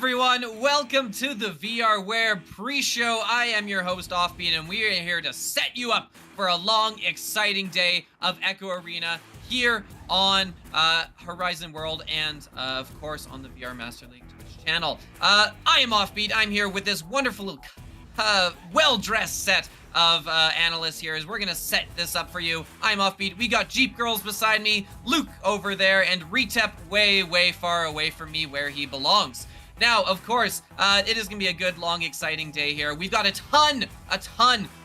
everyone, welcome to the VRWare pre-show. I am your host Offbeat, and we are here to set you up for a long, exciting day of Echo Arena here on Horizon World and, of course, on the VR Master League Twitch channel. I am Offbeat. I'm here with this wonderful, well-dressed set of analysts here as we're gonna set this up for you. I'm Offbeat. We got Jeep Girls beside me, Luke over there, and Retep way far away from me where he belongs. Now, of course, it is gonna be a good, long, exciting day here. We've got a ton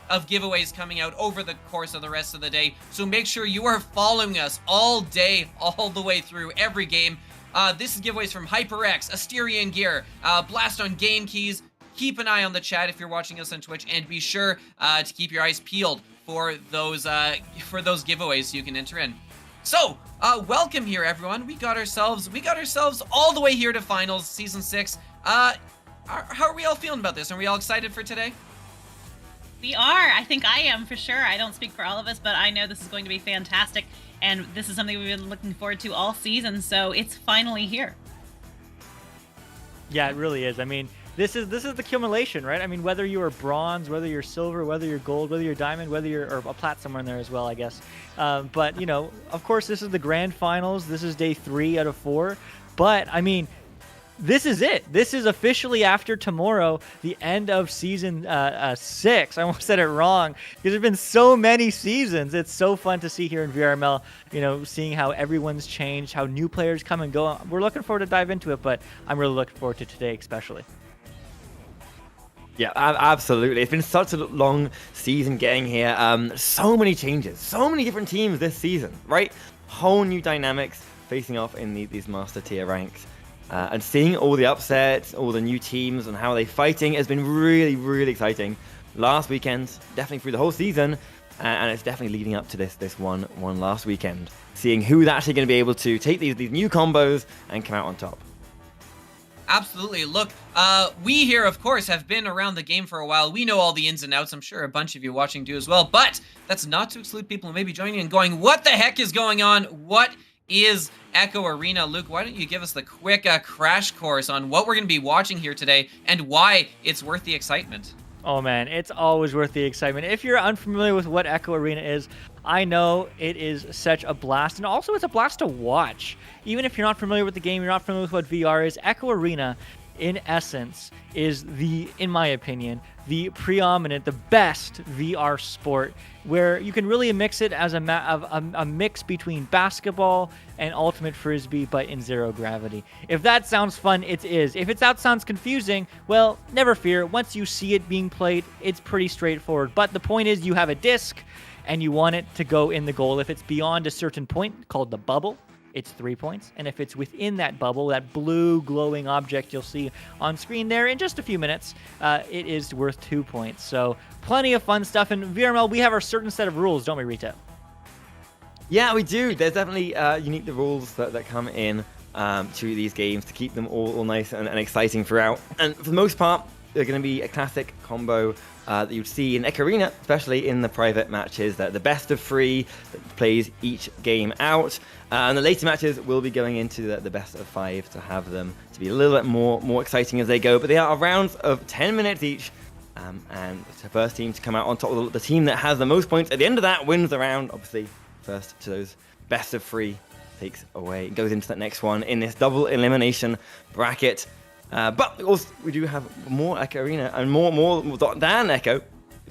of giveaways coming out over the course of the rest of the day, so make sure you are following us all day, all the way through every game. This is giveaways from HyperX, Asterian Gear, Blast on Game Keys. Keep an eye on the chat if you're watching us on Twitch, and be sure to keep your eyes peeled for those giveaways so you can enter in. So, welcome here, everyone. We got ourselves all the way here to finals, season 6. How are we all feeling about this? Are we all excited for today? We are. I think I am for sure. I don't speak for all of us, but I know this is going to be fantastic, and this is something we've been looking forward to all season. So it's finally here. Yeah, it really is. I mean, this is the accumulation, right? I mean, whether you are bronze, whether you're silver, whether you're gold, whether you're diamond, whether you're or a plat somewhere in there as well, I guess. But you know, of course, this is the grand finals. This is day 3 out of 4. But I mean, this is it. This is officially, after tomorrow, the end of season 6. I almost said it wrong because there's been so many seasons. It's so fun to see here in VRML, you know, seeing how everyone's changed, how new players come and go. We're looking forward to dive into it, but I'm really looking forward to today especially. Yeah, absolutely. It's been such a long season getting here. So many changes, so many different teams this season, right? Whole new dynamics facing off in these master tier ranks. And seeing all the upsets, all the new teams and how they're fighting has been really exciting. Last weekend, definitely through the whole season, and it's definitely leading up to this one last weekend. Seeing who's actually going to be able to take these new combos and come out on top. Absolutely. Look, we here, of course, have been around the game for a while. We know all the ins and outs. I'm sure a bunch of you watching do as well. But that's not to exclude people who may be joining and going, what the heck is going on? What is Echo Arena? Luke, why don't you give us the quick crash course on what we're going to be watching here today and why it's worth the excitement? Oh man, it's always worth the excitement. If you're unfamiliar with what Echo Arena is, I know it is such a blast, and also it's a blast to watch. Even if you're not familiar with the game, you're not familiar with what VR is, Echo Arena, in essence, is in my opinion, the preeminent, the best VR sport, where you can really mix it as a mix between basketball and ultimate frisbee, but in zero gravity. If that sounds fun, it is. If that sounds confusing, well, never fear. Once you see it being played, it's pretty straightforward. But the point is, you have a disc, and you want it to go in the goal. If it's beyond a certain point, called the bubble, it's 3 points. And if it's within that bubble, that blue glowing object you'll see on screen there in just a few minutes, it is worth 2 points. So plenty of fun stuff. In VRML, we have our certain set of rules, don't we, Rita? Yeah, we do. There's definitely unique the rules that come in to these games to keep them all nice and exciting throughout. And for the most part, they're going to be a classic combo that you'd see in Echo Arena, especially in the private matches. The best of 3 that plays each game out. And the later matches will be going into the best of 5 to have them to be a little bit more exciting as they go. But they are rounds of 10 minutes each. And it's the first team to come out on top. The team that has the most points at the end of that wins the round. Obviously, first to those best of 3 takes away, goes into that next one in this double elimination bracket. But also, we do have more Echo Arena and more than Echo,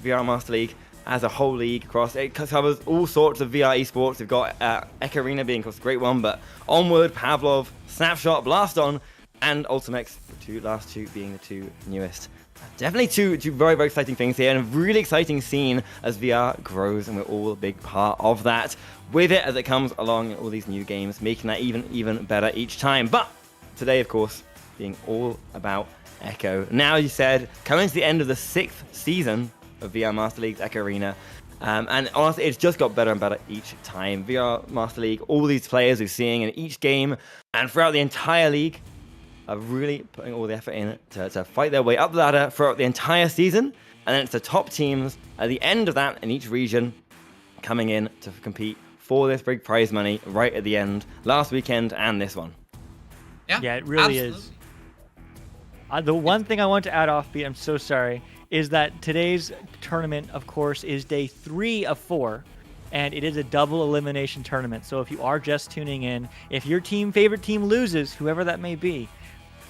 VR Master League as a whole league across. It covers all sorts of VR esports. We've got Echo Arena being, of course, a great one, but Onward, Pavlov, Snapshot, Blast On, and Ultimex, the last two being the 2 newest. Definitely two very exciting things here, and a really exciting scene as VR grows, and we're all a big part of that with it as it comes along in all these new games, making that even better each time. But today, of course, being all about Echo. Now, you said, coming to the end of the 6th season of VR Master League's Echo Arena, and honestly, it's just got better and better each time. VR Master League, all these players we're seeing in each game, and throughout the entire league, are really putting all the effort in to fight their way up the ladder throughout the entire season, and then it's the top teams at the end of that in each region coming in to compete for this big prize money right at the end, last weekend and this one. Yeah, it really absolutely is. The one thing I want to add off, I'm so sorry, is that today's tournament, of course, is day 3 of 4, and it is a double elimination tournament. So if you are just tuning in, if your favorite team loses, whoever that may be,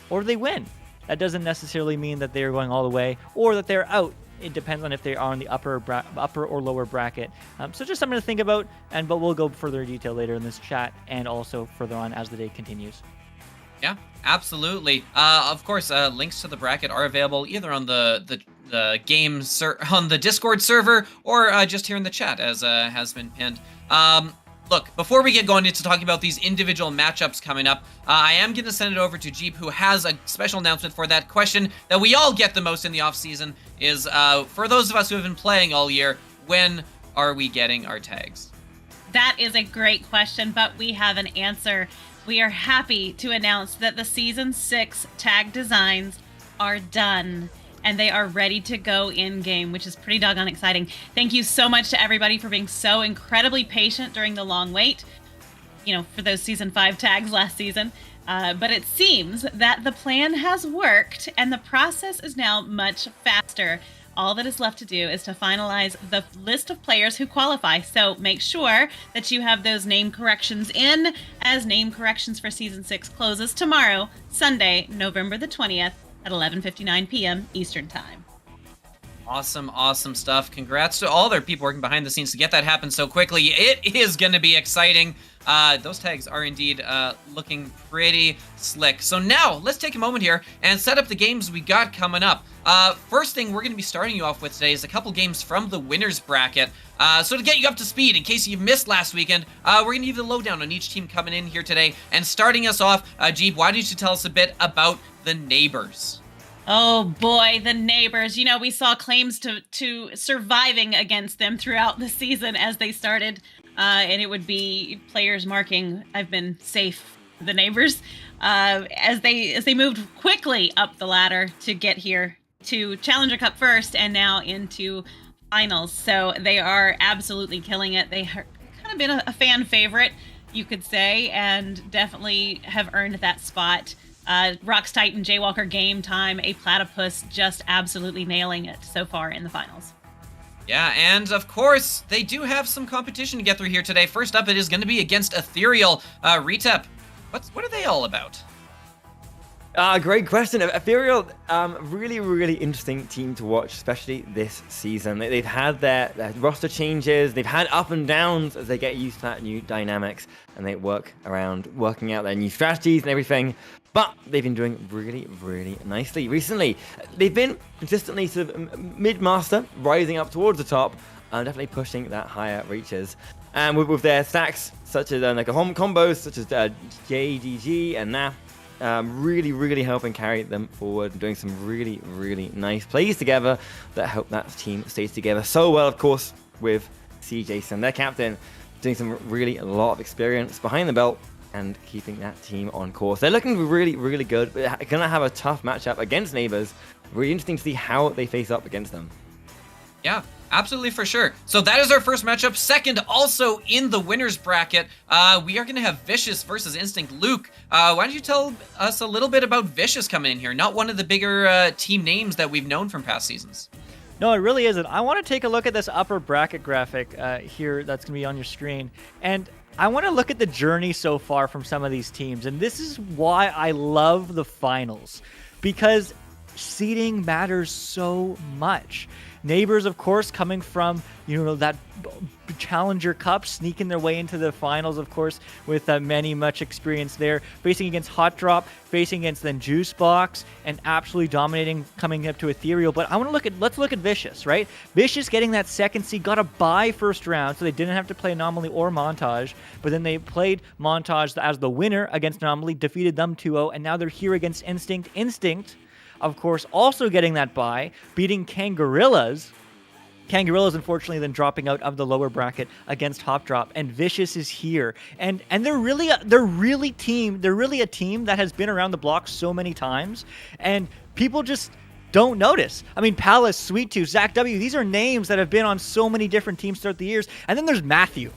or they win, that doesn't necessarily mean that they're going all the way or that they're out. It depends on if they are in the upper or lower bracket. So just something to think about, but we'll go further in detail later in this chat and also further on as the day continues. Yeah, absolutely. Of course, links to the bracket are available either on the game on the Discord server or just here in the chat, as has been pinned. Look, before we get going into talking about these individual matchups coming up, I am going to send it over to Jeep, who has a special announcement for that question that we all get the most in the off-season, is for those of us who have been playing all year, when are we getting our tags? That is a great question, but we have an answer. We are happy to announce that the Season 6 tag designs are done, and they are ready to go in-game, which is pretty doggone exciting. Thank you so much to everybody for being so incredibly patient during the long wait, for those Season 5 tags last season. But it seems that the plan has worked, and the process is now much faster. All that is left to do is to finalize the list of players who qualify. So make sure that you have those name corrections in, as name corrections for Season 6 closes tomorrow, Sunday, November the 20th at 11:59 p.m. Eastern Time. Awesome stuff. Congrats to all their people working behind the scenes to get that happen so quickly. It is going to be exciting. Those tags are indeed looking pretty slick. So now let's take a moment here and set up the games we got coming up. First thing we're going to be starting you off with today is a couple games from the winners bracket. So to get you up to speed, in case you've missed last weekend, we're going to give you the lowdown on each team coming in here today. And starting us off, Jeep, why don't you tell us a bit about the neighbors? Oh boy, the neighbors. We saw claims to surviving against them throughout the season as they started. And it would be players marking, I've been safe, the neighbors, as they moved quickly up the ladder to get here to Challenger Cup first and now into finals. So they are absolutely killing it. They have kind of been a fan favorite, you could say, and definitely have earned that spot. Rox Titan, Jaywalker, Game Time, A Platypus just absolutely nailing it so far in the finals. Yeah, and of course, they do have some competition to get through here today. First up, it is going to be against Ethereal. Retep, what are they all about? Great question. Ethereal, really interesting team to watch, especially this season. They've had their roster changes, they've had up and downs as they get used to that new dynamics, and they working out their new strategies and everything. But they've been doing really nicely recently. They've been consistently sort of mid-master, rising up towards the top, and definitely pushing that higher reaches. And with their stacks, such as combos, such as JDG and NA, really helping carry them forward and doing some really nice plays together that help that team stay together so well, of course, with CJson, their captain, doing a lot of experience behind the belt and keeping that team on course. They're looking really good, but gonna have a tough matchup against neighbors. Really interesting to see how they face up against them. Yeah, absolutely, for sure. So that is our first matchup. Second, also in the winners bracket, we are going to have Vicious versus Instinct. Luke, why don't you tell us a little bit about Vicious coming in here? Not one of the bigger team names that we've known from past seasons. No, it really isn't. I want to take a look at this upper bracket graphic here that's going to be on your screen. And I want to look at the journey so far from some of these teams. And this is why I love the finals, because seeding matters so much. Neighbors, of course, coming from, that Challenger Cup, sneaking their way into the finals, of course, with much experience there, facing against Hot Drop, facing against then Juice Box, and absolutely dominating, coming up to Ethereal. But let's look at Vicious, right? Vicious getting that second seed, got a bye first round, so they didn't have to play Anomaly or Montage, but then they played Montage as the winner against Anomaly, defeated them 2-0, and now they're here against Instinct. Instinct, of course, also getting that bye, beating Kangorillas. Kangorillas, unfortunately, then dropping out of the lower bracket against Hop Drop, and Vicious is here, and they're really a team that has been around the block so many times, and people just don't notice. I mean, Palace, Sweet Tooth, Zach W. These are names that have been on so many different teams throughout the years, and then there's Matthew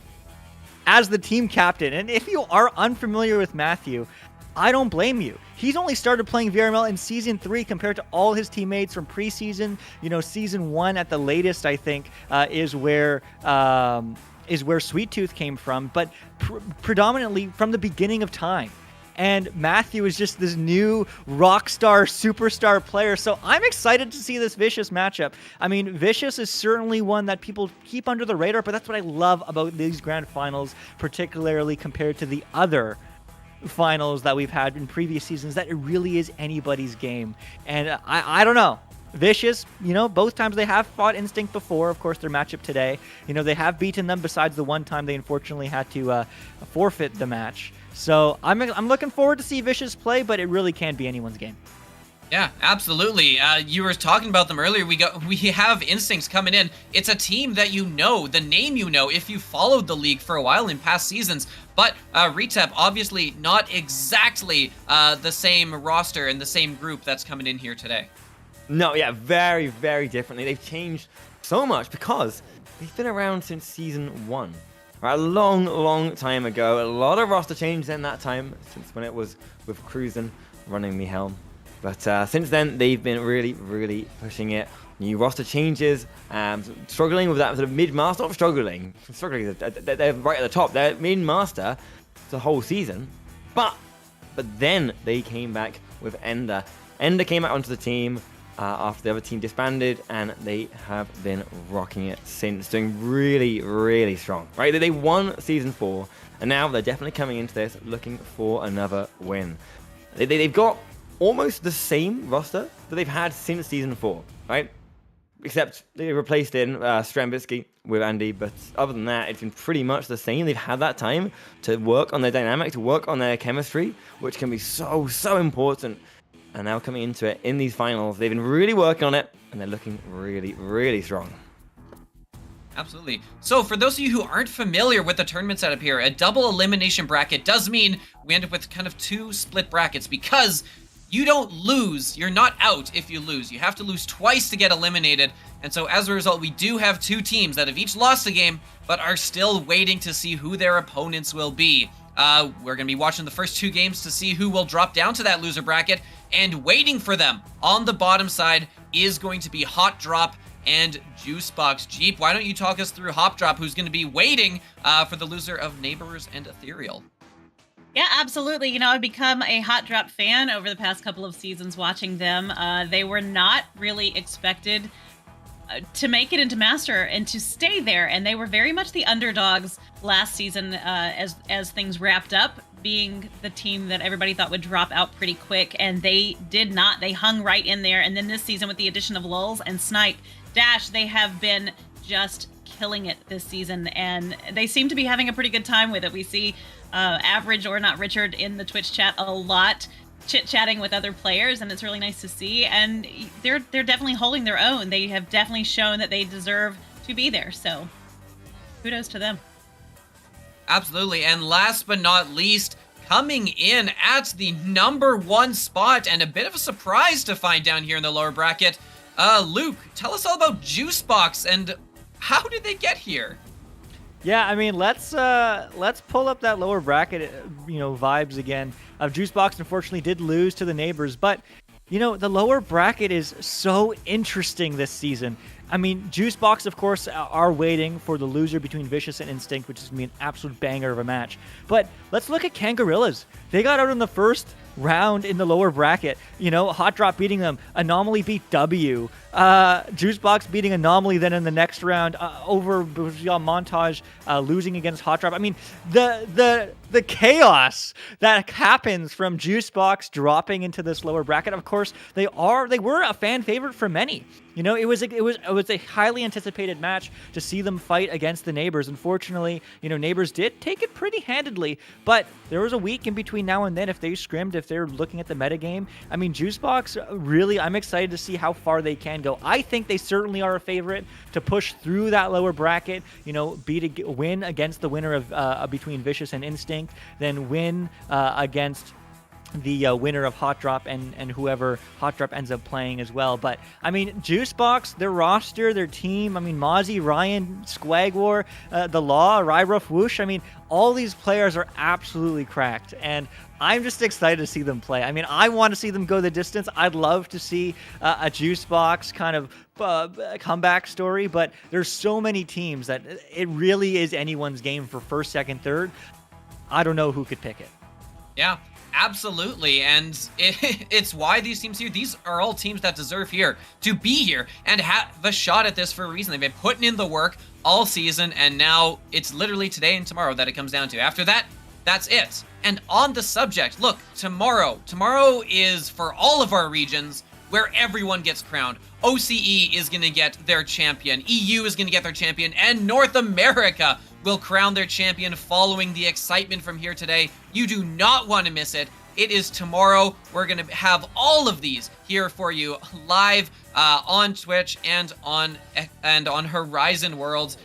as the team captain, and if you are unfamiliar with Matthew, I don't blame you. He's only started playing VRML in Season 3 compared to all his teammates from preseason. Season 1 at the latest, I think, is where Sweet Tooth came from, but predominantly from the beginning of time. And Matthew is just this new rock star, superstar player. So I'm excited to see this Vicious matchup. I mean, Vicious is certainly one that people keep under the radar, but that's what I love about these grand finals, particularly compared to the other finals that we've had in previous seasons, that it really is anybody's game. And I don't know. Vicious, both times they have fought Instinct before, of course, their matchup today. They have beaten them besides the one time they unfortunately had to forfeit the match. So I'm looking forward to see Vicious play, but it really can be anyone's game. Yeah, absolutely. You were talking about them earlier. We have Instincts coming in. It's a team that the name if you followed the league for a while in past seasons. But Retep, obviously not exactly the same roster and the same group that's coming in here today. No, yeah, very, very differently. They've changed so much because they've been around since Season 1. Right, a long, long time ago. A lot of roster changes in that time, since when it was with Cruisin running the helm. But since then, they've been really, really pushing it. New roster changes, struggling with that sort of mid-master. Not struggling, they're right at the top. They're mid-master the whole season. But then they came back with Ender. Ender came out onto the team after the other team disbanded, and they have been rocking it since, doing really, really strong. Right, they won Season 4, and now they're definitely coming into this looking for another win. They've got almost the same roster that they've had since Season 4, right? Except they replaced in Strambitsky with Andy, but other than that, it's been pretty much the same. They've had that time to work on their dynamic, to work on their chemistry, which can be so, so important. And now coming into it in these finals, they've been really working on it, and they're looking really, really strong. Absolutely. So for those of you who aren't familiar with the tournament setup here, a double elimination bracket does mean we end up with kind of two split brackets, because you don't lose. You're not out if you lose. You have to lose twice to get eliminated. And so as a result, we do have two teams that have each lost a game, but are still waiting to see who their opponents will be. We're going to be watching the first two games to see who will drop down to that loser bracket, and waiting for them on the bottom side is going to be Hot Drop and Juicebox. Jeep, why don't you talk us through Hot Drop, who's going to be waiting for the loser of Neighbors and Ethereal? Yeah, absolutely. I've become a Hot Drop fan over the past couple of seasons watching them. They were not really expected to make it into Master and to stay there, and they were very much the underdogs last season as things wrapped up, being the team that everybody thought would drop out pretty quick, and they did not. They hung right in there, and then this season with the addition of Lulz and Snipe Dash, they have been just killing it this season, and they seem to be having a pretty good time with it. We see Average or Not Richard in the Twitch chat a lot, chit-chatting with other players, and it's really nice to see, and they're definitely holding their own. They have definitely shown that they deserve to be there, so kudos to them. Absolutely. And last but not least, coming in at the number one spot, and a bit of a surprise to find down here in the lower bracket, Luke, tell us all about Juicebox and how did they get here? Yeah, I mean, let's pull up that lower bracket, vibes again. Juicebox unfortunately did lose to the Neighbors, but the lower bracket is so interesting this season. I mean, Juicebox, of course, are waiting for the loser between Vicious and Instinct, which is going to be an absolute banger of a match. But let's look at Kangarillas. They got out in the first round in the lower bracket. Hot Drop beating them. Anomaly beat W. Juicebox beating Anomaly then in the next round over Montage losing against Hot Drop. I mean, the chaos that happens from Juicebox dropping into this lower bracket. Of course, they were a fan favorite for many. It was a highly anticipated match to see them fight against the Neighbors. Unfortunately, Neighbors did take it pretty handedly, but there was a week in between now and then if they scrimmed, if they're looking at the metagame. I mean, Juicebox, really, I'm excited to see how far they can go. I think they certainly are a favorite to push through that lower bracket, win against the winner of between Vicious and Instinct, then win against the winner of Hot Drop and whoever Hot Drop ends up playing as well. But I mean, Juicebox, their roster, their team, I mean, Mozzie, Ryan, Squagwar, The Law, Ryruff, Whoosh, I mean, all these players are absolutely cracked, and I'm just excited to see them play. I mean, I want to see them go the distance. I'd love to see a Juicebox kind of comeback story, but there's so many teams that it really is anyone's game for first, second, third. I don't know who could pick it. Yeah, absolutely. And it's why these teams here, these are all teams that deserve here to be here and have a shot at this for a reason. They've been putting in the work all season, and now it's literally today and tomorrow that it comes down to. After that, that's it. And on the subject, look, tomorrow is for all of our regions where everyone gets crowned. OCE is going to get their champion, EU is going to get their champion, and North America will crown their champion following the excitement from here today. You do not want to miss it. It is tomorrow. We're going to have all of these here for you live on Twitch and on Horizon Worlds.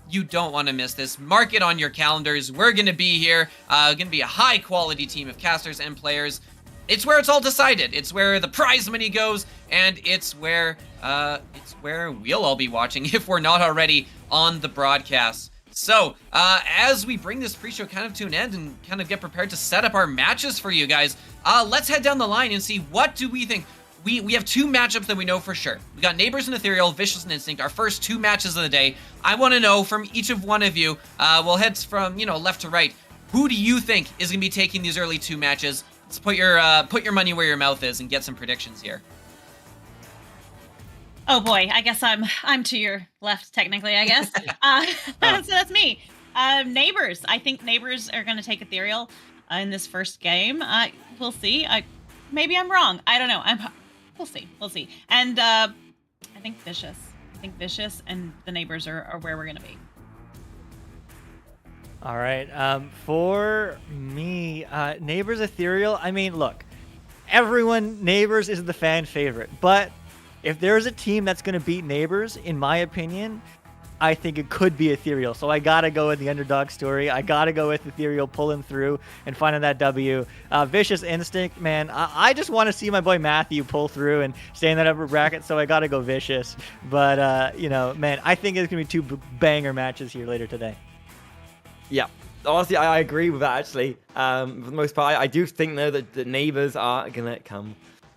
You don't want to miss this. Mark it on your calendars. We're going to be here. Going to be a high quality team of casters and players. It's where it's all decided. It's where the prize money goes, and it's where we'll all be watching if we're not already on the broadcast. So, as we bring this pre-show kind of to an end and kind of get prepared to set up our matches for you guys, let's head down the line and see what do we think. We have two matchups that we know for sure. We got Neighbors and Ethereal, Vicious and Instinct, our first two matches of the day. I want to know from each of one of you, we'll head from, left to right, who do you think is going to be taking these early two matches? Let's put your money where your mouth is and get some predictions here. Oh boy, I guess I'm to your left technically, I guess. So that's me. Neighbors. I think Neighbors are going to take Ethereal in this first game. We'll see. Maybe I'm wrong. I don't know. We'll see. And I think Vicious. And the Neighbors are where we're going to be. All right. For me, Neighbors Ethereal. I mean, look, Neighbors is the fan favorite, but if there's a team that's going to beat Neighbors, in my opinion, I think it could be Ethereal. So I got to go with the underdog story. I got to go with Ethereal pulling through and finding that W. Vicious Instinct, man, I just want to see my boy Matthew pull through and stay in that upper bracket, so I got to go Vicious. But, man, I think it's going to be two banger matches here later today. Yeah, honestly, I agree with that, actually. For the most part, I do think, though, that the Neighbors are going to come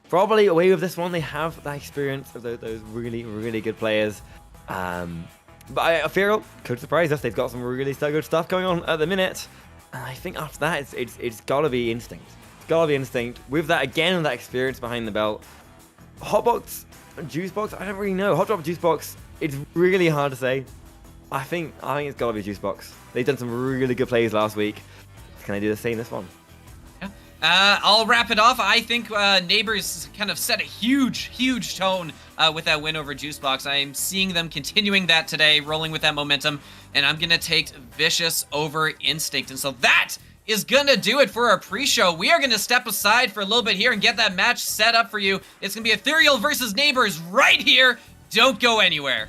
probably away with this one. They have that experience of those really, really good players. But Ethereal could surprise us. They've got some really so good stuff going on at the minute. And I think after that, it's got to be Instinct. It's got to be Instinct. With that, again, that experience behind the belt. Hotbox and Juicebox, I don't really know. Hot Drop and Juicebox, it's really hard to say. I think it's got to be Juicebox. They've done some really good plays last week. Can they do the same this one? I'll wrap it off. I think Neighbors kind of set a huge tone with that win over Juicebox. I'm seeing them continuing that today, rolling with that momentum, and I'm going to take Vicious over Instinct. And so that is going to do it for our pre-show. We are going to step aside for a little bit here and get that match set up for you. It's going to be Ethereal versus Neighbors right here. Don't go anywhere.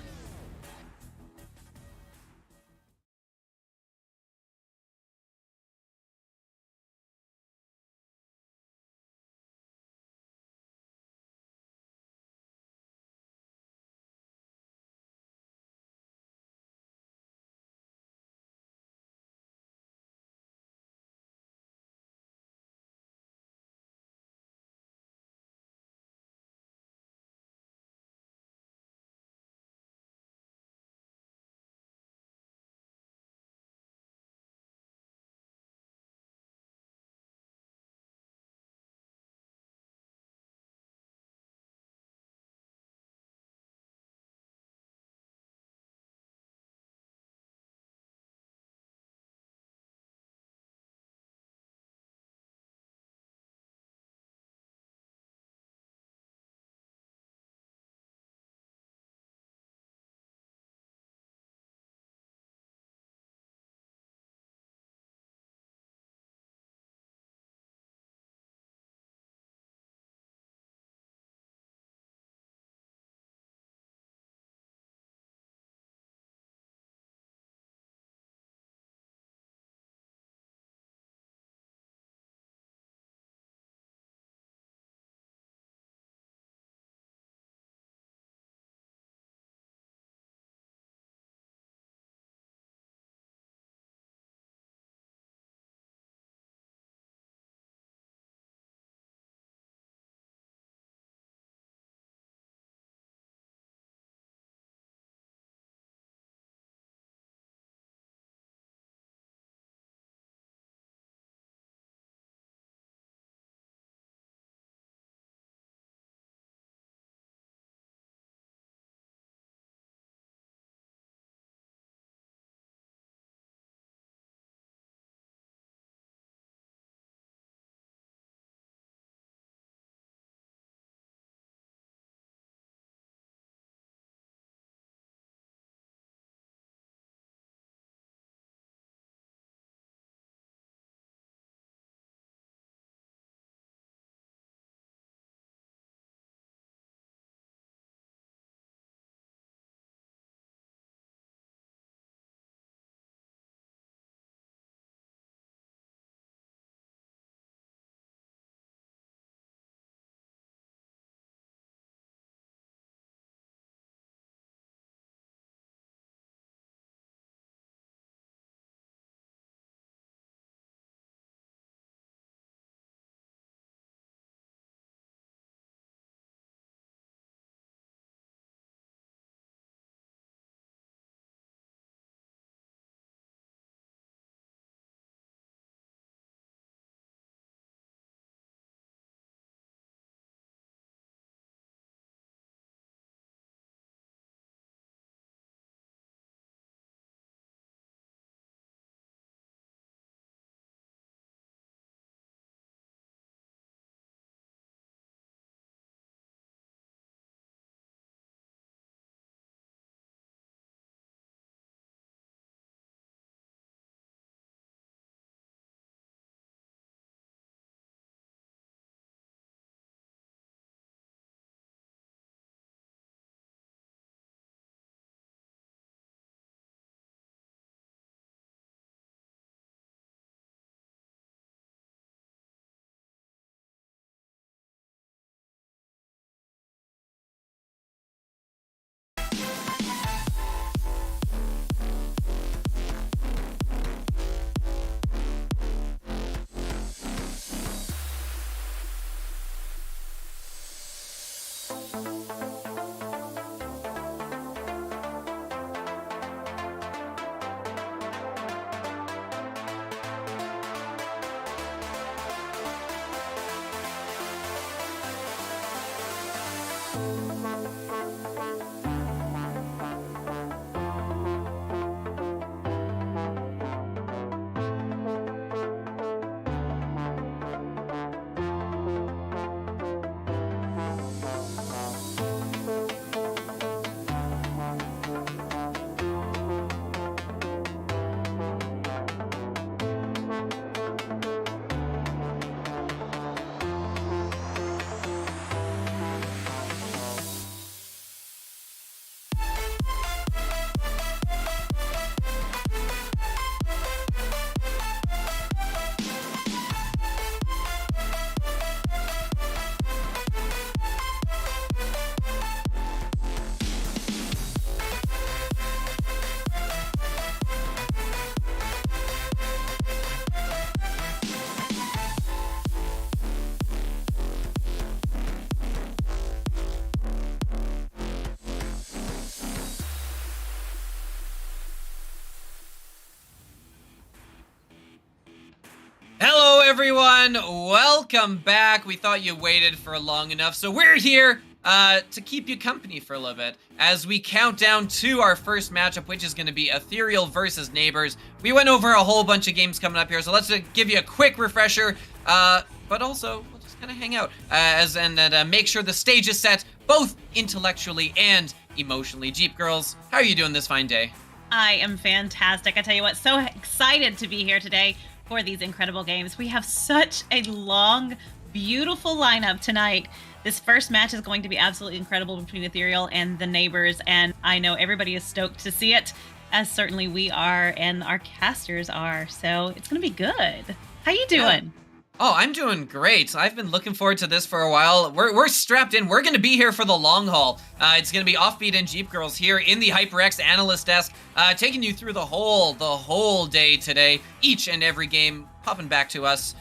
everyone, welcome back. We thought you waited for long enough, so we're here to keep you company for a little bit as we count down to our first matchup, which is going to be Ethereal versus Neighbors. We went over a whole bunch of games coming up here, so let's give you a quick refresher, but also we'll just kind of hang out and make sure the stage is set both intellectually and emotionally. Jeep Girls, how are you doing this fine day? I am fantastic. I tell you what, so excited to be here today for these incredible games. We have such a long, beautiful lineup tonight. This first match is going to be absolutely incredible between Ethereal and the Neighbors, and I know everybody is stoked to see it, as certainly we are and our casters are, so it's going to be good. How you doing? Oh, I'm doing great. I've been looking forward to this for a while. We're strapped in. We're going to be here for the long haul. It's going to be Offbeat and Jeep Girls here in the HyperX analyst desk, taking you through the whole day today. Each and every game popping back to us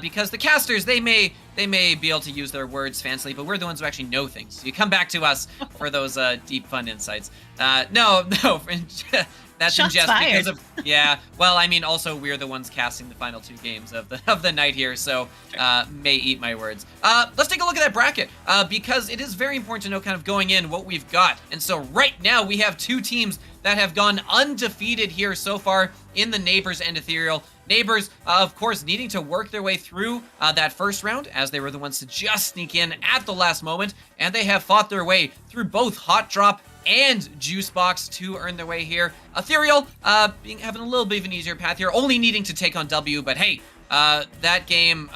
because the casters, they may be able to use their words fancily, but we're the ones who actually know things. So you come back to us for those deep, fun insights. No. That's Shots in jest fired. because of well, I mean, also we're the ones casting the final two games of the night here, so may eat my words. Let's take a look at that bracket because it is very important to know kind of going in what we've got. And so right now we have two teams that have gone undefeated here so far in the Neighbors and Ethereal. Neighbors, of course, needing to work their way through that first round as they were the ones to just sneak in at the last moment, and they have fought their way through both Hot Drop and Juice Box to earn their way here. Ethereal having a little bit of an easier path here, only needing to take on W, but hey, that game,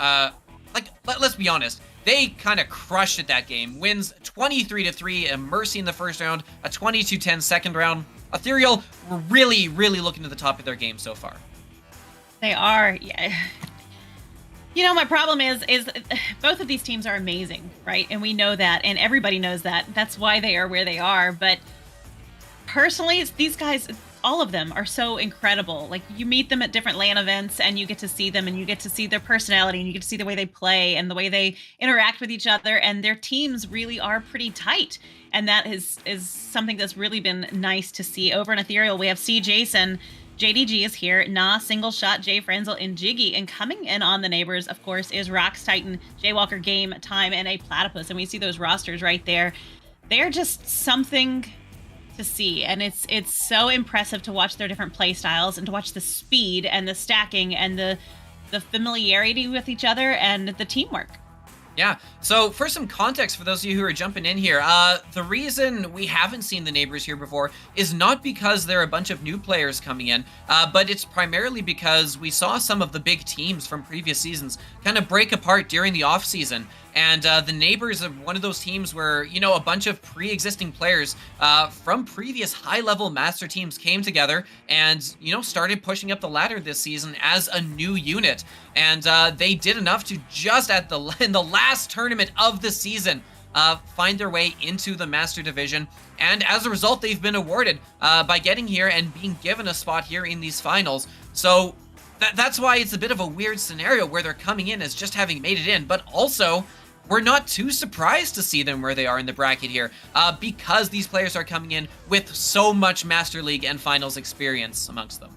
let's be honest, they kind of crushed at that game. Wins 23-3, a Mercy in the first round, a 22-10 second round. Ethereal were really looking to the top of their game so far. They are, yeah. You know, my problem is both of these teams are amazing, right? And we know that, and everybody knows that. That's why they are where they are. But personally, these guys, all of them are so incredible. Like, you meet them at different LAN events, and you get to see them, and you get to see their personality, and you get to see the way they play, and the way they interact with each other, and their teams really are pretty tight. And that is something that's really been nice to see. Over in Ethereal, we have C. Jason. JDG is here, Nah, Single Shot, Jay Frenzel, and Jiggy. And coming in on the Neighbors, of course, is Rox Titan, Jaywalker, Game Time, and a Platypus. And we see those rosters right there. They're just something to see. And it's so impressive to watch their different play styles and to watch the speed and the stacking and the familiarity with each other and the teamwork. Yeah, so for some context for those of you who are jumping in here, the reason we haven't seen the Neighbors here before is not because there are a bunch of new players coming in, but it's primarily because we saw some of the big teams from previous seasons kind of break apart during the off-season. And the Neighbors are one of those teams where, you know, a bunch of pre-existing players from previous high-level master teams came together and, you know, started pushing up the ladder this season as a new unit. And they did enough to just in the last tournament of the season find their way into the Master Division. And as a result, they've been awarded by getting here and being given a spot here in these finals. So that's why it's a bit of a weird scenario where they're coming in as just having made it in, but also we're not too surprised to see them where they are in the bracket here because these players are coming in with so much Master League and Finals experience amongst them.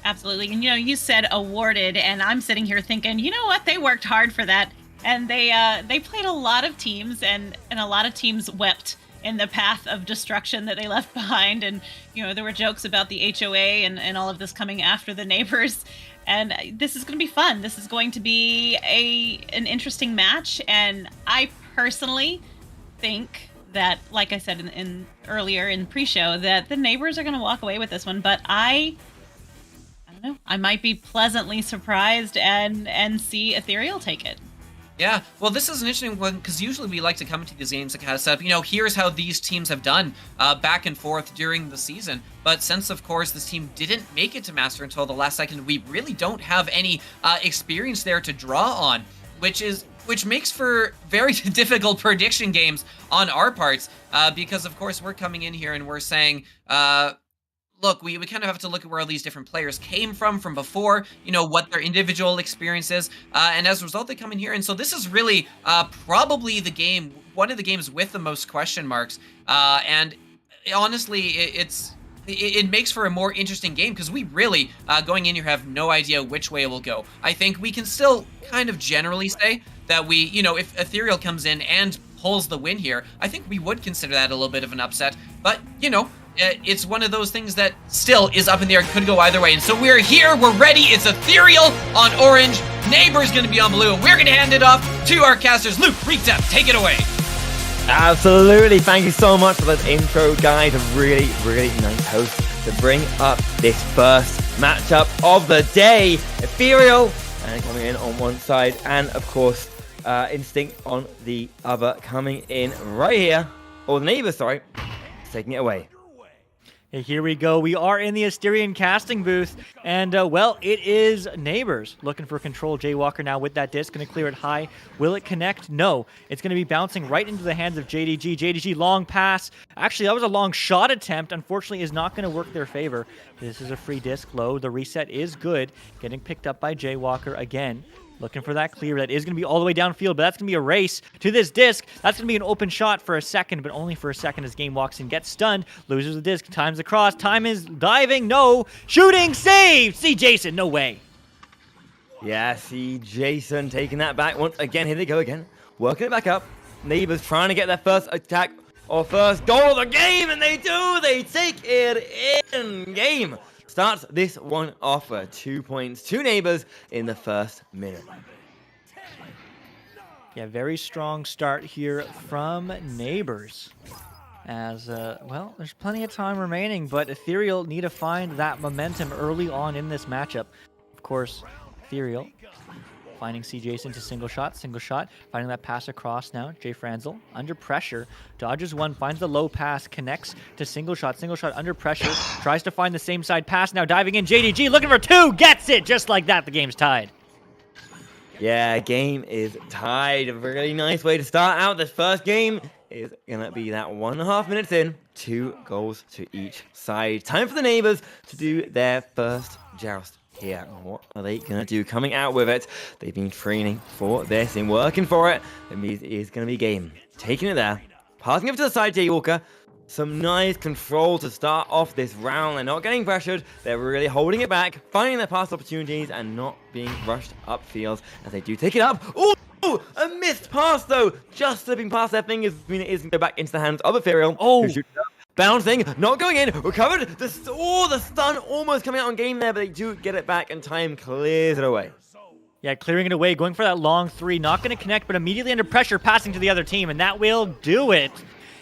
Absolutely. And, you know, you said awarded, and I'm sitting here thinking, you know what? They worked hard for that. And they played a lot of teams, and a lot of teams wept in the path of destruction that they left behind. And, you know, there were jokes about the HOA and all of this coming after the Neighbors. And this is going to be fun. This is going to be an interesting match. And I personally think that, like I said in earlier in pre-show, that the Neighbors are going to walk away with this one. But I don't know. I might be pleasantly surprised and see Ethereal take it. Yeah, well, this is an interesting one because usually we like to come into these games and kind of set up, you know, here's how these teams have done back and forth during the season. But since, of course, this team didn't make it to Master until the last second, we really don't have any experience there to draw on, which makes for very difficult prediction games on our parts because, of course, we're coming in here and we're saying, look, we kind of have to look at where all these different players came from before, you know, what their individual experience is. And as a result, they come in here. And so this is really probably one of the games with the most question marks. And honestly, it makes for a more interesting game because we really, going in here, have no idea which way it will go. I think we can still kind of generally say that we, if Ethereal comes in and pulls the win here, I think we would consider that a little bit of an upset. But, it's one of those things that still is up in the air, could go either way. And so we're here, we're ready. It's Ethereal on orange, Neighbor's going to be on blue, and we're going to hand it off to our casters. Luke, Recep, take it away. Absolutely. Thank you so much for that intro, guys. A really, really nice host to bring up this first matchup of the day. Ethereal and coming in on one side, and of course, Instinct on the other, coming in right here. Or the neighbor, sorry, taking it away. Here we go. We are in the Asterian casting booth, and well, it is Neighbors looking for control. Jaywalker now with that disc, going to clear it high. Will it connect? No. It's going to be bouncing right into the hands of JDG. JDG, long pass. Actually, that was a long shot attempt. Unfortunately, is not going to work their favor. This is a free disc low. The reset is good. Getting picked up by Jaywalker again. Looking for that clear. That is going to be all the way downfield, but that's going to be a race to this disc. That's going to be an open shot for a second, but only for a second as Game walks in, gets stunned, loses the disc, times across. Time is diving, no. Shooting, saved! See Jason, no way. Yeah, see Jason taking that back once again. Here they go again. Working it back up. Neighbors trying to get their first attack or first goal of the game, and they do! They take it in game. Starts this one off for 2 points. 2 Neighbors in the first minute. Yeah, very strong start here from Neighbors. As, well, there's plenty of time remaining, but Ethereal need to find that momentum early on in this matchup. Of course, Ethereal finding C. Jason to single shot, finding that pass across now. Jay Franzel under pressure, dodges one, finds the low pass, connects to single shot under pressure, tries to find the same side pass now, diving in. JDG looking for 2, gets it, just like that. The game's tied. Yeah, game is tied. A really nice way to start out. This first game is gonna be that 1.5 minutes in, 2 goals to each side. Time for the Neighbors to do their first joust here. What are they gonna do coming out with it? They've been training for this and working for it. It means it is gonna be game. Taking it there, passing it to the side, Jaywalker. Some nice control to start off this round. They're not getting pressured. They're really holding it back, finding their pass opportunities and not being rushed upfield as they do take it up. Ooh, a missed pass though. Just slipping past their fingers. I mean, it is going to go back into the hands of Ethereal. Oh. Bouncing, not going in, recovered. The stun almost coming out on game there, but they do get it back and time clears it away. Yeah, clearing it away, going for that long 3. Not going to connect, but immediately under pressure, passing to the other team, and that will do it.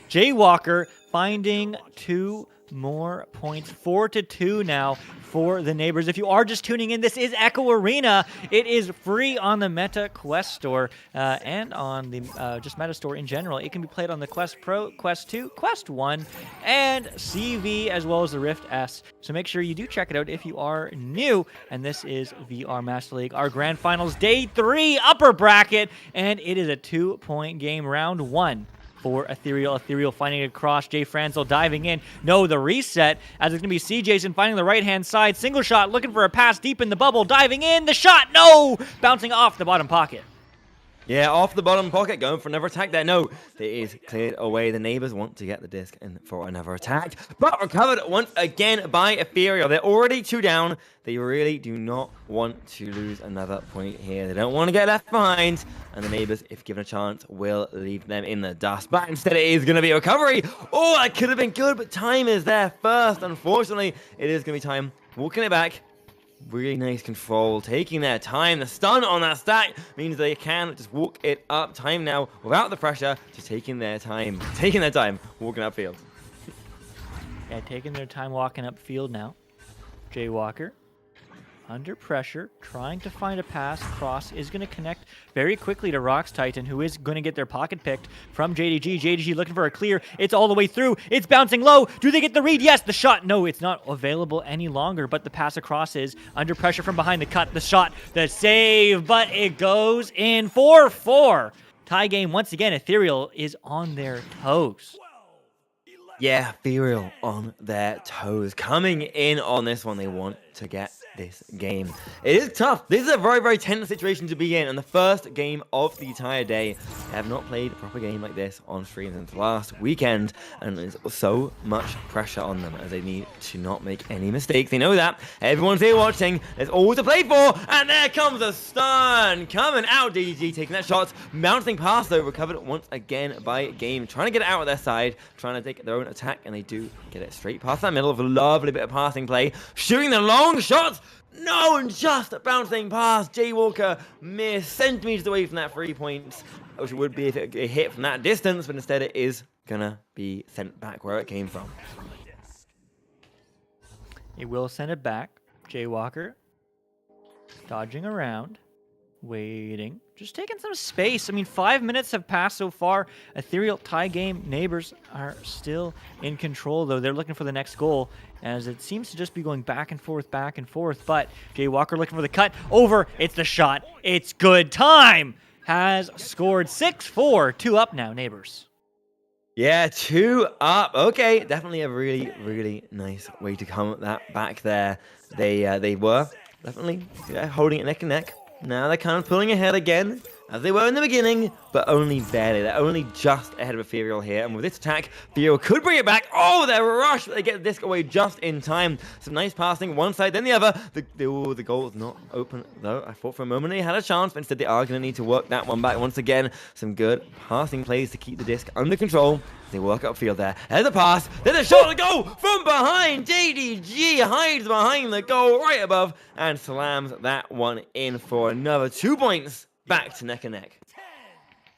Jaywalker finding 2 more points. 4-2 now for the Neighbors. If you are just tuning in, this is Echo Arena. It is free on the Meta Quest Store and on the just Meta Store in general. It can be played on the Quest Pro, Quest 2, Quest 1, and CV, as well as the Rift S. So make sure you do check it out if you are new. And this is VR Master League, our Grand Finals, Day 3, upper bracket, and it is a 2-point game, round 1. For Ethereal. Ethereal finding it across. Jay Franzel diving in. No, the reset as it's going to be C. Jason finding the right-hand side. Single shot, looking for a pass deep in the bubble. Diving in. The shot, no! Bouncing off the bottom pocket. Yeah, off the bottom pocket, going for another attack there. No, it is cleared away. The Neighbors want to get the disc in for another attack, but recovered once again by Ethereal. They're already 2 down. They really do not want to lose another point here. They don't want to get left behind, and the Neighbors, if given a chance, will leave them in the dust. But instead, it is going to be a recovery. Oh, that could have been good, but time is there first. Unfortunately, it is going to be time walking it back. Really nice control, taking their time. The stun on that stack means they can just walk it up. Time now without the pressure, just taking their time walking upfield. Yeah, taking their time walking upfield now. Jaywalker under pressure, trying to find a pass. Cross is going to connect very quickly to Rox Titan, who is going to get their pocket picked from JDG. JDG looking for a clear. It's all the way through. It's bouncing low. Do they get the read? Yes. The shot. No, it's not available any longer, but the pass across is under pressure from behind the cut. The shot, the save, but it goes in 4-4. Tie game once again. Ethereal is on their toes. Yeah, Ethereal on their toes. Coming in on this one, they want to get this game. It is tough. This is a very, very tense situation to be in. And the first game of the entire day. I have not played a proper game like this on stream since last weekend. And there's so much pressure on them as they need to not make any mistakes. They know that. Everyone's here watching. There's all to play for. And there comes a stun. Coming out, DDG taking that shot. Bouncing past though. Recovered once again by Game. Trying to get it out of their side. Trying to take their own attack. And they do get it straight past that middle of a lovely bit of passing play. Shooting the long shots. No, and just bouncing past. Jaywalker mere centimeters away from that 3 points, which it would be if it hit from that distance, but instead it is gonna be sent back where it came from. He will send it back. Jaywalker dodging around, waiting, just taking some space. I mean, 5 minutes have passed so far. Ethereal tie game. Neighbors are still in control, though. They're looking for the next goal, as it seems to just be going back and forth, back and forth. But Jaywalker looking for the cut. Over. It's the shot. It's good. Time has scored 6-4. 2 up now, Neighbors. Yeah, 2 up. Okay, definitely a really, really nice way to come that back there. They were definitely holding it neck and neck. Now they're kind of pulling ahead again, as they were in the beginning, but only barely. They're only just ahead of Ethereal here, and with this attack, Ethereal could bring it back. Oh, they're rushed, but they get the disc away just in time. Some nice passing, one side, then the other. The goal is not open, though. I thought for a moment they had a chance, but instead they are going to need to work that one back once again. Some good passing plays to keep the disc under control. They work upfield there. There's a pass. There's a shot to go from behind. JDG hides behind the goal right above and slams that one in for another 2 points. Back to neck and neck.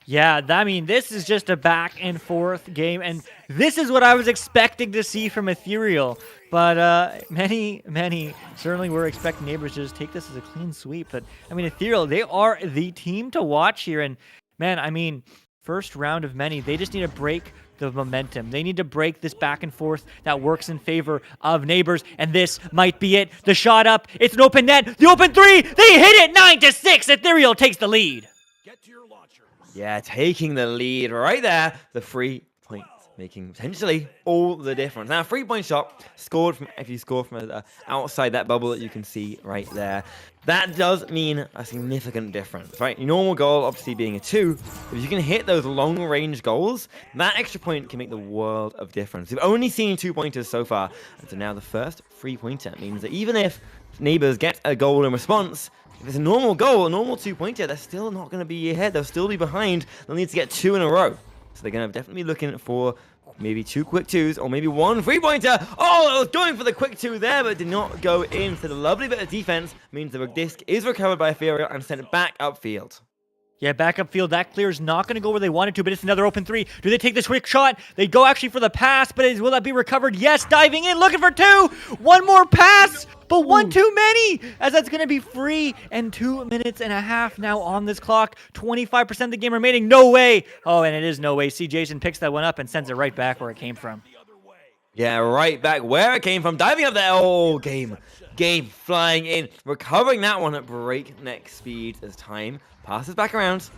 Yeah, I mean, this is just a back and forth game, and this is what I was expecting to see from Ethereal. But many certainly were expecting Neighbors to just take this as a clean sweep. But, I mean, Ethereal, they are the team to watch here. And, man, I mean, first round of many. They just need to break the momentum. They need to break this back and forth that works in favor of Neighbors, and this might be it. The shot up. It's an open net. The open three. They hit it 9-6. Ethereal takes the lead. Get to your launcher. Yeah, taking the lead right there. The 3 points making potentially all the difference. Now, 3-point shot scored from, if you score from outside that bubble that you can see right there. That does mean a significant difference, right? Your normal goal obviously being a 2. If you can hit those long-range goals, that extra point can make the world of difference. We've only seen 2-pointers so far, and so now the first 3-pointer means that even if Neighbors get a goal in response, if it's a normal goal, a normal 2-pointer, they're still not going to be ahead. They'll still be behind. They'll need to get 2 in a row. So they're going to definitely be looking for maybe 2 quick 2s or maybe 1 3-pointer. Oh, it was going for the quick 2 there, but did not go in. So the lovely bit of defense means the disc is recovered by Ethereal and sent back upfield. Yeah, back upfield. That clear is not going to go where they wanted to, but it's another open 3. Do they take this quick shot? They go actually for the pass, but will that be recovered? Yes, diving in, looking for 2. One more pass, but one too many, as that's going to be free. And 2 minutes and a half now on this clock. 25% of the game remaining. No way. Oh, and it is no way. See, Jason picks that one up and sends it right back where it came from. Yeah, right back where it came from. Diving up there. Oh, Game flying in. Recovering that one at breakneck speed as time passes back around.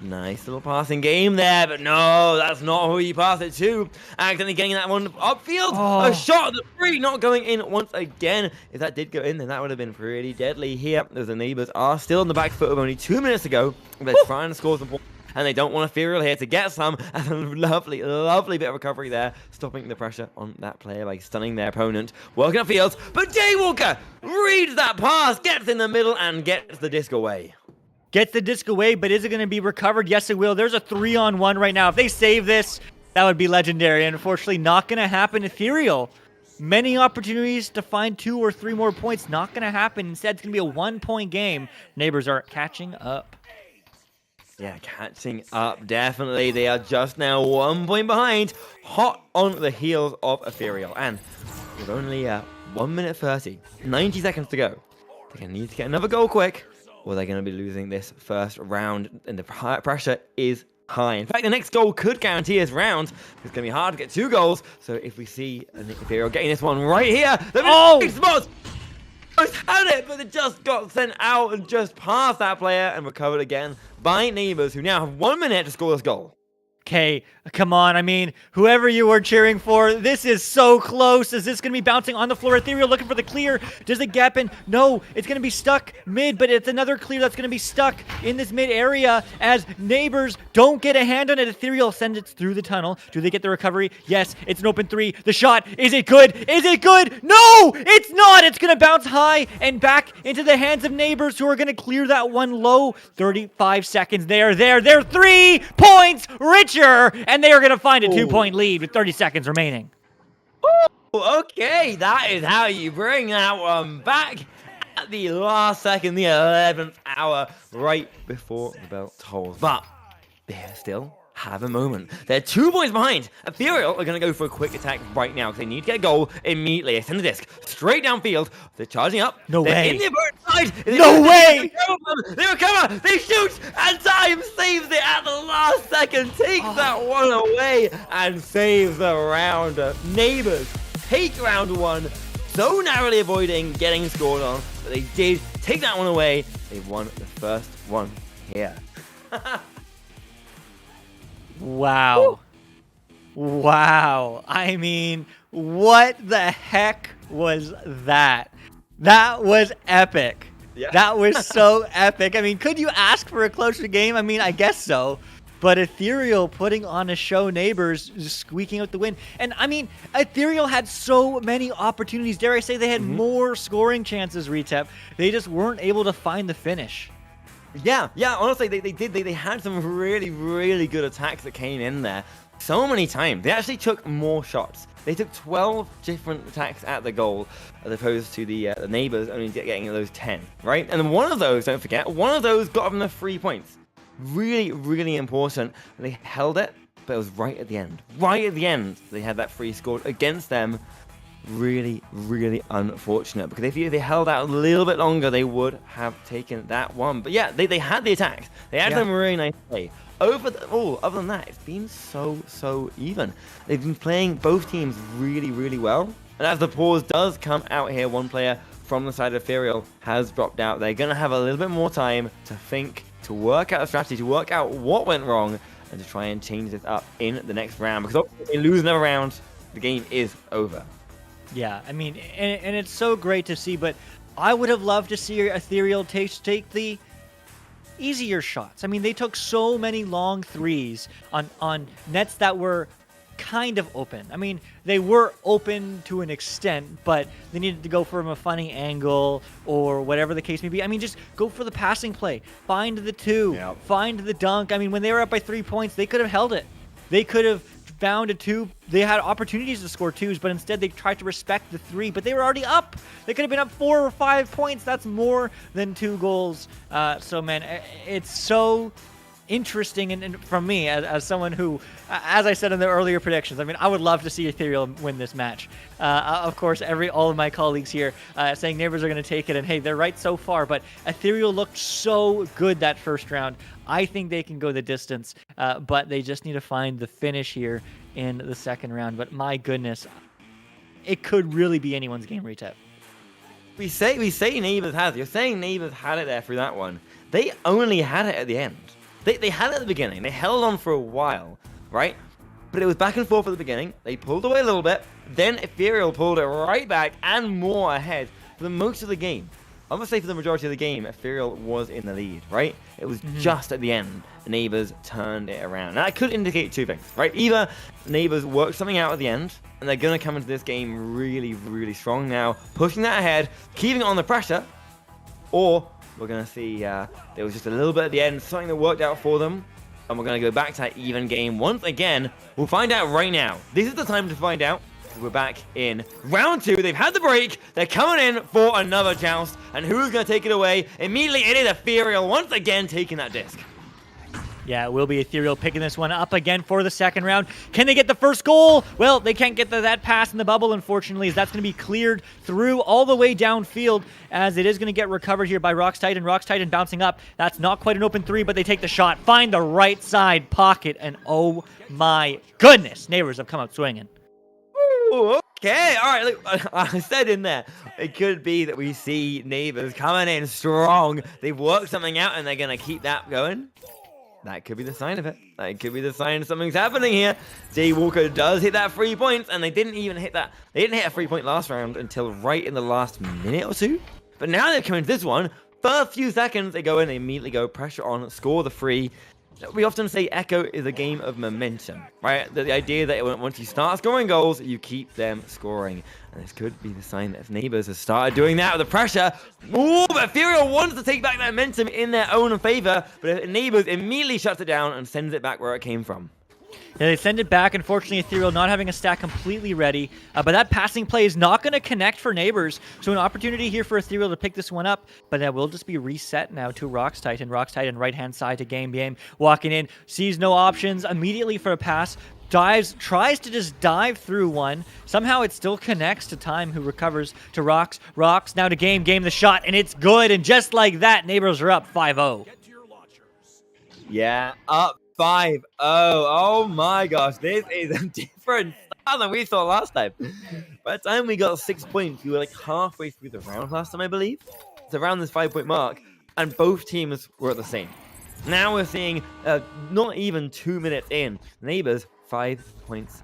Nice little passing game there, but no, that's not who you pass it to. Accidentally getting that one upfield. Oh. A shot at the 3, not going in once again. If that did go in, then that would have been pretty deadly here. As the Neighbors are still on the back foot of only 2 minutes ago. They're trying to score some points, and they don't want Ethereal here to get some. And a lovely, lovely bit of recovery there, stopping the pressure on that player by stunning their opponent. Working upfield, but Jaywalker reads that pass, gets in the middle, and gets the disc away. Gets the disc away, but is it going to be recovered? Yes, it will. There's a 3-on-1 right now. If they save this, that would be legendary. And unfortunately, not going to happen. Ethereal, many opportunities to find 2 or 3 more points. Not going to happen. Instead, it's going to be a 1-point game. Neighbors are catching up. Yeah, catching up, definitely. They are just now 1 point behind, hot on the heels of Ethereal. And with only 1 minute 30, 90 seconds to go, they're going to need to get another goal quick, or they're going to be losing this first round, and the pressure is high. In fact, the next goal could guarantee this round. It's going to be hard to get 2 goals, so if we see Ethereal getting this one right here, the big spot! Had it, but it just got sent out and just past that player and recovered again by Neighbors, who now have 1 minute to score this goal. Okay, come on. I mean, whoever you were cheering for, this is so close. Is this going to be bouncing on the floor? Ethereal looking for the clear. Does it gap in? No, it's going to be stuck mid, but it's another clear that's going to be stuck in this mid area as Neighbors don't get a hand on it. Ethereal sends it through the tunnel. Do they get the recovery? Yes, it's an open 3. The shot, is it good? Is it good? No, it's not. It's going to bounce high and back into the hands of Neighbors, who are going to clear that one low. 35 seconds. They're 3 points richer, and they are going to find a 2-point lead with 30 seconds remaining. Okay, that is how you bring that one back at the last second, the 11th hour, right before the bell tolls. But they still have a moment. They're 2 points behind. Ethereal are going to go for a quick attack right now because they need to get a goal immediately. They send the disc straight downfield. They're charging up. No They're way. in the opponent's side. No way. They recover. They shoot. And time saves it at the last second. Takes that one away and saves the round. Neighbors take round 1. So narrowly avoiding getting scored on. But they did take that one away. They won the first one here. Wow. Wow. I mean, what the heck was that? That was epic. Yeah. That was so epic. I mean, could you ask for a closer game? I mean, I guess so. But Ethereal putting on a show, Neighbors just squeaking out the win. And I mean, Ethereal had so many opportunities. Dare I say they had more scoring chances, Retep. They just weren't able to find the finish. Yeah, honestly, they had some really good attacks that came in there so many times. They actually took more shots. They took 12 different attacks at the goal as opposed to the Neighbors only getting those 10, right? And one of those, don't forget, one of those got them the 3 points. Really important. And they held it, but it was right at the end. Right at the end, they had that free scored against them. Really unfortunate, because if they held out a little bit longer, they would have taken that one. But yeah, they had the attacks. They had them really nicely. Other than that, it's been so even. They've been playing both teams really well. And as the pause does come out here, one player from the side of Ethereal has dropped out. They're going to have a little bit more time to think, to work out a strategy, to work out what went wrong, and to try and change this up in the next round. Because if they lose another round, the game is over. Yeah, I mean, and it's so great to see, but I would have loved to see Ethereal take the easier shots. I mean, they took so many long threes on nets that were kind of open. I mean, they were open to an extent, but they needed to go from a funny angle or whatever the case may be. I mean, just go for the passing play. Find the 2. Yep. Find the dunk. I mean, when they were up by 3 points, they could have held it. They could have found a 2. They had opportunities to score 2s, but instead they tried to respect the 3. But they were already up. They could have been up 4 or 5 points. That's more than 2 goals. So, man, it's so interesting, and from me as someone who, as I said in the earlier predictions, I mean, I would love to see Ethereal win this match. Of course, all of my colleagues here saying Neighbors are going to take it, and hey, they're right so far, but Ethereal looked so good that first round. I think they can go the distance, but they just need to find the finish here in the second round. But my goodness, it could really be anyone's game, Retep. We say Neighbors has it. You're saying Neighbors had it there through that one. They only had it at the end. They had it at the beginning. They held on for a while, right? But it was back and forth at the beginning. They pulled away a little bit. Then Ethereal pulled it right back and more ahead for the most of the game. I'm going to say for the majority of the game, Ethereal was in the lead, right? It was just at the end. Neighbors turned it around. Now, that could indicate 2 things, right? Either Neighbors worked something out at the end, and they're going to come into this game really strong now, pushing that ahead, keeping it on the pressure, or we're going to see there was just a little bit at the end, something that worked out for them, and we're going to go back to that even game once again. We'll find out right now. This is the time to find out. We're back in round 2. They've had the break. They're coming in for another joust. And who's going to take it away? Immediately, it is Ethereal once again taking that disc. Yeah, it will be Ethereal picking this one up again for the second round. Can they get the first goal? Well, they can't get that pass in the bubble, unfortunately, as that's going to be cleared through all the way downfield, as it is going to get recovered here by Rox Titan. Rox Titan bouncing up. That's not quite an open 3, but they take the shot, find the right side pocket, and oh my goodness, Neighbors have come out swinging. Ooh, okay, all right, look, I said in there, it could be that we see Neighbors coming in strong. They've worked something out, and they're going to keep that going. That could be the sign of it. That could be the sign something's happening here. Jaywalker does hit that 3 points, and they didn't even hit that. They didn't hit a 3-point last round until right in the last minute or two. But now they've come into this one. First few seconds, they go in, they immediately go pressure on, score the 3. We often say Echo is a game of momentum, right? The idea that once you start scoring goals, you keep them scoring. And this could be the sign that if Neighbors has started doing that with the pressure. Ooh, but Ethereal wants to take back that momentum in their own favor, but Neighbors immediately shuts it down and sends it back where it came from. Yeah, they send it back. Unfortunately, Ethereal not having a stack completely ready. But that passing play is not going to connect for Neighbors. So an opportunity here for Ethereal to pick this one up. But that will just be reset now to Rox Titan. Rox Titan right-hand side to Game. Walking in, sees no options immediately for a pass. Dives, tries to just dive through one. Somehow it still connects to Time, who recovers to Rox. Rox now to Game the shot, and it's good. And just like that, Neighbors are up 5-0. Yeah, up 5-0. Oh my gosh, this is a different style than we saw last time. By the time we got 6 points, we were like halfway through the round last time, I believe. It's around this 5-point mark, and both teams were at the same. Now we're seeing not even 2 minutes in, Neighbors 5 points.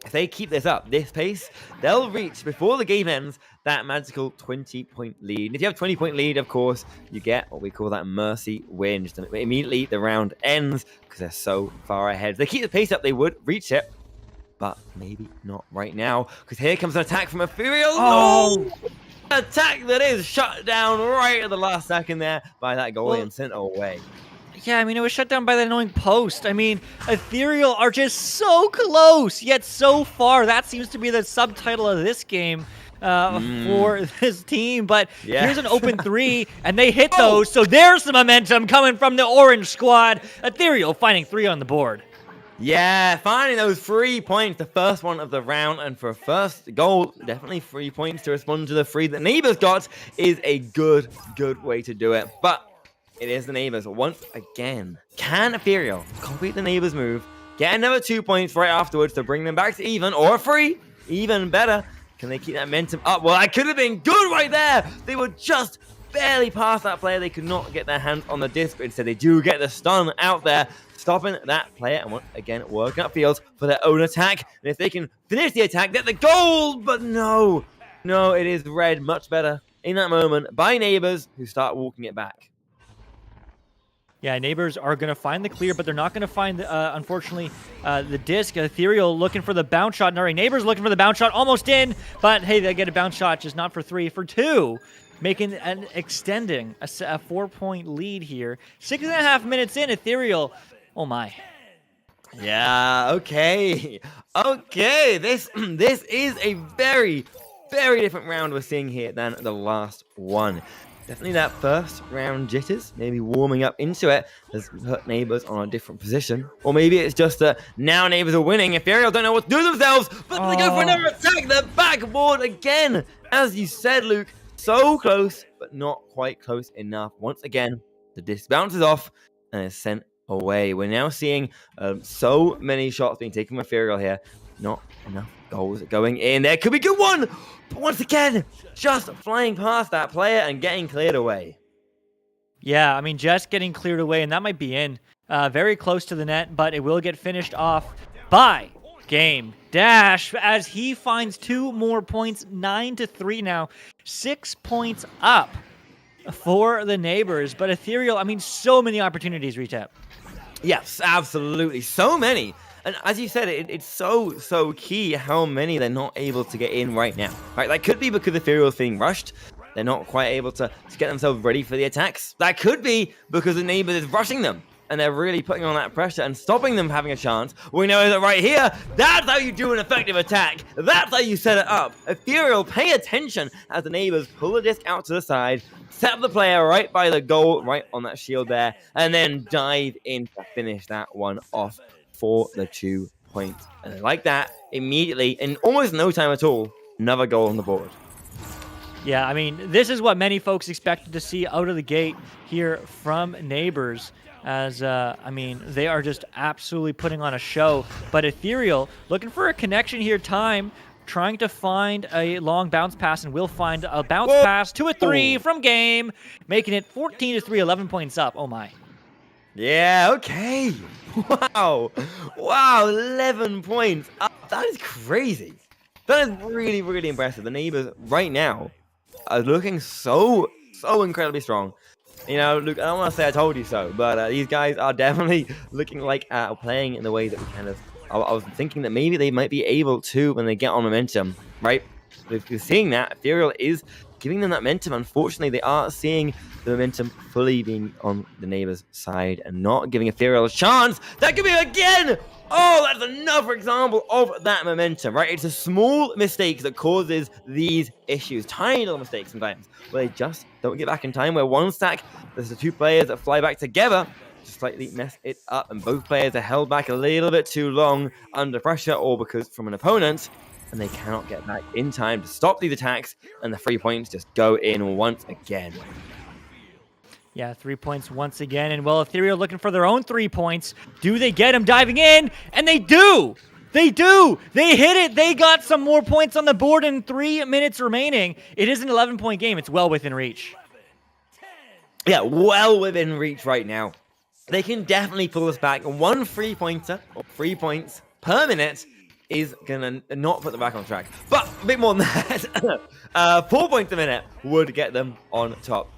If they keep this up, this pace, they'll reach, before the game ends, that magical 20-point lead. And if you have a 20-point lead, of course, you get what we call that mercy win. Just immediately, the round ends because they're so far ahead. If they keep the pace up, they would reach it. But maybe not right now, because here comes an attack from Ethereal. Oh! Attack that is shut down right at the last second there by that goalie and sent away. Yeah, I mean, it was shut down by the annoying post. I mean, Ethereal are just so close, yet so far. That seems to be the subtitle of this game for this team. But here's an open 3, and they hit those. So there's the momentum coming from the orange squad. Ethereal finding 3 on the board. Yeah, finding those 3 points, the first one of the round, and for a first goal, definitely 3 points to respond to the 3 that Neighbors got is a good way to do it. But it is the Neighbors once again. Can Ethereal complete the Neighbors move, get another 2 points right afterwards to bring them back to even, or 3? Even better. Can they keep that momentum up? Well, that could have been good right there. They were just barely past that player. They could not get their hands on the disc, but instead they do get the stun out there, stopping that player, and once again working up fields for their own attack. And if they can finish the attack, get the goal. But no, it is read much better in that moment by Neighbors, who start walking it back. Yeah, Neighbors are going to find the clear, but they're not going to find, unfortunately, the disc. Ethereal looking for the bounce shot. No, Neighbors looking for the bounce shot, almost in. But, hey, they get a bounce shot, just not for 3, for 2. Making and extending a 4-point lead here. 6.5 minutes in, Ethereal. Oh, my. Yeah, okay. This is a very different round we're seeing here than the last one. Definitely that first round jitters, maybe warming up into it, has put Neighbors on a different position. Or maybe it's just that now Neighbors are winning. Ethereal don't know what to do themselves, but they go for another attack. They're backboard again. As you said, Luke, so close, but not quite close enough. Once again, the disc bounces off and is sent away. We're now seeing so many shots being taken from Ethereal here. Not enough goals going in. There could be a good one, but once again, just flying past that player and getting cleared away. Yeah, I mean, just getting cleared away, and that might be in. Very close to the net, but it will get finished off by Game Dash as he finds 2 more points, 9-3 now, 6 points up for the Neighbors. But Ethereal, I mean, so many opportunities, Retap. Yes, absolutely, so many. And as you said, it's so key how many they're not able to get in right now. Right, that could be because Ethereal's being rushed. They're not quite able to get themselves ready for the attacks. That could be because the Neighbors is rushing them, and they're really putting on that pressure and stopping them having a chance. We know that right here, that's how you do an effective attack. That's how you set it up. Ethereal, pay attention as the Neighbors pull the disc out to the side, set up the player right by the goal, right on that shield there, and then dive in to finish that one off for the 2 points. And like that, immediately, in almost no time at all, another goal on the board. Yeah, I mean, this is what many folks expected to see out of the gate here from Neighbors. As, I mean, they are just absolutely putting on a show. But Ethereal, looking for a connection here, Time, trying to find a long bounce pass, and will find a bounce pass to a 3 from Game, making it 14-3, 11 points up. Oh, my. Yeah, okay. Wow. Wow, 11 points. That is crazy. That is really, really impressive. The neighbors right now are looking so incredibly strong. You know, look, I don't want to say I told you so, but these guys are definitely looking like playing in the way that we kind of. I was thinking that maybe they might be able to when they get on momentum, right? If you're seeing that, Ethereal is giving them that momentum. Unfortunately, they are seeing the momentum fully being on the neighbor's side and not giving Ethereal a chance. That could be again. Oh, that's another example of that momentum, right? It's a small mistake that causes these issues. Tiny little mistakes sometimes where they just don't get back in time, where one stack, there's the two players that fly back together to slightly mess it up, and both players are held back a little bit too long under pressure or because from an opponent, and they cannot get back in time to stop these attacks, and the 3 points just go in once again. Yeah, 3 points once again. And, well, Ethereal looking for their own 3 points. Do they get him diving in? And they do! They do! They hit it! They got some more points on the board in 3 minutes remaining. It is an 11-point game. It's well within reach. Yeah, well within reach right now. They can definitely pull us back. One 3-pointer, or 3 points per minute, is going to not put them back on track. But a bit more than that. 4 points a minute would get them on top.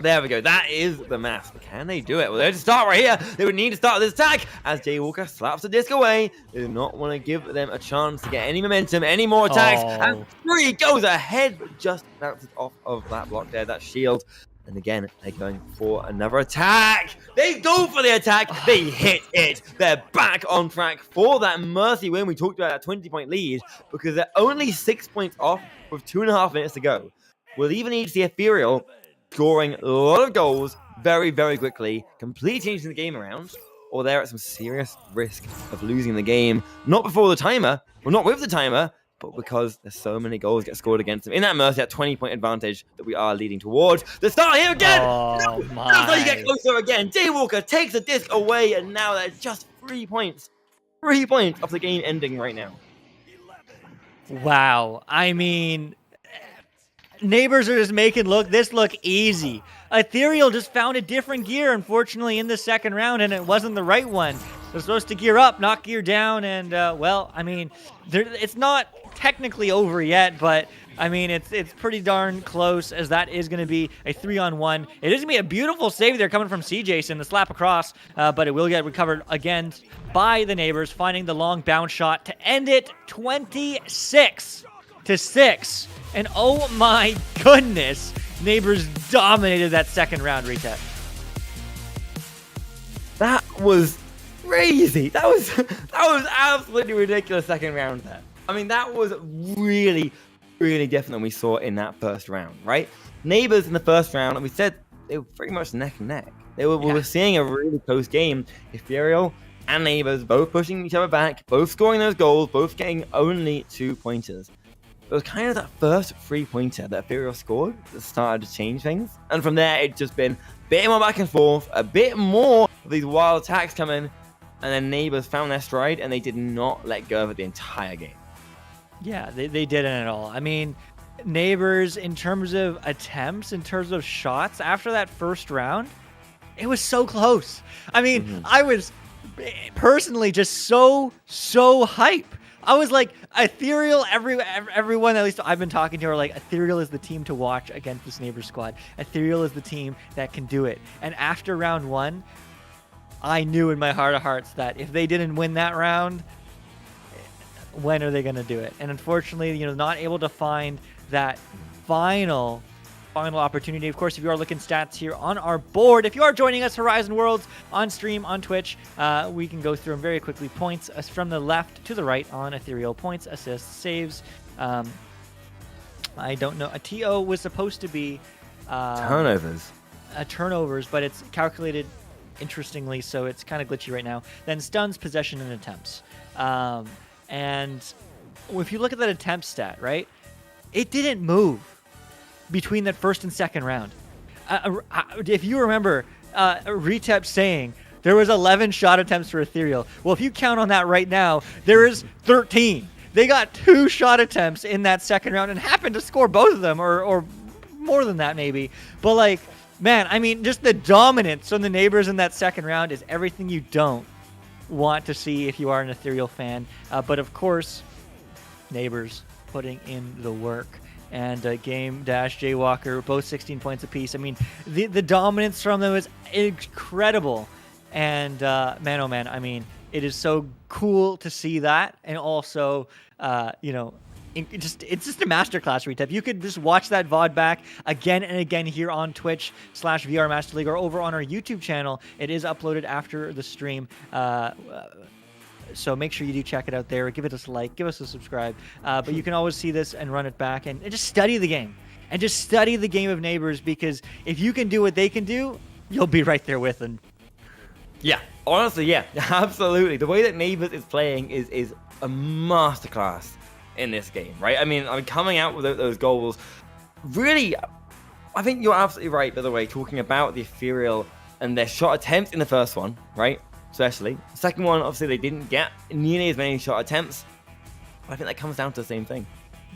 There we go. That is the math. Can they do it? Well, they have to start right here. They would need to start this attack as Jaywalker slaps the disc away. They do not want to give them a chance to get any momentum, any more attacks. Oh. And 3 goes ahead, but just bounces off of that block there, that shield. And again, they're going for another attack. They go for the attack. They hit it. They're back on track for that Mercy win. We talked about that 20-point lead because they're only 6 points off with 2.5 minutes to go. We'll even need to see Ethereal scoring a lot of goals very, very quickly, completely changing the game around, or they're at some serious risk of losing the game. Not before the timer, well, not with the timer, but because there's so many goals get scored against them. In that Mercy, that 20-point advantage that we are leading towards. The start here again! Oh, my. That's how you get closer again. Jaywalker takes the disc away, and now they're just 3 points. 3 points of the game ending right now. Wow. I mean, neighbors are just making this look easy. Ethereal just found a different gear, unfortunately, in the second round, and it wasn't the right one. They're supposed to gear up, not gear down, and, well, I mean, it's not technically over yet, but, I mean, it's pretty darn close, as that is going to be a 3-on-1. It is going to be a beautiful save there coming from CJson, the slap across, but it will get recovered again by the neighbors, finding the long bounce shot to end it 26-6. And oh my goodness, neighbors dominated that second round, Retep. That was crazy. That was absolutely ridiculous second round there. I mean, that was really, really different than we saw in that first round, right? Neighbors in the first round, and we said they were pretty much neck and neck. We were seeing a really close game. Ethereal and neighbors both pushing each other back, both scoring those goals, both getting only 2 pointers. It was kind of that first 3-pointer that Ethereal scored that started to change things. And from there, it's just been a bit more back and forth, a bit more of these wild attacks coming, and then neighbors found their stride, and they did not let go of it the entire game. Yeah, they didn't at all. I mean, neighbors, in terms of attempts, in terms of shots, after that first round, it was so close. I mean, I was personally just so hype. I was like, Ethereal, everyone, at least I've been talking to, are like, Ethereal is the team to watch against this neighbor squad. Ethereal is the team that can do it. And after round 1, I knew in my heart of hearts that if they didn't win that round, when are they going to do it? And unfortunately, not able to find that final opportunity. Of course, if you are looking stats here on our board, if you are joining us Horizon Worlds on stream on Twitch, we can go through them very quickly. Points from the left to the right on Ethereal. Points, assists, saves. I don't know. A TO was supposed to be Turnovers, but it's calculated interestingly, so it's kind of glitchy right now. Then stuns, possession, and attempts. And if you look at that attempt stat, right, it didn't move between that first and second round. If you remember, Retep saying there was 11 shot attempts for Ethereal. Well, if you count on that right now, there is 13. They got 2 shot attempts in that second round and happened to score both of them, or more than that maybe. But like, Man, I mean, just the dominance from the neighbors in that second round is everything you don't want to see if you are an Ethereal fan. But of course, neighbors putting in the work. And Game Dash, Jaywalker, both 16 points apiece. I mean, the dominance from them is incredible. And man, oh man, I mean, it is so cool to see that. And also, it's just a masterclass retap. You could just watch that VOD back again and again here on Twitch/VR Master League or over on our YouTube channel. It is uploaded after the stream. So make sure you do check it out there. Give it a like, give us a subscribe. But you can always see this and run it back and just study the game. And just study the game of neighbors, because if you can do what they can do, you'll be right there with them. Yeah, honestly, yeah, absolutely. The way that Neighbors is playing is a masterclass in this game, right? I mean, coming out with those goals, really, I think you're absolutely right, by the way, talking about the Ethereal and their shot attempts in the first one, right? Especially. The second one, obviously, they didn't get nearly as many shot attempts. But I think that comes down to the same thing,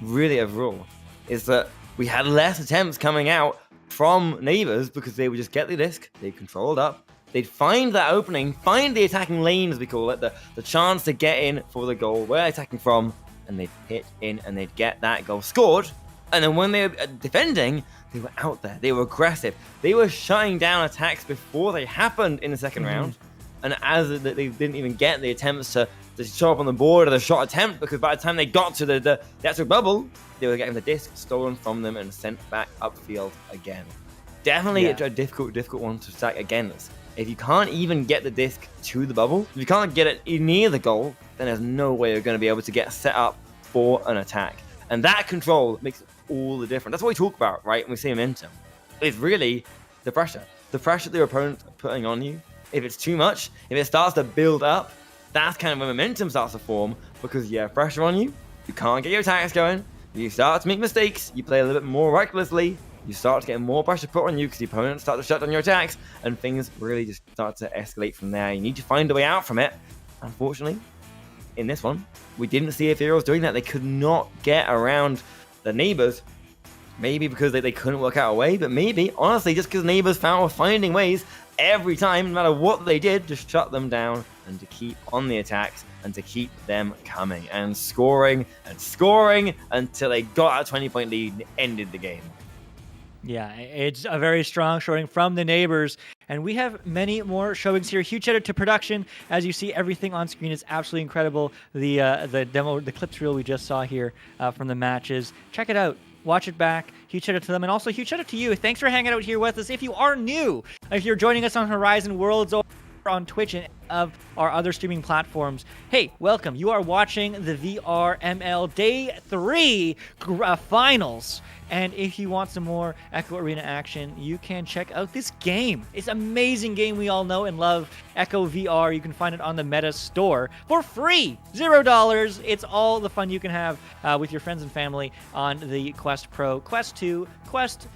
really, overall, is that we had less attempts coming out from Neighbors because they would just get the disc, they controlled up, they'd find that opening, find the attacking lane, as we call it, the chance to get in for the goal, where they're attacking from, and they'd hit in and they'd get that goal scored. And then when they were defending, they were out there, they were aggressive, they were shutting down attacks before they happened in the second round. And as they didn't even get the attempts to show up on the board or the shot attempt, because by the time they got to the actual bubble, they were getting the disc stolen from them and sent back upfield again. Definitely a difficult one to stack against. If you can't even get the disc to the bubble, if you can't get it near the goal, then there's no way you're going to be able to get set up for an attack. And that control makes all the difference. That's what we talk about, right? When we say momentum. It's really the pressure. The pressure that your opponent's putting on you. If it's too much, if it starts to build up, that's kind of when momentum starts to form, because you have pressure on you, you can't get your attacks going, you start to make mistakes, you play a little bit more recklessly, you start to get more pressure put on you because the opponents start to shut down your attacks, and things really just start to escalate from there. You need to find a way out from it. Unfortunately, in this one, we didn't see Ethereals doing that. They could not get around the Neighbors, maybe because they couldn't work out a way, but maybe, honestly, just because Neighbors were finding ways every time, no matter what they did, to shut them down and to keep on the attacks and to keep them coming and scoring until they got a 20-point lead and ended the game. Yeah, it's a very strong showing from the Neighbors, and we have many more showings here. Huge shout out to production. As you see, everything on screen is absolutely incredible. The demo, the clips reel we just saw here from the matches. Check it out. Watch it back. Huge shout out to them, and also huge shout out to you. Thanks for hanging out here with us. If you are new, if you're joining us on Horizon Worlds or on Twitch and of our other streaming platforms, hey, welcome. You are watching the VRML Day 3 finals. And if you want some more Echo Arena action, you can check out this game. It's an amazing game we all know and love, Echo VR. You can find it on the Meta Store for free, $0. It's all the fun you can have with your friends and family on the Quest Pro, Quest 2, Quest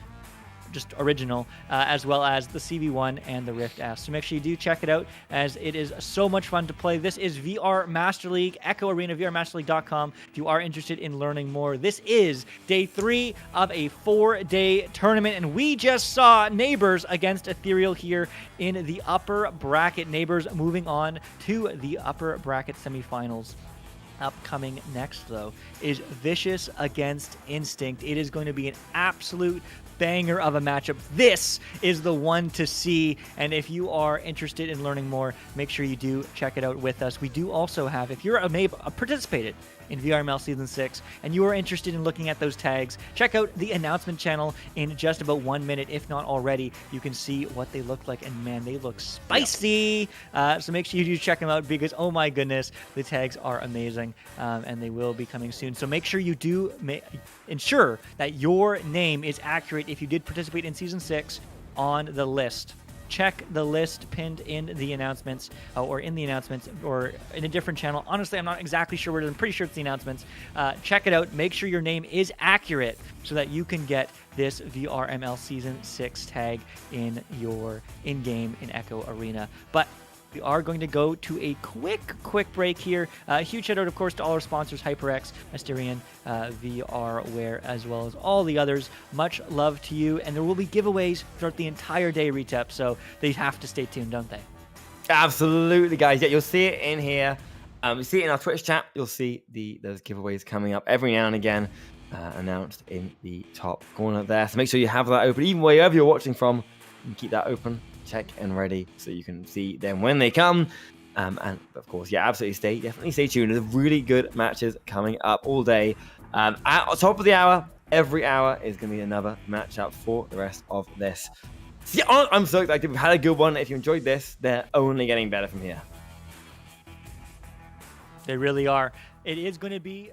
just original, as well as the CV1 and the Rift S. So make sure you do check it out, as it is so much fun to play. This is VR Master League, Echo Arena VRMasterLeague.com. If you are interested in learning more, this is day 3 of a 4-day tournament, and we just saw Neighbors against Ethereal here in the upper bracket. Neighbors moving on to the upper bracket semifinals. Upcoming next, though, is Vicious against Instinct. It is going to be an absolute banger of a matchup. This is the one to see, and if you are interested in learning more, make sure you do check it out with us. We do also have, if you're participated in VRML Season 6 and you are interested in looking at those tags, check out the announcement channel in just about 1 minute, if not already. You can see what they look like, and man, they look spicy. So make sure you do check them out, because oh my goodness, the tags are amazing, and they will be coming soon. So make sure you do ensure that your name is accurate if you did participate in Season 6 on the list. Check the list pinned in the announcements, or in the announcements, or in a different channel. Honestly, I'm not exactly sure where it is. I'm pretty sure it's the announcements. Check it out. Make sure your name is accurate so that you can get this VRML Season 6 tag in your in-game in Echo Arena. But We are going to go to a quick break here. Huge shout out, of course, to all our sponsors, HyperX, Asterion, VRware, as well as all the others. Much love to you, and there will be giveaways throughout the entire day, Retep, so they have to stay tuned, don't they? Absolutely, guys. Yeah, you'll see it in here. You see it in our Twitch chat. You'll see those giveaways coming up every now and again, announced in the top corner there. So make sure you have that open, even wherever you're watching from. You can keep that open, check and ready, so you can see them when they come. And of course, yeah, definitely stay tuned. There's really good matches coming up all day. At the top of the hour, every hour is going to be another matchup for the rest of this. So yeah, I'm so excited. We've had a good one. If you enjoyed this, they're only getting better from here. They really are. It is going to be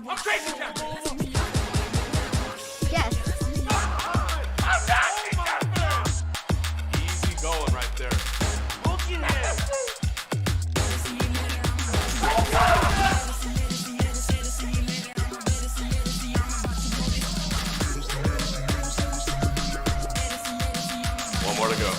I'm crazy, Chapter. Yes. Easy going right there. Looking at him. One more to go.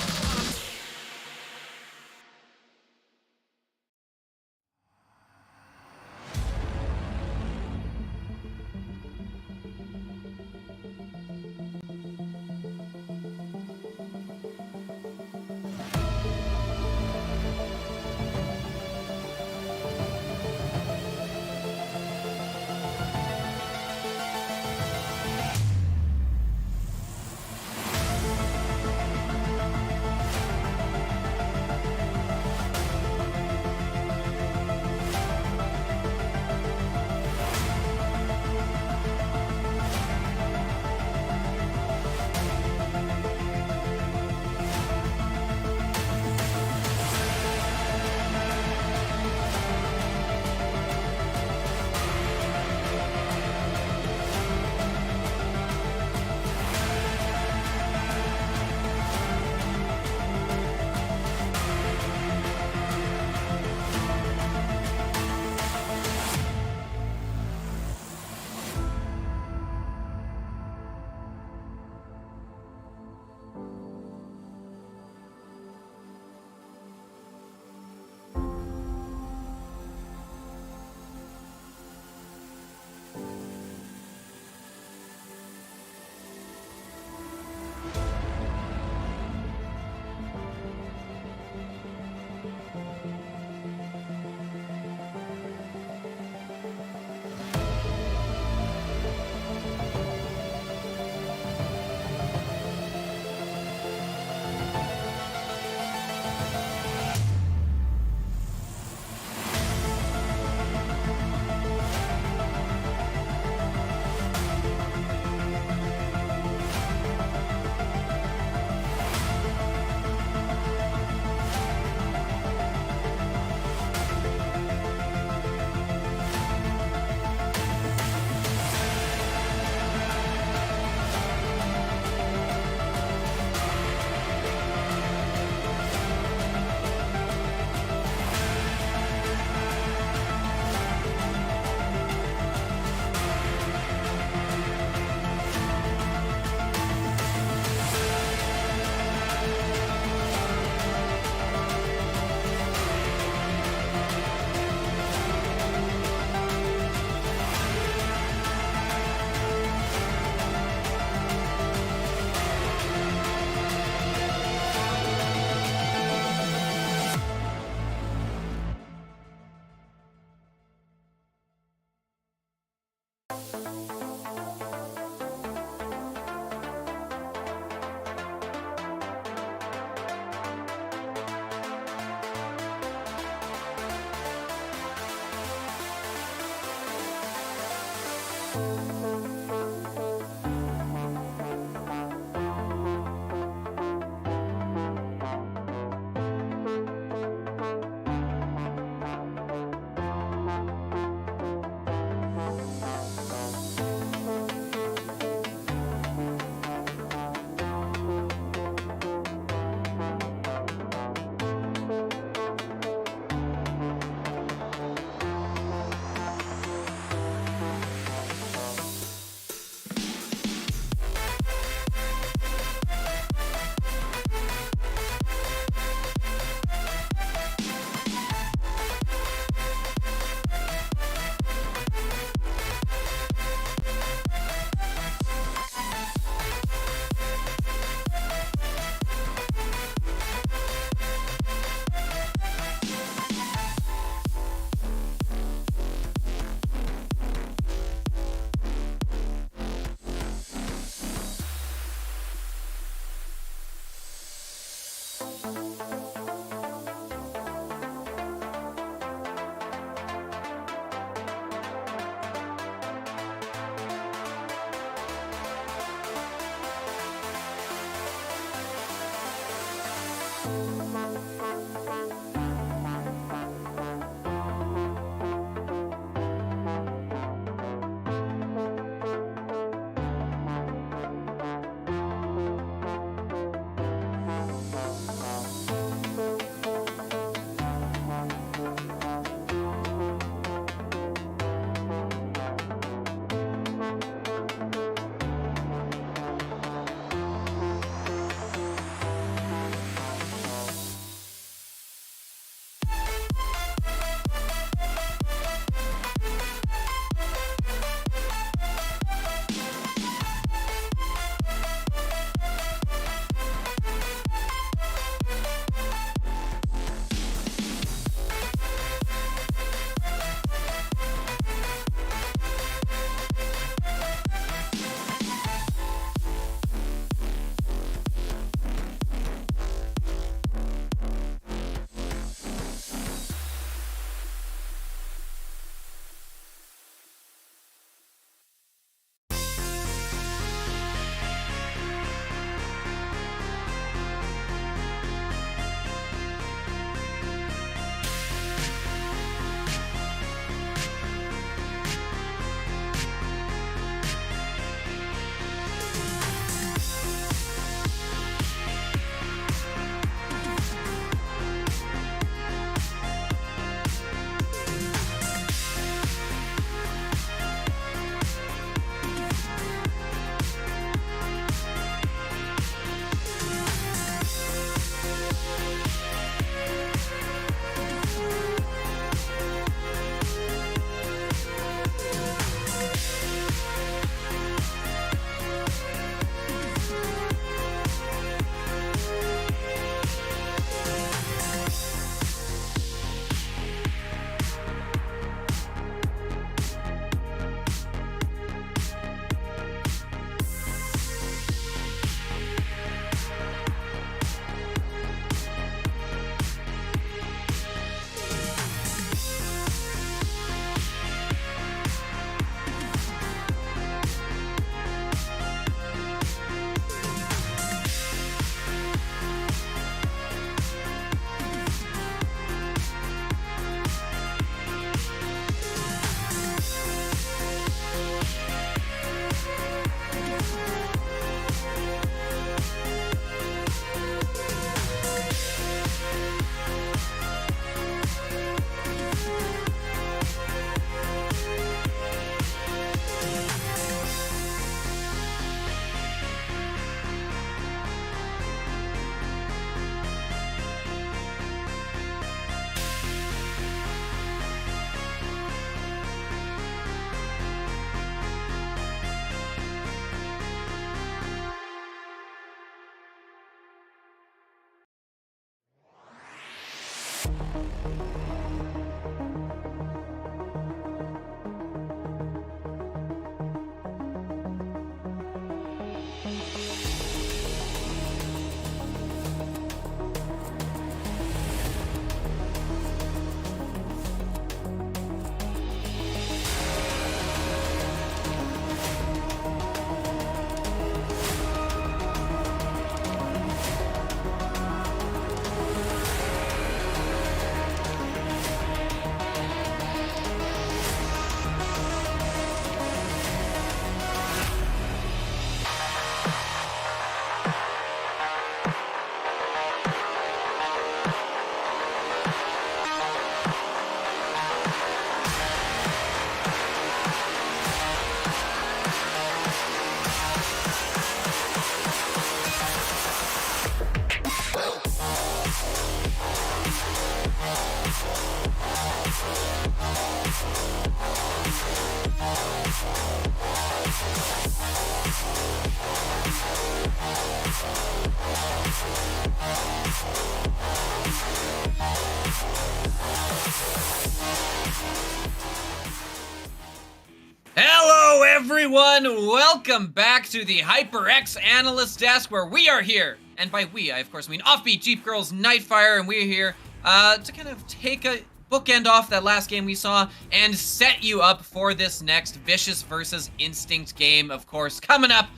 Hello, everyone. Welcome back to the HyperX Analyst Desk, where we are here, and by we, I of course mean Offbeat, Jeep Girls, Nightfire, and we're here to kind of take a bookend off that last game we saw and set you up for this next Vicious versus Instinct game, of course, coming up.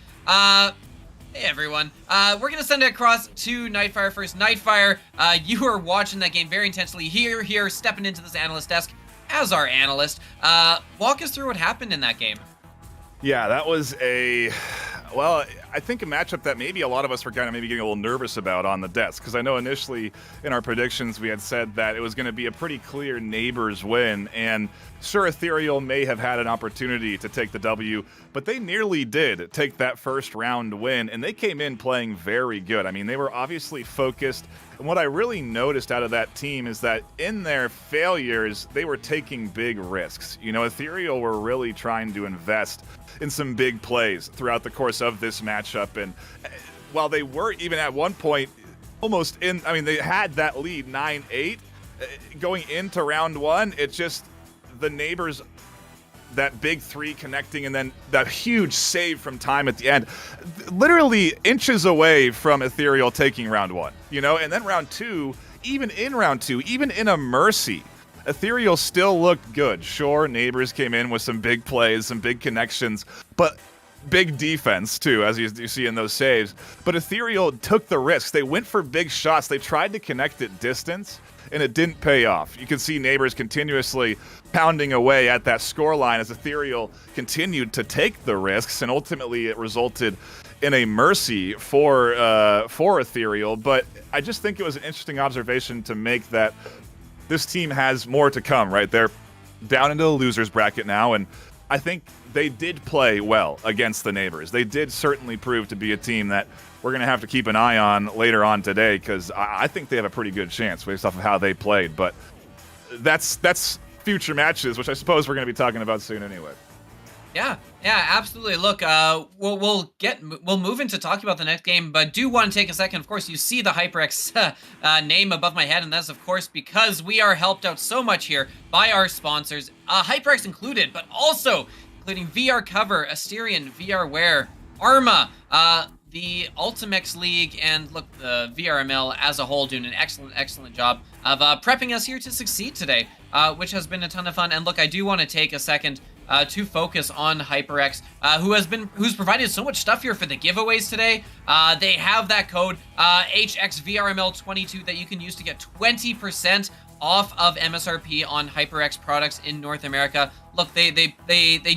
Hey everyone, we're gonna send it across to Nightfire first. Nightfire, you are watching that game very intensely. Here, stepping into this analyst desk as our analyst. Walk us through what happened in that game. Yeah, that was I think a matchup that maybe a lot of us were kind of maybe getting a little nervous about on the desk, because I know initially in our predictions we had said that it was going to be a pretty clear Neighbors win, and sure, Ethereal may have had an opportunity to take the W, but they nearly did take that first round win, and they came in playing very good. I mean, they were obviously focused, and what I really noticed out of that team is that in their failures, they were taking big risks. You know, Ethereal were really trying to invest in some big plays throughout the course of this matchup, and while they were even at one point almost in, I mean, they had that lead 9-8 going into round one. It's just the Neighbors, that big three connecting, and then that huge save from time at the end, literally inches away from Ethereal taking round one, you know. And then round two, even in a Mercy, Ethereal still looked good. Sure, Neighbors came in with some big plays, some big connections, but big defense too, as you see in those saves. But Ethereal took the risks. They went for big shots. They tried to connect at distance, and it didn't pay off. You can see Neighbors continuously pounding away at that scoreline as Ethereal continued to take the risks, and ultimately it resulted in a Mercy for Ethereal. But I just think it was an interesting observation to make that this team has more to come, right? They're down into the losers bracket now, and I think they did play well against the Neighbors. They did certainly prove to be a team that we're going to have to keep an eye on later on today, because I think they have a pretty good chance based off of how they played. But that's future matches, which I suppose we're going to be talking about soon anyway. Yeah, absolutely. Look, we'll move into talking about the next game, but do want to take a second. Of course, you see the HyperX name above my head, and that's of course because we are helped out so much here by our sponsors, HyperX included, but also including VR Cover, Asterion, VRWare, Arma, the Ultimex League, and look, the VRML as a whole doing an excellent job of prepping us here to succeed today, which has been a ton of fun. And look, I do want to take a second to focus on HyperX, who's provided so much stuff here for the giveaways today. They have that code HXVRML22 that you can use to get 20% off of MSRP on HyperX products in North America. Look, they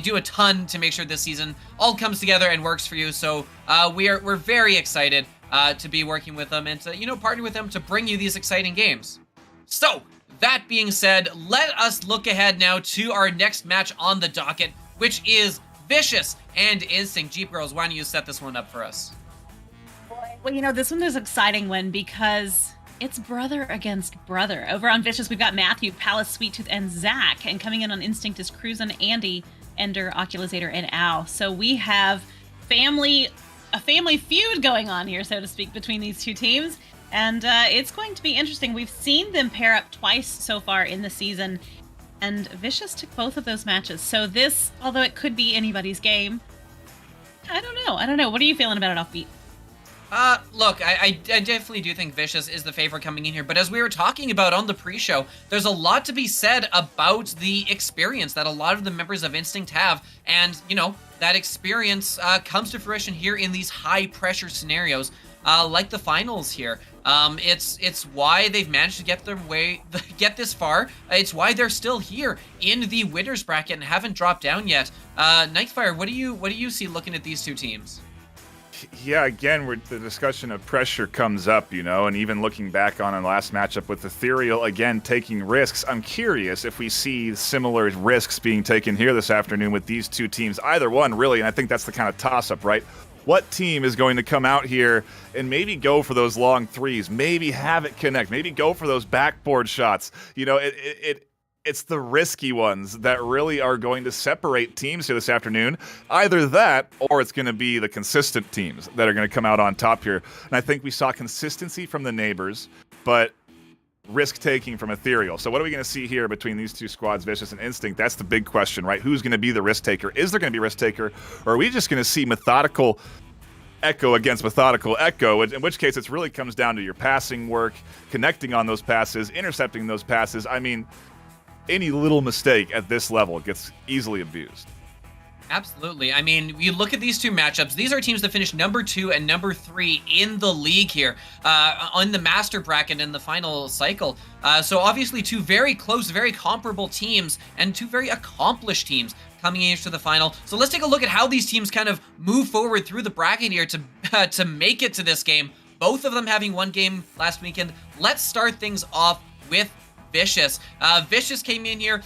do a ton to make sure this season all comes together and works for you. So we're very excited to be working with them and to partner with them to bring you these exciting games. So that being said, let us look ahead now to our next match on the docket, which is Vicious and Instinct. Jeep Girls, why don't you set this one up for us? Well, this one is an exciting one because it's brother against brother. Over on Vicious, we've got Matthew, Palace, Sweet Tooth, and Zach. And coming in on Instinct is Cruz and Andy, Ender, Oculizator, and Al. So we have a family feud going on here, so to speak, between these two teams. And it's going to be interesting. We've seen them pair up twice so far in the season, and Vicious took both of those matches. So this, although it could be anybody's game, I don't know. What are you feeling about it, Offbeat? Look, I definitely do think Vicious is the favorite coming in here, but as we were talking about on the pre-show, there's a lot to be said about the experience that a lot of the members of Instinct have, and, you know, that experience comes to fruition here in these high-pressure scenarios, like the finals here. It's why they've managed to get this far. It's why they're still here in the winners bracket and haven't dropped down yet. Nightfire, what do you see looking at these two teams? Yeah, again, the discussion of pressure comes up, you know, and even looking back on the last matchup with Ethereal, again, taking risks. I'm curious if we see similar risks being taken here this afternoon with these two teams. Either one, really, and I think that's the kind of toss-up, right? What team is going to come out here and maybe go for those long threes, maybe have it connect, maybe go for those backboard shots? You know, it's the risky ones that really are going to separate teams here this afternoon. Either that, or it's going to be the consistent teams that are going to come out on top here. And I think we saw consistency from the neighbors, but risk-taking from Ethereal. So what are we going to see here between these two squads, Vicious and Instinct? That's the big question, right? Who's going to be the risk-taker? Is there going to be a risk-taker, or are we just going to see methodical Echo against methodical Echo, in which case it really comes down to your passing work, connecting on those passes, intercepting those passes. I mean, any little mistake at this level gets easily abused. Absolutely. I mean, you look at these two matchups. These are teams that finished number 2 and number 3 in the league here on the master bracket in the final cycle. So obviously two very close, very comparable teams and two very accomplished teams coming into the final. So let's take a look at how these teams kind of move forward through the bracket here to make it to this game. Both of them having one game last weekend. Let's start things off with Vicious. Vicious came in here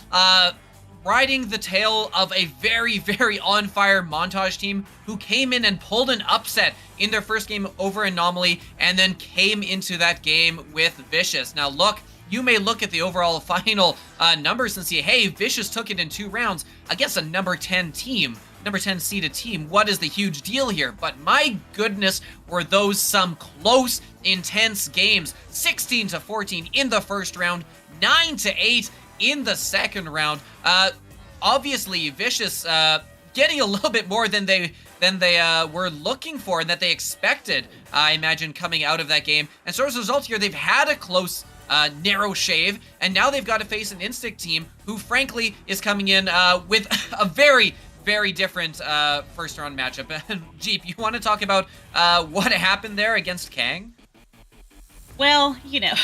riding the tail of a very, very on-fire Montage team who came in and pulled an upset in their first game over Anomaly and then came into that game with Vicious. Now look, you may look at the overall final numbers and see, hey, Vicious took it in 2 rounds against a number 10 team, number 10 seeded team. What is the huge deal here? But my goodness, were those some close, intense games. 16-14 in the first round, 9-8 in the second round. Obviously, Vicious getting a little bit more than they were looking for and that they expected, I imagine, coming out of that game. And so as a result here, they've had a close, narrow shave, and now they've got to face an Instinct team who, frankly, is coming in with a very, very different first round matchup. Jeep, you want to talk about what happened there against Kang? Well, you know,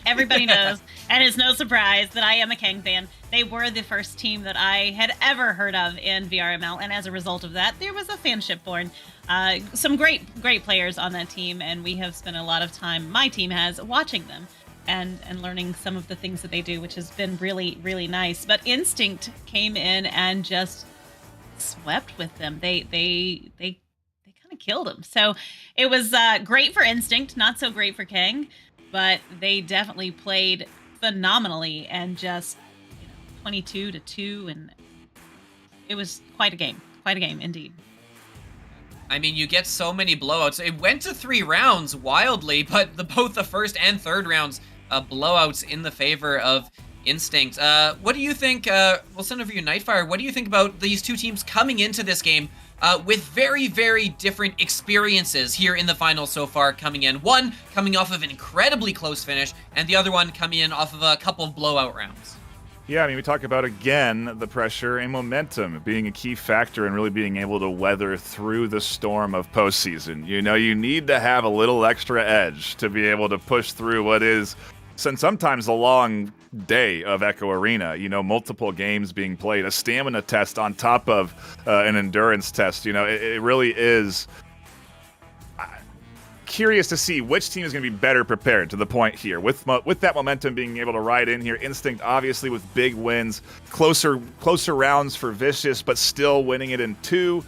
everybody knows, and it's no surprise that I am a Kang fan. They were the first team that I had ever heard of in VRML, and as a result of that, there was a fanship born. Some great players on that team, and we have spent a lot of time, my team has, watching them and learning some of the things that they do, which has been really, really nice. But Instinct came in and just swept with them. They killed him. So it was great for Instinct, not so great for Kang, but they definitely played phenomenally and just 22-2, and it was quite a game indeed. I mean, you get so many blowouts. It went to 3 rounds wildly, but both the first and third rounds blowouts in the favor of Instinct. What do you think? We'll send over you Nightfire. What do you think about these two teams coming into this game with very, very different experiences here in the finals so far coming in? One coming off of an incredibly close finish, and the other one coming in off of a couple of blowout rounds. Yeah, I mean, we talk about, again, the pressure and momentum being a key factor in really being able to weather through the storm of postseason. You know, you need to have a little extra edge to be able to push through what is sometimes a long day of Echo Arena, you know, multiple games being played, a stamina test on top of an endurance test. You know, it really is curious to see which team is going to be better prepared to the point here with that momentum being able to ride in here. Instinct obviously with big wins, closer rounds for Vicious, but still winning it in 2.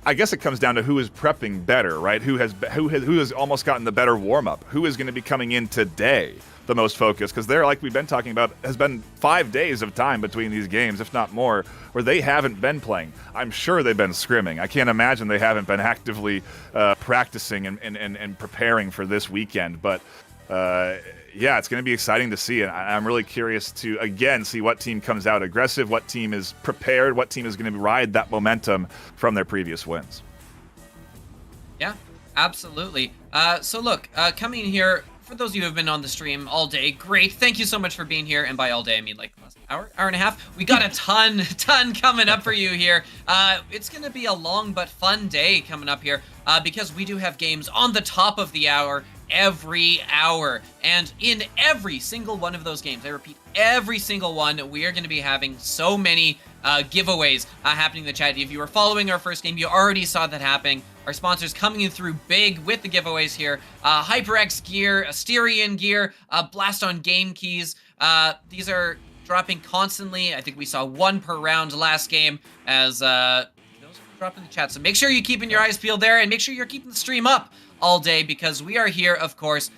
I guess it comes down to who is prepping better, right? Who has almost gotten the better warm-up? Who is going to be coming in today the most focused? Because there, like we've been talking about, has been 5 days of time between these games, if not more, where they haven't been playing. I'm sure they've been scrimming. I can't imagine they haven't been actively practicing and preparing for this weekend. But yeah, it's going to be exciting to see. And I'm really curious to, again, see what team comes out aggressive, what team is prepared, what team is going to ride that momentum from their previous wins. Yeah, absolutely. So look, coming in here, for those of you who have been on the stream all day, great. Thank you so much for being here. And by all day, I mean like the last hour and a half. We got a ton coming up for you here. It's going to be a long but fun day coming up here because we do have games on the top of the hour every hour. And in every single one of those games, I repeat, every single one, we are going to be having so many giveaways happening in the chat. If you were following our first game, you already saw that happening. Our sponsors coming in through big with the giveaways here. HyperX gear, Asterion gear, Blast on game keys. These are dropping constantly. I think we saw 1 per round last game as those are dropping in the chat. So make sure you're keeping your eyes peeled there and make sure you're keeping the stream up all day because we are here, of course.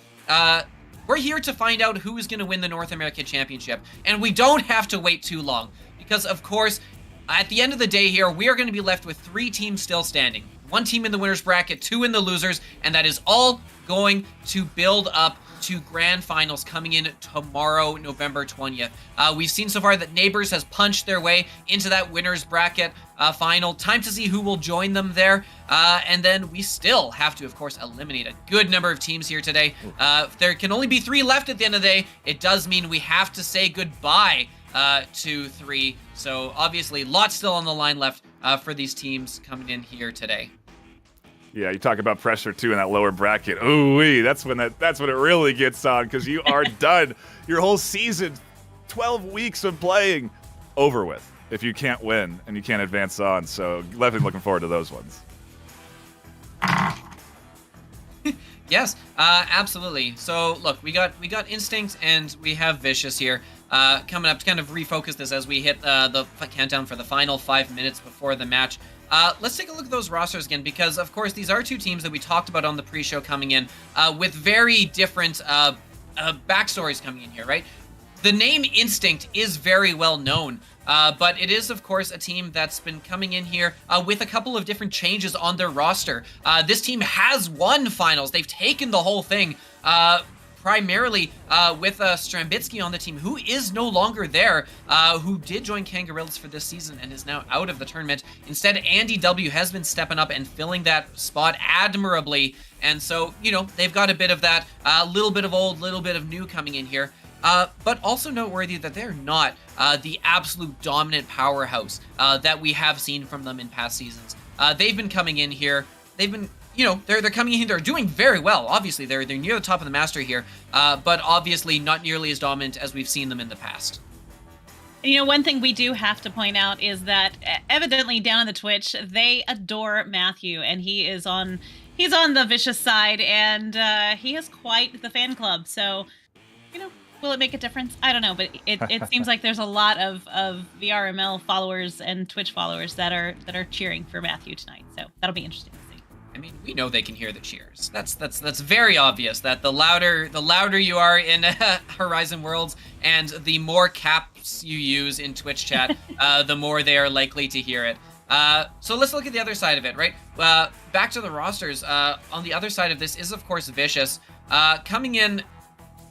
We're here to find out who is going to win the North American Championship. And we don't have to wait too long because, of course, at the end of the day here, we are going to be left with 3 teams still standing. 1 team in the winner's bracket, 2 in the losers, and that is all going to build up to grand finals coming in tomorrow, November 20th. We've seen so far that Neighbors has punched their way into that winner's bracket final. Time to see who will join them there. And then we still have to, of course, eliminate a good number of teams here today. There can only be 3 left at the end of the day. It does mean we have to say goodbye to 3. So obviously, lots still on the line left for these teams coming in here today. Yeah, you talk about pressure too in that lower bracket. Ooh-wee, that's when it really gets on because you are done. Your whole season, 12 weeks of playing, over with if you can't win and you can't advance on. So definitely looking forward to those ones. Yes, absolutely. So look, we got Instinct and we have Vicious here coming up to kind of refocus this as we hit the countdown for the final 5 minutes before the match. Let's take a look at those rosters again, because of course these are 2 teams that we talked about on the pre-show coming in with very different backstories coming in here, right? The name Instinct is very well known, but it is of course a team that's been coming in here with a couple of different changes on their roster. This team has won finals. They've taken the whole thing. Primarily with Strambitsky on the team, who is no longer there, who did join Kangarillas for this season and is now out of the tournament. Instead, Andy W has been stepping up and filling that spot admirably. And so, you know, they've got a bit of that, a little bit of old, little bit of new coming in here. But also noteworthy that they're not the absolute dominant powerhouse that we have seen from them in past seasons. They've been coming in here. They've been... You know, they're coming in here, they're doing very well. Obviously, they're near the top of the Master here, but obviously not nearly as dominant as we've seen them in the past. You know, one thing we do have to point out is that evidently down on the Twitch, they adore Matthew, and he's on the Vicious side, and he has quite the fan club. So, you know, will it make a difference? I don't know, but it seems like there's a lot of VRML followers and Twitch followers that are cheering for Matthew tonight. So that'll be interesting. I mean, we know they can hear the cheers. That's very obvious that the louder you are in Horizon Worlds and the more caps you use in Twitch chat, the more they are likely to hear it. So let's look at the other side of it, right? Back to the rosters. On the other side of this is, of course, Vicious coming in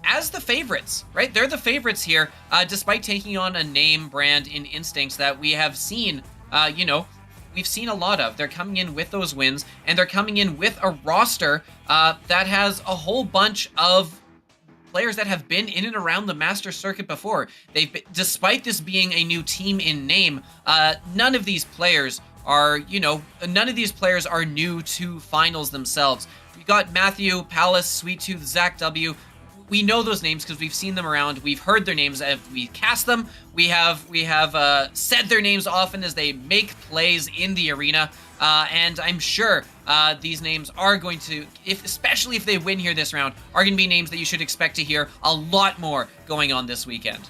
as the favorites, right? They're the favorites here, despite taking on a name brand in Instincts that we have seen, you know, we've seen a lot of. They're coming in with those wins, and they're coming in with a roster that has a whole bunch of players that have been in and around the Master Circuit before. Despite this being a new team in name, none of these players are, you know, new to finals themselves. We got Matthew, Palace, Sweet Tooth, Zach W. We know those names because we've seen them around. We've heard their names. We cast them. We have said their names often as they make plays in the arena. And I'm sure these names are going to, especially if they win here this round, are going to be names that you should expect to hear a lot more going on this weekend.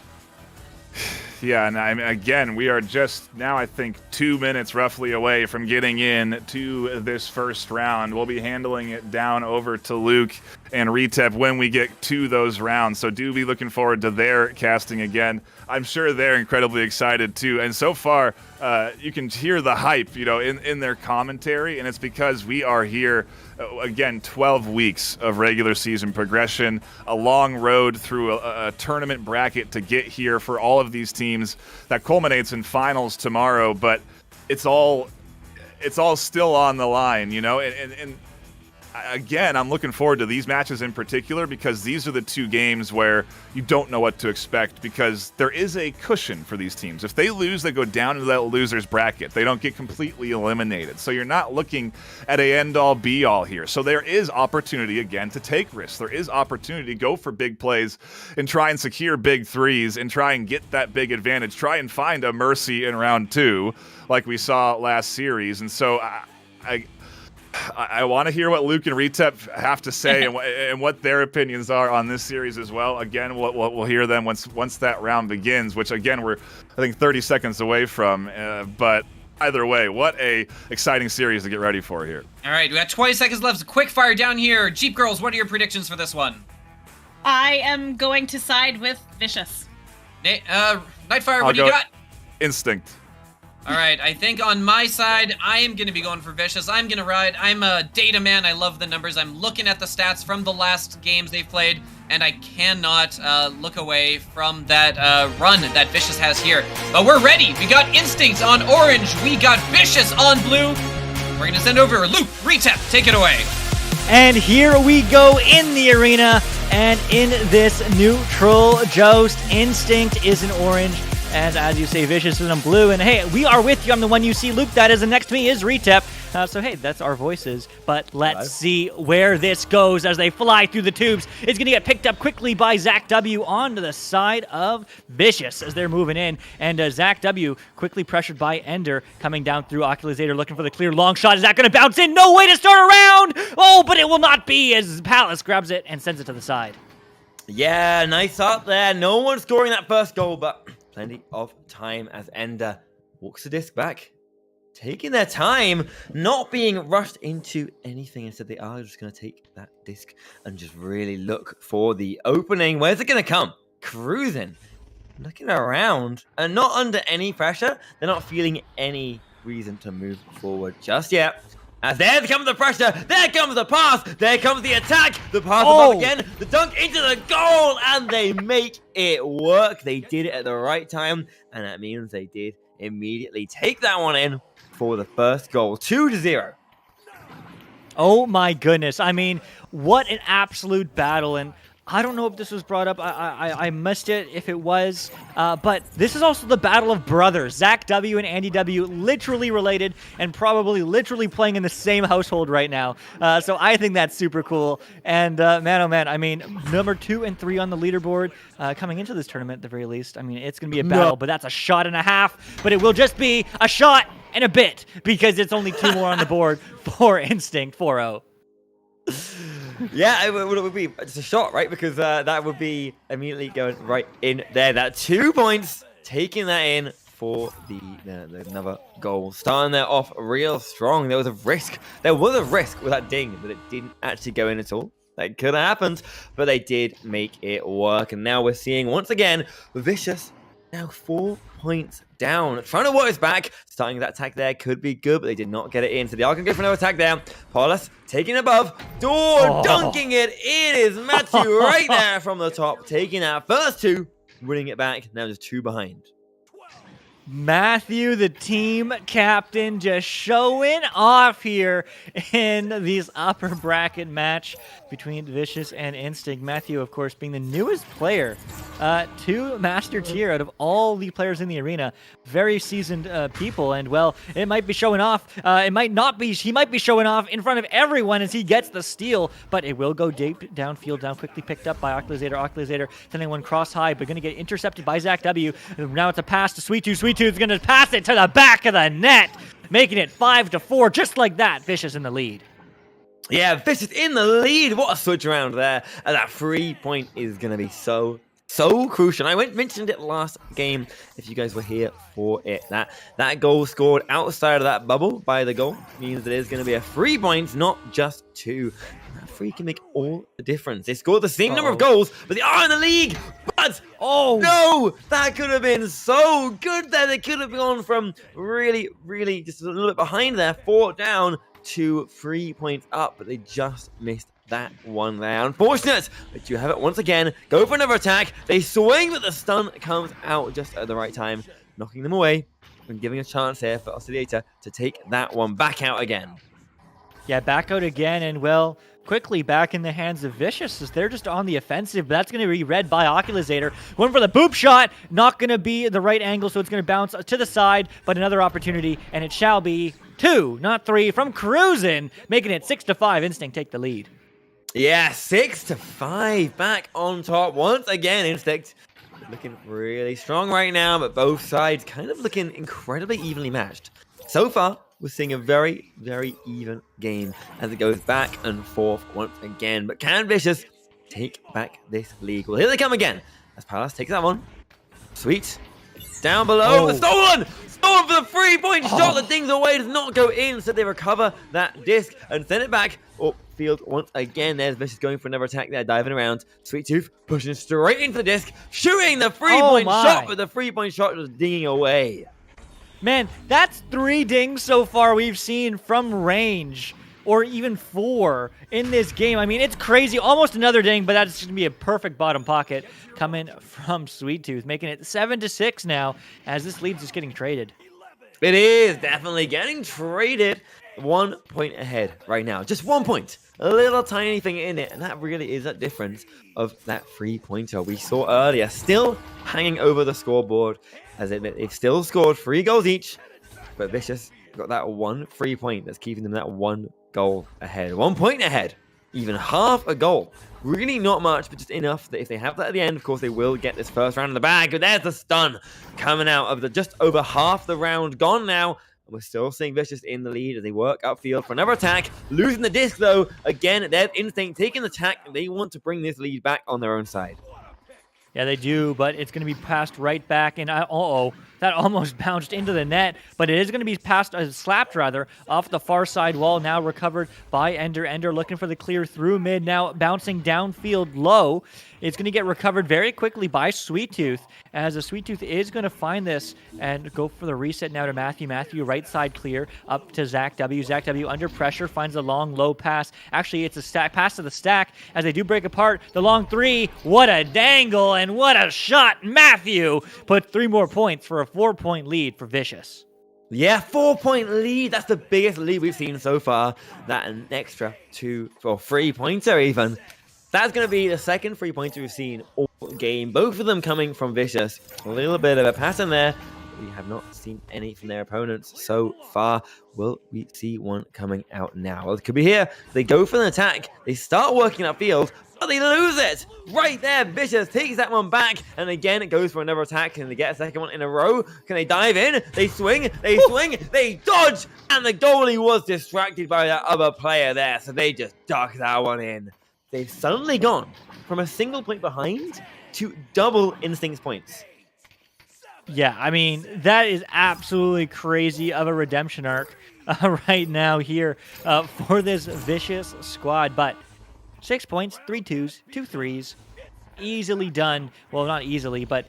Yeah, and again, we are just now, I think, 2 minutes roughly away from getting in to this first round. We'll be handling it down over to Luke and Retep when we get to those rounds. So do be looking forward to their casting again. I'm sure they're incredibly excited too. And so far, you can hear the hype, in their commentary, and it's because we are here. Again, 12 weeks of regular season progression, a long road through a tournament bracket to get here for all of these teams that culminates in finals tomorrow, but it's all still on the line, and again, I'm looking forward to these matches in particular because these are the two games where you don't know what to expect because there is a cushion for these teams. If they lose, they go down into that loser's bracket. They don't get completely eliminated. So you're not looking at a end-all, be-all here. So there is opportunity, again, to take risks. There is opportunity to go for big plays and try and secure big threes and try and get that big advantage. Try and find a mercy in round 2 like we saw last series. And so I want to hear what Luke and Retep have to say and what their opinions are on this series as well. Again, we'll hear them once that round begins, which again we're I think 30 seconds away from. But either way, what a exciting series to get ready for here. All right, we got 20 seconds left. Quick fire down here. Jeep Girls, what are your predictions for this one? I am going to side with Vicious. Nightfire, what do you got? Instinct. All right, I think on my side, I am going to be going for Vicious. I'm going to ride. I'm a data man. I love the numbers. I'm looking at the stats from the last games they've played, and I cannot look away from that run that Vicious has here. But we're ready. We got Instinct on orange. We got Vicious on blue. We're going to send over Luke, Retep. Take it away. And here we go in the arena, and in this neutral joust, Instinct is in orange. And as you say, Vicious is in blue. And hey, we are with you. I'm the one you see, Luke. That is, and next to me is Retep. So hey, that's our voices. But let's see where this goes as they fly through the tubes. It's going to get picked up quickly by Zach W onto the side of Vicious as they're moving in. And Zach W quickly pressured by Ender coming down through Occulizator looking for the clear long shot. Is that going to bounce in? No way to start a round! Oh, but it will not be as Palace grabs it and sends it to the side. Yeah, nice up there. No one scoring that first goal, but plenty of time as Ender walks the disc back. Taking their time, not being rushed into anything. Instead, they are just going to take that disc and just really look for the opening. Where's it going to come? Cruising. Looking around and not under any pressure. They're not feeling any reason to move forward just yet. As there comes the pressure, there comes the pass, there comes the attack, the pass above again, the dunk into the goal, and they make it work. They did it at the right time, and that means they did immediately take that one in for the first goal. 2-0. Oh my goodness. I mean, what an absolute battle. And I don't know if this was brought up. I missed it if it was. But this is also the battle of brothers. Zach W and Andy W, literally related and probably literally playing in the same household right now. So I think that's super cool. And man, oh man, I mean, number 2 and 3 on the leaderboard coming into this tournament at the very least. I mean, it's going to be a battle, but that's a shot and a half. But it will just be a shot and a bit because it's only 2 more on the board for Instinct 4-0. Yeah, it would be just a shot, right? Because that would be immediately going right in there. That 2 points, taking that in for the another goal. Starting there off real strong. There was a risk. There was a risk with that ding, but it didn't actually go in at all. That could have happened, but they did make it work. And now we're seeing, once again, Vicious now 4 points down. Trying to work us back. Starting that attack there could be good, but they did not get it in. So they are going to go for another attack there. Paulus taking above. Dunking it. It is Matthew right there from the top. Taking our first 2. Winning it back. Now just 2 behind. Matthew, the team captain, just showing off here in this upper bracket match between Vicious and Instinct. Matthew, of course, being the newest player to Master Tier out of all the players in the arena. Very seasoned people, and well, it might be showing off. It might not be. He might be showing off in front of everyone as he gets the steal, but it will go deep downfield, quickly picked up by Occulizator, sending one cross high, but going to get intercepted by Zach W. Now it's a pass to Sweet 2. Sweet 2 is going to pass it to the back of the net, making it 5-4, just like that. Vicious in the lead. Yeah, Vicious in the lead. What a switch around there. And that 3 point is going to be so So crucial. I mentioned it last game if you guys were here for it. That goal scored outside of that bubble by the goal means that it's going to be a 3 points, not just 2. That 3 can make all the difference. They scored the same number of goals, but they are in the league. But no, that could have been so good there. They could have gone from really, really just a little bit behind there, 4 down to 3 points up, but they just missed that one there. Unfortunate, but you have it once again. Go for another attack. They swing, but the stun comes out just at the right time, knocking them away and giving a chance here for Oscillator to take that one back out again. Yeah, back out again, and well, quickly back in the hands of Vicious as they're just on the offensive, but that's going to be read by Oculusator. Going for the boop shot, not going to be the right angle, so it's going to bounce to the side, but another opportunity, and it shall be 2, not 3, from Cruisin', making it 6-5. Instinct take the lead. Yeah, 6-5 back on top once again. Instinct looking really strong right now, but both sides kind of looking incredibly evenly matched. So far, we're seeing a very, very even game as it goes back and forth once again. But can Vicious take back this league? Well, here they come again as Palace takes that one. Sweet. Down below. Stolen! Stolen for the 3-point shot. The thing's away, does not go in, so they recover that disc and send it back upfield once again. There's Vicious going for another attack there, diving around. Sweet Tooth pushing straight into the disc, shooting the 3-point shot, but the 3-point shot just dinging away. Man, that's 3 dings so far we've seen from range, or even 4 in this game. I mean, it's crazy. Almost another ding, but that's going to be a perfect bottom pocket coming from Sweet Tooth, making it 7-6 now as this lead's just getting traded. It is definitely getting traded. 1 point ahead right now. Just 1 point. A little tiny thing in it, and that really is that difference of that 3-pointer we saw earlier. Still hanging over the scoreboard as they've still scored 3 goals each, but Vicious got that 1 free point that's keeping them that 1 goal ahead. 1 point ahead. Even half a goal. Really not much, but just enough that if they have that at the end, of course, they will get this first round in the bag. But there's the stun coming out of the just over half the round gone now. And we're still seeing Vicious in the lead as they work upfield for another attack. Losing the disc, though. Again, there's Instinct taking the attack, and they want to bring this lead back on their own side. Yeah, they do, but it's going to be passed right back, and that almost bounced into the net, but it is going to be passed, slapped rather, off the far side wall, now recovered by Ender. Ender looking for the clear through mid, now bouncing downfield low. It's going to get recovered very quickly by Sweet Tooth, as a Sweet Tooth is going to find this and go for the reset now to Matthew. Matthew, right side clear, up to Zach W. Zach W. under pressure, finds a long, low pass. Actually, it's a pass to the stack as they do break apart. The long 3, what a dangle and what a shot. Matthew put 3 more points for a 4-point lead for Vicious. Yeah, 4-point lead. That's the biggest lead we've seen so far. That an extra 2 or 3-pointer even. That's going to be the second 3-pointer we've seen all game. Both of them coming from Vicious. A little bit of a pattern there. We have not seen any from their opponents so far. Will we see one coming out now? Well, it could be here. They go for an attack. They start working upfield, but they lose it. Right there, Vicious takes that one back. And again, it goes for another attack. Can they get a second one in a row? Can they dive in? They swing, they dodge. And the goalie was distracted by that other player there. So they just duck that one in. They've suddenly gone from a single point behind to double Instinct's points. Yeah, I mean, that is absolutely crazy of a redemption arc right now here for this Vicious squad. But 6 points, 3 2s, 2 3s. Easily done. Well, not easily, but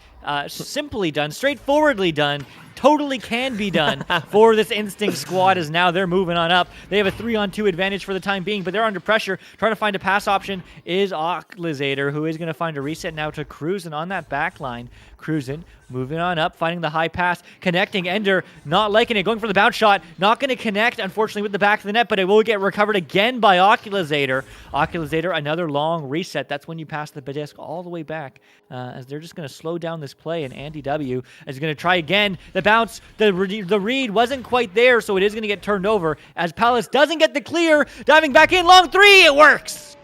simply done, straightforwardly done. Totally can be done for this Instinct squad as now they're moving on up. They have a 3-on-2 advantage for the time being, but they're under pressure. Trying to find a pass option is Oclusator, who is going to find a reset now to Cruisin' on that back line. Cruisin' moving on up, finding the high pass, connecting. Ender not liking it, going for the bounce shot. Not going to connect, unfortunately, with the back of the net, but it will get recovered again by Oculusator. Oculusator, another long reset. That's when you pass the disc all the way back, as they're just going to slow down this play, and Andy W. is going to try again. The bounce, the read wasn't quite there, so it is going to get turned over as Palace doesn't get the clear. Diving back in, long 3, it works.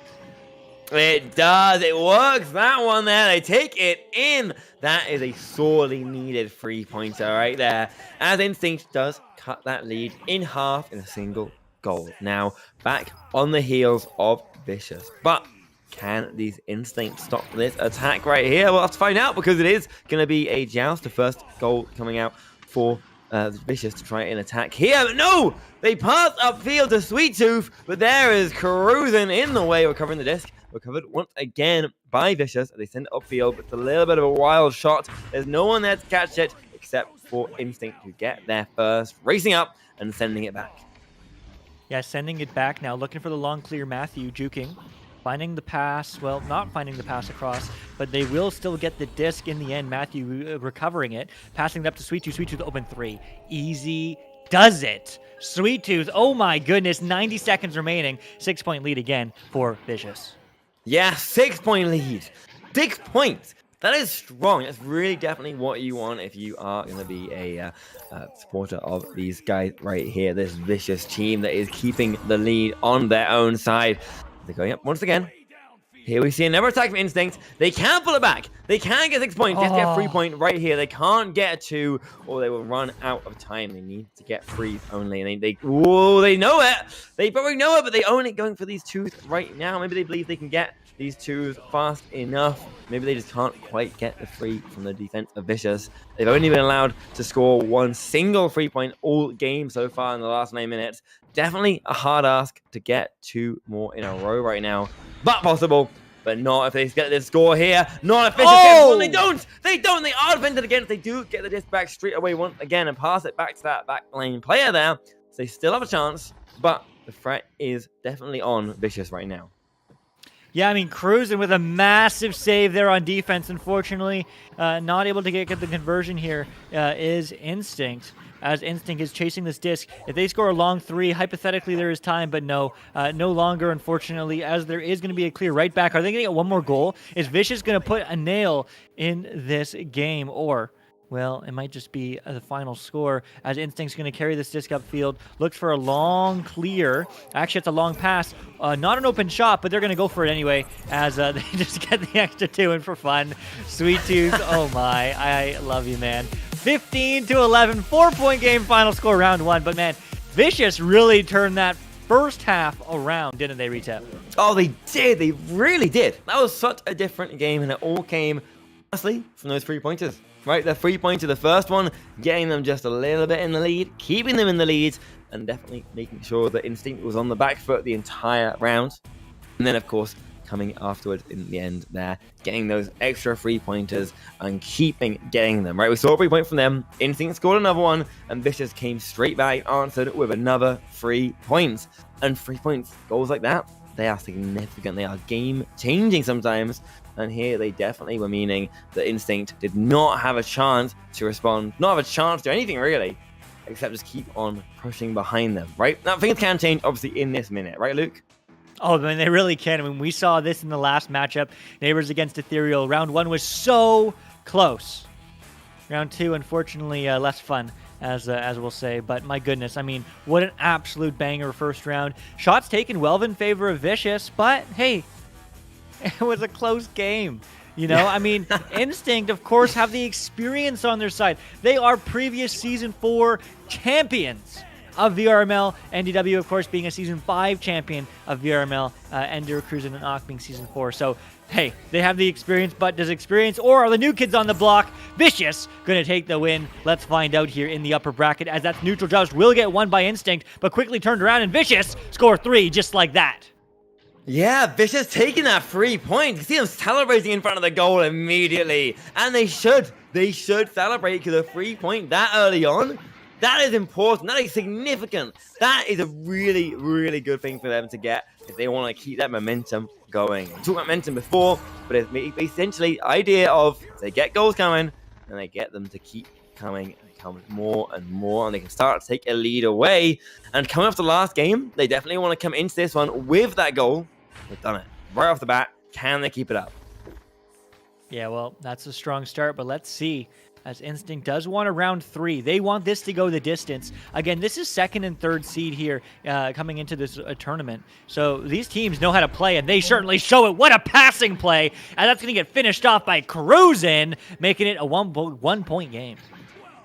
It does. It works. That one there. They take it in. That is a sorely needed 3-pointer right there. As Instinct does cut that lead in half in a single goal. Now back on the heels of Vicious. But Can these Instincts stop this attack right here? We'll have to find out, because it is going to be a joust. The first goal coming out for Vicious to try and attack here. But no! They pass upfield to Sweet Tooth, but there is Cruising in the way, recovering the disc. Recovered once again by Vicious. They send it upfield, but it's a little bit of a wild shot. There's no one there to catch it except for Instinct to get there first, racing up and sending it back. Yeah, sending it back now, looking for the long clear. Matthew juking, finding the pass. Well, not finding the pass across, but they will still get the disc in the end. Matthew recovering it, passing it up to Sweet Tooth. Sweet Tooth open 3. Easy does it. Sweet Tooth, oh my goodness, 90 seconds remaining. 6-point lead again for Vicious. Yeah, 6-point lead. 6 points. That is strong. That's really definitely what you want if you are going to be a supporter of these guys right here. This Vicious team that is keeping the lead on their own side. They're going up once again. Here we see another attack from Instinct. They can pull it back. They can get 6 points. Just get 3 point right here. They can't get 2, or they will run out of time. They need to get 3 only. And they know it. They probably know it, but they only going for these 2s right now. Maybe they believe they can get these 2s fast enough. Maybe they just can't quite get the 3 from the defense of Vicious. They've only been allowed to score 1 single 3-point all game so far in the last 9 minutes. Definitely a hard ask to get 2 more in a row right now. But possible, but not if they get this score here. Not if Vicious gets one. They don't. They are defended against. They do get the disc back straight away once again and pass it back to that back lane player there. So they still have a chance, but the threat is definitely on Vicious right now. Yeah, I mean, Cruising with a massive save there on defense. Unfortunately, not able to get the conversion here is Instinct, as Instinct is chasing this disc. If they score a long 3, hypothetically there is time, but no longer, unfortunately, as there is going to be a clear right back. Are they going to get one more goal? Is Vicious going to put a nail in this game? Or, well, it might just be the final score, as Instinct's going to carry this disc upfield. Looks for a long clear. Actually, it's a long pass. Not an open shot, but they're going to go for it anyway, as they just get the extra 2 in for fun. Sweet Tooth, oh my, I love you, man. 15-11, 4-point game, final score, round 1. But man, Vicious really turned that first half around, didn't they, Retep? Oh, they did. They really did. That was such a different game, and it all came, honestly, from those 3-pointers. Right, the 3-pointer, the first one, getting them just a little bit in the lead, keeping them in the lead, and definitely making sure that Instinct was on the back foot the entire round. And then, of course, coming afterwards in the end there, getting those extra 3-pointers and getting them. Right, we saw a 3-point from them. Instinct scored another one, and Vicious came straight back, answered with another 3 points. And 3 points, goals like that, they are significant. They are game-changing sometimes. And here they definitely were meaning that Instinct did not have a chance to respond, not have a chance to do anything really, except just keep on pushing behind them, right? Now, things can change, obviously, in this minute, right, Luke? Oh, man, they really can. I mean, we saw this in the last matchup, Neighbors against Ethereal. Round 1 was so close. Round 2, unfortunately, less fun, as we'll say. But my goodness, I mean, what an absolute banger first round. Shots taken well in favor of Vicious, but hey, it was a close game. You know, I mean, Instinct, of course, have the experience on their side. They are previous Season 4 champions of VRML. NDW, of course, being a Season 5 champion of VRML. Ender, Cruising, and Ock being Season 4. So, hey, they have the experience, but does experience or are the new kids on the block, Vicious, going to take the win? Let's find out here in the upper bracket, as that neutral joust will get won by Instinct, but quickly turned around, and Vicious score 3 just like that. Yeah, Vicious taking that 3 points. You see them celebrating in front of the goal immediately. And they should. They should celebrate, because a 3-point that early on, that is important. That is significant. That is a really, really good thing for them to get if they want to keep that momentum going. We talked about momentum before, but it's essentially the idea of they get goals coming and they get them to keep coming and come more and more, and they can start to take a lead away. And coming off the last game, they definitely want to come into this one with that goal. They've done it right off the bat. Can they keep it up? Yeah, well, that's a strong start, but let's see. As Instinct does want a round 3. They want this to go the distance. Again, this is 2nd and 3rd seed here coming into this tournament. So these teams know how to play, and they certainly show it. What a passing play. And that's going to get finished off by Cruising, making it a 1-point game.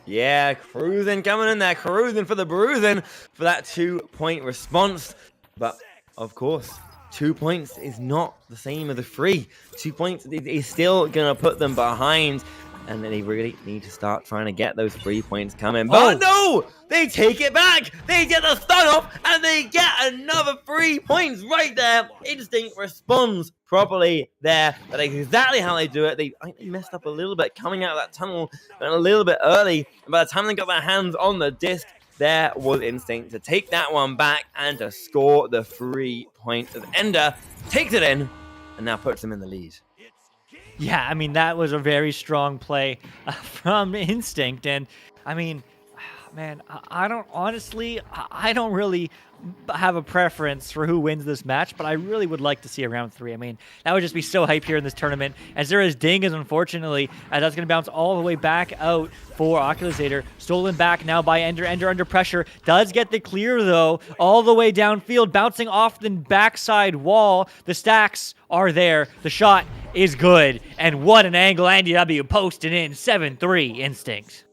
Yeah, Cruising coming in there. Cruising for the bruising for that 2-point response. But, of course, 2 points is not the same as a 3. 2 points is still going to put them behind. And then they really need to start trying to get those 3 points coming. But no! They take it back! They get the stun off, and they get another 3 points right there. Instinct responds properly there. That's exactly how they do it. They messed up a little bit coming out of that tunnel a little bit early. And by the time they got their hands on the disc, there was Instinct to take that one back and to score the 3 points as Ender takes it in and now puts them in the lead. Yeah, I mean, that was a very strong play from Instinct. And, I mean, man, I don't really have a preference for who wins this match, but I really would like to see a round 3. I mean, that would just be so hype here in this tournament. As there is Ding is unfortunately, as that's going to bounce all the way back out for Oculusator. Stolen back now by Ender. Ender under pressure. Does get the clear, though, all the way downfield, bouncing off the backside wall. The stacks are there. The shot is good. And what an angle. Andy W posted in 7-3 Instinct.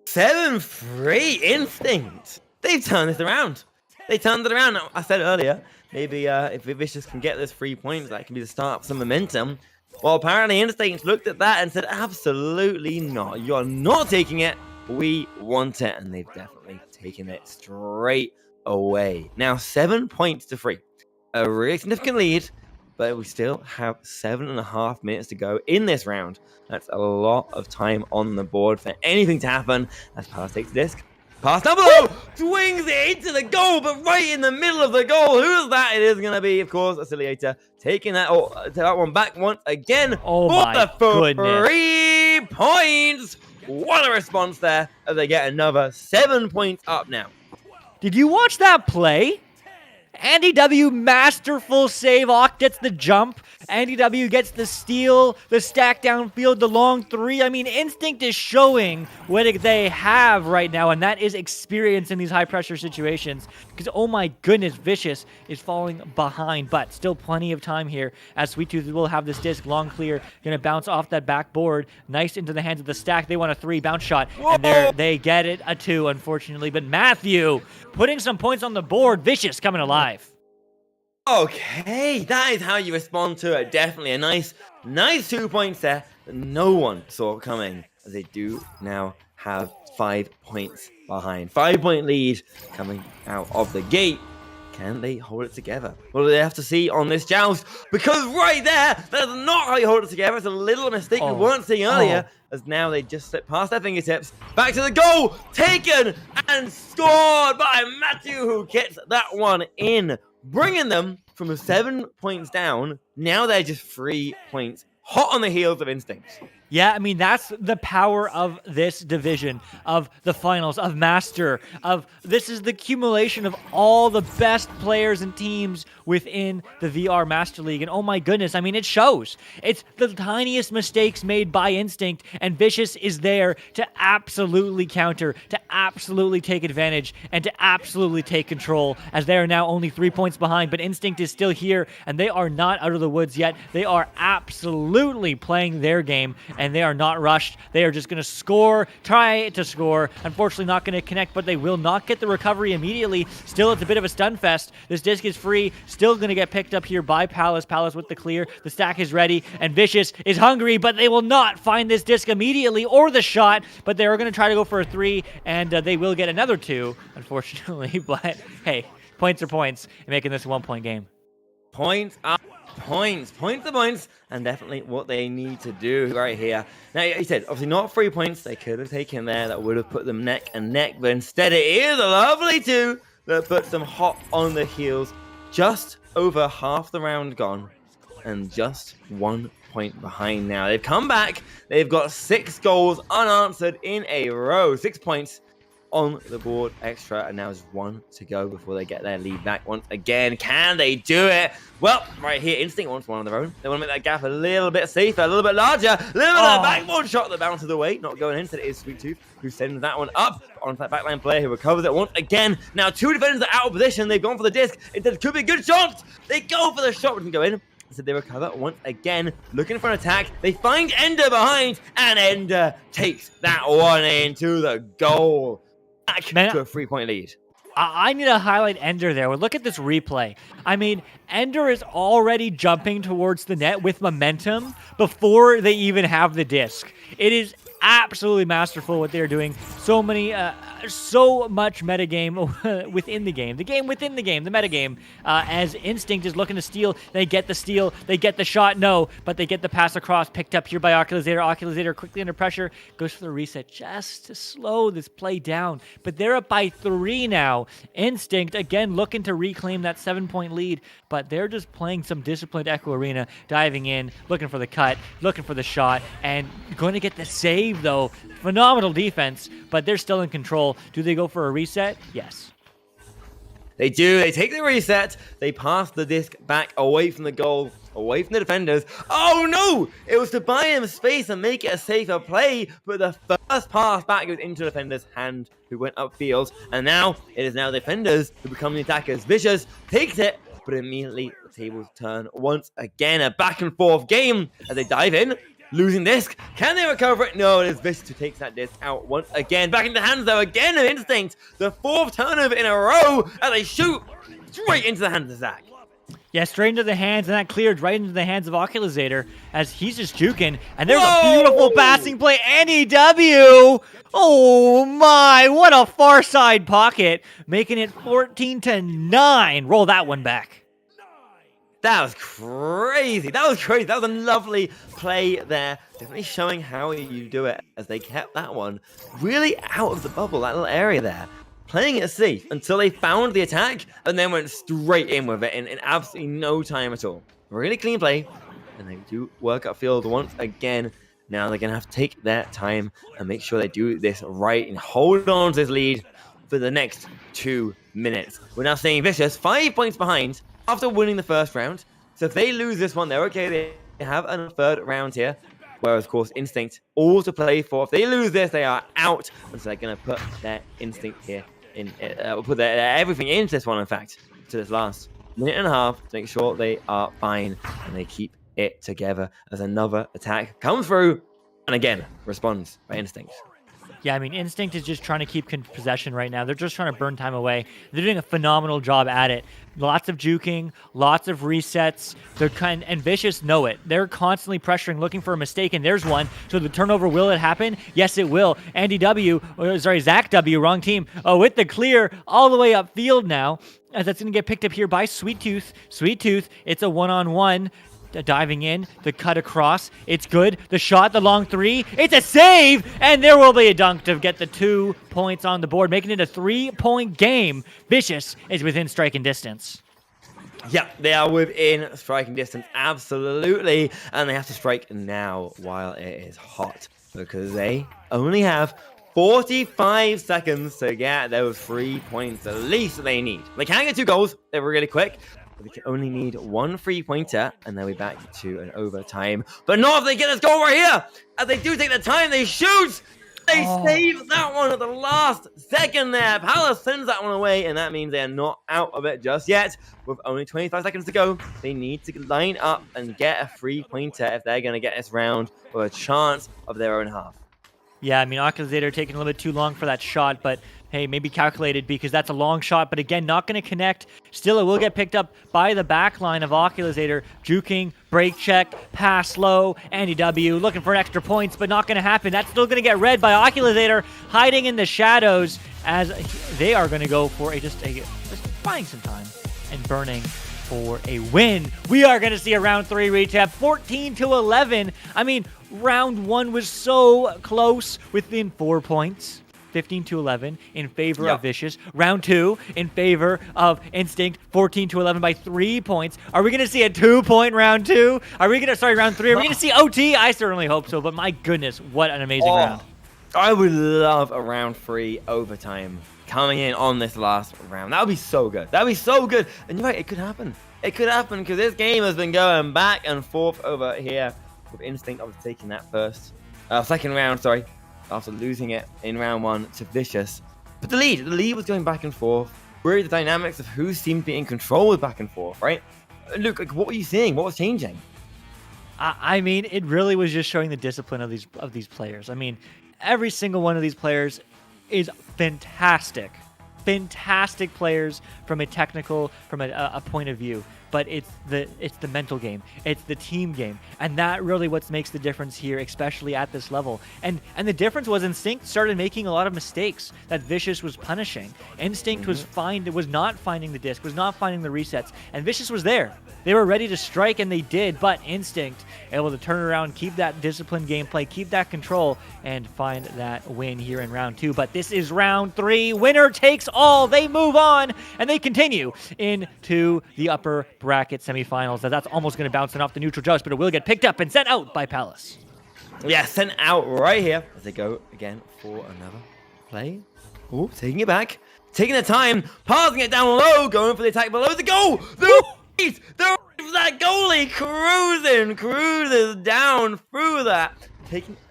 7-3 Instinct. They've turned this around. They turned it around. I said earlier, maybe if Vicious can get those 3 points, that can be the start of some momentum. Well, apparently Instinct looked at that and said, absolutely not. You're not taking it. We want it. And they've definitely taken it straight away. Now, 7 points to 3. A really significant lead, but we still have 7.5 minutes to go in this round. That's a lot of time on the board for anything to happen as Pass takes the disc. Pass down below, swings it into the goal, but right in the middle of the goal. Who is that? It is going to be, of course, Oscillator taking that one back once again. Oh my goodness. 3 points. What a response there as they get another 7 points up now. Did you watch that play? Andy W, masterful save. Ock gets the jump. Andy W gets the steal, the stack downfield, the long 3. I mean, Instinct is showing what they have right now, and that is experience in these high-pressure situations. Because, oh my goodness, Vicious is falling behind, but still plenty of time here as Sweet Tooth will have this disc long clear. Going to bounce off that backboard. Nice into the hands of the stack. They want a 3 bounce shot, and there they get it, a 2, unfortunately. But Matthew putting some points on the board. Vicious coming alive. Okay, that is how you respond to it. Definitely a nice 2 points there that no one saw coming, as they do now have 5 points behind. 5-point lead coming out of the gate. Can they hold it together? What do they have to see on this joust? Because right there, that is not how you hold it together. It's a little mistake we weren't seeing earlier, as now they just slip past their fingertips. Back to the goal, taken and scored by Matthew, who gets that one in. Bringing them from 7 points down, now they're just 3 points, hot on the heels of Instinct. Yeah, I mean, that's the power of this division, of the finals, of Master, this is the accumulation of all the best players and teams within the VR Master League. And oh my goodness, I mean, it shows. It's the tiniest mistakes made by Instinct, and Vicious is there to absolutely counter, to absolutely take advantage, and to absolutely take control, as they are now only 3 points behind, but Instinct is still here, and they are not out of the woods yet. They are absolutely playing their game, and they are not rushed. They are just going to score, try to score. Unfortunately, not going to connect, but they will not get the recovery immediately. Still, it's a bit of a stun fest. This disc is free. Still going to get picked up here by Palace. Palace with the clear. The stack is ready, and Vicious is hungry, but they will not find this disc immediately or the shot, but they are going to try to go for a 3, and they will get another 2, unfortunately. But, hey, points are points in making this a 1-point game. Points up. Points to points, and definitely what they need to do right here. Now, he said, obviously not 3 points they could have taken there that would have put them neck and neck, but instead it is a lovely 2 that puts them hot on the heels. Just over half the round gone, and just 1 point behind now. They've come back. They've got 6 goals unanswered in a row. 6 points on the board extra, and now there's 1 to go before they get their lead back once again. Can they do it? Well, right here, Instinct wants 1 on their own. They want to make that gap a little bit safer, a little bit larger. A little bit of a backboard shot that bounces away. Not going in, so it is Sweet Tooth who sends that one up onto that backline player who recovers it once again. Now 2 defenders are out of position. They've gone for the disc. It could be a good shot. They go for the shot, but doesn't go in. So they recover once again, looking for an attack. They find Ender behind, and Ender takes that one into the goal. Back to a 3-point lead. I need to highlight Ender there. Look at this replay. I mean, Ender is already jumping towards the net with momentum before they even have the disc. It is absolutely masterful what they're doing. So much metagame within the game. The game within the game, the metagame. As Instinct is looking to steal, they get the steal, they get the shot, no, but they get the pass across, picked up here by Oculazator. Oculazator quickly under pressure, goes for the reset just to slow this play down. But they're up by 3 now. Instinct, again, looking to reclaim that 7-point lead, but they're just playing some disciplined Echo Arena, diving in, looking for the cut, looking for the shot, and going to get the save, though. Phenomenal defense, but they're still in control. Do they go for a reset? Yes. They do. They take the reset. They pass the disc back away from the goal, away from the defenders. Oh no! It was to buy him space and make it a safer play, but the first pass back goes into the defender's hand, who went upfield, and now it is now the defenders who become the attackers. Vicious takes it, but immediately the tables turn once again. A back and forth game as they dive in. Losing disc. Can they recover it? No, it is Vicious who takes that disc out once again. Back into the hands, though, again of Instinct. The 4th turnover in a row as they shoot straight into the hands of Zach. Yeah, straight into the hands, and that cleared right into the hands of Oculazator as he's just juking. And there's a beautiful passing play. NEW! Oh my, what a far side pocket. Making it 14-9. Roll that one back. That was crazy. That was crazy. That was a lovely play there. Definitely showing how you do it as they kept that one really out of the bubble, that little area there. Playing it safe until they found the attack and then went straight in with it in absolutely no time at all. Really clean play. And they do work upfield once again. Now they're going to have to take their time and make sure they do this right and hold on to this lead for the next 2 minutes. We're now seeing Vicious 5 points behind after winning the first round. So if they lose this one, they're okay. They have a 3rd round here. Whereas, of course, Instinct all to play for. If they lose this, they are out. And so they're going to put their Instinct here put their everything into this one, in fact, to this last minute and a half to make sure they are fine and they keep it together as another attack comes through and again responds by Instinct. Yeah, I mean, Instinct is just trying to keep possession right now. They're just trying to burn time away. They're doing a phenomenal job at it. Lots of juking, lots of resets. And Vicious know it. They're constantly pressuring, looking for a mistake, and there's one. So the turnover, will it happen? Yes, it will. Zach W, wrong team. With the clear all the way upfield now, as that's going to get picked up here by Sweet Tooth. Sweet Tooth, it's a one-on-one. Diving in, the cut across, it's good. The shot, the long 3, it's a save, and there will be a dunk to get the 2 points on the board, making it a 3-point game. Vicious is within striking distance. Yeah, they are within striking distance, absolutely, and they have to strike now while it is hot because they only have 45 seconds to get those 3 points, the least they need. They can get 2 goals, they're really quick. They can only need 1 3-pointer, and they'll be back to an overtime. But not if they get this goal right here! As they do take the time, they shoot! They save that one at the last second there. Palace sends that one away, and that means they are not out of it just yet. With only 25 seconds to go, they need to line up and get a 3-pointer if they're going to get this round with a chance of their own half. Yeah, I mean, Oculazator taking a little bit too long for that shot, but hey, maybe calculated because that's a long shot, but again, not going to connect. Still, it will get picked up by the back line of Oculazator. Juking, break check, pass low, Andy W looking for extra points, but not going to happen. That's still going to get read by Oculazator, hiding in the shadows as they are going to go for just buying some time and burning for a win. We are going to see a round 3 recap, 14-11. I mean, round 1 was so close, within 4 points. 15-11 in favor of Vicious. Round 2 in favor of Instinct. 14-11 by 3 points. Are we going to see a 2-point round 2? Round 3? Are we going to see OT? I certainly hope so, but my goodness, what an amazing round. I would love a round 3 overtime coming in on this last round. That would be so good. That would be so good. And you're right, it could happen. It could happen because this game has been going back and forth over here with Instinct obviously taking that second round, after losing it in round 1 to Vicious. But the lead was going back and forth. Really, the dynamics of who seemed to be in control was back and forth, right? Luke, what were you seeing? What was changing? I mean, it really was just showing the discipline of these players. I mean, every single one of these players is fantastic fantastic players from a technical, from a point of view, but it's the mental game, it's the team game, and that really what makes the difference here, especially at this level. And the difference was Instinct started making a lot of mistakes that Vicious was punishing. Instinct was not finding the disc, was not finding the resets, and Vicious was there. They were ready to strike, and they did, but Instinct able to turn around, keep that disciplined gameplay, keep that control, and find that win here in round 2. But this is round 3. Winner takes all. They move on, and they continue into the upper bracket semifinals. That's almost going to bounce off the neutral judge, but it will get picked up and sent out by Palace. Yeah, sent out right here as they go again for another play. Oh, taking it back. Taking their time, passing it down low, going for the attack below the goal. That goalie cruises down through that,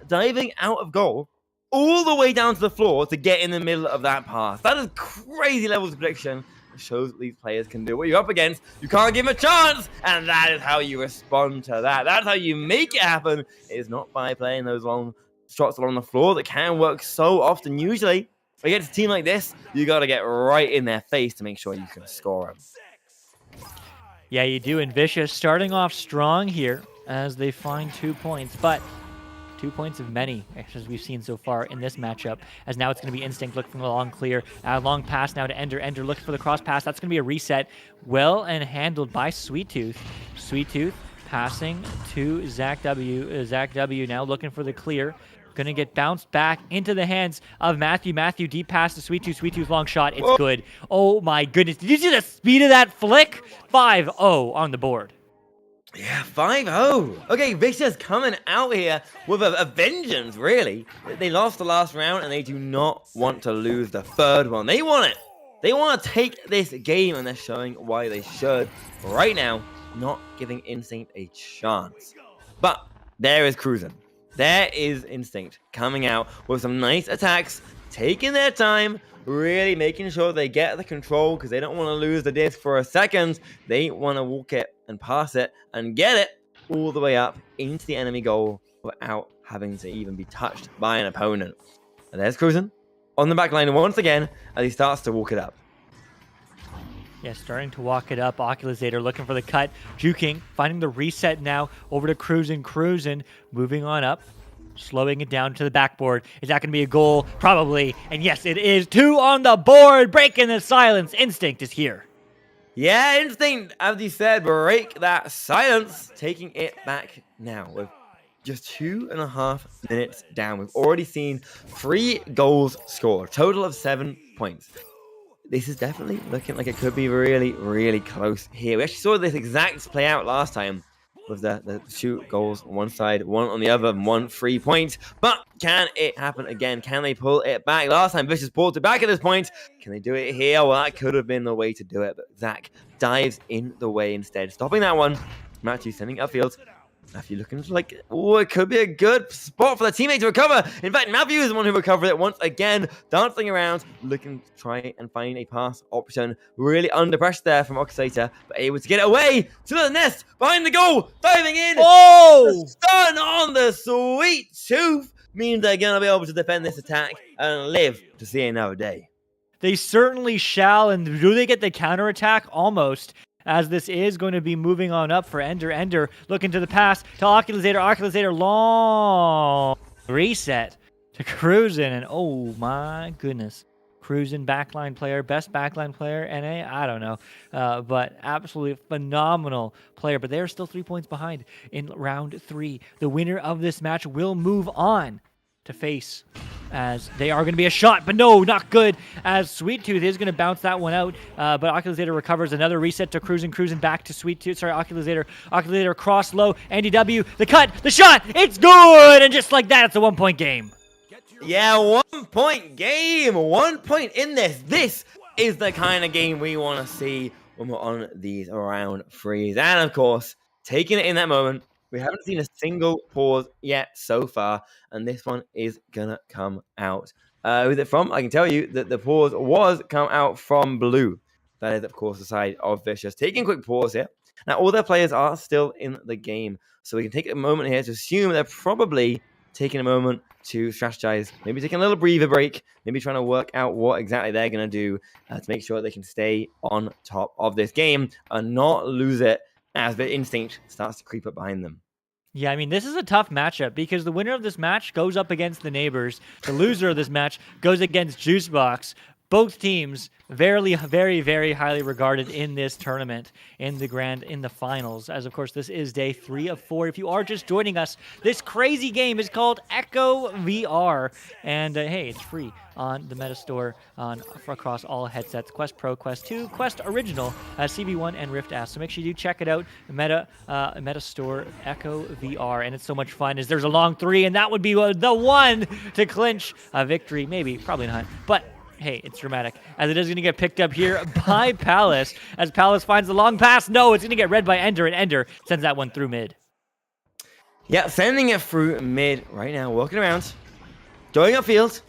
diving out of goal all the way down to the floor to get in the middle of that pass. That is crazy levels of prediction. It shows that these players can do what you're up against. You can't give them a chance, and that is how you respond to that. That's how you make it happen. It is not by playing those long shots along the floor that can work so often. Usually, against a team like this, you got to get right in their face to make sure you can score them. Yeah, you do. And Vicious starting off strong here as they find 2 points, but 2 points of many, as we've seen so far in this matchup, as now it's going to be Instinct looking for the long clear. Long pass now to Ender. Ender looking for the cross pass. That's going to be a reset. Well and handled by Sweet Tooth. Sweet Tooth passing to Zach W. Zach W. now looking for the clear. Going to get bounced back into the hands of Matthew. Matthew deep pass to Sweet Tooth. Sweet Tooth long shot. It's good. Oh my goodness. Did you see the speed of that flick? 5-0 on the board. Yeah, 5-0. Okay, Vicious coming out here with a vengeance, really. They lost the last round, and they do not want to lose the third one. They want it. They want to take this game, and they're showing why they should right now, not giving Instinct a chance. But there is Cruisin'. There is Instinct coming out with some nice attacks, taking their time, really making sure they get the control because they don't want to lose the disc for a second. They want to walk it and pass it and get it all the way up into the enemy goal without having to even be touched by an opponent. And there's Cruisin' on the back line once again as he starts to walk it up. Yeah, starting to walk it up. Oculusator looking for the cut. Juking, finding the reset now over to Cruisin', moving on up. Slowing it down to the backboard. Is that going to be a goal? Probably. And yes, it is. 2 on the board. Breaking the silence. Instinct is here. Yeah, Instinct, as you said, break that silence. Taking it back now with just 2.5 minutes down. We've already seen 3 goals scored. Total of 7 points. This is definitely looking like it could be really, really close here. We actually saw this exact play out last time with the 2 goals on one side, 1 on the other, and 1 free point. But can it happen again? Can they pull it back? Last time Vicious pulled it back at this point. Can they do it here? Well, that could have been the way to do it, but Zach dives in the way instead, stopping that one. Matthew sending upfield. Matthew looking like, oh, it could be a good spot for the teammate to recover. In fact, Matthew is the one who recovered it once again, dancing around, looking to try and find a pass option. Really under pressure there from Oculusator, but able to get it away to the nest, behind the goal, diving in. Oh! The stun on the Sweet Tooth means they're going to be able to defend this attack and live to see another day. They certainly shall, and do they get the counterattack? Almost. As this is going to be moving on up for Ender. Ender looking to the pass to Oculusator. Oculusator long reset to Cruisin'. And oh my goodness. Cruisin' backline player, best backline player, NA? I don't know. But absolutely phenomenal player. But they're still 3 points behind in round 3. The winner of this match will move on to face, as they are going to be a shot, but no, not good, as Sweet Tooth is going to bounce that one out, but Oculusator recovers. Another reset to Cruisin', back to Sweet Tooth, Oculusator cross low, Andy W, the cut, the shot, it's good, and just like that, it's a 1 point game. Yeah, 1 point game, 1 point in this. This is the kind of game we want to see when we're on these round 3s, and of course, taking it in that moment. We haven't seen a single pause yet so far, and this one is gonna come out. Who's it from? I can tell you that the pause was come out from Blue. That is, of course, the side of Vicious. Taking a quick pause here. Now, all their players are still in the game, so we can take a moment here to assume they're probably taking a moment to strategize, maybe taking a little breather break, maybe trying to work out what exactly they're going to do to make sure they can stay on top of this game and not lose it as the instinct starts to creep up behind them. Yeah, I mean, this is a tough matchup because the winner of this match goes up against the neighbors. The loser of this match goes against Juicebox. Both teams very, very, very highly regarded in this tournament, in the finals, as of course this is day 3 of 4. If you are just joining us, this crazy game is called Echo VR, and hey, it's free on the Meta Store across all headsets, Quest Pro, Quest 2, Quest Original, CB1, and Rift S. So make sure you check it out, Meta Store Echo VR, and it's so much fun. There's a long 3, and that would be the one to clinch a victory. Maybe, probably not, but hey, it's dramatic, as it is going to get picked up here by Palace, as Palace finds the long pass. No, it's going to get read by Ender, and Ender sends that one through mid. Yeah, sending it through mid right now, walking around, going upfield,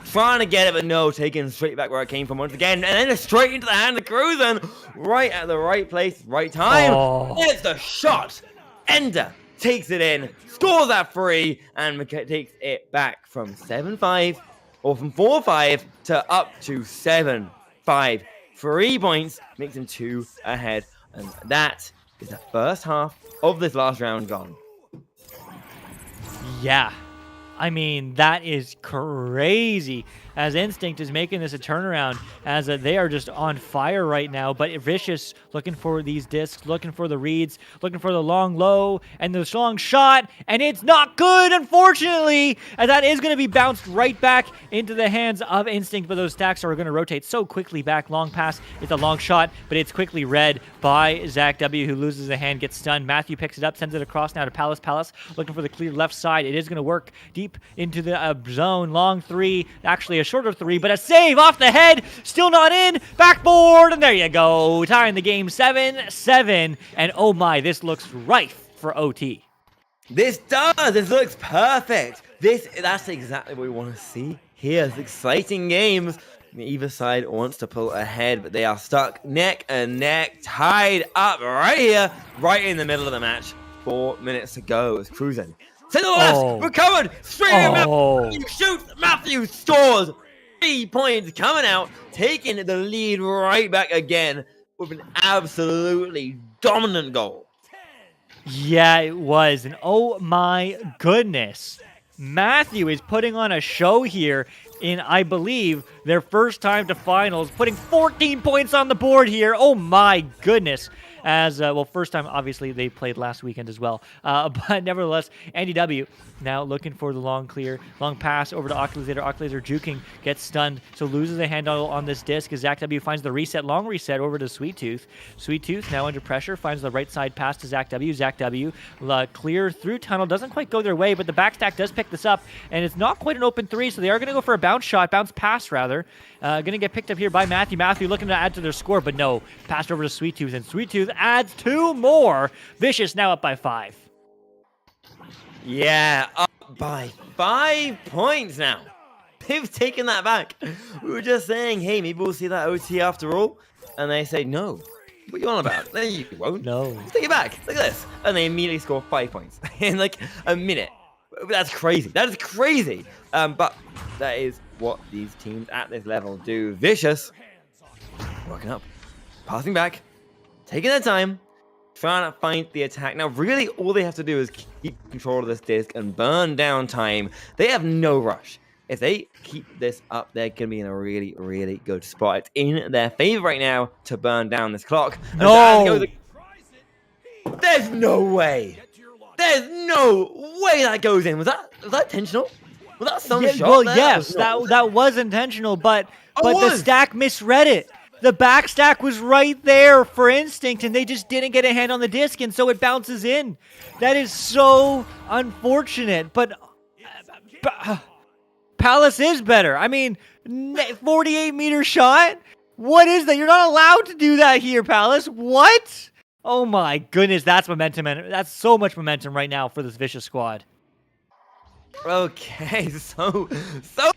trying to get it, but no, taking straight back where it came from once again, and then straight into the hand of Cruzen, right at the right place, right time. Oh. It's the shot. Ender takes it in, scores that 3, and takes it back from 7-5. Or from 4-5 to up to 7-5. 3 points makes him 2 ahead. And that is the first half of this last round gone. Yeah. I mean, that is crazy, as Instinct is making this a turnaround, as they are just on fire right now. But Vicious looking for these discs, looking for the reads, looking for the long low, and the long shot, and it's not good, unfortunately, and that is going to be bounced right back into the hands of Instinct, but those stacks are going to rotate so quickly back. Long pass, it's a long shot, but it's quickly read by Zach W, who loses a hand, gets stunned. Matthew picks it up, sends it across now to Palace. Palace looking for the clear left side. It is going to work deep into the zone. Long 3, actually a shorter 3, but a save off the head, still not in. Backboard, and there you go. Tying the game 7-7, and oh my, this looks rife for OT. This does. This looks perfect. That's exactly what we want to see here. It's exciting games. Either side wants to pull ahead, but they are stuck neck and neck, tied up right here, right in the middle of the match. 4 minutes to go as Cruzen. To the left, recovered, straight in Matthew shoots, Matthew scores. 3 points coming out, taking the lead right back again with an absolutely dominant goal. Yeah, it was, and oh my goodness. Matthew is putting on a show here in, I believe, their first time to finals, putting 14 points on the board here. Oh my goodness. As, well, first time, obviously, they played last weekend as well. But nevertheless, Andy W now looking for the long clear, long pass over to Oculator. Oculator juking, gets stunned, so loses a handle on this disc as Zach W finds the reset, long reset over to Sweet Tooth. Sweet Tooth now under pressure, finds the right side pass to Zach W. Zach W clear through tunnel, doesn't quite go their way, but the backstack does pick this up, and it's not quite an open 3, so they are going to go for a bounce pass rather. Going to get picked up here by Matthew. Matthew looking to add to their score, but no, passed over to Sweet Tooth, and Sweet Tooth adds 2 more. Vicious now up by 5. Yeah, up by 5 points now. They've taken that back. We were just saying, hey, maybe we'll see that OT after all. And they say, no. What are you on about? No, you won't. No. Take it back. Look at this. And they immediately score 5 points in like a minute. That's crazy. That is crazy. But that is what these teams at this level do. Vicious. Working up. Passing back. Taking their time. Trying to find the attack. Now, really, all they have to do is keep control of this disc and burn down time. They have no rush. If they keep this up, they're going to be in a really, really good spot. It's in their favor right now to burn down this clock. No! There's no way. There's no way that goes in. Was that intentional? Was that some shot? Well, there? yes, that was intentional, but the stack misread it. The back stack was right there for Instinct, and they just didn't get a hand on the disc, and so it bounces in. That is so unfortunate, but Palace is better. I mean, 48-meter shot? What is that? You're not allowed to do that here, Palace. What? Oh my goodness, that's momentum, and that's so much momentum right now for this Vicious squad. Okay, so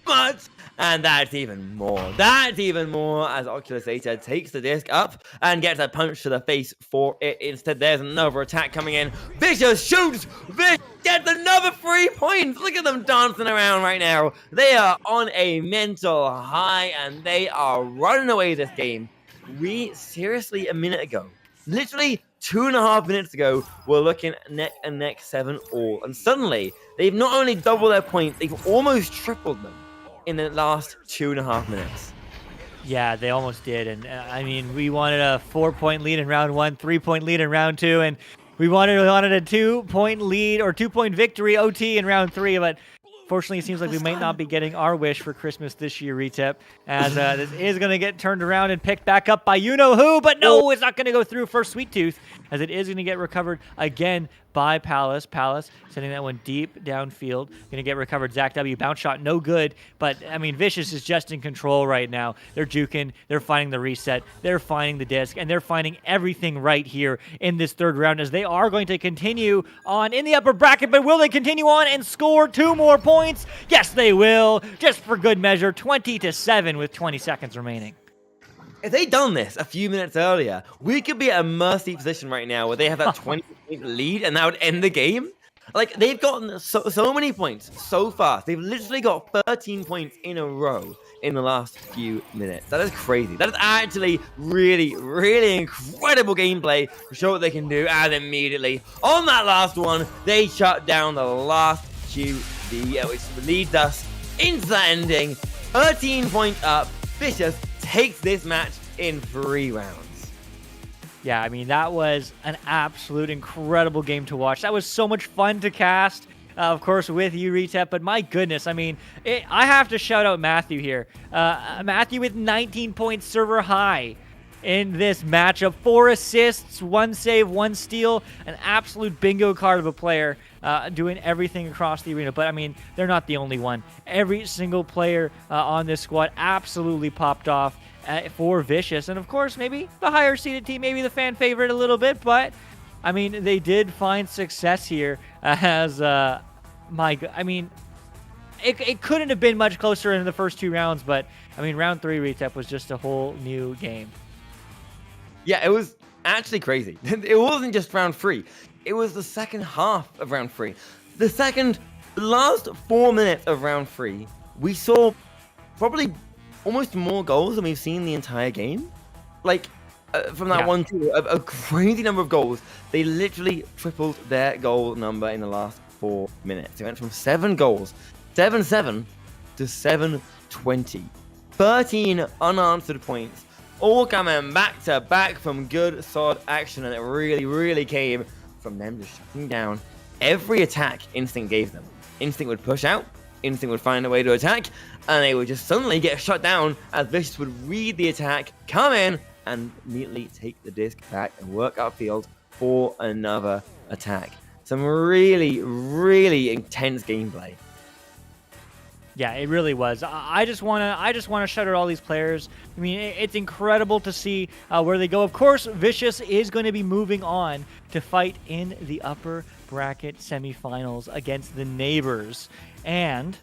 much, and that's even more. That's even more as Oculator takes the disc up and gets a punch to the face for it. Instead, there's another attack coming in. Vicious shoots! Vicious gets another 3 points. Look at them dancing around right now. They are on a mental high, and they are running away this game. We seriously, a minute ago, literally 2.5 minutes ago, were looking neck and neck 7-all. And suddenly, they've not only doubled their points, they've almost tripled them in the last 2.5 minutes. Yeah, they almost did. And I mean, we wanted a 4-point lead in round 1, 3-point lead in round 2, and we wanted a 2-point lead or 2-point victory OT in round 3, but fortunately, it seems like we might not be getting our wish for Christmas this year, Retep, as this is going to get turned around and picked back up by you-know-who, but no, it's not going to go through for Sweet Tooth, as it is going to get recovered again by Palace. Palace sending that one deep downfield. Going to get recovered. Zach W. Bounce shot, no good. But, I mean, Vicious is just in control right now. They're juking. They're finding the reset. They're finding the disc. And they're finding everything right here in this third round, as they are going to continue on in the upper bracket. But will they continue on and score 2 more points? Yes, they will. Just for good measure, 20-7 with 20 seconds remaining. If they'd done this a few minutes earlier, we could be at a mercy position right now where they have that 20-point lead and that would end the game. Like, they've gotten so many points so fast. They've literally got 13 points in a row in the last few minutes. That is crazy. That is actually really, really incredible gameplay to show what they can do. And immediately, on that last one, they shut down the last QB, which leads us into the ending. 13 points up. Vicious takes this match in 3 rounds. Yeah, I mean, that was an absolute incredible game to watch. That was so much fun to cast, of course, with you, Retep. But my goodness, I mean, I have to shout out Matthew here. Matthew with 19 points, server high in this matchup. 4 assists, 1 save, 1 steal. An absolute bingo card of a player, doing everything across the arena. But, I mean, they're not the only one. Every single player on this squad absolutely popped off for Vicious. And, of course, maybe the higher seeded team, maybe the fan favorite a little bit. But, I mean, they did find success here as, I mean, it couldn't have been much closer in the first 2 rounds. But, I mean, round 3 Retep was just a whole new game. Yeah, it was actually crazy. It wasn't just round 3. It was the second half of round 3. The last 4 minutes of round 3, we saw probably almost more goals than we've seen the entire game. Like, from that 1-2, a crazy number of goals. They literally tripled their goal number in the last 4 minutes. They went from 7 goals, 7-7, to 7-20. 13 unanswered points, all coming back to back from good, solid action, and it really, really came from them just shutting down every attack Instinct gave them. Instinct would push out, Instinct would find a way to attack, and they would just suddenly get shut down as Vicious would read the attack, come in, and immediately take the disc back and work upfield for another attack. Some really, really intense gameplay. Yeah, it really was. I just wanna shout out all these players. I mean, it's incredible to see where they go. Of course, Vicious is going to be moving on to fight in the upper bracket semifinals against the neighbors, and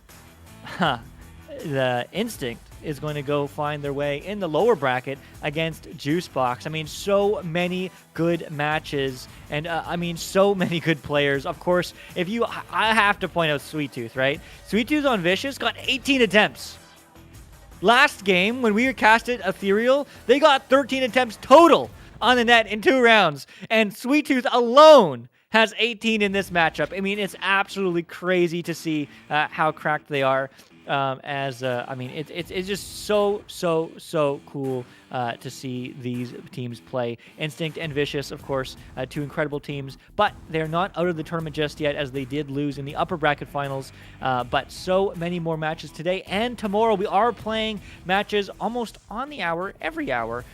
the Instinct is going to go find their way in the lower bracket against Juicebox. I mean, so many good matches, and I mean, so many good players. Of course, I have to point out Sweet Tooth, right? Sweet Tooth on Vicious got 18 attempts. Last game, when we were casted Ethereal, they got 13 attempts total on the net in 2 rounds, and Sweet Tooth alone has 18 in this matchup. I mean, it's absolutely crazy to see how cracked they are. I mean, it's just so cool to see these teams play. Instinct and Vicious, of course, 2 incredible teams, but they're not out of the tournament just yet, as they did lose in the upper bracket finals. But so many more matches today and tomorrow. We are playing matches almost on the hour, every hour,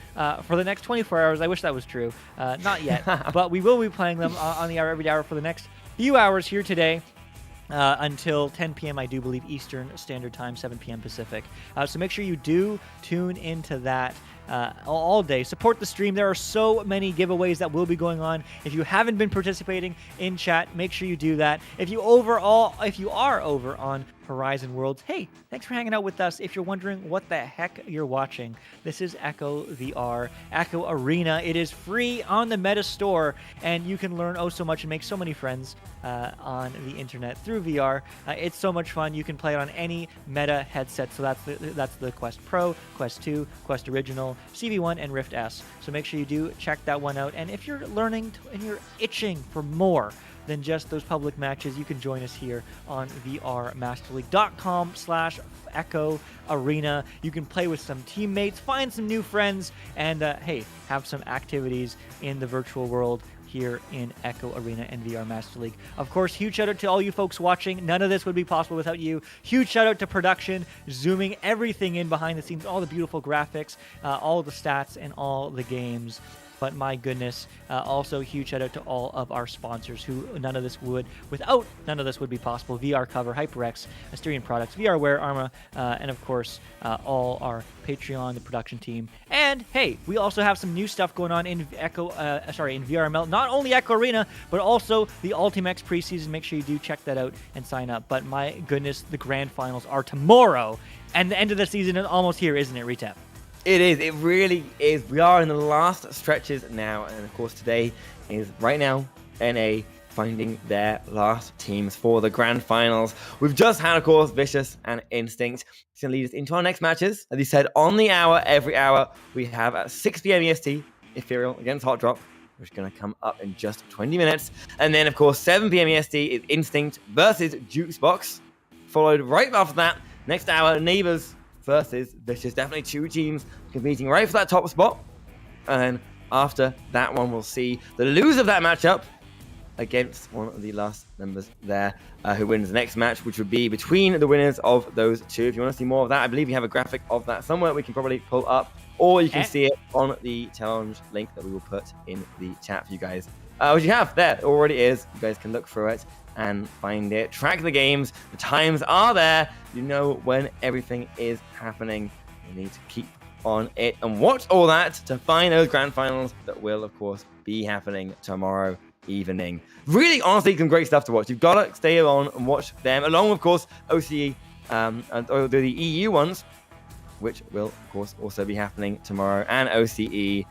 for the next 24 hours. I wish that was true. Not yet, but we will be playing them on the hour, every hour for the next few hours here today. Until 10 p.m., I do believe, Eastern Standard Time, 7 p.m. Pacific. So make sure you do tune into that. all day. Support the stream. There are so many giveaways that will be going on. If you haven't been participating in chat, make sure you do that. If you are over on Horizon Worlds, hey, thanks for hanging out with us. If you're wondering what the heck you're watching, this is Echo VR, Echo Arena. It is free on the Meta Store, and you can learn so much and make so many friends on the internet through VR. It's so much fun. You can play it on any Meta headset. So that's the Quest Pro, Quest 2, Quest Original, CV1, and Rift S. So make sure you do check that one out. And if you're learning and you're itching for more than just those public matches, you can join us here on vrmasterleague.com/Echo Arena. You can play with some teammates, find some new friends, and hey, have some activities in the virtual world here in Echo Arena and VR Master League. Of course, huge shout out to all you folks watching. None of this would be possible without you. Huge shout out to production, zooming everything in behind the scenes, all the beautiful graphics, all the stats, and all the games. But my goodness, also huge shout out to all of our sponsors without none of this would be possible. VR Cover, HyperX, Asterion Products, VRware, Arma, and of course, all our Patreon, the production team. And hey, we also have some new stuff going on in VRML. Not only Echo Arena, but also the Ultimax preseason. Make sure you do check that out and sign up. But my goodness, the grand finals are tomorrow, and the end of the season is almost here, isn't it, Retap? It is. It really is. We are in the last stretches now, and of course today is right now NA finding their last teams for the grand finals. We've just had, of course, Vicious and Instinct. It's going to lead us into our next matches. As you said, on the hour, every hour, we have at 6 p.m. EST, Ethereal against Hot Drop, which is going to come up in just 20 minutes. And then, of course, 7 p.m. EST is Instinct versus Jukebox. Followed right after that, next hour, Neighbors versus Vicious. Definitely two teams competing right for that top spot. And then after that one, we'll see the loser of that matchup against one of the last members there, who wins the next match, which would be between the winners of those two. If you want to see more of that, I believe you have a graphic of that somewhere we can probably pull up, or you can see it on the challenge link that we will put in the chat for you guys. Which you have there, it already is. You guys can look through it and find it. Track the games. The times are there. You know when everything is happening. You need to keep on it and watch all that to find those grand finals that will, of course, be happening tomorrow evening. Really, honestly, some great stuff to watch. You've got to stay on and watch them, along with, of course, OCE and the EU ones, which will, of course, also be happening tomorrow, and OCE.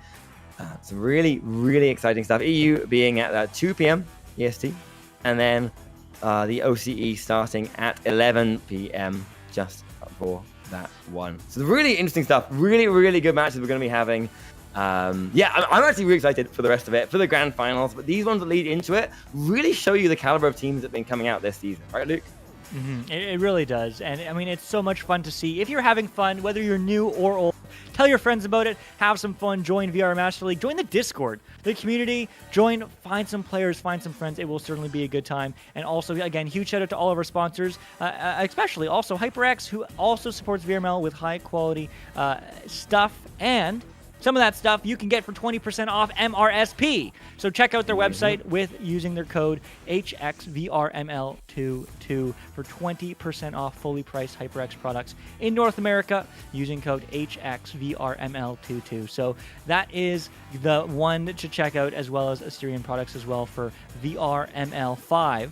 Some really, really exciting stuff. EU being at 2 p.m. EST, and then the OCE starting at 11 p.m. just for that one. So really interesting stuff. Really, really good matches we're going to be having. I'm actually really excited for the rest of it, for the grand finals. But these ones that lead into it really show you the caliber of teams that have been coming out this season. Right, Luke? Mm-hmm. It really does. And I mean, it's so much fun to see. If you're having fun, whether you're new or old, tell your friends about it. Have some fun. Join VR Master League. Join the Discord, the community. Find some players, find some friends. It will certainly be a good time. And also, again, huge shout out to all of our sponsors, especially also HyperX, who also supports VRML with high quality stuff. And some of that stuff you can get for 20% off MRSP. So check out their website with using their code HXVRML22 for 20% off fully priced HyperX products in North America using code HXVRML22. So that is the one to check out, as well as Asterion products as well for VRML5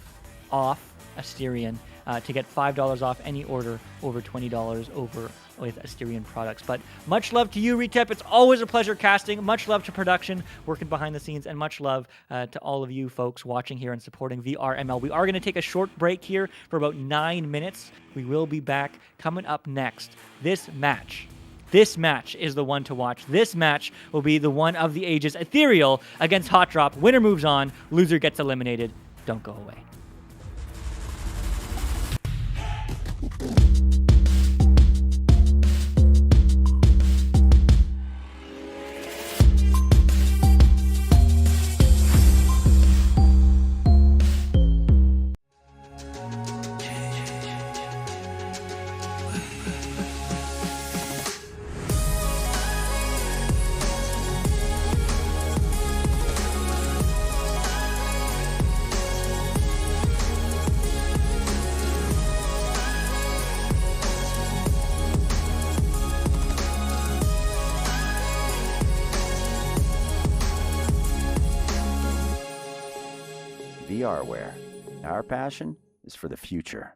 off Asterion to get $5 off any order over $20 over with Asterion products. But much love to you, Retep. It's always a pleasure casting. Much love to production, working behind the scenes, and much love to all of you folks watching here and supporting VRML. We are going to take a short break here for about 9 minutes. We will be back coming up next. This match is the one to watch. This match will be the one of the ages. Ethereal against Hot Drop. Winner moves on. Loser gets eliminated. Don't go away. VRware. Our passion is for the future.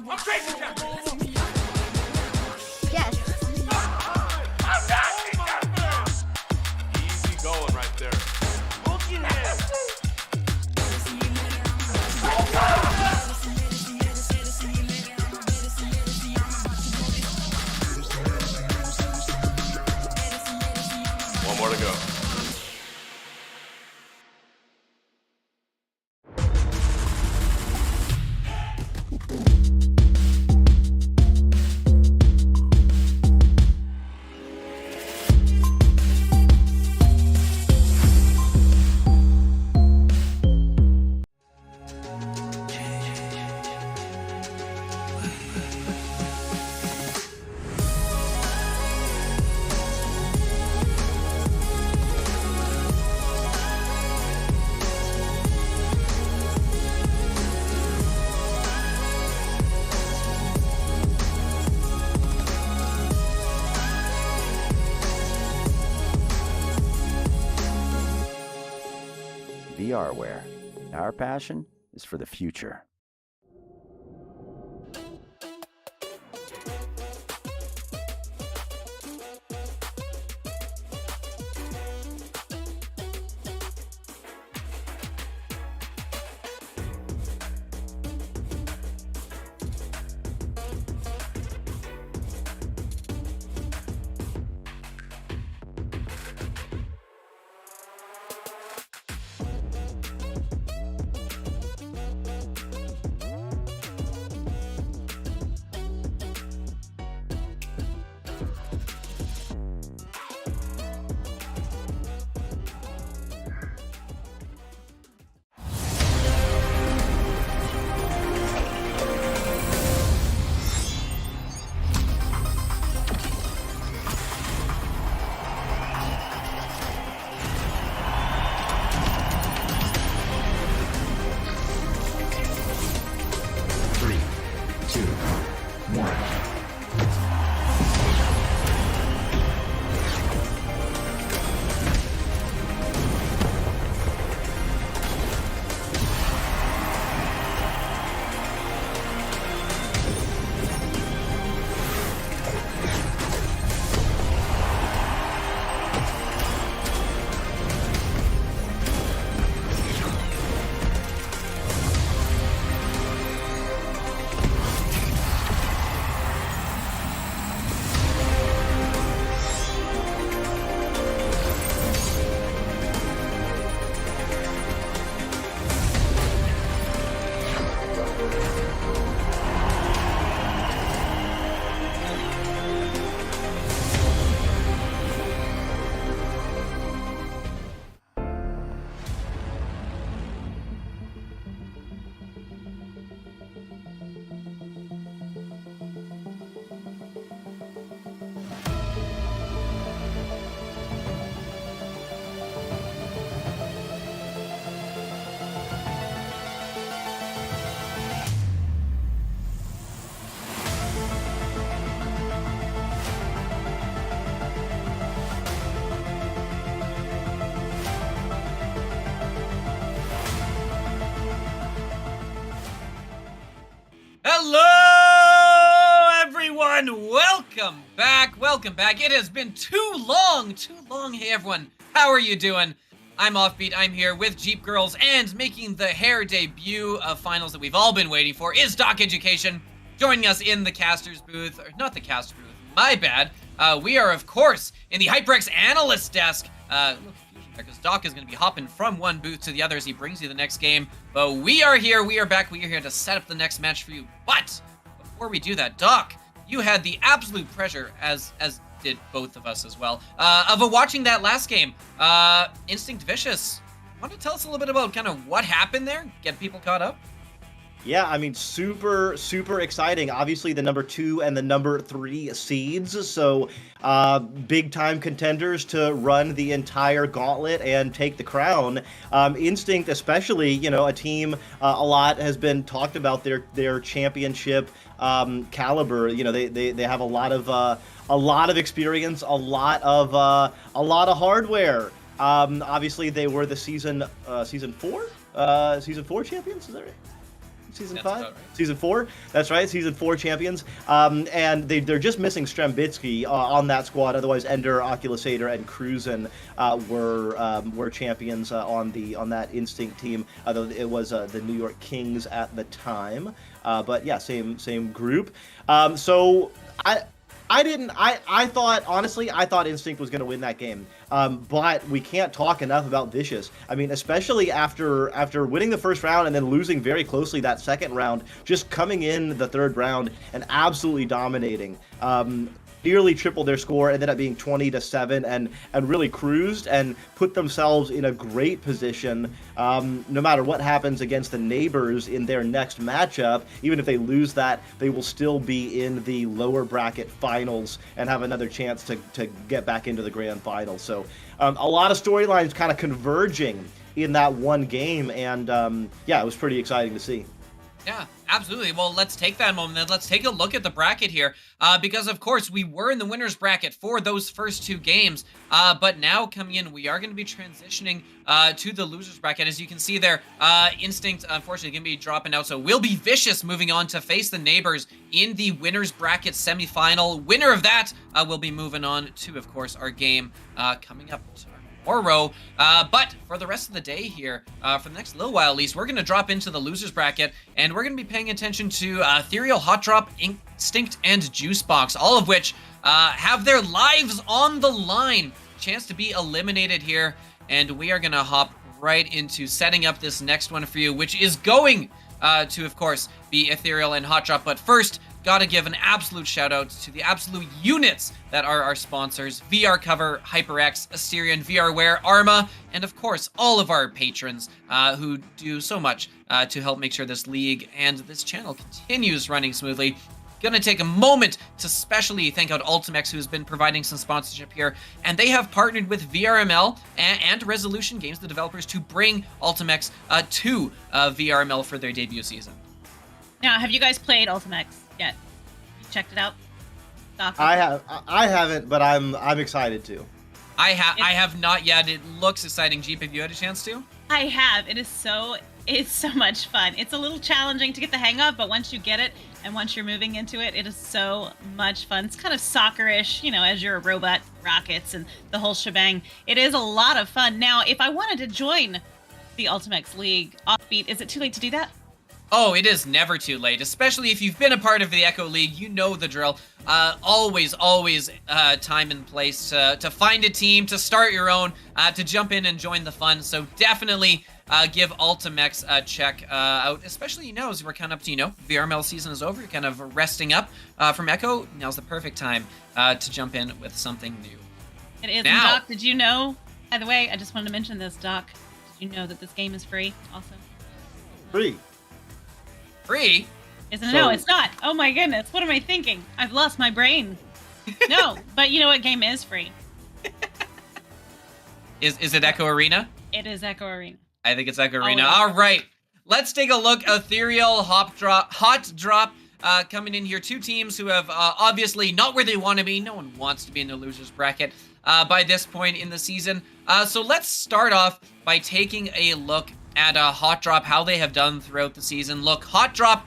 I'm crazy, Chapter. Yes. I'm not. Easy going right there. Looking at him. One more to go. VRware. Our passion is for the future. Hello, everyone. Welcome back. It has been too long. Hey, everyone. How are you doing? I'm Offbeat. I'm here with Jeep Girls, and making the hair debut of finals that we've all been waiting for is Doc Education. Joining us in the caster's booth, or not the caster's booth, my bad. We are, of course, in the HyperX analyst desk. Because Doc is going to be hopping from one booth to the other as he brings you the next game. But we are here, we are back, we are here to set up the next match for you. But before we do that, Doc, you had the absolute pleasure, as did both of us as well, of watching that last game. Instinct Vicious. Want to tell us a little bit about kind of what happened there? Get people caught up? Yeah, I mean, super exciting. Obviously, the number 2 and the number 3 seeds, so big time contenders to run the entire gauntlet and take the crown. Instinct, especially, you know, a team. A lot has been talked about their championship caliber. You know, they have a lot of experience, a lot of hardware. Obviously, they were the season 4 champions. Is that right? Season 5? Right. Season 4? That's right, Season 4 champions. And they're just missing Strembitsky on that squad. Otherwise, Ender, Oculusator, and Cruisin were champions on that Instinct team. Although it was the New York Kings at the time. But yeah, same group. So I thought Instinct was going to win that game. But we can't talk enough about Vicious. I mean, especially after winning the first round and then losing very closely that second round, just coming in the third round and absolutely dominating. Nearly tripled their score, ended up being 20-7, and really cruised and put themselves in a great position. No matter what happens against the neighbors in their next matchup, even if they lose that, they will still be in the lower bracket finals and have another chance to get back into the grand final. So a lot of storylines kind of converging in that one game, and yeah, it was pretty exciting to see. Yeah, absolutely. Well, let's take that moment and let's take a look at the bracket here. Because, of course, we were in the winner's bracket for those first 2 games. But now coming in, we are going to be transitioning to the loser's bracket. As you can see there, Instinct, unfortunately, going to be dropping out. So we'll be Vicious moving on to face the Neighbors in the winner's bracket semifinal. Winner of that will be moving on to, of course, our game coming up tomorrow. But for the rest of the day here, for the next little while at least, we're going to drop into the loser's bracket, and we're going to be paying attention to Ethereal, Hot Drop, Instinct, and Juicebox, all of which have their lives on the line. Chance to be eliminated here, and we are going to hop right into setting up this next one for you, which is going to, of course, be Ethereal and Hot Drop. But first, gotta give an absolute shout out to the absolute units that are our sponsors: VR Cover, HyperX, Asterion, VRware, Arma, and of course all of our patrons who do so much to help make sure this league and this channel continues running smoothly. Gonna take a moment to specially thank out Ultimex, who's been providing some sponsorship here, and they have partnered with VRML and Resolution Games, the developers, to bring Ultimex to VRML for their debut season. Now, have you guys played Ultimex yet? You checked it out? Doc? I haven't, but I'm excited to. I have not yet. It looks exciting. Jeep, have you had a chance to? I have. It's so much fun. It's a little challenging to get the hang of, but once you get it and once you're moving into it, it is so much fun. It's kind of soccer-ish, as you're a robot, rockets, and the whole shebang. It is a lot of fun. Now, if I wanted to join the Ultimex League Offbeat, is it too late to do that? Oh, it is never too late, especially if you've been a part of the Echo League. You know the drill. Always time and place to find a team, to start your own, to jump in and join the fun. So definitely give Ultimex a check out, especially, as we're kind of up to, VRML season is over. You're kind of resting up from Echo. Now's the perfect time to jump in with something new. It is. Now, and Doc, did you know, by the way, I just wanted to mention this, Doc, did you know that this game is free also? Free. Free? Isn't it? No, it's not. Oh my goodness. What am I thinking? I've lost my brain. No, but you know what game is free? Is it Echo Arena? It is Echo Arena. I think it's Echo Arena. yeah. All right. Let's take a look. Ethereal, Hot Drop coming in here. 2 teams who have obviously not where they want to be. No one wants to be in the loser's bracket by this point in the season. So let's start off by taking a look at Hot Drop, how they have done throughout the season. Look, Hot Drop,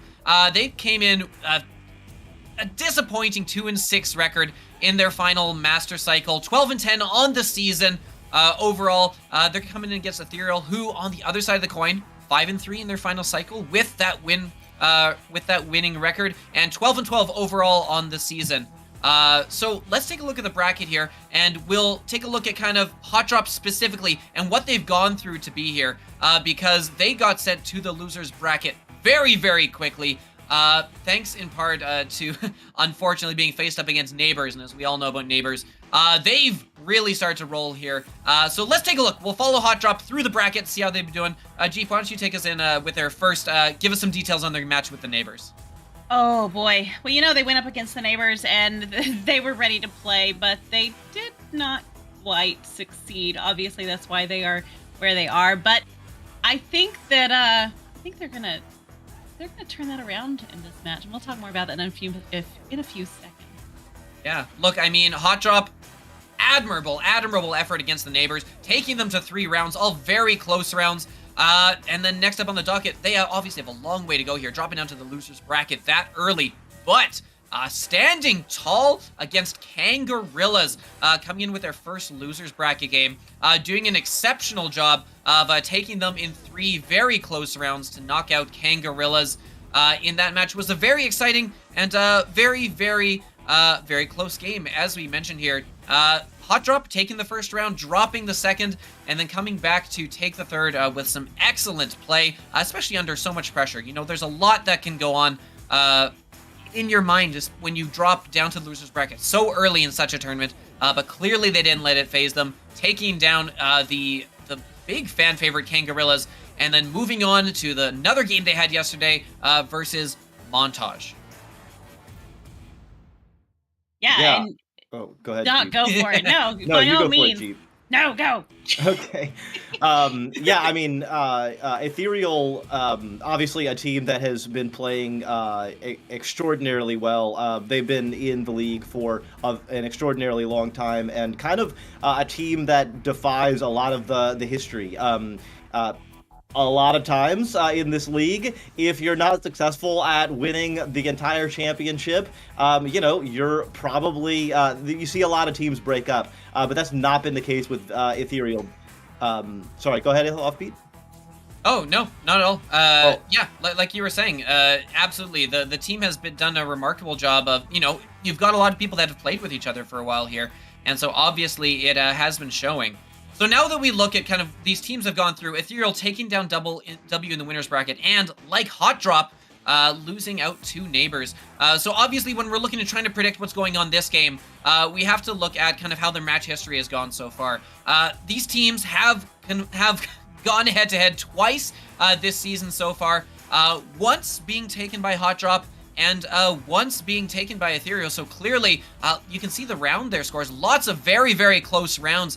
they came in a disappointing 2-6 record in their final Master Cycle, 12-10 on the season. Overall, they're coming in against Ethereal, who on the other side of the coin, 5-3 in their final cycle with that winning record, and 12-12 overall on the season. So let's take a look at the bracket here, and we'll take a look at kind of Hot Drop specifically and what they've gone through to be here, because they got sent to the losers bracket very, very quickly, thanks in part to unfortunately being faced up against Neighbors, and as we all know about Neighbors, they've really started to roll here. So let's take a look. We'll follow Hot Drop through the bracket, see how they've been doing. Jeep, why don't you take us in with their first, give us some details on their match with the Neighbors. Oh boy. Well, they went up against the Neighbors and they were ready to play, but they did not quite succeed. Obviously, that's why they are where they are. But I think that they're gonna turn that around in this match, and we'll talk more about that in a few seconds. Yeah. Look, I mean, Hot Drop, admirable effort against the Neighbors, taking them to 3 rounds, all very close rounds. And then next up on the docket, they obviously have a long way to go here, dropping down to the loser's bracket that early, but standing tall against Kangarillas, coming in with their first loser's bracket game, doing an exceptional job of taking them in 3 very close rounds to knock out Kangarillas. In that match was a very exciting and very close game, as we mentioned here. Hot Drop taking the first round, dropping the second, and then coming back to take the third with some excellent play, especially under so much pressure. There's a lot that can go on in your mind just when you drop down to the loser's bracket so early in such a tournament, but clearly they didn't let it phase them, taking down the big fan favorite Kangarillas, and then moving on to another game they had yesterday versus Montage. Yeah. And oh, go ahead. Doc, Jeep. go for it. No, No, by you all go means. for it, Jeep. No, go. Okay. Yeah, I mean, Ethereal, obviously a team that has been playing extraordinarily well. They've been in the league for an extraordinarily long time, and kind of a team that defies a lot of the history. A lot of times in this league, if you're not successful at winning the entire championship, you're probably, you see a lot of teams break up, but that's not been the case with Ethereal. Sorry, go ahead, Offbeat. Oh, no, not at all. Yeah, like you were saying, absolutely. The team has done a remarkable job of, you've got a lot of people that have played with each other for a while here, and so obviously it has been showing. So now that we look at kind of these teams have gone through, Ethereal taking down W in the winner's bracket, and like Hot Drop, losing out to Neighbors. So obviously when we're looking at trying to predict what's going on this game, we have to look at kind of how their match history has gone so far. These teams have gone head-to-head twice this season so far, once being taken by Hot Drop, and once being taken by Ethereal. So clearly, you can see the round there scores. Lots of very, very close rounds.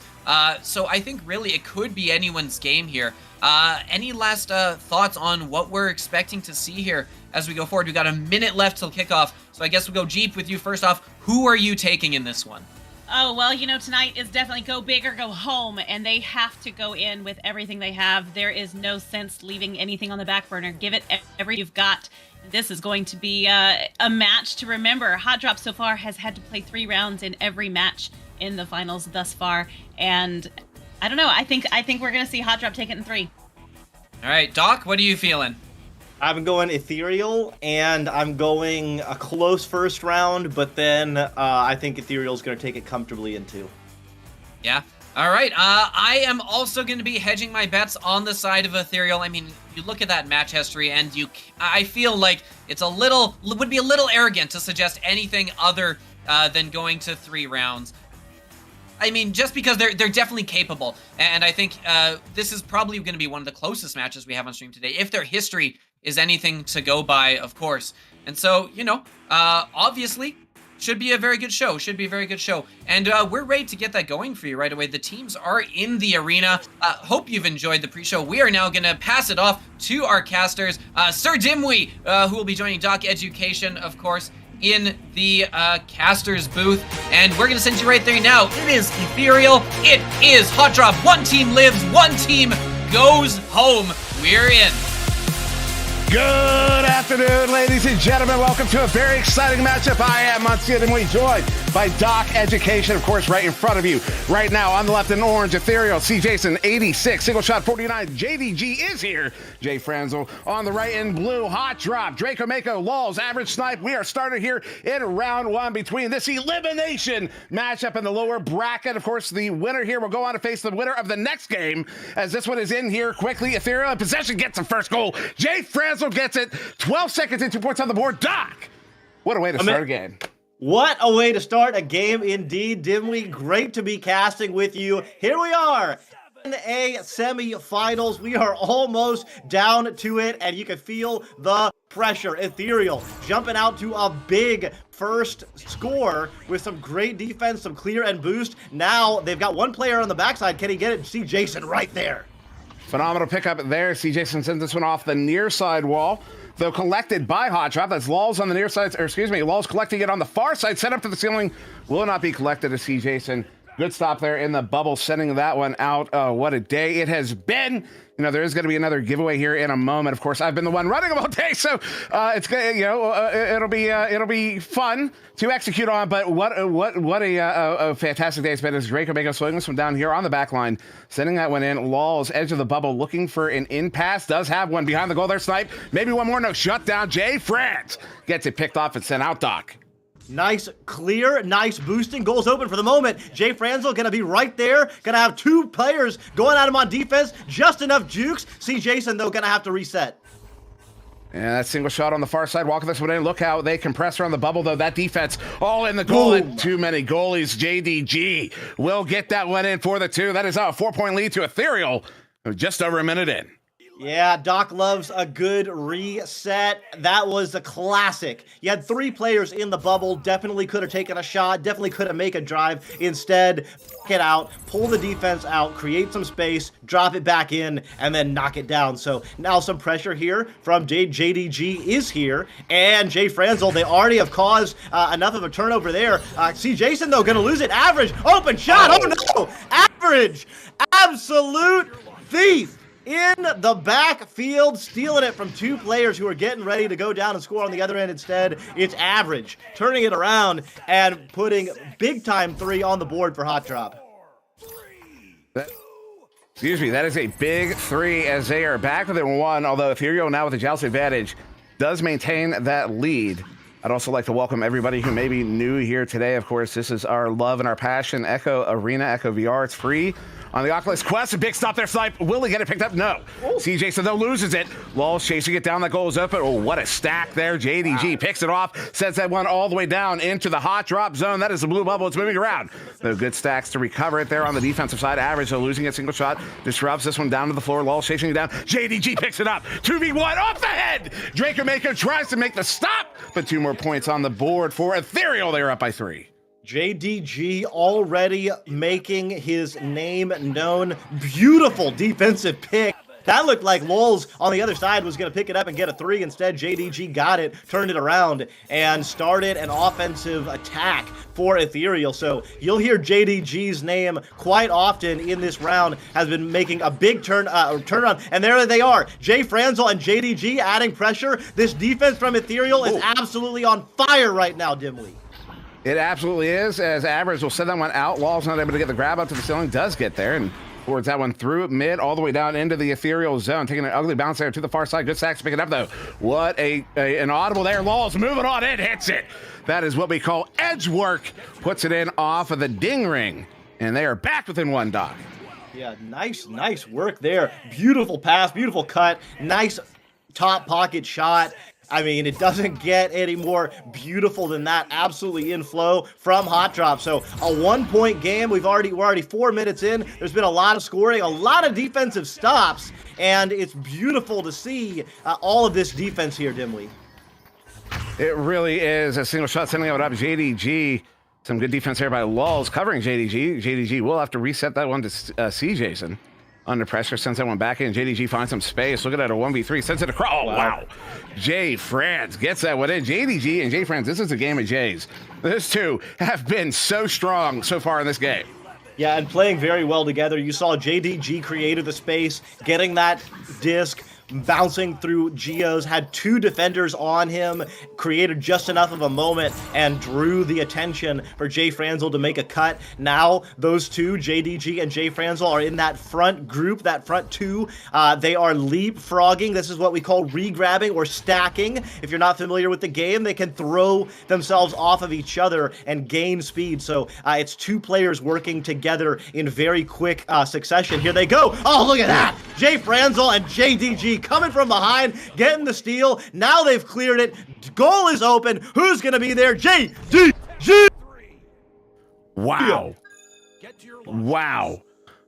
So I think really it could be anyone's game here. Any last thoughts on what we're expecting to see here as we go forward? We got a minute left till kickoff. So I guess we'll go Jeep with you first off. Who are you taking in this one? Oh, well, tonight is definitely go big or go home, and they have to go in with everything they have. There is no sense leaving anything on the back burner. Give it everything you've got. This is going to be a match to remember. Hot Drop so far has had to play 3 rounds in every match in the finals thus far, and I don't know. I think we're going to see Hot Drop take it in 3. All right, Doc, what are you feeling? I'm going Ethereal, and I'm going a close first round, but then I think Ethereal's going to take it comfortably in 2. Yeah. All right. I am also going to be hedging my bets on the side of Ethereal. I mean, you look at that match history, and I feel like would be a little arrogant to suggest anything other than going to 3 rounds. I mean, just because they're definitely capable, and I think this is probably going to be one of the closest matches we have on stream today, if their history is anything to go by, of course. And so, obviously, should be a very good show. And we're ready to get that going for you right away. The teams are in the arena. Hope you've enjoyed the pre-show. We are now going to pass it off to our casters. Sir Dimwee, who will be joining Doc Education, of course, in the casters booth. And we're going to send you right there now. It is Ethereal. It is Hot Drop. One team lives. One team goes home. We're in. Good afternoon, ladies and gentlemen. Welcome to a very exciting matchup. I am unseatingly joined by Doc Education, of course, right in front of you. Right now, on the left in orange, Ethereal, C. Jason, 86, single shot, 49. JDG is here. Jay Franzel. On the right in blue, Hot Drop, Draco Mako, Lulz, Average Snipe. We are started here in round 1 between this elimination matchup in the lower bracket. Of course, the winner here will go on to face the winner of the next game, as this one is in here quickly. Ethereal in possession gets the first goal. Jay Franzel gets it. 12 seconds and 2 points on the board. Doc, what a way to start a game. What a way to start a game indeed, Dimwee. Great to be casting with you. Here we are in a semi-finals. We are almost down to it, and you can feel the pressure. Ethereal jumping out to a big first score with some great defense, some clear and boost. Now they've got one player on the backside. Can he get it? See Jason right there. Phenomenal pickup there. C. Jason sends this one off the near side wall, though collected by Hot Drop. That's Lulz on the near side, or excuse me, Lulz collecting it on the far side, set up to the ceiling. Will not be collected to C. Jason. Good stop there in the bubble, sending that one out. What a day it has been. There is going to be another giveaway here in a moment. Of course, I've been the one running them all day, so it's going it'll be fun to execute on. But what a fantastic day it's been. As Draco Mako swinging this one down here on the back line, sending that one in. Lulz, edge of the bubble, looking for an in pass. Does have one behind the goal there. Snipe. Maybe one more. No shutdown. Jay France gets it picked off and sent out. Doc. Nice clear, nice boosting. Goals open for the moment. Jay Franzel gonna be right there. Gonna have 2 players going at him on defense. Just enough jukes. See Jason, though, gonna have to reset. And that single shot on the far side, walking this one in. Look how they compress around the bubble, though. That defense all in the goal. And too many goalies. JDG will get that one in for the 2. That is a 4-point lead to Ethereal. Just over a minute in. Yeah, Doc loves a good reset. That was a classic. You had 3 players in the bubble, definitely could have taken a shot, definitely could have made a drive. Instead, it out, pull the defense out, create some space, drop it back in, and then knock it down. So now some pressure here from JDG is here, and Jay Franzel, they already have caused enough of a turnover there. See Jason, though, going to lose it. Average, open shot, oh no! Average, absolute thief in the backfield, stealing it from 2 players who are getting ready to go down and score on the other end. Instead, it's Average turning it around and putting big-time 3 on the board for Hot Drop. Excuse me, that is a big 3 as they are back within 1, although Ethereal now with a joust advantage does maintain that lead. I'd also like to welcome everybody who may be new here today. Of course, this is our love and our passion, Echo Arena, Echo VR. It's free on the Oculus Quest. A big stop there, Snipe. Will he get it picked up? No. CJ so though loses it. Law's chasing it down. That goal is open. Oh, what a stack there. JDG picks it off, sends that one all the way down into the hot drop zone. That is the blue bubble. It's moving around. No good stacks to recover it there on the defensive side. Average, so losing it, single shot. Disrupts this one down to the floor. Law's chasing it down. JDG picks it up. 2v1 off the head. Draco Mako tries to make the stop, but 2 more points on the board for Ethereal. They're up by 3. JDG already making his name known. Beautiful defensive pick. That looked like Lowell's on the other side was going to pick it up and get a 3. Instead, JDG got it, turned it around, and started an offensive attack for Ethereal. So you'll hear JDG's name quite often in this round, has been making a big turnaround. And there they are, Jay Franzel and JDG adding pressure. This defense from Ethereal is absolutely on fire right now, Dimly. It absolutely is, as Average will send that one out. Law's not able to get the grab up to the ceiling, does get there, and forwards that one through mid, all the way down into the Ethereal zone, taking an ugly bounce there to the far side. Good stacks to pick it up, though. What an audible there. Law's moving on, it hits it. That is what we call edge work. Puts it in off of the ding ring, and they are back within 1, Doc. Yeah, nice work there. Beautiful pass, beautiful cut, nice top pocket shot. I mean, it doesn't get any more beautiful than that. Absolutely in flow from Hot Drop. So a 1-point game. We're already 4 minutes in. There's been a lot of scoring, a lot of defensive stops, and it's beautiful to see all of this defense here, Dimly. It really is. A single shot sending it up. JDG. Some good defense here by Lulz covering JDG. JDG will have to reset that one to C. Jason. Under pressure, sends that one back in. JDG finds some space. Look at that, a 1v3. Sends it across. Oh, wow. Jay Franz gets that one in. JDG and Jay Franz, this is a game of Jays. Those two have been so strong so far in this game. Yeah, and playing very well together. You saw JDG created the space, getting that disc, bouncing through Geos, had 2 defenders on him, created just enough of a moment, and drew the attention for Jay Franzel to make a cut. Now, those 2, JDG and Jay Franzel, are in that front group, that front 2. They are leapfrogging. This is what we call re-grabbing or stacking. If you're not familiar with the game, they can throw themselves off of each other and gain speed. So it's 2 players working together in very quick succession. Here they go. Oh, look at that. Jay Franzel and JDG coming from behind, getting the steal. Now they've cleared it. Goal is open. Who's going to be there? JDG! Wow. Wow.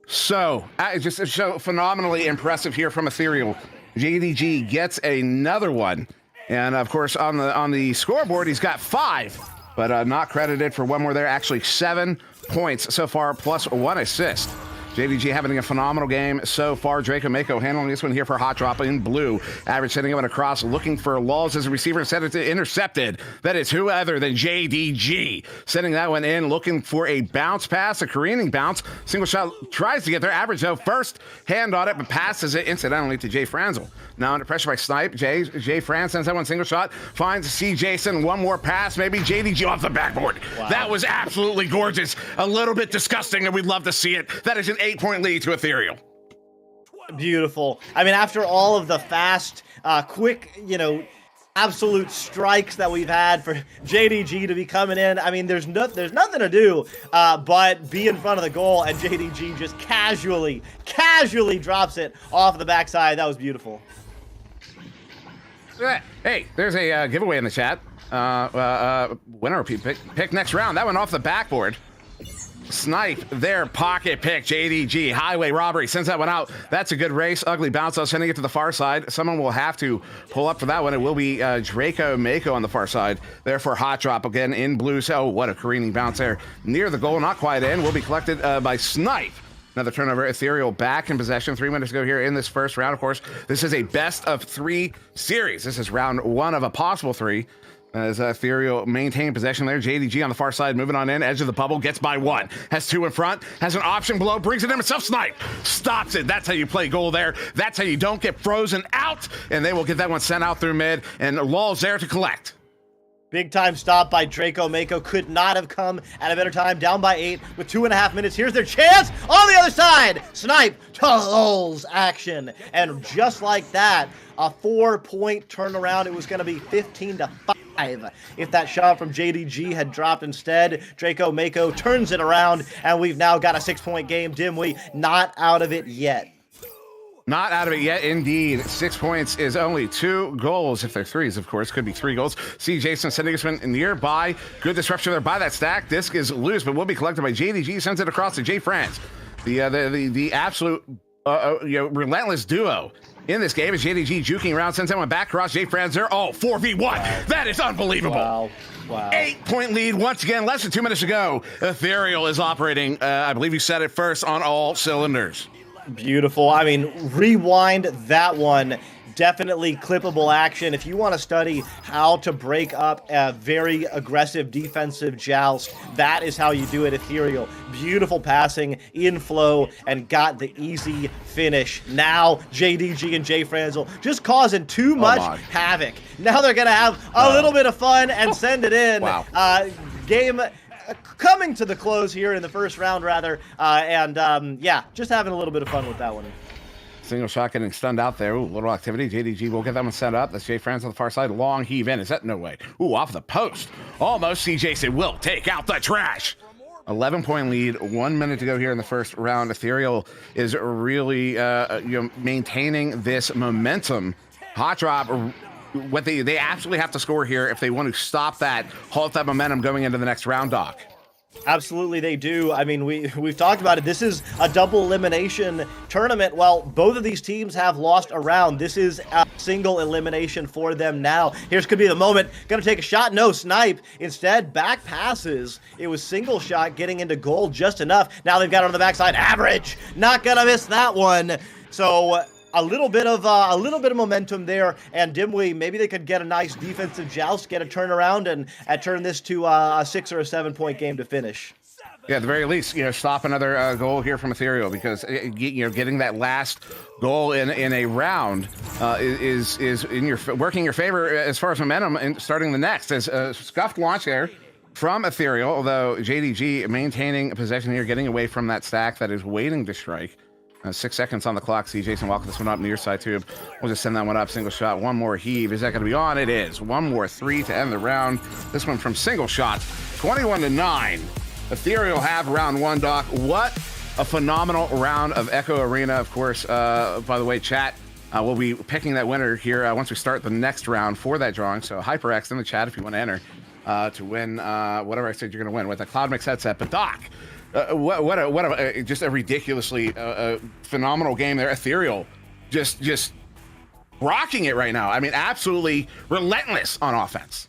So, just so phenomenally impressive here from Ethereal. JDG gets another one. And, of course, on the scoreboard, he's got 5, but not credited for 1 more there. Actually, 7 points so far, plus 1 assist. JDG having a phenomenal game so far. Draco Mako handling this one here for Hot Drop in blue. Average sending it across, looking for Lulz as a receiver. Set it to intercepted. That is who other than JDG. Sending that one in, looking for a bounce pass, a careening bounce. Single shot tries to get there. Average, though, first hand on it, but passes it incidentally to Jay Franzel. Now under pressure by Snipe. Jay Franz sends that one single shot. Finds C. Jason. 1 more pass, maybe. JDG off the backboard. Wow. That was absolutely gorgeous. A little bit disgusting, and we'd love to see it. That is an 8-point lead to Ethereal. Beautiful. I mean, after all of the fast, quick, absolute strikes that we've had for JDG to be coming in, I mean, there's nothing to do but be in front of the goal, and JDG just casually drops it off the backside. That was beautiful. Hey, there's a giveaway in the chat. Winner pick next round. That one off the backboard. Snipe their pocket pick. JDG, highway robbery, sends that one out. That's a good race. Ugly bounce out, sending it to the far side. Someone will have to pull up for that one. It will be Draco Mako on the far side. Therefore, Hot Drop again in blue. So, what a careening bounce there. Near the goal, not quite in. Will be collected by Snipe. Another turnover. Ethereal back in possession. 3 minutes to go here in this first round. Of course, this is a best of 3 series. This is round 1 of a possible 3. As Ethereal maintain possession there. JDG on the far side, moving on in. Edge of the bubble, gets by 1. Has 2 in front. Has an option below. Brings it in himself. Snipe. Stops it. That's how you play goal there. That's how you don't get frozen out. And they will get that one sent out through mid. And Law's there to collect. Big time stop by Draco Mako. Could not have come at a better time. Down by 8 with 2.5 minutes. Here's their chance on the other side. Snipe to Lulz action. And just like that, a 4-point turnaround. It was going to be 15-5. If that shot from JDG had dropped instead. Draco Mako turns it around, and we've now got a 6-point game. Dimwee not out of it yet. Not out of it yet, indeed. 6 points is only 2 goals. If they're threes, of course, could be 3 goals. See Jason sending us one nearby. Good disruption there by that stack. Disc is loose, but will be collected by JDG. Sends it across to Jay France. The absolute relentless duo in this game is JDG juking around, sends that one back across. Jay France there. Oh, 4v1. Wow. That is unbelievable. Wow. 8-point lead once again. Less than 2 minutes to go. Ethereal is operating, I believe you said it first, on all cylinders. Beautiful. I mean, rewind that one. Definitely clippable action. If you want to study how to break up a very aggressive defensive joust, that is how you do it. Ethereal. Beautiful passing, in flow, and got the easy finish. Now, JDG and Jay Franzel just causing too much havoc. Now they're going to have a little bit of fun and send it in. Wow. Game coming to the close here in the first round, rather. Yeah, just having a little bit of fun with that one. Single shot getting stunned out there. Ooh, little activity. JDG will get that one set up. That's Jay France on the far side. Long heave in. Is that no way? Ooh, off the post. Almost. See Jason will take out the trash. 11-point lead. 1 minute to go here in the first round. Ethereal is really maintaining this momentum. Hot Drop. What they absolutely have to score here if they want to stop that, halt that momentum going into the next round, Doc. Absolutely, they do. I mean, we've talked about it. This is a double elimination tournament. Well, both of these teams have lost a round. This is a single elimination for them now. Here's could be the moment. Gonna take a shot. No, Snipe. Instead, back passes. It was single shot getting into goal just enough. Now they've got it on the backside. Average. Not gonna miss that one. So a little bit of momentum there, and Dimwee, maybe they could get a nice defensive joust, get a turnaround, and turn this to a 6 or a 7-point game to finish. Yeah, at the very least, stop another goal here from Ethereal, because getting that last goal in a round is in working your favor as far as momentum and starting the next. As a scuffed launch there from Ethereal, although JDG maintaining possession here, getting away from that stack that is waiting to strike. 6 seconds on the clock. See Jason walking this one up near side tube. We'll just send that one up. Single shot. One more heave. Is that going to be on? It is. One more 3 to end the round. This one from single shot. 21-9. Ethereal have round 1, Doc. What a phenomenal round of Echo Arena. Of course, by the way, chat, we'll be picking that winner here once we start the next round for that drawing. So HyperX in the chat if you want to enter to win whatever I said you're going to win with a Cloud Mix headset. But Doc, just a ridiculously phenomenal game there. Ethereal just rocking it right now. I mean, absolutely relentless on offense.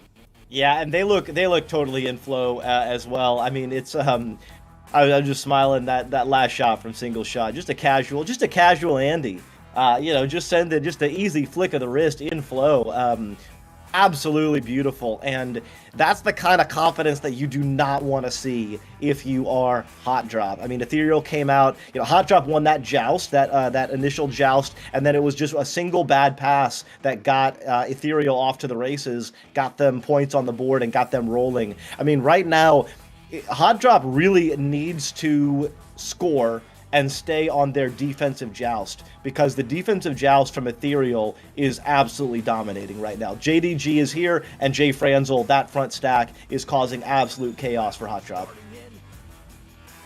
Yeah, and they look totally in flow as well. I mean, it's I'm just smiling that last shot from single shot. Just a casual Andy. Just send it, just an easy flick of the wrist in flow. Absolutely beautiful, and that's the kind of confidence that you do not want to see if you are Hot Drop. I mean, Ethereal came out, Hot Drop won that joust, that initial joust, and then it was just a single bad pass that got Ethereal off to the races, got them points on the board, and got them rolling. I mean, right now, Hot Drop really needs to score and stay on their defensive joust, because the defensive joust from Ethereal is absolutely dominating right now. JDG is here, and Jay Franzel, that front stack, is causing absolute chaos for Hot Drop.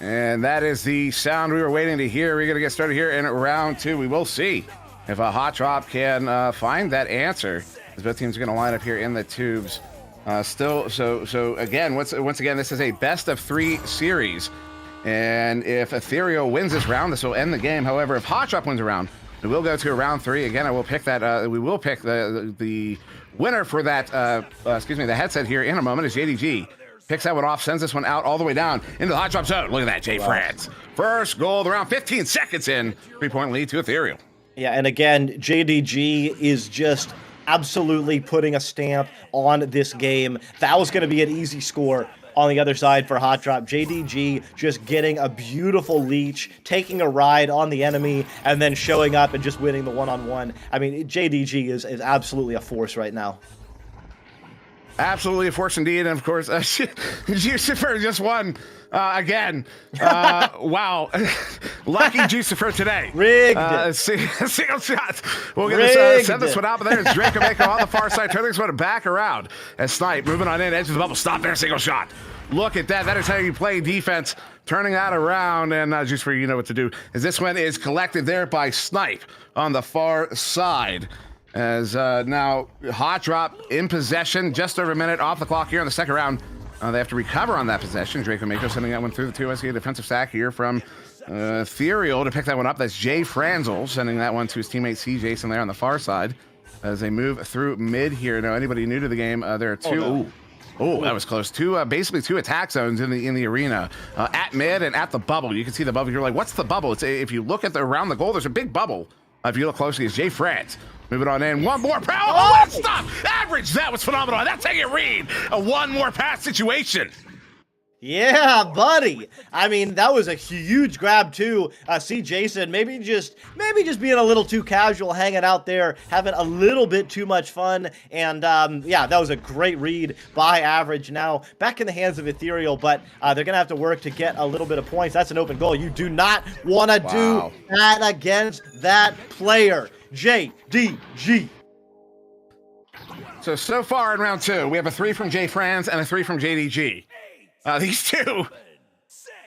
And that is the sound we were waiting to hear. We're going to get started here in round 2. We will see if a Hot Drop can find that answer, as both teams are going to line up here in the tubes. So again, once again, this is a best of 3 series. And if Ethereal wins this round, this will end the game. However, if Hot Drop wins a round, we will go to a round 3. Again, I will pick that. We will pick the winner for that. The headset here in a moment is JDG. Picks that one off, sends this one out all the way down into the Hot Drop zone. Look at that, Jay France. First goal of the round, 15 seconds in. 3-point lead to Ethereal. Yeah, and again, JDG is just absolutely putting a stamp on this game. That was going to be an easy score on the other side for Hot Drop. JDG just getting a beautiful leech, taking a ride on the enemy, and then showing up and just winning the one-on-one. I mean, JDG is absolutely a force right now. Absolutely a force indeed. And of course, Jucifer just won again. Wow. Lucky Jucifer today. Rigged. Single shot. We'll get to send this one out, but there's Draco Mako on the far side, turning this one back around. And Snipe moving on in, edge of the bubble. Stop there, single shot. Look at that. That is how you play defense. Turning that around, and Jucifer, you know what to do. As this one is collected there by Snipe on the far side. As now Hot Drop in possession, just over a minute off the clock here in the second round. They have to recover on that possession. Draco Mako sending that one through the 2SE defensive stack here from Ethereal to pick that one up. That's Jay Franzel sending that one to his teammate C. Jason there on the far side as they move through mid here. Now, anybody new to the game, there are two. Oh, that was close. Basically two attack zones in the arena, at mid and at the bubble. You can see the bubble. You're like, what's the bubble? It's if you look at around the goal, there's a big bubble. If you look closely, it's Jay France. Moving on in. One more pass. Oh, stop. Average. That was phenomenal. That's how you read a one more pass situation. Yeah, buddy. I mean, that was a huge grab too. See Jason, maybe just being a little too casual, hanging out there, having a little bit too much fun. And yeah, that was a great read by Average. Now back in the hands of Ethereal, but they're gonna have to work to get a little bit of points. That's an open goal. You do not want to do that against that player. JDG. So far in round 2, we have a 3 from Jay Franz and a 3 from JDG. These two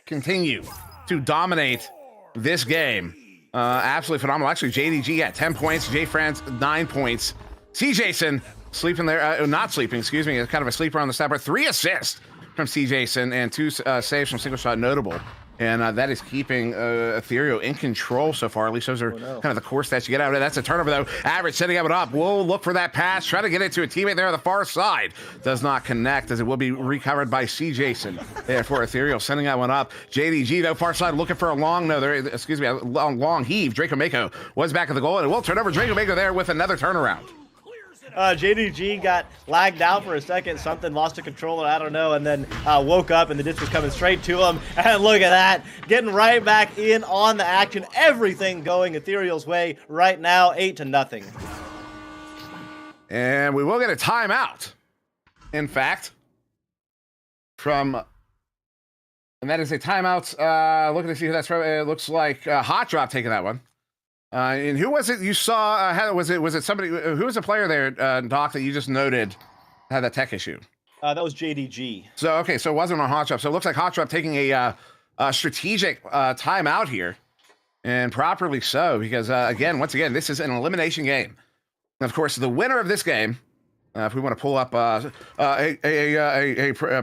continue to dominate this game. Absolutely phenomenal. Actually, JDG at 10 points, Jay Franz 9 points. C. Jason sleeping there, not sleeping, excuse me, kind of a sleeper on the snapper. 3 assists from C. Jason and 2 saves from single shot notable. And that is keeping Ethereal in control so far. At least those are kind of the core stats you get out of it. That's a turnover, though. Average setting it up. We'll look for that pass. Try to get it to a teammate there on the far side. Does not connect, as it will be recovered by C. Jason there for Ethereal. Sending that one up. JDG, though, far side looking for a long, a long heave. Draco Mako was back at the goal, and it will turn over. Draco Mako there with another turnaround. JDG got lagged out for a second, something lost a controller, I don't know, and then woke up and the disc was coming straight to him. And look at that, getting right back in on the action. Everything going Ethereal's way right now, 8-0. And we will get a timeout, in fact, and that is a timeout. Looking to see who that's from. It looks like Hot Drop taking that one. And who was it you saw? Was it somebody? Who was the player there, Doc, that you just noted had that tech issue? That was JDG. So it wasn't on Hot Drop. So it looks like Hot Drop taking a strategic timeout here, and properly so, because once again, this is an elimination game. And of course, the winner of this game, if we want to pull up a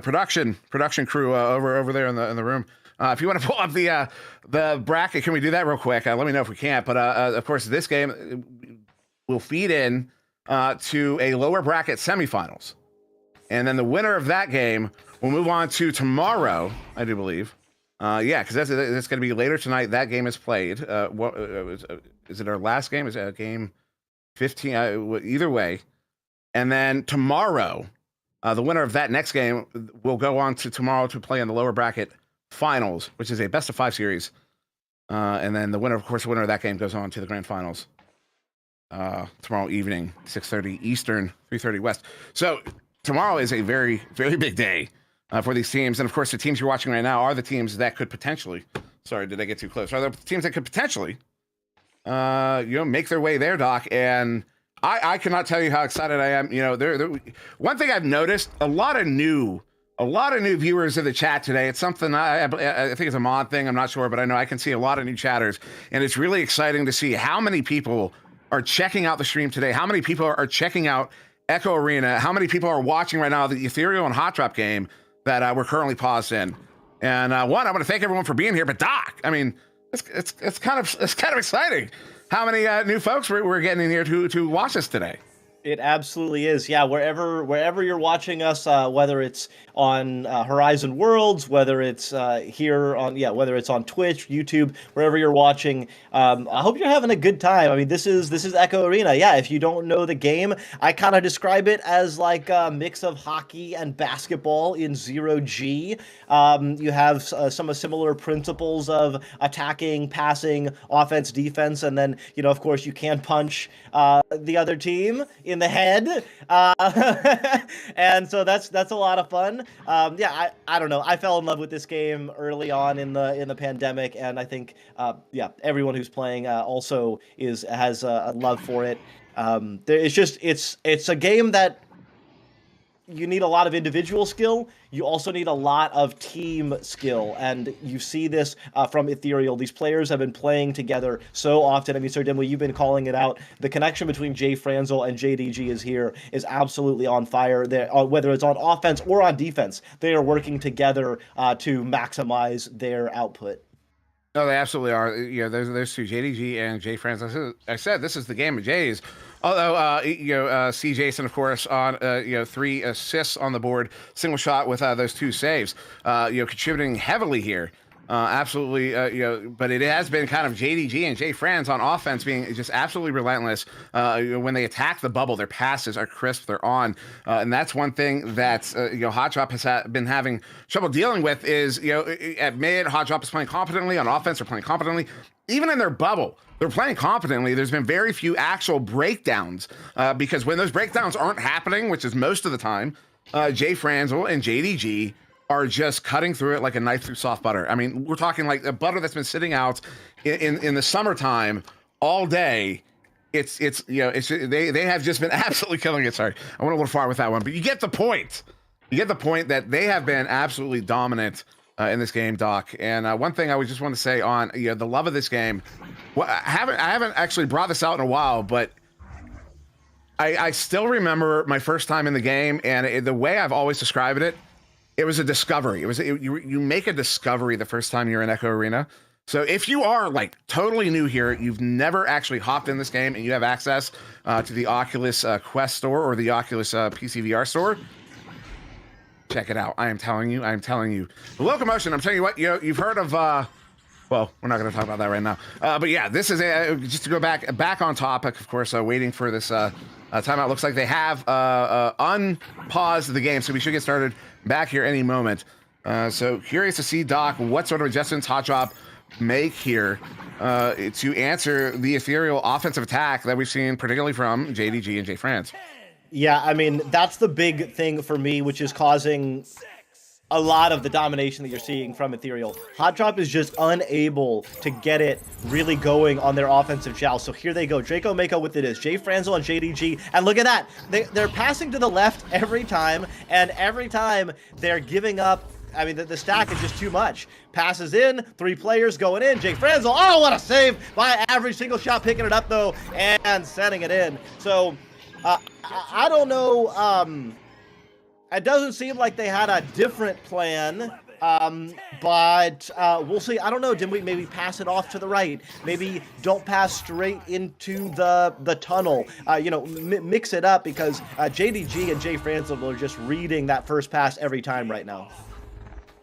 production crew over there in the room. If you want to pull up the bracket, can we do that real quick? Let me know if we can't. But of course, this game will feed in to a lower bracket semifinals, and then the winner of that game will move on to tomorrow, I do believe. Because that's going to be later tonight. That game is played. Is it our last game? Is it game 15? Either way, and then tomorrow, the winner of that next game will go on to tomorrow to play in the lower bracket finals, which is a best of 5 series, and then the winner of that game goes on to the grand finals tomorrow evening, 6:30 Eastern, 3:30 West. So tomorrow is a very, very big day for these teams, and of course the teams you're watching right now are the teams that could potentially, sorry, did I get too close, are the teams that could potentially make their way there, Doc. And I cannot tell you how excited I am. One thing I've noticed, a lot of new viewers in the chat today. It's something I think it's a mod thing. I'm not sure, but I know I can see a lot of new chatters, and it's really exciting to see how many people are checking out the stream today. How many people are checking out Echo Arena? How many people are watching right now the Ethereal and Hot Drop game that we're currently paused in? And one, I want to thank everyone for being here. But Doc, I mean, it's kind of exciting how many new folks we're getting in here to watch us today. It absolutely is. Yeah, wherever you're watching us, whether it's on Horizon Worlds, whether it's whether it's on Twitch, YouTube, wherever you're watching, I hope you're having a good time. I mean, this is Echo Arena. Yeah, if you don't know the game, I kind of describe it as like a mix of hockey and basketball in 0G. You have some similar principles of attacking, passing, offense, defense, and then, of course, you can punch the other team in the head, and so that's a lot of fun. I don't know. I fell in love with this game early on in the pandemic, and I think everyone who's playing also has a love for it. It's a game that you need a lot of individual skill. You also need a lot of team skill, and you see this from Ethereal. These players have been playing together so often. I mean, Sir Dimwee, you've been calling it out. The connection between Jay Franzel and JDG is absolutely on fire. Whether it's on offense or on defense, they are working together to maximize their output. No, they absolutely are. There's two, JDG and Jay Franzel. I said this is the game of Jays. Although, C. Jason, of course, on 3 assists on the board, single shot with those 2 saves, contributing heavily here. Absolutely, but it has been kind of JDG and Jay Franz on offense being just absolutely relentless. When they attack the bubble, their passes are crisp, they're on, and that's one thing that Hot Drop has been having trouble dealing with. Is at mid, Hot Drop is playing competently on offense, they're playing competently, even in their bubble. They're playing competently. There's been very few actual breakdowns because when those breakdowns aren't happening, which is most of the time, Jay Franzel and JDG are just cutting through it like a knife through soft butter. I mean, we're talking like a butter that's been sitting out in the summertime all day. They have just been absolutely killing it. Sorry, I went a little far with that one, but you get the point. You get the point that they have been absolutely dominant in this game, Doc. And one thing I would just want to say on the love of this game. Well, I haven't actually brought this out in a while, but I still remember my first time in the game, and the way I've always described it, it was a discovery. You make a discovery the first time you're in Echo Arena. So if you are like totally new here, you've never actually hopped in this game, and you have access to the Oculus Quest store or the Oculus PC VR store, check it out. I am telling you. The Locomotion, I'm telling you what, you've heard of, well, we're not going to talk about that right now. But yeah, this is just to go back on topic, of course, waiting for this timeout. Looks like they have unpaused the game, so we should get started back here any moment. So curious to see, Doc, what sort of adjustments Hot Drop make here to answer the Ethereal offensive attack that we've seen, particularly from JDG and Jay Franz. Yeah, I mean, that's the big thing for me, which is causing a lot of the domination that you're seeing from Ethereal. Hot Drop is just unable to get it really going on their offensive joust. So here they go. Draco Mako with it is Jay Franzel and JDG. And look at that. They're passing to the left every time. And every time they're giving up. I mean, the stack is just too much. Passes in, 3 players going in. Jay Franzel, oh, what a save by Average. Single shot picking it up, though, and setting it in. So, I don't know. It doesn't seem like they had a different plan, but we'll see. I don't know. Did we maybe pass it off to the right? Maybe don't pass straight into the tunnel. Mix it up because JDG and Jay Franzel are just reading that first pass every time right now.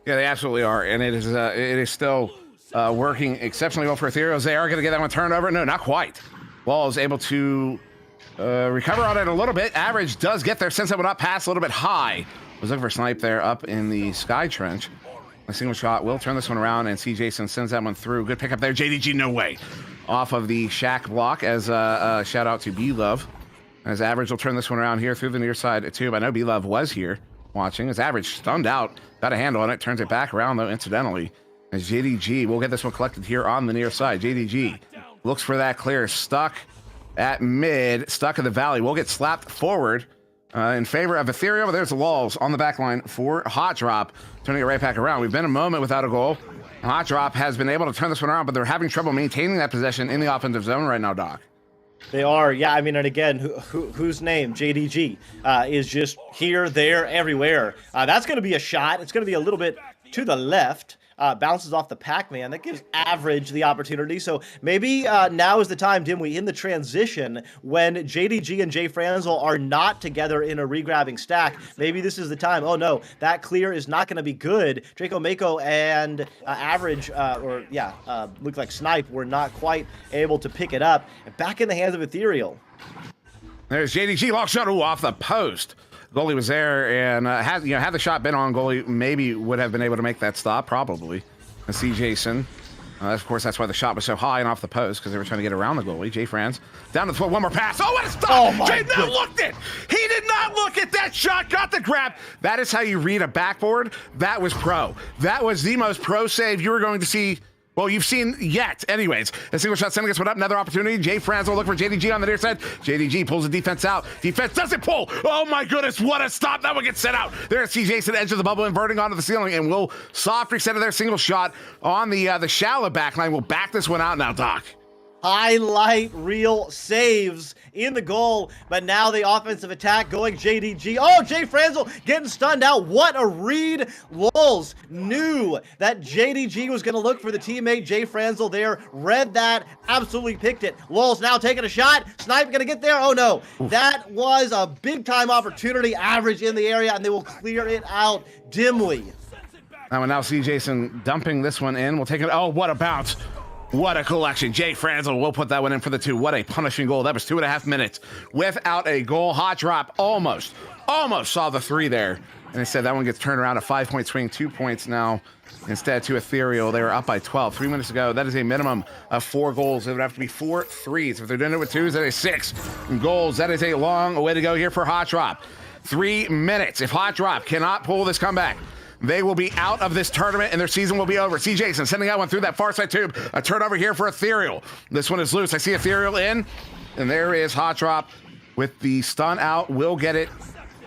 Yeah, they absolutely are, and it is still working exceptionally well for Ethereal. They are going to get that one turned over. No, not quite. Wall is able to recover on it a little bit. Average does get there, sends that one up, pass a little bit high. Was looking for Snipe there up in the Sky Trench. A single shot will turn this one around, and C. Jason sends that one through. Good pickup there. JDG, no way. Off of the Shack block as shout out to B-Love. As Average will turn this one around here through the near side tube. I know B-Love was here watching. As Average stunned out, got a handle on it, turns it back around though, incidentally. As JDG will get this one collected here on the near side. JDG looks for that clear, stuck at mid, stuck in the valley. We'll get slapped forward in favor of Ethereal. There's the walls on the back line for Hot Drop, turning it right back around. We've been a moment without a goal. Hot Drop has been able to turn this one around, but they're having trouble maintaining that possession in the offensive zone right now, Doc. They are, yeah. I mean, and again, whose name? JDG is just here, there, everywhere. That's going to be a shot. It's going to be a little bit to the left. Bounces off the Pac-Man. That gives Average the opportunity. So maybe now is the time, Dimwee, in the transition when JDG and Jay Franzel are not together in a regrabbing stack. Maybe this is the time. Oh no, that clear is not going to be good. Draco Mako and Average, looked like Snipe, were not quite able to pick it up. And back in the hands of Ethereal. There's JDG, long shot off the post. Goalie was there, and had the shot been on goalie, maybe would have been able to make that stop, probably. And see Jason. Of course, that's why the shot was so high and off the post, because they were trying to get around the goalie. Jay Franz down to the floor, one more pass. Oh, what a stop! Oh, my Jay not looked it. He did not look at that shot. Got the grab. That is how you read a backboard. That was pro. That was the most pro save you were going to see. Well, you've seen yet. Anyways, a single shot sending us one up. Another opportunity. Jay Franz will look for JDG on the near side. JDG pulls the defense out. Defense doesn't pull. Oh my goodness, what a stop. That one gets sent out. There's CJ at the edge of the bubble, inverting onto the ceiling, and will soft reset of their single shot on the shallow backline. We'll back this one out now, Doc. Highlight reel saves in the goal, but now the offensive attack going JDG. Oh, Jay Franzel getting stunned out. What a read. Lulz knew that JDG was going to look for the teammate Jay Franzel there. Read that, absolutely picked it. Lulz now taking a shot. Snipe going to get there. Oh no, that was a big time opportunity. Average in the area, and they will clear it out. Dimly. Now we'll see Jason dumping this one in. We'll take it. Oh, what a bounce. What a collection. Jay Franzel will put that one in for the 2. What a punishing goal. That was 2.5 minutes without a goal. Hot drop almost saw the 3 there. And instead that one gets turned around, a 5-point swing, 2 points now instead to Ethereal. They were up by 12 3 minutes ago. That is a minimum of 4 goals. It would have to be 4 threes. If they're doing it with 2s, that is 6 goals. That is a long way to go here for Hot Drop. 3 minutes. If Hot Drop cannot pull this comeback, they will be out of this tournament and their season will be over. See Jason sending that one through that far side tube. A turnover here for Ethereal. This one is loose. I see Ethereal in, and there is Hot Drop with the stun out. Will get it.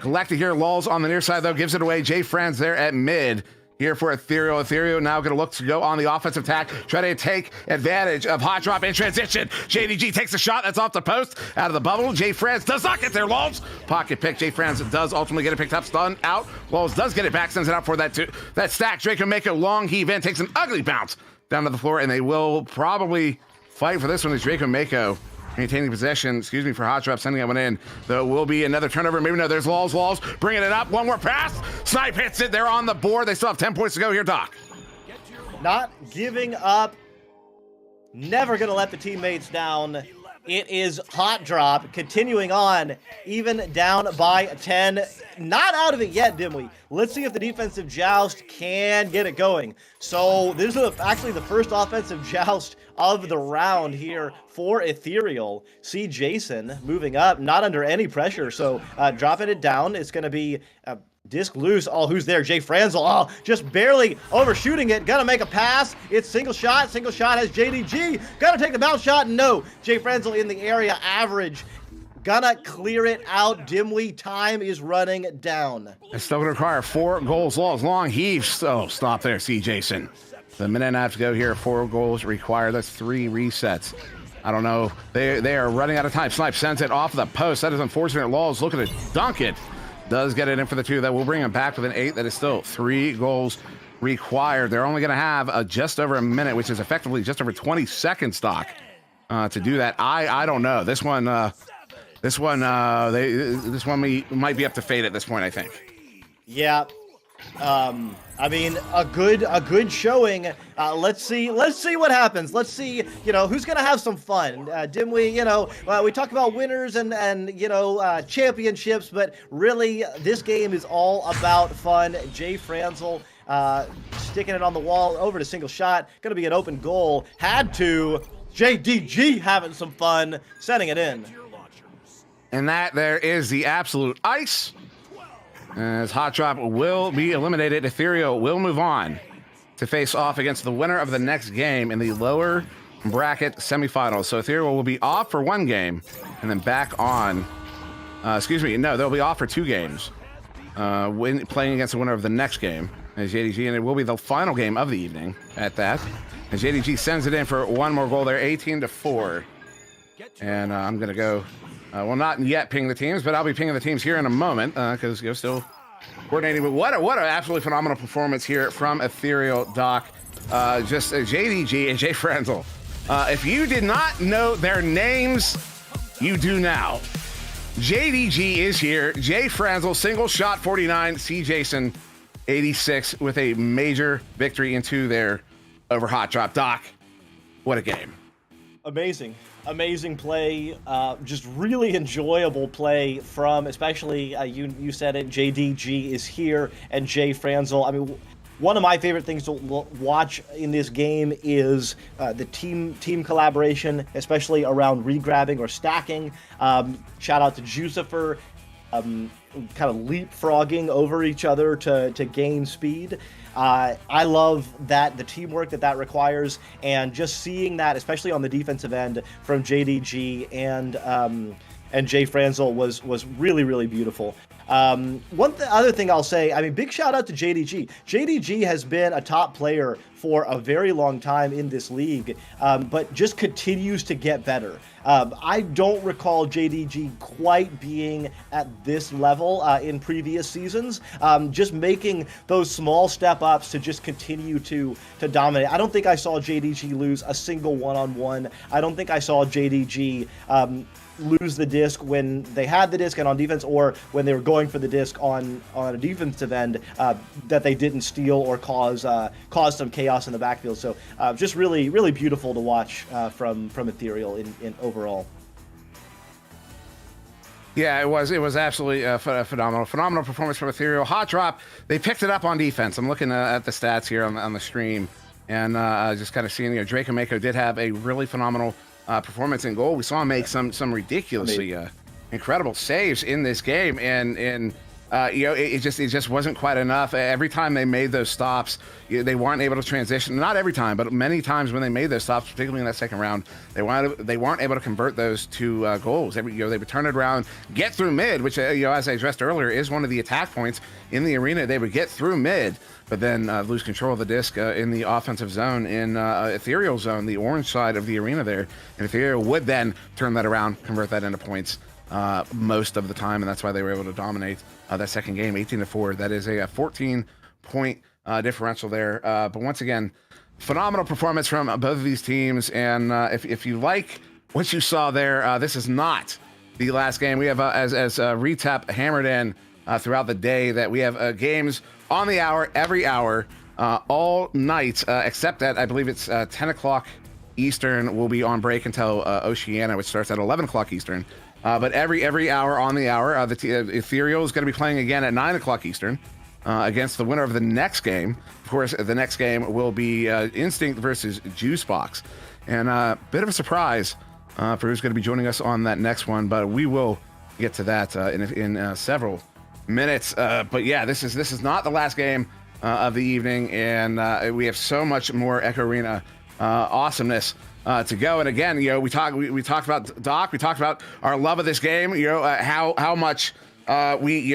Collected here. Lulz on the near side, though. Gives it away. Jay Franz there at mid. Here for Ethereal. Ethereal now going to look to go on the offensive attack. Try to take advantage of Hot Drop in transition. JDG takes a shot. That's off the post. Out of the bubble. Jay Franz does not get there. Lulz. Pocket pick. Jay Franz does ultimately get it picked up. Stun out. Lulz does get it back. Sends it out for that stack. Draco Mako long heave in. Takes an ugly bounce down to the floor. And they will probably fight for this one as Draco Mako maintaining possession, for Hot Drop, sending that one in. There will be another turnover. Maybe no, there's Lulz bringing it up. One more pass. Snipe hits it. They're on the board. They still have 10 points to go here, Doc. Not giving up. Never going to let the teammates down. It is Hot Drop continuing on, even down by 10. Not out of it yet, Dimwee. Let's see if the defensive joust can get it going. So this is actually the first offensive joust of the round here for Ethereal. See Jason moving up, not under any pressure. So dropping it down, it's going to be disc loose. Oh, who's there? Jay Franzel. Oh, just barely overshooting it. Gonna make a pass. It's single shot. Single shot has JDG. Gonna take the bounce shot. No. Jay Franzel in the area. Average. Gonna clear it out. Dimly. Time is running down. It's still gonna require 4 goals. Long heave. So stop there. See Jason. The minute and a half to go here. 4 goals required. That's 3 resets. I don't know. They are running out of time. Snipe sends it off the post. That is unfortunate. Lulz looking to dunk it. Does get it in for the 2. That will bring him back with an 8. That is still 3 goals required. They're only going to have just over a minute, which is effectively just over 20 seconds, Doc, to do that. I don't know. This one might be up to fate at this point, I think. Yeah. I mean, a good showing. Let's see what happens. Let's see, who's gonna have some fun. Dimwee, we talk about winners and championships, but really, this game is all about fun. Jay Franzel sticking it on the wall over to single shot. Gonna be an open goal. Had to. JDG having some fun, setting it in. And that there is the absolute ice. As Hot Drop will be eliminated, Ethereal will move on to face off against the winner of the next game in the lower bracket semifinals. So Ethereal will be off for 1 game and then back on. They'll be off for 2 games. Playing against the winner of the next game as JDG, and it will be the final game of the evening at that. As JDG sends it in for 1 more goal there, 18-4. And I'm going to go. Well, not yet ping the teams, but I'll be pinging the teams here in a moment because still coordinating. But what an absolutely phenomenal performance here from Ethereal, Doc. Just JDG and Jay Frenzel. If you did not know their names, you do now. JDG is here. Jay Frenzel, single shot 49. C. Jason, 86 with a major victory into there over Hot Drop. Doc, what a game. Amazing play, just really enjoyable play from, especially, you said it, JDG is here, and Jay Franzel. I mean, one of my favorite things to watch in this game is the team collaboration, especially around regrabbing or stacking. Shout out to Jucifer, kind of leapfrogging over each other to gain speed. I love that, the teamwork that requires, and just seeing that, especially on the defensive end from JDG and Jay Franzel was really, really beautiful. Other thing I'll say, I mean, big shout out to JDG. JDG has been a top player for a very long time in this league, but just continues to get better. I don't recall JDG quite being at this level in previous seasons, just making those small step ups to just continue to dominate. I don't think I saw JDG lose a single one-on-one. I don't think I saw JDG lose the disc when they had the disc and on defense, or when they were going for the disc on a defensive end, that they didn't steal or cause some chaos in the backfield. So just really, really beautiful to watch from Ethereal in overall. Yeah, it was absolutely phenomenal performance from Ethereal. Hot Drop, they picked it up on defense. I'm looking at the stats here on the stream, and just kind of seeing, Draco Mako did have a really phenomenal performance in goal. We saw him make some ridiculously incredible saves in this game, and it just wasn't quite enough. Every time they made those stops, they weren't able to transition. Not every time, but many times when they made those stops, particularly in that second round, they weren't able to convert those to goals. They would turn it around, get through mid, which as I addressed earlier is one of the attack points in the arena. They would get through mid, but then lose control of the disc in the offensive zone, in Ethereal zone, the orange side of the arena there. And Ethereal would then turn that around, convert that into points most of the time, and that's why they were able to dominate that second game, 18-4. That is a 14-point differential there. But once again, phenomenal performance from both of these teams. And if you like what you saw there, this is not the last game. We have, as Retap hammered in throughout the day, that we have games on the hour, every hour, all night, except that I believe it's 10 o'clock Eastern. We'll be on break until Oceania, which starts at 11 o'clock Eastern. But every hour on the hour, the Ethereal is going to be playing again at 9 o'clock Eastern against the winner of the next game. Of course, the next game will be Instinct versus Juicebox. And a bit of a surprise for who's going to be joining us on that next one, but we will get to that in several minutes. But yeah, this is not the last game of the evening, and we have so much more Echo Arena awesomeness to go. And again, we talked about Doc. We talked about our love of this game. How much we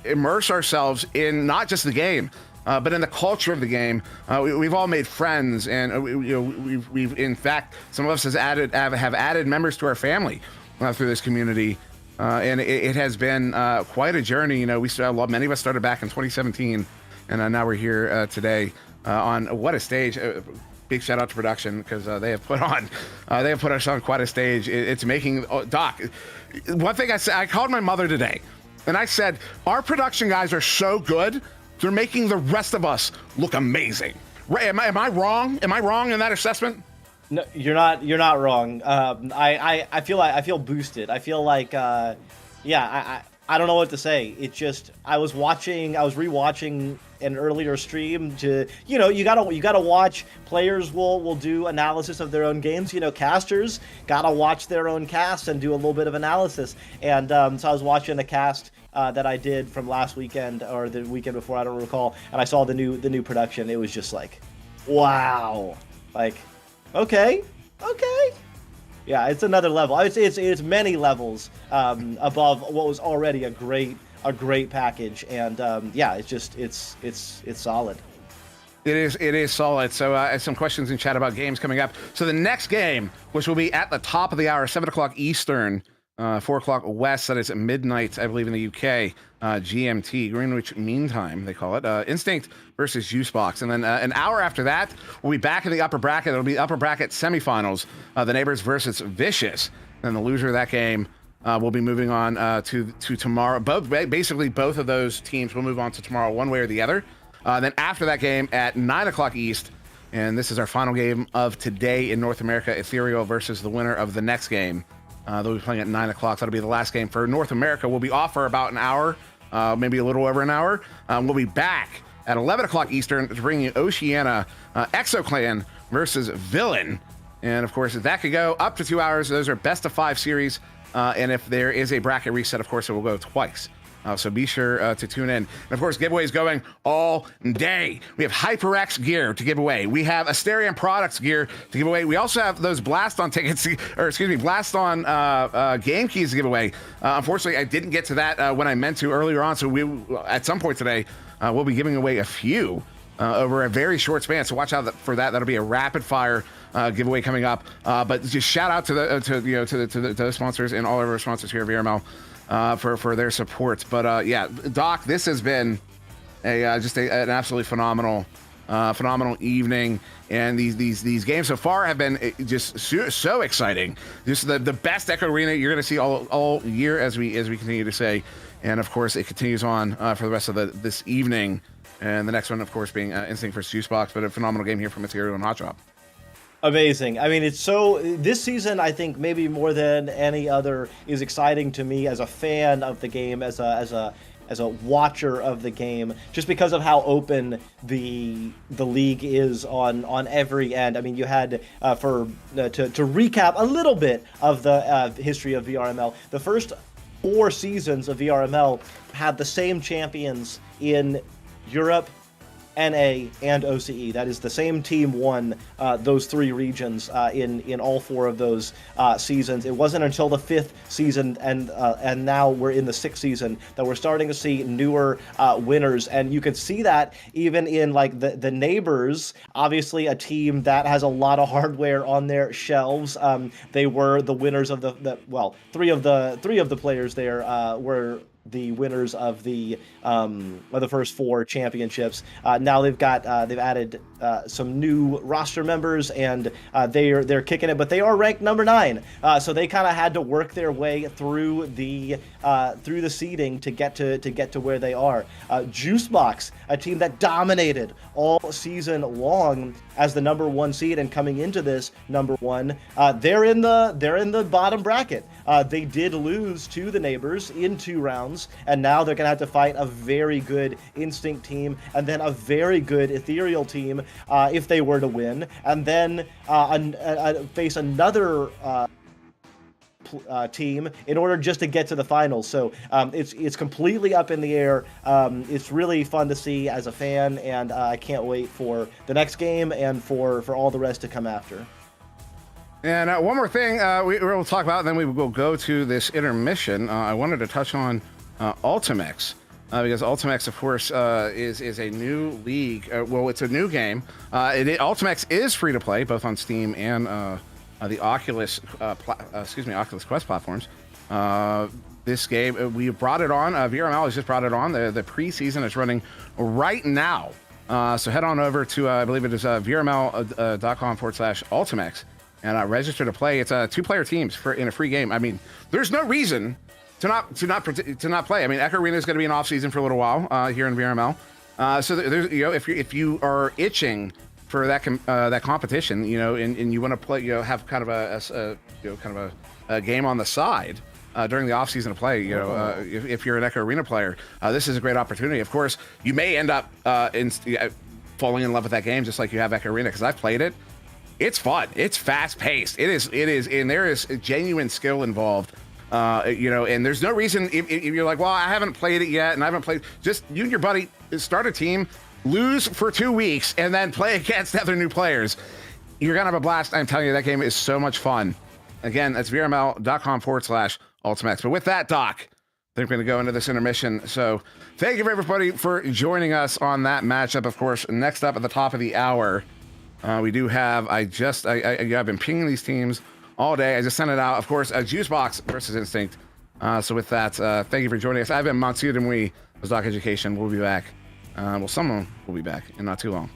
immerse ourselves in not just the game, but in the culture of the game. We've all made friends, and we've in fact, some of us have added members to our family through this community. And it has been quite a journey. Many of us started back in 2017, and now we're here today on what a stage. Big shout out to production, because they have put us on quite a stage. It's making Doc. One thing I called my mother today, and I said, our production guys are so good, they're making the rest of us look amazing. Right? Am I wrong? Am I wrong in that assessment? No, you're not wrong. I feel boosted. I feel like I don't know what to say. It just, I was rewatching an earlier stream to, you gotta watch. Players will do analysis of their own games. Casters gotta watch their own cast and do a little bit of analysis. And so I was watching a cast that I did from last weekend or the weekend before, I don't recall, and I saw the new production. It was just like, wow, like, okay. Yeah, it's another level. I would say it's many levels above what was already a great package, and it's solid. It is solid. So some questions in chat about games coming up. So the next game, which will be at the top of the hour, 7 o'clock Eastern, 4 o'clock West. That is at midnight, I believe, in the UK. GMT, Greenwich Mean Time, they call it. Instinct versus Juicebox. And then an hour after that, we'll be back in the upper bracket. It'll be upper bracket semifinals. The Neighbors versus Vicious. And the loser of that game will be moving on to tomorrow. Basically, both of those teams will move on to tomorrow, one way or the other. Then after that game at 9 o'clock East, and this is our final game of today in North America, Ethereal versus the winner of the next game. They'll be playing at 9 o'clock. That'll be the last game for North America. We'll be off for about an hour, maybe a little over an hour. We'll be back at 11 o'clock Eastern to bring you Oceania ExoClan versus Villain. And of course, that could go up to 2 hours. Those are best of 5 series. And if there is a bracket reset, of course, it will go twice. So be sure to tune in. And of course, giveaways going all day. We have HyperX gear to give away. We have Asterion Products gear to give away. We also have those Blast On tickets, Blast On game keys to give away. Unfortunately, I didn't get to that when I meant to earlier on. So we, at some point today, we'll be giving away a few over a very short span. So watch out for that. That'll be a rapid fire giveaway coming up. But just shout out to the sponsors and all of our sponsors here at VRML. For their support. But yeah, Doc, this has been an absolutely phenomenal evening, and these games so far have been just so exciting. Just the best Echo Arena you're going to see all year, as we continue to say. And of course, it continues on for the rest of this evening, and the next one, of course, being Instinct versus Juicebox. But a phenomenal game here from Ethereal and Hot Drop. Amazing. I mean, it's so, this season, I think maybe more than any other, is exciting to me as a fan of the game, as a watcher of the game, just because of how open the league is on every end. I mean, you had to recap a little bit of the history of VRML. The first 4 seasons of VRML had the same champions in Europe, NA, and OCE. That is the same team won those 3 regions in all 4 of those seasons. It wasn't until the 5th season, and now we're in the 6th season, that we're starting to see newer winners. And you can see that even in like the Neighbors, obviously a team that has a lot of hardware on their shelves. They were the winners of three of the players there were the winners of the first 4 championships. Now they've added some new roster members, and they're kicking it, but they are ranked number 9. So they kind of had to work their way through the seeding to get to where they are. Juicebox, a team that dominated all season long as the number 1 seed, and coming into this number 1, they're in the bottom bracket. They did lose to the Neighbors in 2 rounds, and now they're gonna have to fight a very good Instinct team, and then a very good Ethereal team if they were to win, and then face another team in order just to get to the finals. So it's completely up in the air. It's really fun to see as a fan, and I can't wait for the next game and for all the rest to come after. And one more thing we'll talk about, and then we will go to this intermission. I wanted to touch on Ultimex, because Ultimex, of course, is a new league. It's a new game. Ultimex is free to play, both on Steam and the Oculus Quest platforms. This game, we brought it on. VRML has just brought it on. The preseason is running right now. So head on over to, I believe it is vrml.com/Ultimex. And register to play. It's 2-player teams in a free game. I mean, there's no reason to not play. I mean, Echo Arena is going to be in off season for a little while here in VRML. So there's, if you are itching for that competition, and you want to play, have kind of a game on the side during the off season to play, if you're an Echo Arena player, this is a great opportunity. Of course, you may end up falling in love with that game, just like you have Echo Arena, because I've played it. It's fun. It's fast paced. It is, and there is genuine skill involved. And there's no reason if you're like, well, I haven't played it yet, and I haven't played. Just you and your buddy start a team, lose for 2 weeks, and then play against other new players. You're gonna have a blast. I'm telling you, that game is so much fun. Again, that's vrml.com/Ultimex. But with that, Doc, they're going to go into this intermission. So thank you everybody for joining us on that matchup. Of course, next up at the top of the hour. We do have, I've been pinging these teams all day. I just sent it out. Of course, Juicebox versus Instinct. So with that, thank you for joining us. I've been Monsieur Demouy with Doc Education. We'll be back. Well, someone will be back in not too long.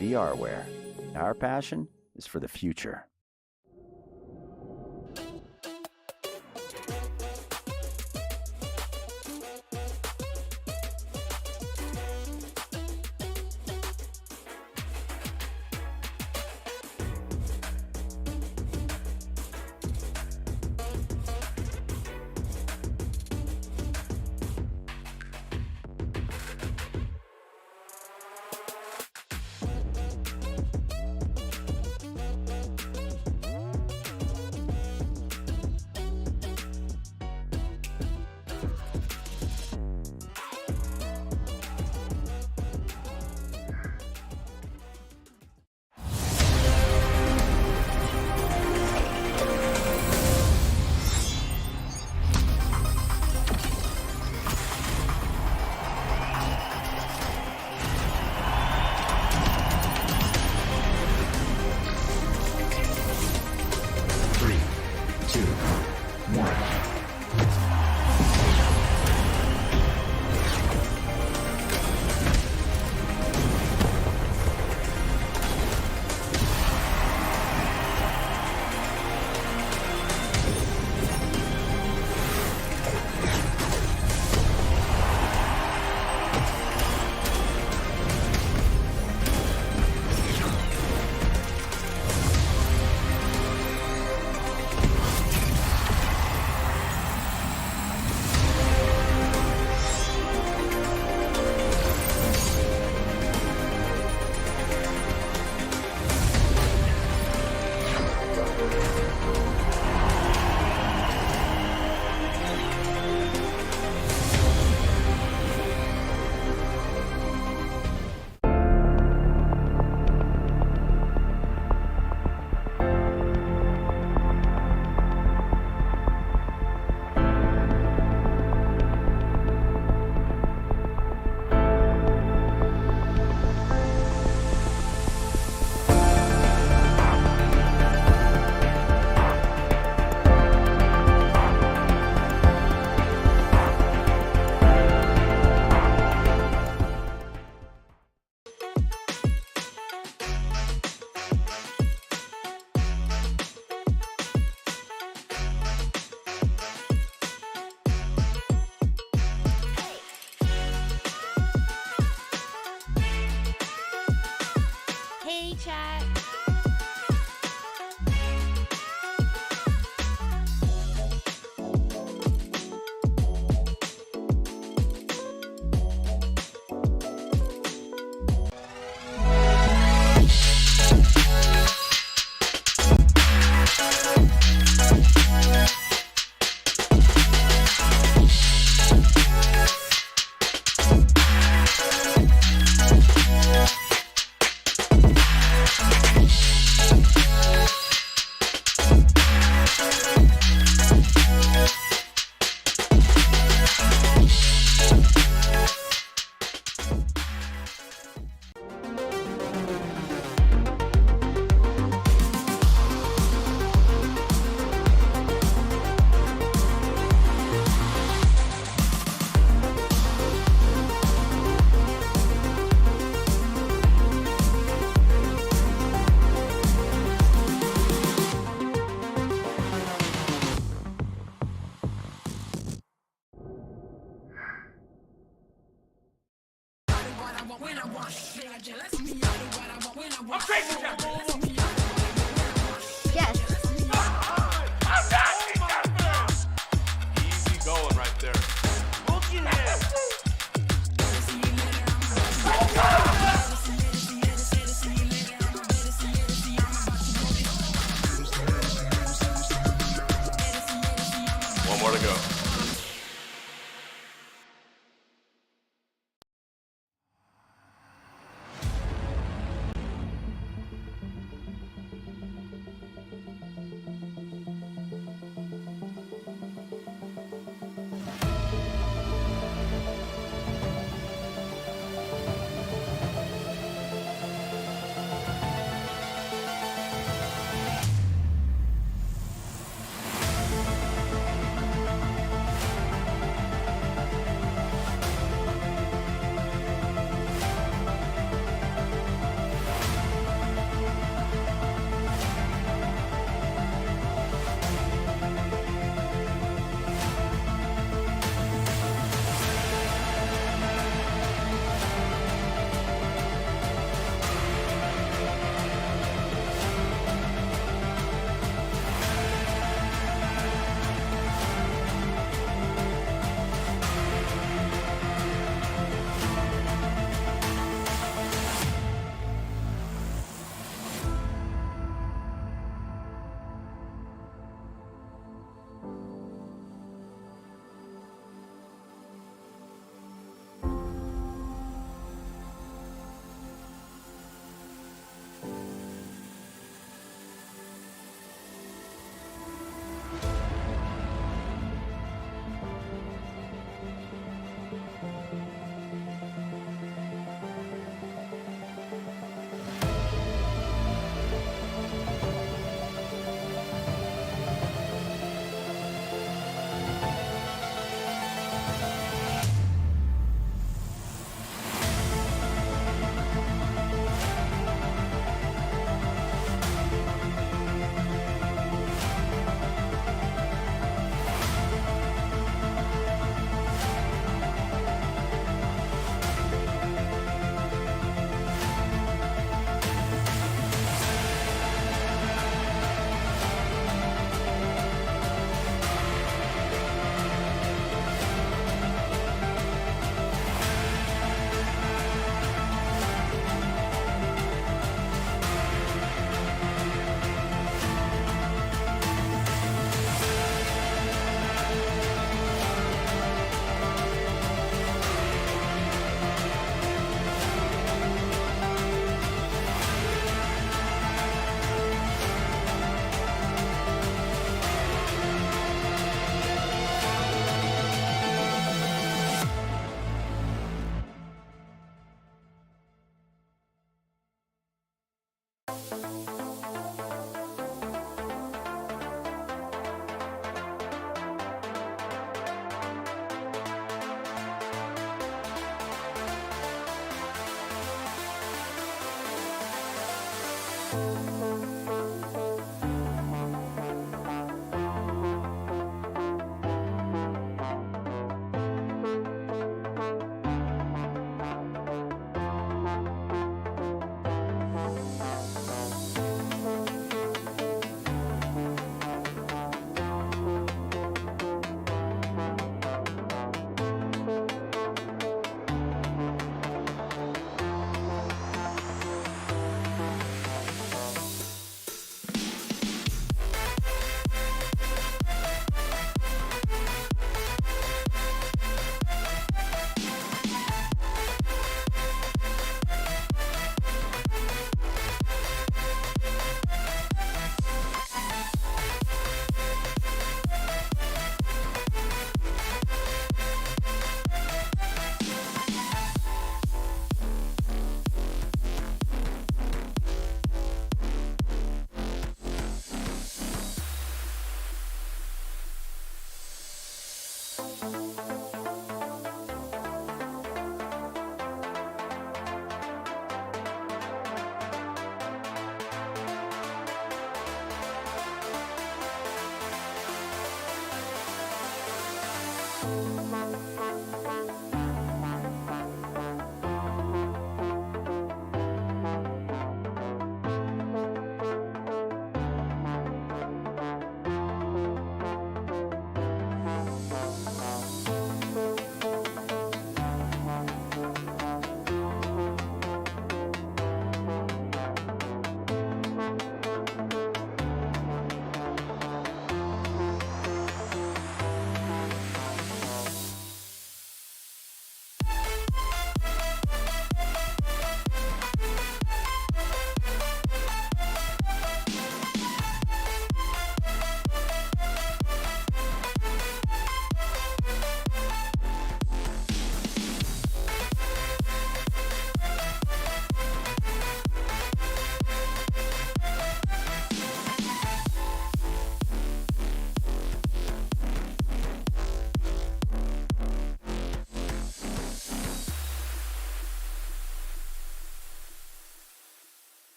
VRware. Our passion is for the future.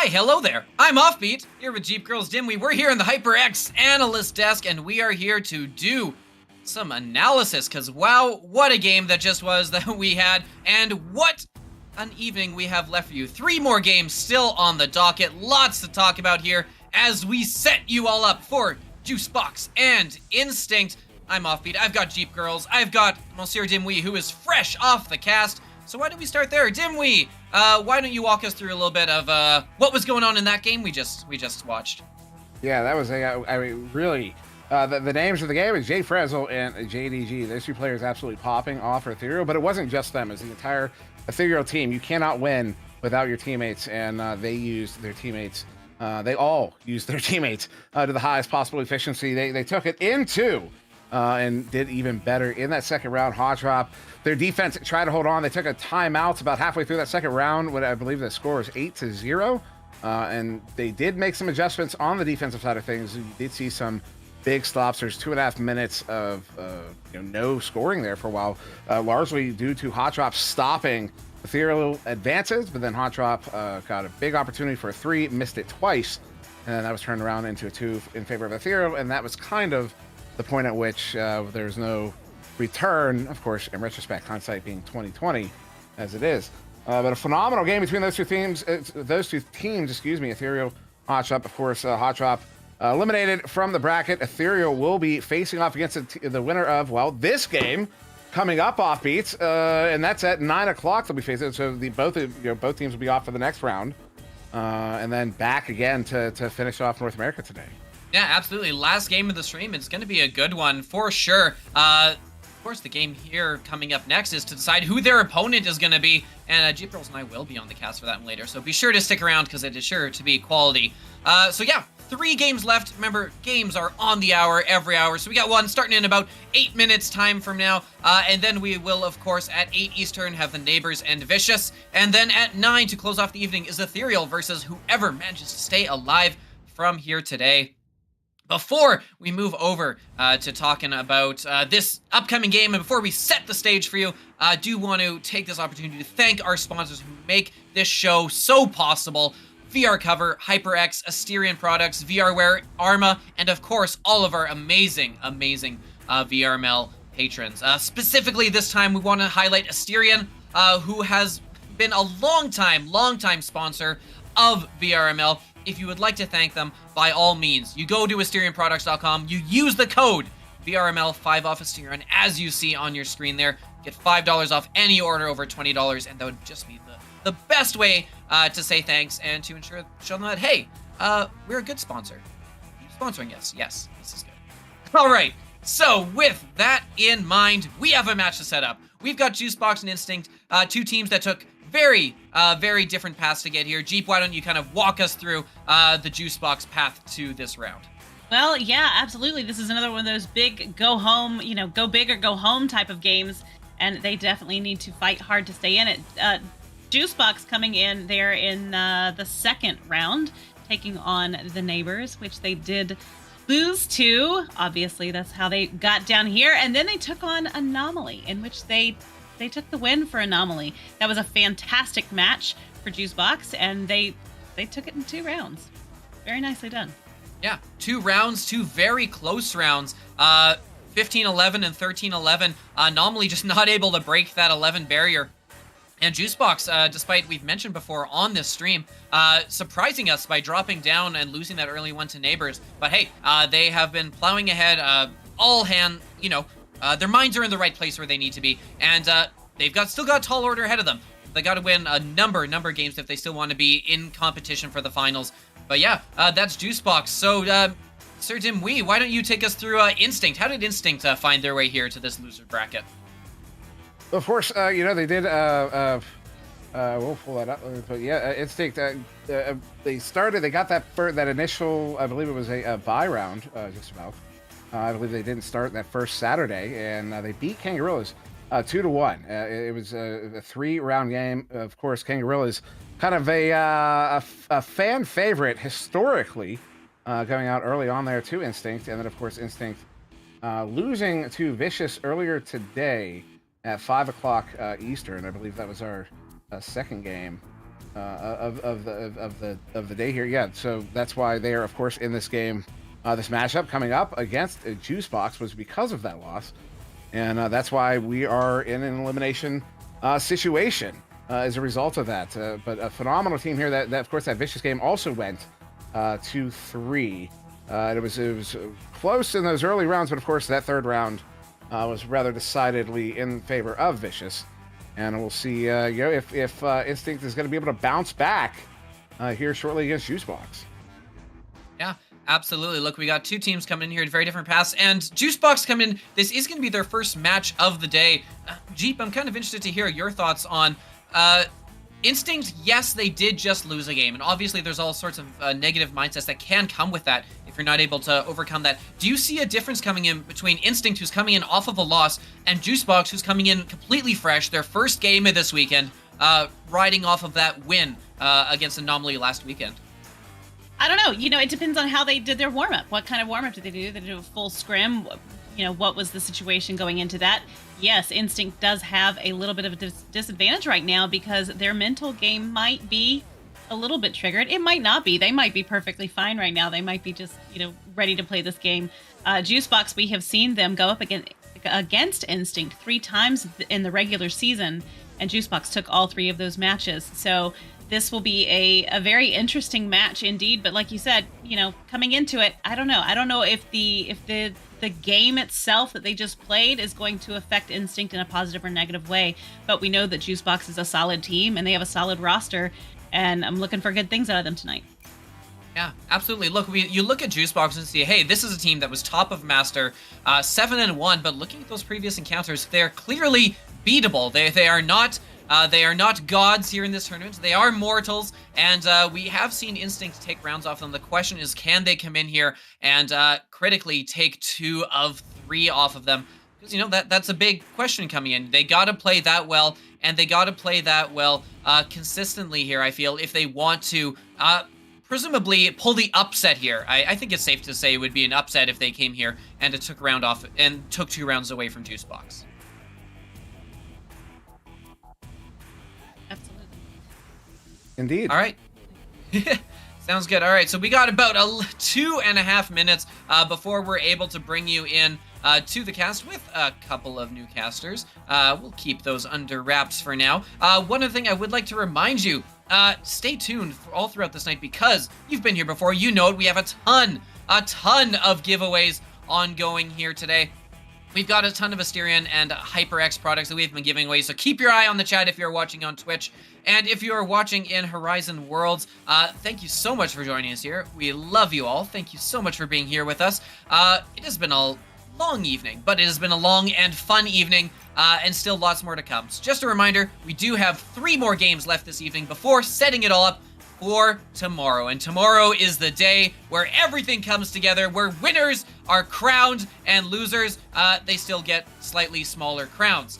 Hi, hello there. I'm Offbeat, here with Jeep Girls Dimwee. We're here in the HyperX analyst desk, and we are here to do some analysis, because wow, what a game that just was that we had, and what an evening we have left for you. 3 more games still on the docket, lots to talk about here as we set you all up for Juicebox and Instinct. I'm Offbeat, I've got Jeep Girls, I've got Monsieur Dimwee, who is fresh off the cast. So why don't we start there? Dimwee, why don't you walk us through a little bit of what was going on in that game we just watched? Yeah, that was really, the names of the game is Jay Frezzel and JDG. Those 2 players absolutely popping off for Ethereal, but it wasn't just them. It's the entire Ethereal team. You cannot win without your teammates, and they used their teammates. They all used their teammates to the highest possible efficiency. They took it into and did even better in that second round. Hot Drop, their defense tried to hold on. They took a timeout about halfway through that second round when I believe the score was 8-0. And they did make some adjustments on the defensive side of things. You did see some big stops. There's 2.5 minutes of no scoring there for a while, largely due to Hot Drop stopping Ethereal advances, but then Hot Drop got a big opportunity for a 3, missed it twice, and that was turned around into a 2 in favor of Ethereal, and that was kind of the point at which there's no return, of course, in retrospect, hindsight being 2020 as it is. But a phenomenal game between those two teams, Ethereal, Hot Drop. Of course, Hot Drop eliminated from the bracket. Ethereal will be facing off against the winner of, well, this game coming up, Offbeats, and that's at 9 o'clock they'll be facing. So both teams will be off for the next round, and then back again to finish off North America today. Yeah, absolutely. Last game of the stream. It's going to be a good one for sure. Of course, the game here coming up next is to decide who their opponent is going to be, and Jeep Girls and I will be on the cast for that one later, so be sure to stick around because it is sure to be quality. So yeah, 3 games left. Remember, games are on the hour, every hour, so we got one starting in about 8 minutes time from now, and then we will, of course, at 8 Eastern have the Neighbors and Vicious, and then at 9 to close off the evening is Ethereal versus whoever manages to stay alive from here today. Before we move over to talking about this upcoming game, and before we set the stage for you, I do want to take this opportunity to thank our sponsors who make this show so possible. VR Cover, HyperX, Asterion Products, VRware, Arma, and of course, all of our amazing VRML patrons. Specifically this time, we want to highlight Asterion, who has been a long time sponsor of VRML. If you would like to thank them, by all means, you go to AsterionProducts.com, you use the code VRML5 off Asterion, as you see on your screen there, get $5 off any order over $20, and that would just be the best way to say thanks and to show them that, hey, we're a good sponsor. Keep sponsoring us. Yes, this is good. All right, so with that in mind, we have a match to set up. We've got Juicebox and Instinct, 2 teams that took very different paths to get here. Jeep, why don't you kind of walk us through the Juicebox path to this round? Well, yeah, absolutely. This is another one of those big go home, go big or go home type of games, and they definitely need to fight hard to stay in it. Juicebox coming in there in the second round, taking on the Neighbors, which they did lose to. Obviously, that's how they got down here. And then they took on Anomaly, in which they took the win for Anomaly. That was a fantastic match for Juicebox, and they took it in 2 rounds. Very nicely done. Yeah, 2 rounds, 2 very close rounds. 15-11 and 13-11. Anomaly just not able to break that 11 barrier. And Juicebox, despite we've mentioned before on this stream, surprising us by dropping down and losing that early one to Neighbors. But hey, they have been plowing ahead, their minds are in the right place where they need to be, and they've still got tall order ahead of them. They got to win a number of games if they still want to be in competition for the finals. But yeah, that's Juicebox. So, Sir Dimwee, why don't you take us through Instinct? How did Instinct find their way here to this loser bracket? Of course, they did. We'll pull that up. But yeah, Instinct. They got that initial. I believe it was a bye round, just about. I believe they didn't start that first Saturday, and they beat Kangarillas 2-1. It was a 3-round game. Of course, Kangarillas kind of a fan favorite historically, going out early on there to Instinct, and then of course Instinct losing to Vicious earlier today at 5 o'clock Eastern. I believe that was our second game. of the day here. Yeah, so that's why they are, of course, in this game. This matchup coming up against Juicebox was because of that loss, and that's why we are in an elimination situation as a result of that. But a phenomenal team here. That of course, that Vicious game also went 2-3. It was close in those early rounds, but of course, that third round was rather decidedly in favor of Vicious. And we'll see if Instinct is going to be able to bounce back here shortly against Juicebox. Yeah, absolutely. Look, we got two teams coming in here at very different paths, and Juicebox coming in. This is going to be their first match of the day. Jeep, I'm kind of interested to hear your thoughts on Instinct. Yes, they did just lose a game, and obviously there's all sorts of negative mindsets that can come with that if you're not able to overcome that. Do you see a difference coming in between Instinct, who's coming in off of a loss, and Juicebox, who's coming in completely fresh, their first game of this weekend, riding off of that win against Anomaly last weekend? I don't know. You know, it depends on how they did their warm-up. What kind of warm-up did they do? Did they do a full scrim? You know, what was the situation going into that? Yes, Instinct does have a little bit of a disadvantage right now because their mental game might be a little bit triggered. It might not be. They might be perfectly fine right now. They might be just, ready to play this game. Juicebox, we have seen them go up against Instinct 3 times in the regular season, and Juicebox took all 3 of those matches. So this will be a very interesting match indeed. But like you said, coming into it, I don't know. I don't know if the game itself that they just played is going to affect Instinct in a positive or negative way. But we know that Juicebox is a solid team and they have a solid roster, and I'm looking for good things out of them tonight. Yeah, absolutely. Look, you look at Juicebox and see, hey, this is a team that was top of Master, 7-1. But looking at those previous encounters, they're clearly beatable. They are not. They are not gods here in this tournament. They are mortals, and we have seen Instinct take rounds off them. The question is, can they come in here and critically take 2 of 3 off of them? Because, that's a big question coming in. They got to play that well, and they got to play that well consistently here, I feel, if they want to presumably pull the upset here. I think it's safe to say it would be an upset if they came here and took a round off and took 2 rounds away from Juicebox. Indeed. All right. Sounds good. All right, so we got about 2.5 minutes before we're able to bring you in to the cast with a couple of new casters. We'll keep those under wraps for now. One other thing I would like to remind you, stay tuned all throughout this night because you've been here before. You know it. We have a ton of giveaways ongoing here today. We've got a ton of Asterion and HyperX products that we've been giving away, so keep your eye on the chat if you're watching on Twitch. And if you are watching in Horizon Worlds, thank you so much for joining us here. We love you all. Thank you so much for being here with us. It has been a long evening, but it has been a long and fun evening, and still lots more to come. So just a reminder, we do have 3 more games left this evening before setting it all up for tomorrow. And tomorrow is the day where everything comes together, where winners are crowned and losers, they still get slightly smaller crowns.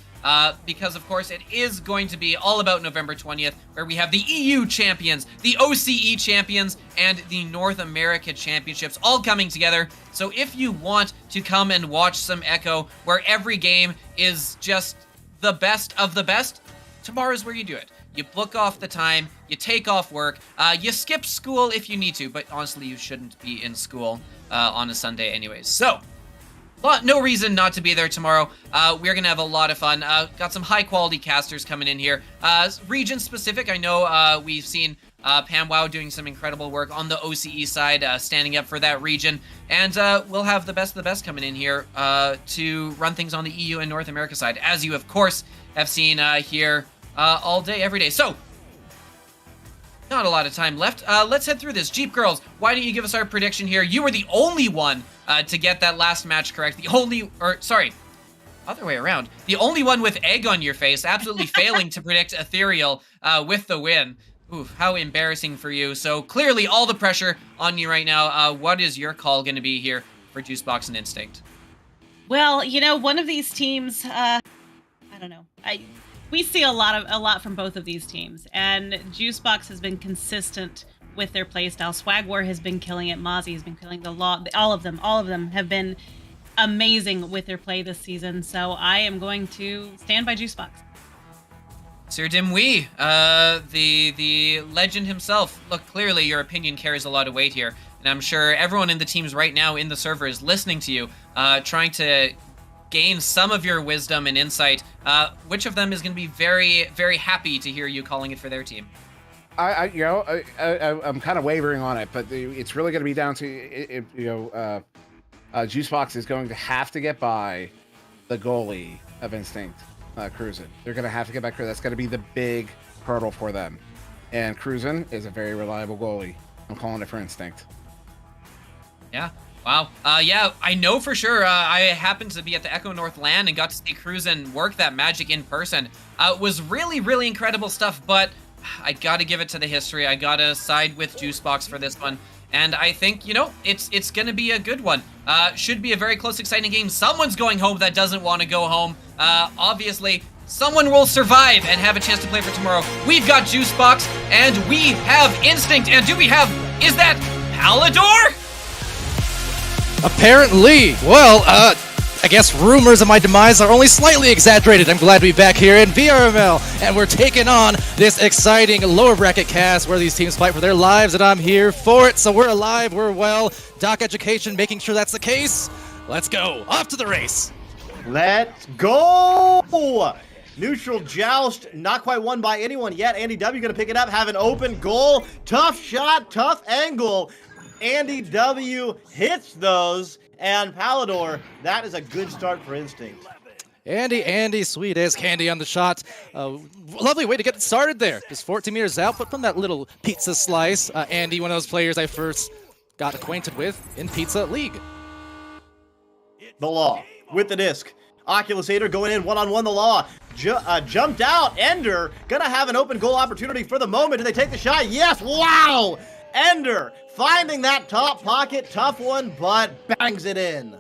Because, of course, it is going to be all about November 20th, where we have the EU champions, the OCE champions, and the North America championships all coming together. So if you want to come and watch some Echo, where every game is just the best of the best, tomorrow's where you do it. You book off the time, you take off work, you skip school if you need to, but honestly, you shouldn't be in school on a Sunday anyways. So, no reason not to be there tomorrow. We're going to have a lot of fun. Got some high-quality casters coming in here. Region-specific, I know we've seen PamWow doing some incredible work on the OCE side, standing up for that region. And we'll have the best of the best coming in here to run things on the EU and North America side, as you, of course, have seen here all day, every day. So, not a lot of time left. Let's head through this. Jeep Girls, why don't you give us our prediction here? You were the only one to get that last match correct. Other way around. The only one with egg on your face, absolutely failing to predict Ethereal with the win. Oof, how embarrassing for you. So clearly all the pressure on you right now. What is your call going to be here for Juicebox and Instinct? Well, one of these teams, I don't know. We see a lot from both of these teams, and Juicebox has been consistent with their playstyle. Swag War has been killing it. Mozzie has been killing the law. All of them have been amazing with their play this season. So I am going to stand by Juicebox. Sir Dimwee, the legend himself. Look, clearly your opinion carries a lot of weight here, and I'm sure everyone in the teams right now in the server is listening to you, trying to gain some of your wisdom and insight. Which of them is going to be very, very happy to hear you calling it for their team? I'm kind of wavering on it, but it's really going to be down to Juicebox is going to have to get by the goalie of Instinct, Cruisin'. They're going to have to get back there. That's going to be the big hurdle for them. And Cruisin' is a very reliable goalie. I'm calling it for Instinct. Yeah. Wow. Yeah, I know for sure. I happened to be at the Echo North LAN and got to see Cruisin' work that magic in person. It was really, really incredible stuff, but I got to give it to the history. I got to side with Juicebox for this one. And I think, it's going to be a good one. Should be a very close, exciting game. Someone's going home that doesn't want to go home. Obviously, someone will survive and have a chance to play for tomorrow. We've got Juicebox, and we have Instinct. And do we have, is that Palador? Apparently. Well, I guess rumors of my demise are only slightly exaggerated. I'm glad to be back here in VRML, and we're taking on this exciting lower bracket cast where these teams fight for their lives, and I'm here for it. So we're alive, we're well. Doc Education making sure that's the case. Let's go. Off to the race. Let's go! Neutral joust, not quite won by anyone yet. Andy W gonna pick it up, have an open goal. Tough shot, tough angle. Andy W hits those, and Palador, that is a good start for Instinct. Andy, sweet as candy on the shot. Lovely way to get it started there. Just 14 meters out, but from that little pizza slice. Andy, one of those players I first got acquainted with in Pizza League. The Law with the disc. Oculusator going in one-on-one. The Law jumped out. Ender gonna have an open goal opportunity for the moment. Do they take the shot? Yes. Wow. Ender finding that top pocket. Tough one, but bangs it in.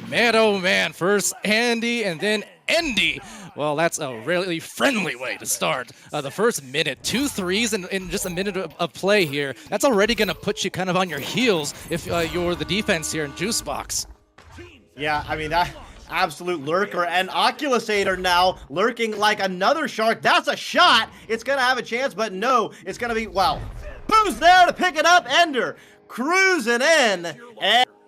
Man, oh man. First Andy and then Andy. Well, that's a really friendly way to start the first minute. 2 threes in just a minute of play here. That's already going to put you kind of on your heels if you're the defense here in Juicebox. Yeah, I mean, that absolute lurker, and Oculusator now lurking like another shark. That's a shot. It's going to have a chance, but no, it's going to be, wow. Who's there to pick it up? Ender cruising in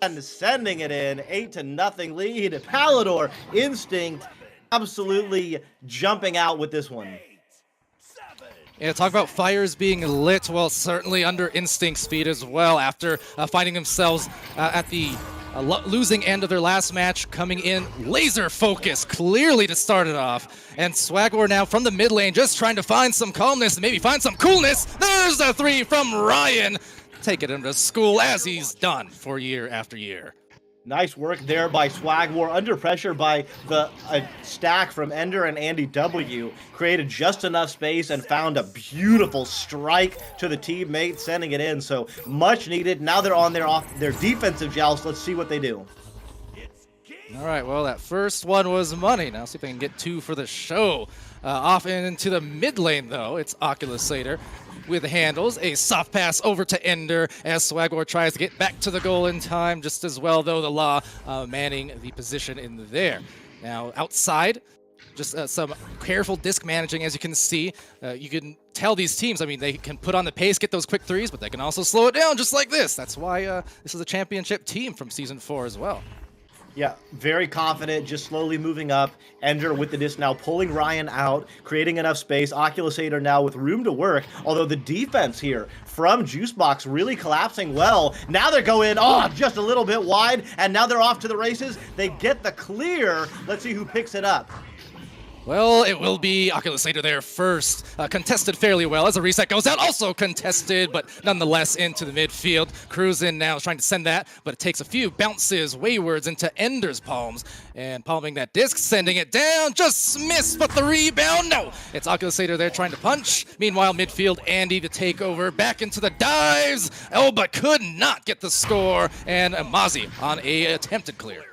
and sending it in. 8-0 lead. Palador, Instinct, absolutely jumping out with this one. Yeah, talk about fires being lit. Well, certainly under Instinct's feet as well after finding themselves at the losing end of their last match, coming in laser focused, clearly to start it off. And Swagor now from the mid lane, just trying to find some calmness and maybe find some coolness. There's a 3 from Ryan. Taking him to school as he's done for year after year. Nice work there by Swagor, under pressure by the stack from Ender and Andy W. Created just enough space and found a beautiful strike to the teammate, sending it in. So much needed. Now they're on their defensive joust. Let's see what they do. All right, well, that first one was money. Now see if they can get 2 for the show. Off into the mid lane, though. It's Oculusator with handles. A soft pass over to Ender as Swagor tries to get back to the goal in time. Just as well, though, the Law manning the position in there. Now, outside, just some careful disc managing, as you can see. You can tell these teams, I mean, they can put on the pace, get those quick threes, but they can also slow it down just like this. That's why this is a championship team from Season 4 as well. Yeah, very confident, just slowly moving up. Ender with the disc now pulling Ryan out, creating enough space. Oculusator now with room to work, although the defense here from Juicebox really collapsing well. Now they're going, just a little bit wide, and now they're off to the races. They get the clear. Let's see who picks it up. Well, it will be Oculusator there first. Contested fairly well as the reset goes out. Also contested, but nonetheless into the midfield. Cruisin' now is trying to send that, but it takes a few bounces waywards into Ender's palms. And palming that disc, sending it down. Just missed, but the rebound, no. It's Oculusator there trying to punch. Meanwhile, midfield, Andy to take over. Back into the dives. Oh, but could not get the score. And Amazi on a attempted clear.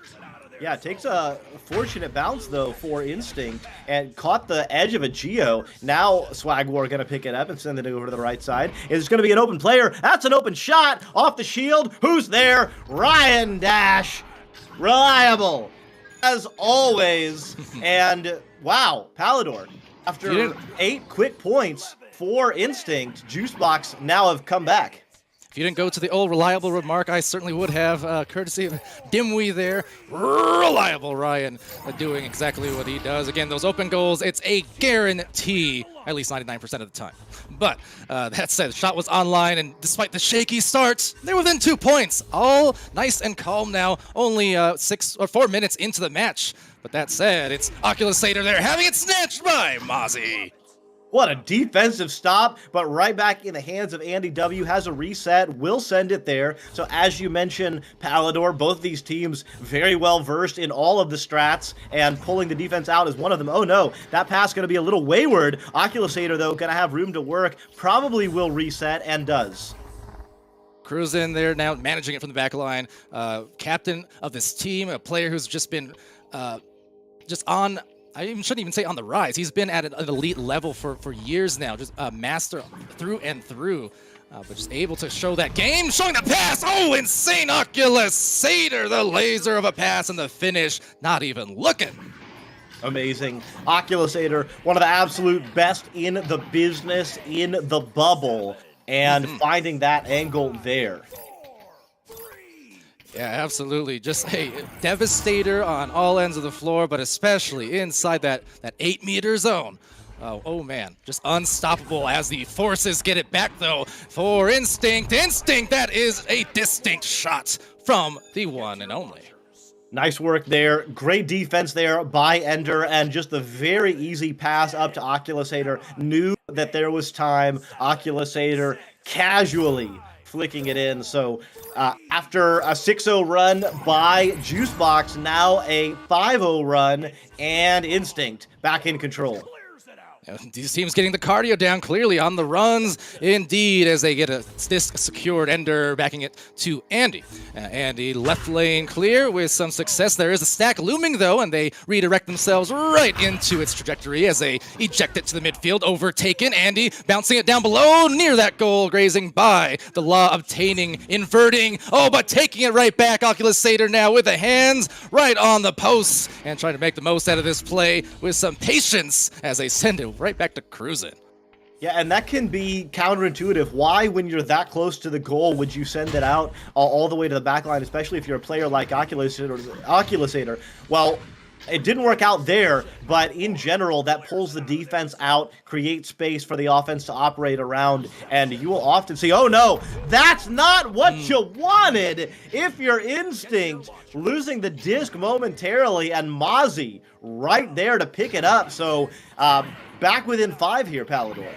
Yeah, it takes a fortunate bounce, though, for Instinct, and caught the edge of a Geo. Now Swagor going to pick it up and send it over to the right side. It's going to be an open player. That's an open shot off the shield. Who's there? Ryan Dash. Reliable, as always. And, wow, Palador After 8 quick points for Instinct, Juicebox now have come back. If you didn't go to the old reliable remark, I certainly would have, courtesy of Dimwee there. Reliable Ryan doing exactly what he does. Again, those open goals, it's a guarantee, at least 99% of the time. But that said, the shot was online, and despite the shaky start, they're within 2 points. All nice and calm now, only 6 or 4 minutes into the match. But that said, it's Oculus Satyr there having it snatched by Mozzie. What a defensive stop, but right back in the hands of Andy W. Has a reset, will send it there. So as you mentioned, Palador, both of these teams very well versed in all of the strats, and pulling the defense out is one of them. Oh no, that pass going to be a little wayward. Oculus Satyr, though, going to have room to work, probably will reset, and does. Cruisin there now managing it from the back line. Captain of this team, a player who's just been just on... I shouldn't even say on the rise. He's been at an elite level for years now, just a master through and through, but just able to show that game, showing the pass. Oh, insane Oculus Satyr, the laser of a pass and the finish, not even looking. Amazing. Oculus Satyr, one of the absolute best in the business, in the bubble, and finding that angle there. Yeah, absolutely. Just a devastator on all ends of the floor, but especially inside that 8-meter zone. Oh man, just unstoppable as the forces get it back though for Instinct. Instinct, that is a distinct shot from the one and only. Nice work there. Great defense there by Ender, and just a very easy pass up to Oculus Satyr. Knew that there was time. Oculus Satyr casually flicking it in. So after a 6-0 run by Juicebox, now a 5-0 run, and Instinct back in control. These teams getting the cardio down clearly on the runs, indeed, as they get a disc secured. Ender backing it to Andy. Andy left lane clear with some success. There is a stack looming though, and they redirect themselves right into its trajectory as they eject it to the midfield. Overtaken, Andy bouncing it down below near that goal, grazing by the law obtaining, inverting. Oh, but taking it right back. Oculus Satyr now with the hands right on the posts and trying to make the most out of this play with some patience as they send it right back to cruising. Yeah, and that can be counterintuitive. Why, when you're that close to the goal, would you send it out all the way to the back line, especially if you're a player like Oculus Satyr? Well, it didn't work out there, but in general, that pulls the defense out, creates space for the offense to operate around, and you will often see, oh no, that's not what you wanted. If you're Instinct, losing the disc momentarily, and Mozzie right there to pick it up. So back within 5 here, Palador.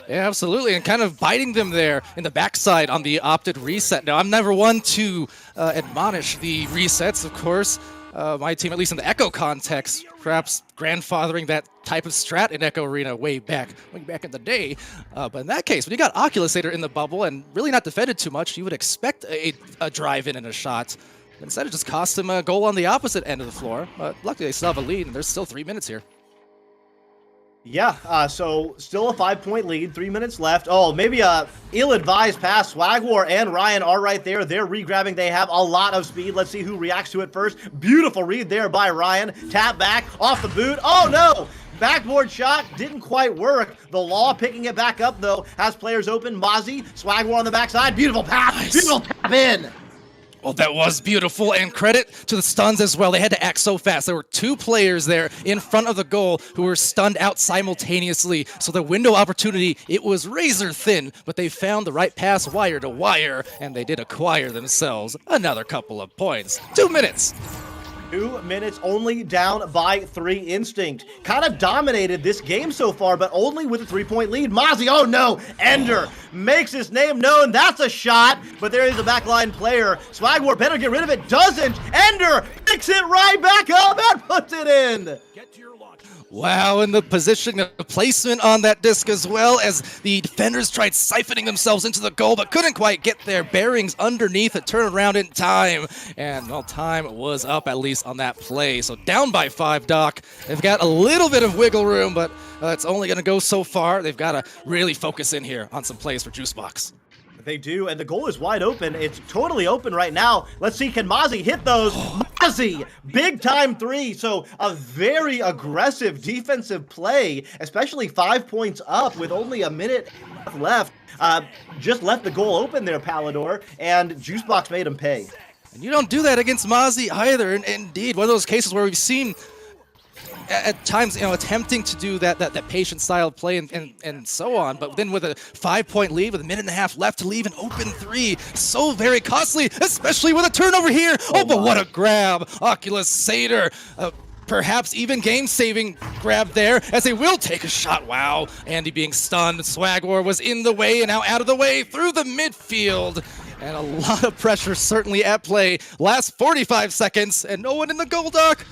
Yeah, absolutely, and kind of biting them there in the backside on the opted reset. Now, I'm never one to admonish the resets, of course. My team, at least in the Echo context, perhaps grandfathering that type of strat in Echo Arena way back in the day. But in that case, when you got Oculus Satyr in the bubble and really not defended too much, you would expect a drive-in and a shot. Instead, it just cost him a goal on the opposite end of the floor. But luckily, they still have a lead, and there's still 3 minutes here. Yeah, so still a 5-point lead, 3 minutes left. Oh, maybe a ill-advised pass. Swagwar and Ryan are right there. They're re-grabbing. They have a lot of speed. Let's see who reacts to it first. Beautiful read there by Ryan. Tap back, off the boot. Oh, no! Backboard shot didn't quite work. The Law picking it back up, though. Has players open. Mozzie, Swagwar on the backside. Beautiful pass. Nice. Beautiful tap in. Well, that was beautiful, and credit to the stuns as well. They had to act so fast. There were 2 players there in front of the goal who were stunned out simultaneously. So the window opportunity, it was razor thin, but they found the right pass wire to wire, and they did acquire themselves another couple of points. 2 minutes. 2 minutes, only down by 3. Instinct kind of dominated this game so far, but only with a 3-point lead. Mozzie, oh no, Ender makes his name known. That's a shot, but there is a backline player. Swagwar better get rid of it. Doesn't. Ender picks it right back up and puts it in. Wow, and the position, the placement on that disc as well, as the defenders tried siphoning themselves into the goal, but couldn't quite get their bearings underneath it, turn around in time. And, well, time was up, at least on that play. So down by 5, Doc. They've got a little bit of wiggle room, but it's only going to go so far. They've got to really focus in here on some plays for Juicebox. They do, and the goal is wide open. It's totally open right now. Let's see, can Mozzie hit those? Mozzie, big time 3. So a very aggressive defensive play, especially 5 points up with only a minute left. Just left the goal open there, Palador, and Juicebox made him pay. And you don't do that against Mozzie either. And indeed, one of those cases where we've seen at times, attempting to do that patient style play and so on, but then with a 5-point lead, with a minute and a half left to leave an open 3, so very costly, especially with a turnover here. But what a grab, Oculus Satyr. Perhaps even game-saving grab there, as they will take a shot. Wow, Andy being stunned. Swagwar was in the way and now out of the way through the midfield. And a lot of pressure certainly at play. Last 45 seconds, and no one in the goal dock.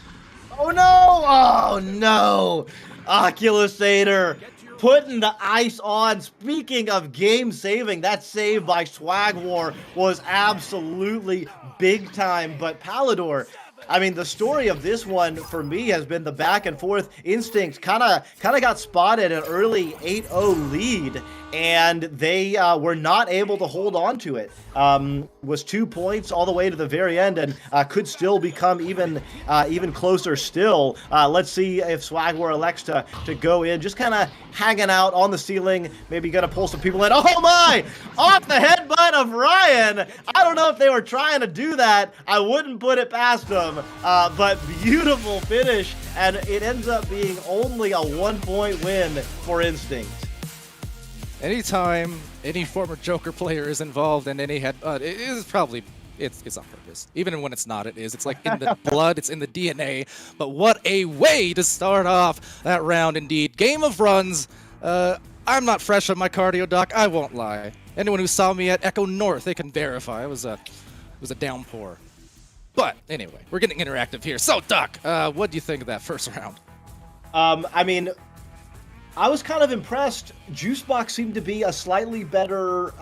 Oh no! Oh no! Oculus Satyr putting the ice on. Speaking of game saving, that save by Swagwar was absolutely big time. But Palador, I mean, the story of this one for me has been the back and forth. Instinct kind of got spotted an early 8-0 lead, and they were not able to hold on to it. Was 2 points all the way to the very end, and could still become even closer still. Let's see if Swagwar elects to go in, just kind of hanging out on the ceiling, maybe gonna pull some people in. Oh my! Off the headbutt of Ryan! I don't know if they were trying to do that. I wouldn't put it past them, but beautiful finish, and it ends up being only a 1-point win for Instinct. Anytime any former Joker player is involved in any it is probably, it's on purpose. Even when it's not, it is. It's like in the blood, it's in the DNA. But what a way to start off that round indeed. Game of runs. I'm not fresh on my cardio, Doc. I won't lie. Anyone who saw me at Echo North, they can verify. It was a downpour. But anyway, we're getting interactive here. So, Doc, what do you think of that first round? I mean, I was kind of impressed. Juicebox seemed to be a slightly better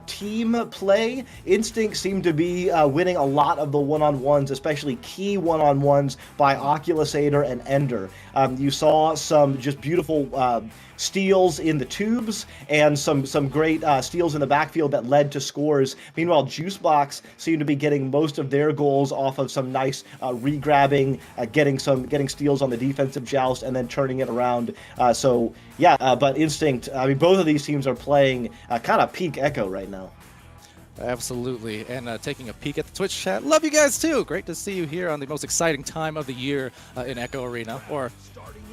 team play. Instinct seemed to be winning a lot of the one-on-ones, especially key one-on-ones by Oculus Satyr and Ender. You saw some just beautiful steals in the tubes and some great steals in the backfield that led to scores. Meanwhile, Juicebox seemed to be getting most of their goals off of some nice re-grabbing, getting steals on the defensive joust, and then turning it around. But Instinct, I mean, both of these teams are playing kind of peak Echo right now. Absolutely, and taking a peek at the Twitch chat. Love you guys too. Great to see you here on the most exciting time of the year in Echo Arena, or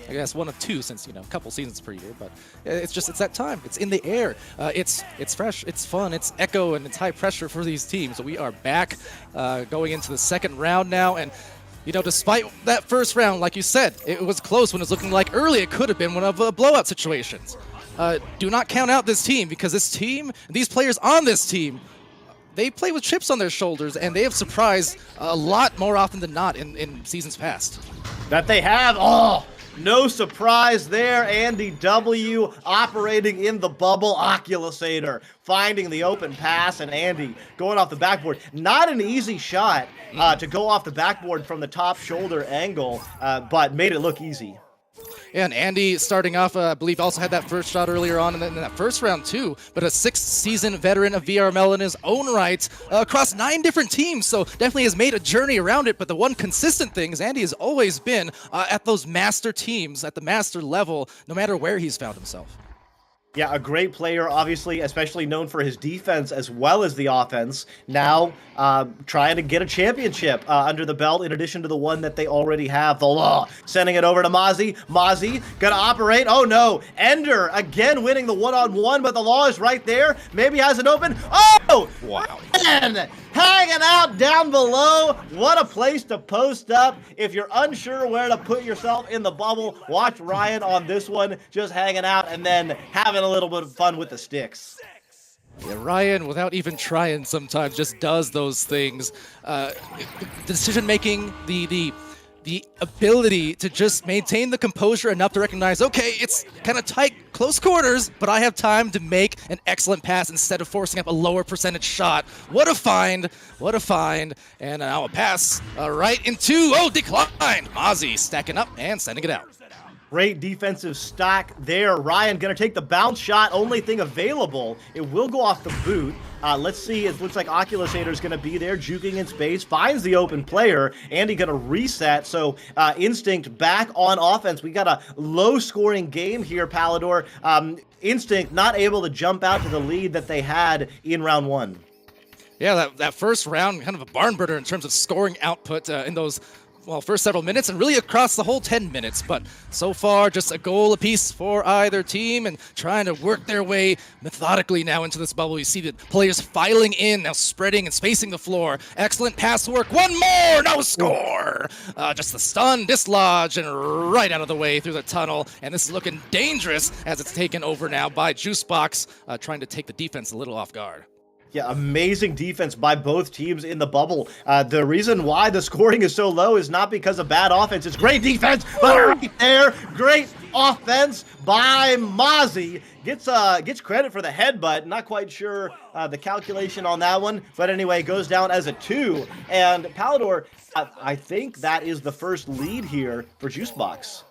I guess one of two, since a couple seasons per year. But it's that time. It's in the air. It's fresh. It's fun. It's Echo, and it's high pressure for these teams. So we are back, going into the second round now, and despite that first round, like you said, it was close when it was looking like early it could have been one of blowout situations. Do not count out this team, because this team, these players on this team, they play with chips on their shoulders, and they have surprised a lot more often than not in seasons past. That they have. Oh, no surprise there. Andy W. operating in the bubble. Oculus Satyr finding the open pass, and Andy going off the backboard. Not an easy shot to go off the backboard from the top shoulder angle, but made it look easy. Yeah, and Andy starting off, I believe, also had that first shot earlier on in that first round too, but a 6th-season veteran of VRML in his own right, across 9 different teams, so definitely has made a journey around it. But the one consistent thing is Andy has always been at those master teams, at the master level, no matter where he's found himself. Yeah, a great player, obviously, especially known for his defense as well as the offense. Now, trying to get a championship under the belt in addition to the one that they already have. The Law sending it over to Mozzie. Mozzie gonna operate. Oh no, Ender again winning the one-on-one, but the Law is right there. Maybe has it open. Oh! Wow. Man, hanging out down below. What a place to post up. If you're unsure where to put yourself in the bubble, watch Ryan on this one, just hanging out and then having a little bit of fun with the sticks. Yeah, Ryan, without even trying, sometimes just does those things. The decision-making, the ability to just maintain the composure enough to recognize, okay, it's kind of tight, close quarters, but I have time to make an excellent pass instead of forcing up a lower percentage shot. What a find. What a find. And now a pass right into, decline. Mozzie stacking up and sending it out. Great defensive stack there. Ryan gonna take the bounce shot, only thing available. It will go off the boot. Let's see, it looks like Oculusator is gonna be there, juking in space, finds the open player. Andy gonna reset, so Instinct back on offense. We got a low-scoring game here, Palador. Instinct not able to jump out to the lead that they had in round 1. Yeah, that first round, kind of a barn burner in terms of scoring output in those, well, first several minutes and really across the whole 10 minutes. But so far, just a goal apiece for either team and trying to work their way methodically now into this bubble. You see the players filing in, now spreading and spacing the floor. Excellent pass work. One more, no score. Just the stun, dislodge, and right out of the way through the tunnel. And this is looking dangerous as it's taken over now by Juicebox, trying to take the defense a little off guard. Yeah, amazing defense by both teams in the bubble. The reason why the scoring is so low is not because of bad offense. It's great defense, but right there, great offense by Mozzie. Gets credit for the headbutt. Not quite sure the calculation on that one, but anyway, goes down as a 2. And Palador, I think that is the first lead here for Juicebox.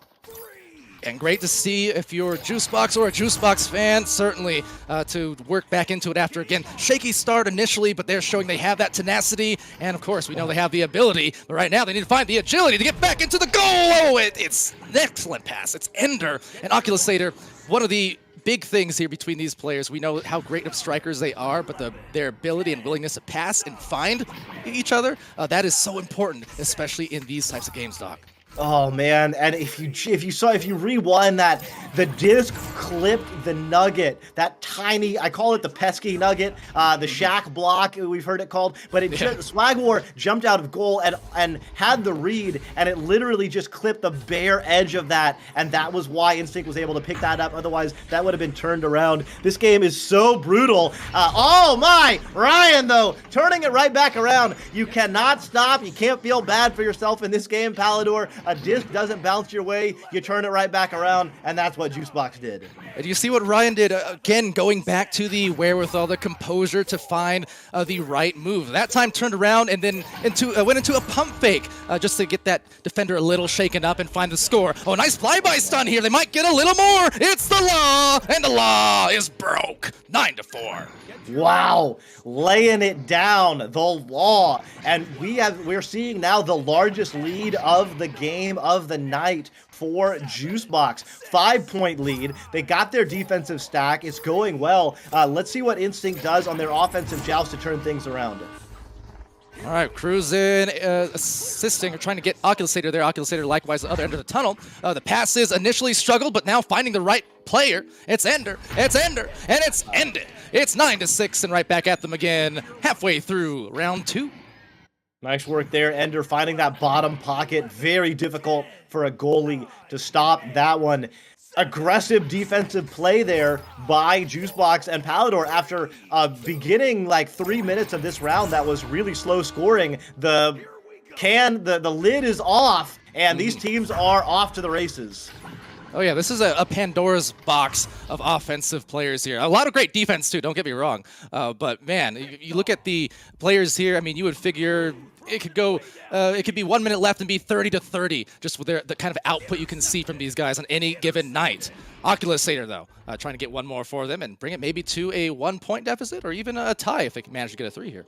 And great to see if you're a Juicebox or a Juicebox fan, certainly to work back into it after, again, shaky start initially, but they're showing they have that tenacity, and of course, we know they have the ability, but right now they need to find the agility to get back into the goal! Oh, it's an excellent pass. It's Ender and Oculusator. One of the big things here between these players, we know how great of strikers they are, but their ability and willingness to pass and find each other, that is so important, especially in these types of games, Doc. Oh man, and if you rewind that, the disc clipped the nugget, that tiny, I call it the pesky nugget, the Shaq block, we've heard it called, but Swag War jumped out of goal and had the read, and it literally just clipped the bare edge of that, and that was why Instinct was able to pick that up. Otherwise, that would have been turned around. This game is so brutal. Oh my, Ryan though, turning it right back around. You cannot stop. You can't feel bad for yourself in this game, Palador. A disc doesn't bounce your way, you turn it right back around, and that's what Juicebox did. And you see what Ryan did, again, going back to the wherewithal, the composure to find the right move. That time turned around and then went into a pump fake just to get that defender a little shaken up and find the score. Oh, nice flyby stun here. They might get a little more. It's the law, and the law is broke. 9-4. Wow, laying it down, the law. And we're seeing now the largest lead of the game of the night for Juicebox. 5-point lead. They got their defensive stack. It's going well. Let's see what Instinct does on their offensive joust to turn things around. All right, cruising, assisting, or trying to get Oculusator there. Oculusator likewise the other end of the tunnel. The passes initially struggled, but now finding the right player. It's Ender, and it's ended. It's 9-6, and right back at them again, halfway through round 2. Nice work there, Ender, finding that bottom pocket. Very difficult for a goalie to stop that one. Aggressive defensive play there by Juicebox and Palador after beginning like 3 minutes of this round that was really slow scoring. The lid is off, and these teams are off to the races. Oh yeah, this is a Pandora's box of offensive players here. A lot of great defense too, don't get me wrong. But man, you look at the players here, I mean, you would figure it could be 1 minute left and be 30-30, just with the kind of output you can see from these guys on any given night. Oculusator, though, trying to get one more for them and bring it maybe to a 1-point deficit or even a tie if they can manage to get a 3 here.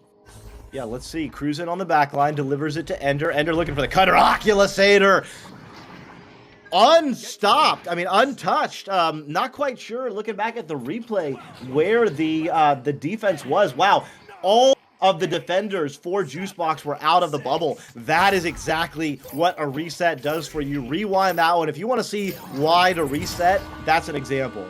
Yeah, let's see. Cruising on the back line, delivers it to Ender. Ender looking for the cutter. Oculusator! Unstopped. I mean, untouched. Not quite sure, looking back at the replay, where the defense was. Wow. All of the defenders for Juicebox were out of the bubble. That is exactly what a reset does for you. Rewind that one. If you want to see why to reset, that's an example.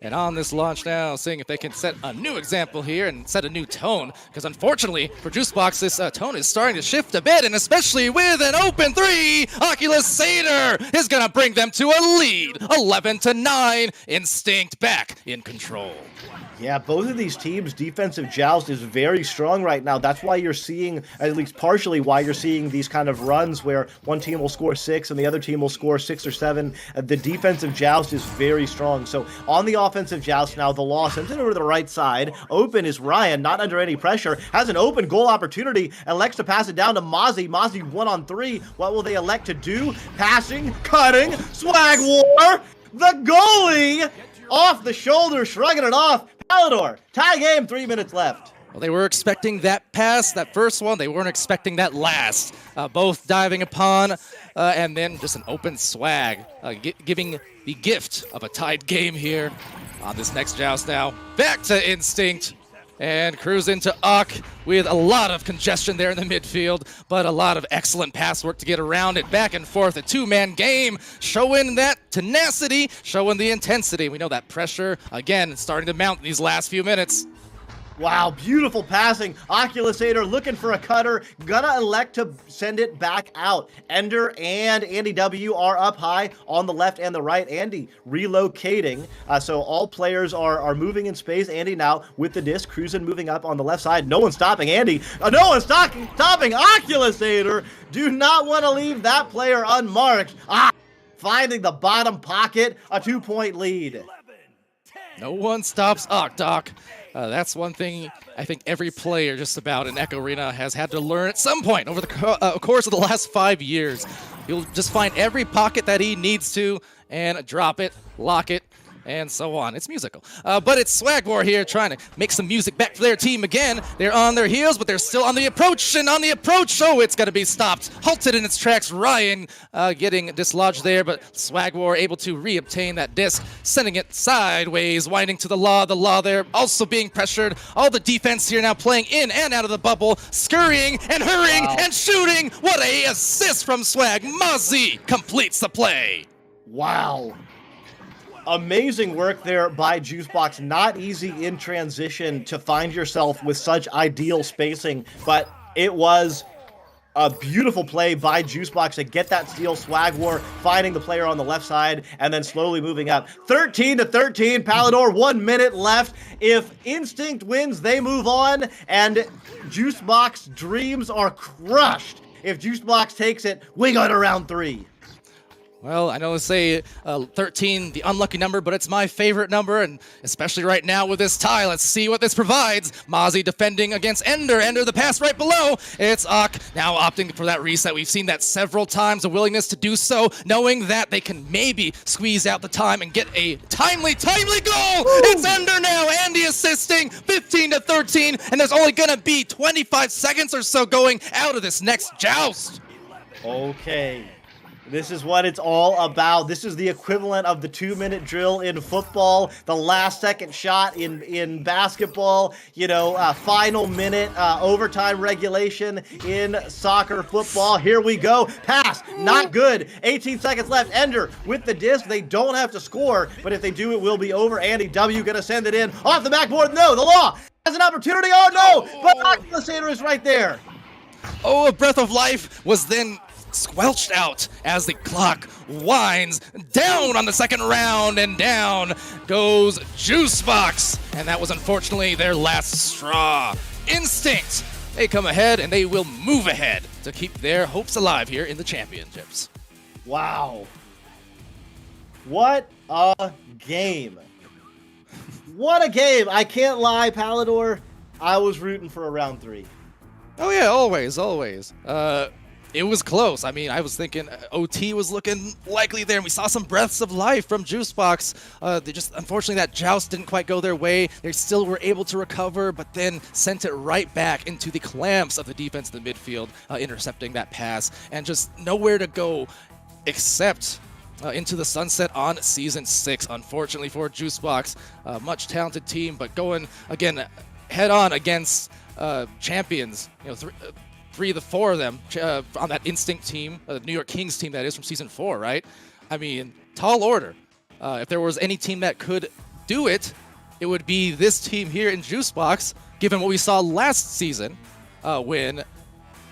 And on this launch now, seeing if they can set a new example here and set a new tone. Because unfortunately, for Juicebox, this tone is starting to shift a bit, and especially with an open 3, Oculusator is going to bring them to a lead. 11-9, Instinct back in control. Yeah, both of these teams' defensive joust is very strong right now. That's why you're seeing, at least partially why you're seeing these kind of runs where one team will score 6 and the other team will score 6 or 7. The defensive joust is very strong. So on the offensive joust now, the Law sends it over to the right side. Open is Ryan, not under any pressure, has an open goal opportunity, elects to pass it down to Mozzie. Mozzie 1-on-3. What will they elect to do? Passing, cutting, swag war. The goalie off the shoulder, shrugging it off. Palador, tie game, 3 minutes left. Well, they were expecting that pass, that first one. They weren't expecting that last. Both diving upon, and then just an open swag, giving the gift of a tied game here on this next joust now. Back to Instinct. And cruise into Uck with a lot of congestion there in the midfield, but a lot of excellent pass work to get around it. Back and forth, a two-man game, showing that tenacity, showing the intensity. We know that pressure, again, starting to mount these last few minutes. Wow, beautiful passing. Oculusator looking for a cutter. Gonna elect to send it back out. Ender and Andy W are up high on the left and the right. Andy relocating. So all players are moving in space. Andy now with the disc. Cruising moving up on the left side. No one's stopping Andy. No one's stopping Oculusator. Do not want to leave that player unmarked. Finding the bottom pocket. A 2-point lead. No one stops Octoc. That's one thing I think every player just about in Echo Arena has had to learn at some point over the course of the last 5 years. He'll just find every pocket that he needs to and drop it, lock it, and so on. It's musical. But it's Swag War here trying to make some music back for their team again. They're on their heels, but they're still on the approach, and on the approach, oh, it's got to be stopped. Halted in its tracks. Ryan getting dislodged there, but Swag War able to reobtain that disc, sending it sideways, winding to the Law. The Law there also being pressured. All the defense here now playing in and out of the bubble, scurrying and hurrying and shooting. What a assist from Swag. Mozzie completes the play. Wow. Amazing work there by Juicebox. Not easy in transition to find yourself with such ideal spacing, but it was a beautiful play by Juicebox to get that steal. Swag War finding the player on the left side and then slowly moving up. 13-13, Palador, 1 minute left. If Instinct wins, they move on, and Juicebox dreams are crushed. If Juicebox takes it, we go to round 3. Well, I know they say 13, the unlucky number, but it's my favorite number, and especially right now with this tie. Let's see what this provides. Mozzie defending against Ender. Ender the pass right below. It's Uck now opting for that reset. We've seen that several times, a willingness to do so, knowing that they can maybe squeeze out the time and get a timely goal. Woo! It's Ender now. Andy assisting, 15-13, and there's only going to be 25 seconds or so going out of this next joust. Okay. This is what it's all about. This is the equivalent of the 2-minute drill in football, the last second shot in basketball, final minute overtime regulation in soccer football. Here we go. Pass, not good. 18 seconds left. Ender with the disc. They don't have to score, but if they do, it will be over. Andy W gonna send it in off the backboard. No, the Law has an opportunity. Oh no, but Oculusator is right there. Oh, a breath of life was then squelched out as the clock winds down on the second round, and down goes Juicebox, and that was unfortunately their last straw. Instinct, they come ahead and they will move ahead to keep their hopes alive here in the championships. Wow. What a game. What a game. I can't lie, Palador. I was rooting for a round 3. Oh yeah, always. It was close. I mean, I was thinking OT was looking likely there, and we saw some breaths of life from Juicebox. They just, unfortunately, that joust didn't quite go their way. They still were able to recover, but then sent it right back into the clamps of the defense in the midfield, intercepting that pass, and just nowhere to go except into the sunset on Season 6, unfortunately for Juicebox. Much talented team, but going, again, head-on against champions, 3 of the 4 of them on that Instinct team, the New York Kings team that is from Season 4, right? I mean, tall order. If there was any team that could do it, it would be this team here in Juicebox, given what we saw last season when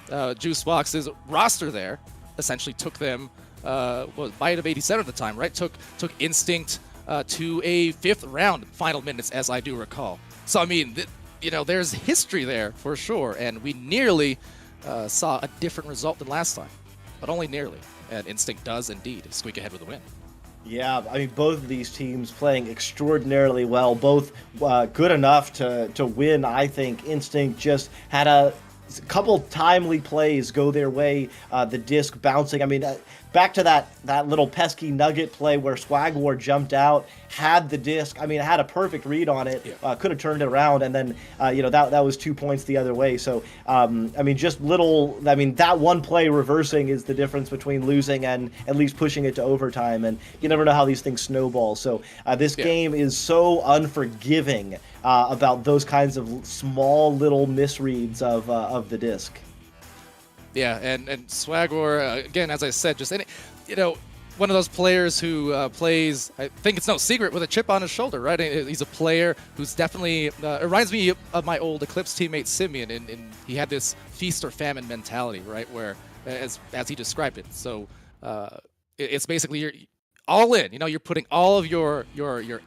Juicebox's roster there essentially took them, bite of 87 at the time, right? Took Instinct to a 5th round final minutes, as I do recall. So, I mean, there's history there for sure, and we nearly saw a different result than last time, but only nearly. And Instinct does indeed squeak ahead with a win. Yeah, I mean, both of these teams playing extraordinarily well, both good enough to win, I think. Instinct just had a couple timely plays go their way, the disc bouncing. I mean, back to that little pesky nugget play where Swagwar jumped out, had the disc. I mean, had a perfect read on it, could have turned it around, and then, that was 2 points the other way. So, I mean, that one play reversing is the difference between losing and at least pushing it to overtime, and you never know how these things snowball. So, this game is so unforgiving about those kinds of small little misreads of the disc. Yeah, and Swagor, again, as I said, just one of those players who plays, I think it's no secret, with a chip on his shoulder, right? He's a player who's definitely, it reminds me of my old Eclipse teammate Simeon, and he had this feast or famine mentality, right? Where, as he described it. So it's basically you're all in, you're putting all of your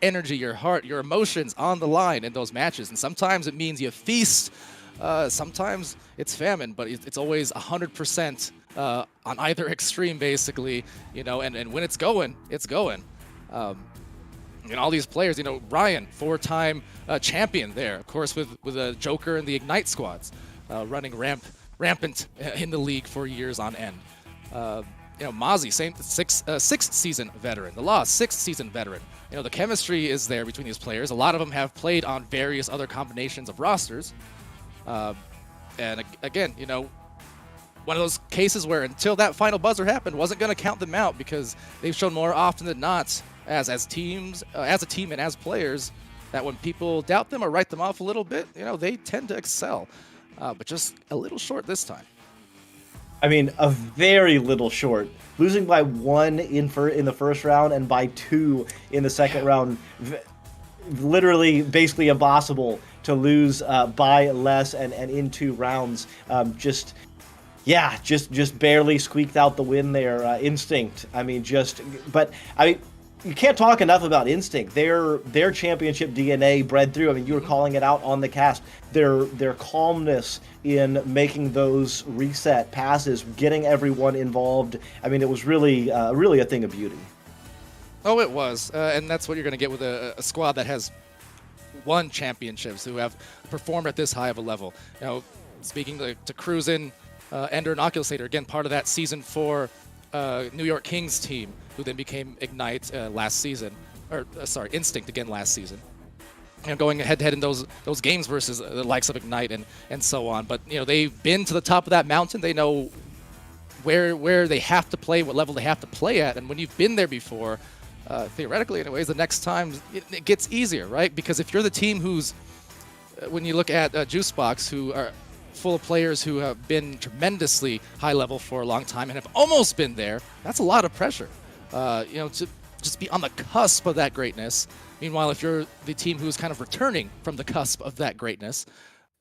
energy, your heart, your emotions on the line in those matches. And sometimes it means you feast, sometimes it's famine, but it's always 100% on either extreme, basically, and when it's going, it's going. All these players, Ryan, 4-time champion there, of course, with a Joker and the Ignite squads, running rampant in the league for years on end. Mozzie, same sixth season veteran. The Law, 6th season veteran. The chemistry is there between these players. A lot of them have played on various other combinations of rosters. And again, one of those cases where until that final buzzer happened, wasn't going to count them out, because they've shown more often than not as teams, as a team and as players, that when people doubt them or write them off a little bit, they tend to excel. But just a little short this time. I mean, a very little short. Losing by 1 in the first round and by 2 in the second round. Literally, basically impossible to lose by less and in 2 rounds. Just barely squeaked out the win there. Instinct. I mean, you can't talk enough about Instinct. Their championship DNA bred through. I mean, you were calling it out on the cast. Their calmness in making those reset passes, getting everyone involved. I mean, it was really a thing of beauty. Oh, it was, and that's what you're going to get with a squad that has won championships, who have performed at this high of a level. Speaking to Cruisin', Ender and Oculasator, again, part of that Season 4 New York Kings team, who then became Ignite last season, Instinct again last season. Going head-to-head in those games versus the likes of Ignite and so on. But, they've been to the top of that mountain. They know where they have to play, what level they have to play at. And when you've been there before, theoretically anyways, the next time it gets easier, right? Because if you're the team who's, when you look at Juicebox, who are full of players who have been tremendously high level for a long time and have almost been there, that's a lot of pressure, to just be on the cusp of that greatness. Meanwhile, if you're the team who's kind of returning from the cusp of that greatness,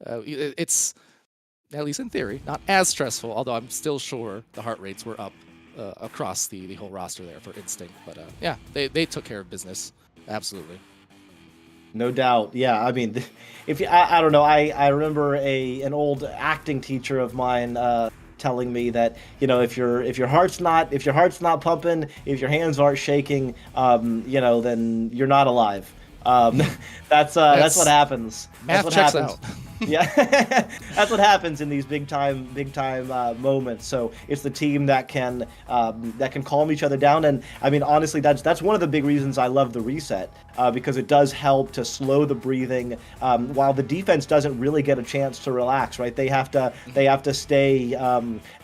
it's, at least in theory, not as stressful, although I'm still sure the heart rates were up across the whole roster there for Instinct. But yeah, they took care of business. Absolutely. No doubt. Yeah, I mean, I don't know, I remember an old acting teacher of mine telling me that, if your heart's not pumping, if your hands aren't shaking, then you're not alive. That's what happens. Math that's what checks happens. out. Yeah, that's what happens in these big time moments. So it's the team that can calm each other down. And I mean, honestly, that's one of the big reasons I love the reset, because it does help to slow the breathing, while the defense doesn't really get a chance to relax. Right? They have to stay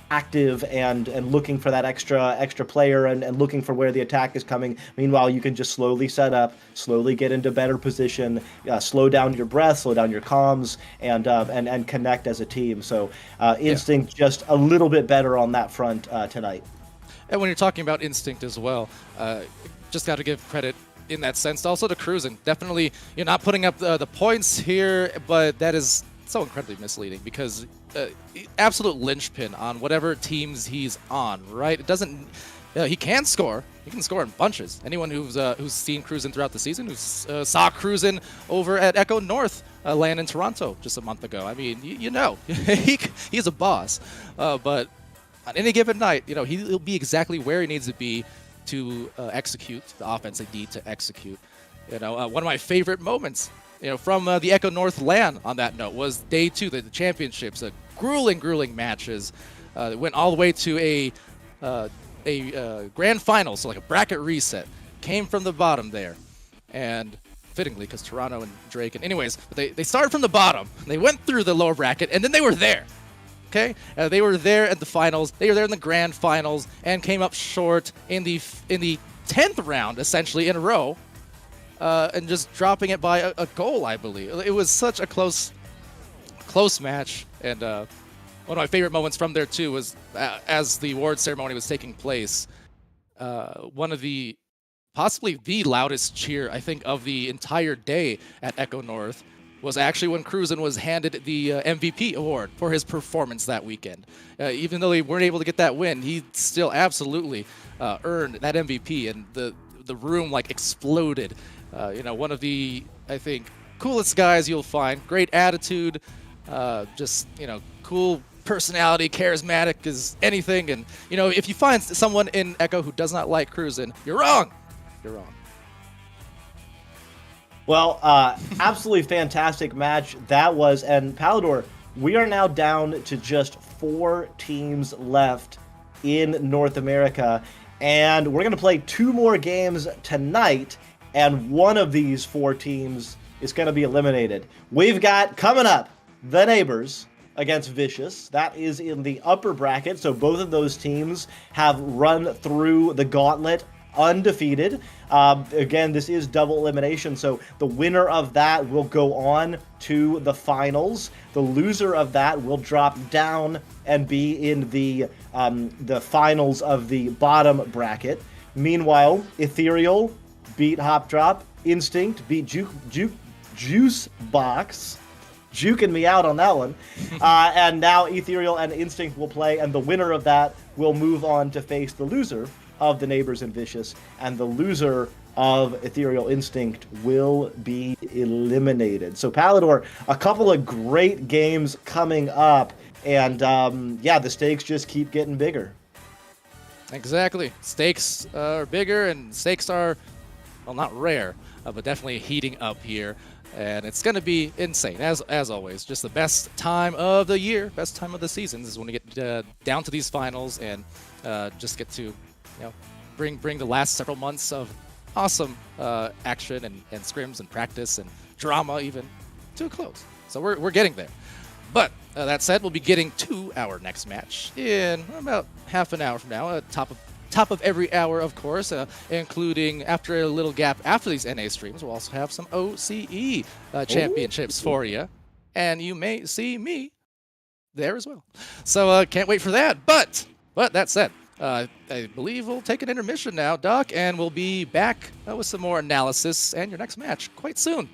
active and looking for that extra player and looking for where the attack is coming. Meanwhile, you can just slowly set up, slowly get into better position, slow down your breath, slow down your comms, and connect as a team. So Instinct just a little bit better on that front tonight. And when you're talking about Instinct as well, just got to give credit in that sense also to Cruisin'. Definitely, you're not putting up the points here, but that is so incredibly misleading, because absolute linchpin on whatever teams he's on, right? It doesn't, he can score, He can score in bunches. Anyone who's seen Cruzen throughout the season, saw Cruzen over at Echo North land in Toronto just a month ago. I mean, you know, he's a boss. But on any given night, you know, he'll be exactly where he needs to be to execute the offense they need to execute. You know, one of my favorite moments, you know, from the Echo North LAN on that note was day 2, the championships, grueling matches. It went all the way to a grand final, so like a bracket reset. Came from the bottom there, and fittingly, because Toronto and Drake, and anyways, but they started from the bottom. They went through the lower bracket, and then they were there. Okay, they were there at the finals. They were there in the grand finals, and came up short in the 10th round, essentially in a row, and just dropping it by a goal, I believe. It was such a close match, and one of my favorite moments from there too was as the award ceremony was taking place. One of the possibly the loudest cheer I think of the entire day at Echo North was actually when Cruzen was handed the MVP award for his performance that weekend. Even though they weren't able to get that win, he still absolutely earned that MVP, and the room like exploded. You know, one of the, I think, coolest guys you'll find. Great attitude, just, you know, cool personality, charismatic as anything. And, you know, if you find someone in Echo who does not like Cruzen, you're wrong. You're wrong. Well, absolutely fantastic match that was. And Palador, we are now down to just 4 teams left in North America. And we're going to play 2 more games tonight. And one of these 4 teams is going to be eliminated. We've got coming up the Neighbors against Vicious. That is in the upper bracket. So both of those teams have run through the gauntlet undefeated. Again, this is double elimination, so the winner of that will go on to the finals. The loser of that will drop down and be in the finals of the bottom bracket. Meanwhile, Ethereal beat Hop Drop, Instinct beat Juice Box, juking me out on that one. And now Ethereal and Instinct will play, and the winner of that will move on to face the loser of the Neighbors and Vicious, and the loser of Ethereal Instinct will be eliminated. So Palador, a couple of great games coming up, and yeah, the stakes just keep getting bigger. Exactly. Stakes are bigger, and stakes are, well, not rare, but definitely heating up here. And it's going to be insane, as always. Just the best time of the year, best time of the season is when we get down to these finals and just get to, you know, bring the last several months of awesome action and scrims and practice and drama even to a close. So we're getting there. But that said, we'll be getting to our next match in about half an hour from now, top of every hour, of course, including after a little gap after these NA streams, we'll also have some OCE championships for you. And you may see me there as well. So can't wait for that. But that said, I believe we'll take an intermission now, Doc, and we'll be back with some more analysis and your next match quite soon.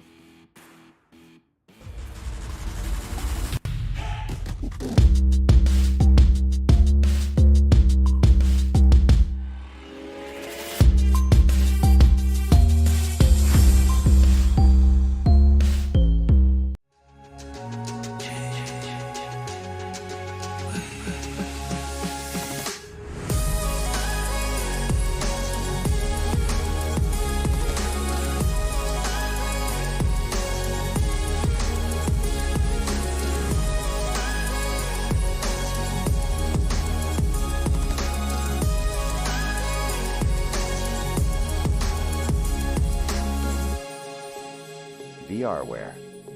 VRware.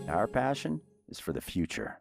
Our passion is for the future.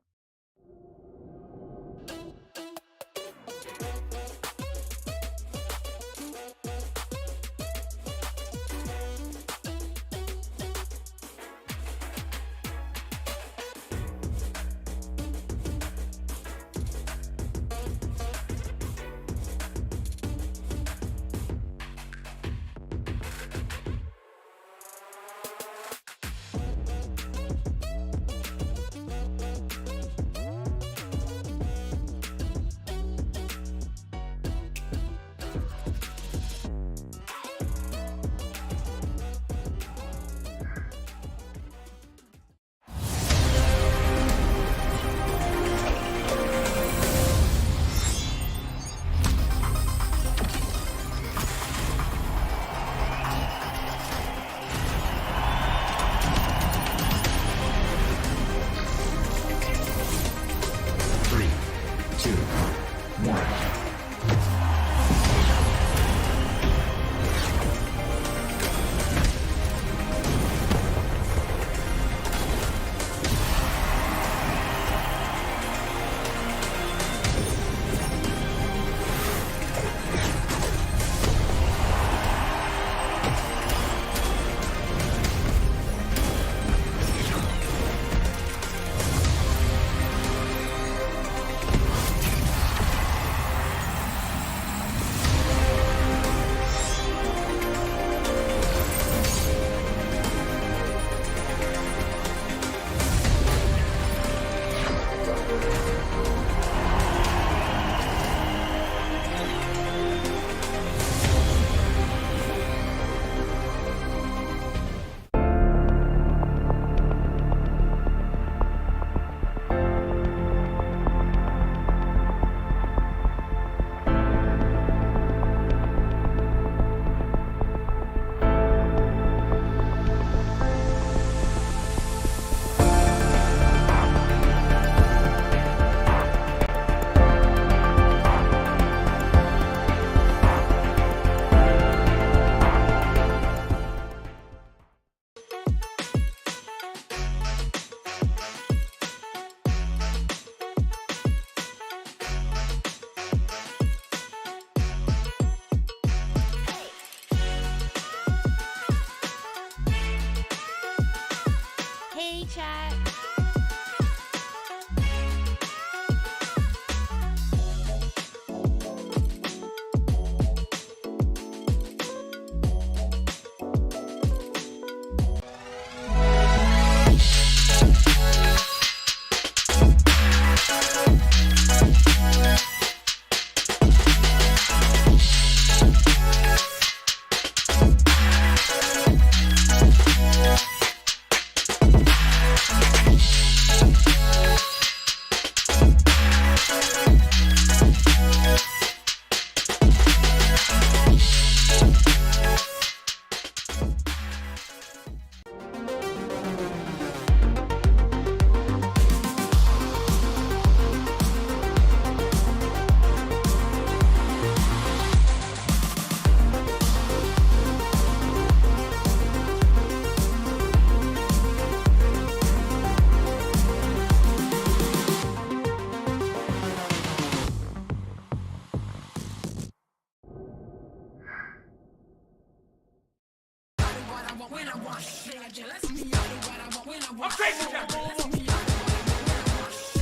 I'm crazy, Chapter.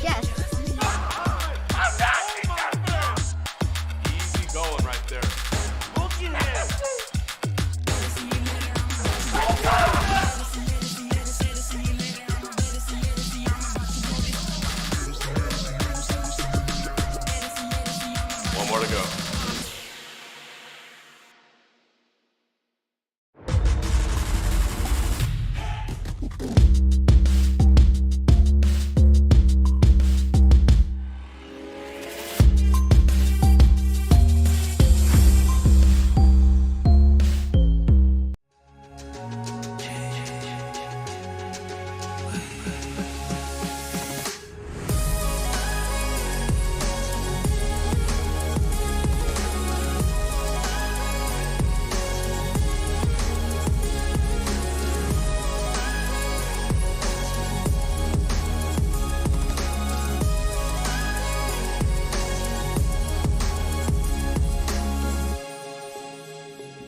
Yes. I'm not easy going right there. Look in him. One more to go.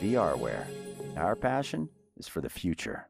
VRware. Our passion is for the future.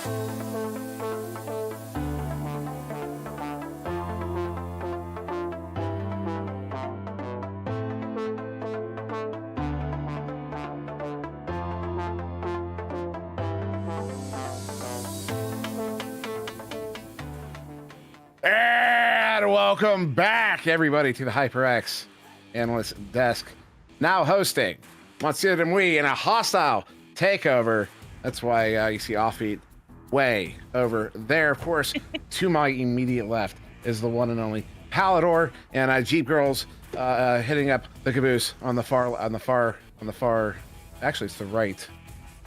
And welcome back, everybody, to the HyperX Analyst Desk. Now hosting Monsieur and we in a hostile takeover. That's why you see Offbeat way over there. Of course, to my immediate left is the one and only Palador, and Jeep Girls hitting up the caboose on the far. Actually, it's the right.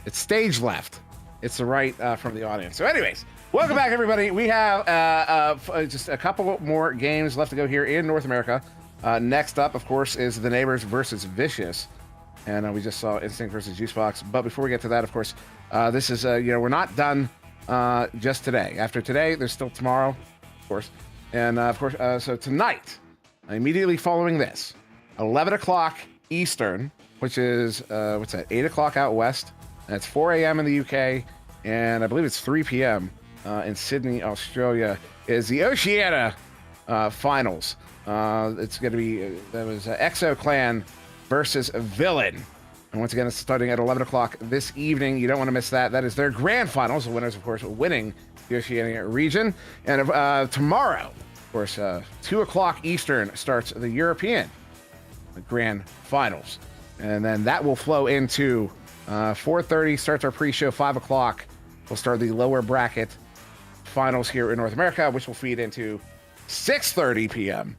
It's stage left. It's the right from the audience. So, anyways. Welcome back, everybody. We have just a couple more games left to go here in North America. Next up, of course, is The Neighbors versus Vicious. And we just saw Instinct versus Juicebox. But before we get to that, of course, this is, we're not done just today. After today, there's still tomorrow, of course. And, of course, so tonight, immediately following this, 11 o'clock Eastern, which is, 8 o'clock out west. And it's 4 a.m. in the UK. And I believe it's 3 p.m. In Sydney, Australia, is the Oceania finals. It's going to be Exo Clan versus Villain. And once again, it's starting at 11 o'clock this evening. You don't want to miss that. That is their grand finals. The winners, of course, winning the Oceania region. And tomorrow, of course, 2 o'clock Eastern starts the European grand finals. And then that will flow into 4:30 starts our pre-show. 5 o'clock we'll start the lower bracket finals here in North America, which will feed into 6:30 p.m.